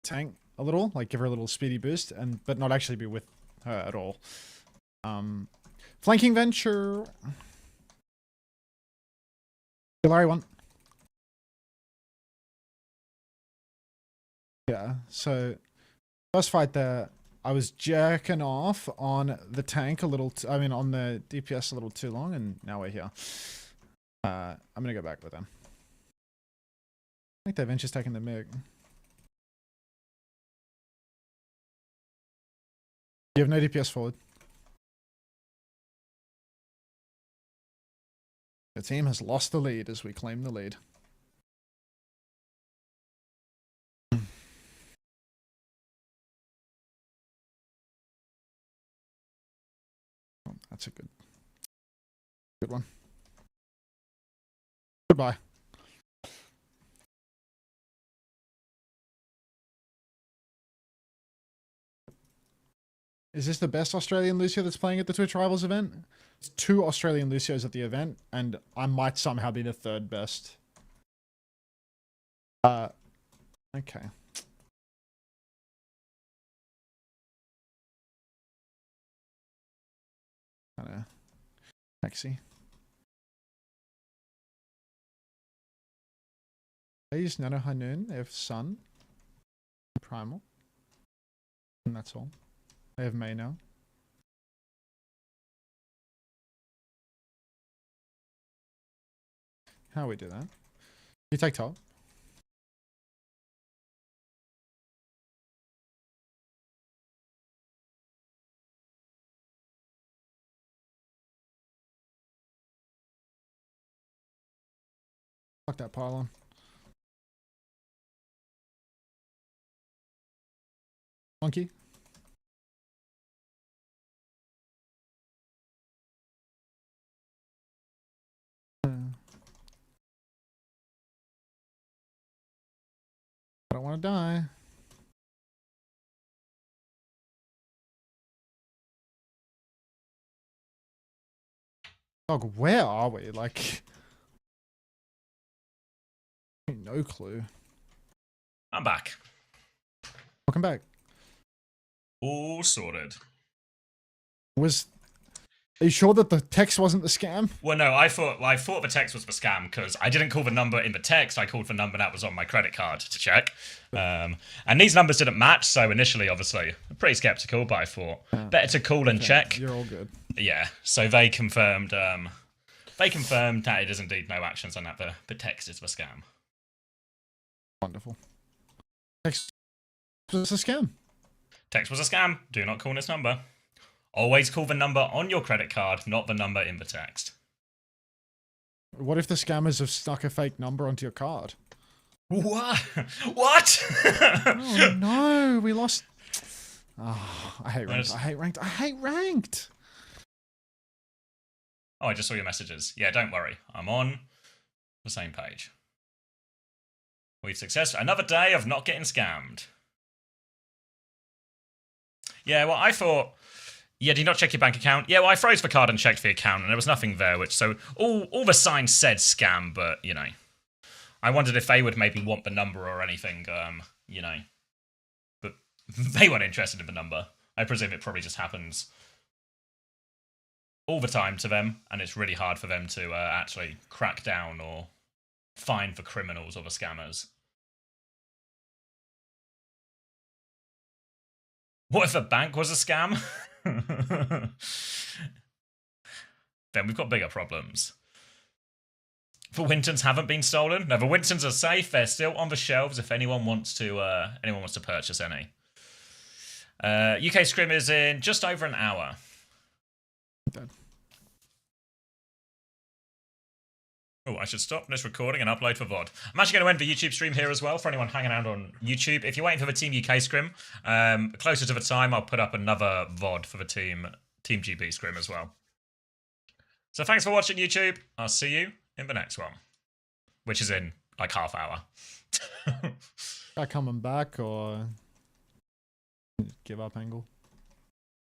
tank a little, like give her a little speedy boost, and but not actually be with her at all. Flanking Venture. Larry one. Yeah, so first fight there, I was jerking off on the tank a little, I mean on the DPS a little too long, and now we're here. I'm gonna go back with them. I think they've Venture's taking the MiG. You have no DPS forward. The team has lost the lead as we claim the lead. That's a good one. Goodbye. Is this the best Australian Lucio that's playing at the Twitch Rivals event? It's 2 Australian Lucios at the event, and I might somehow be the 3rd best. Okay. Kinda sexy. They use Nano Hanun, they have Sun, Primal, and that's all. They have May now. How do we do that? You take top. Fuck that pylon. Monkey. I don't want to die. Dog, where are we? Like, no clue.
I'm back.
Welcome back.
All sorted.
Was Are you sure that the text wasn't the scam?
Well, no, I thought the text was the scam because I didn't call the number in the text. I called the number that was on my credit card to check. And these numbers didn't match, so initially, obviously, pretty skeptical, but I thought better to call and check.
You're all good.
Yeah, so they confirmed that it is indeed no actions and that the text is the scam.
Wonderful. Text was a scam.
Text was a scam. Do not call this number. Always call the number on your credit card, not the number in the text.
What if the scammers have stuck a fake number onto your card?
What? What?
Oh no, we lost. Oh, I hate ranked. I hate ranked. I hate ranked.
Oh, I just saw your messages. Yeah, don't worry. I'm on the same page. We've successful. Another day of not getting scammed. Yeah, well, I thought... Yeah, did you not check your bank account? Yeah, well, I froze the card and checked the account, and there was nothing there, which... So, all the signs said scam, but, you know... I wondered if they would maybe want the number or anything, you know... But they weren't interested in the number. I presume it probably just happens... all the time to them, and it's really hard for them to actually crack down or find the criminals or the scammers. What if a bank was a scam? Then we've got bigger problems. The Wintons haven't been stolen. No, the Wintons are safe. They're still on the shelves if anyone wants to purchase any. UK Scrim is in just over an hour. Oh, I should stop this recording and upload for VOD. I'm actually going to end the YouTube stream here as well for anyone hanging out on YouTube. If you're waiting for the Team UK Scrim, closer to the time, I'll put up another VOD for the Team GB Scrim as well. So thanks for watching, YouTube. I'll see you in the next one, which is in like half hour.
Are coming back or give up, Angle?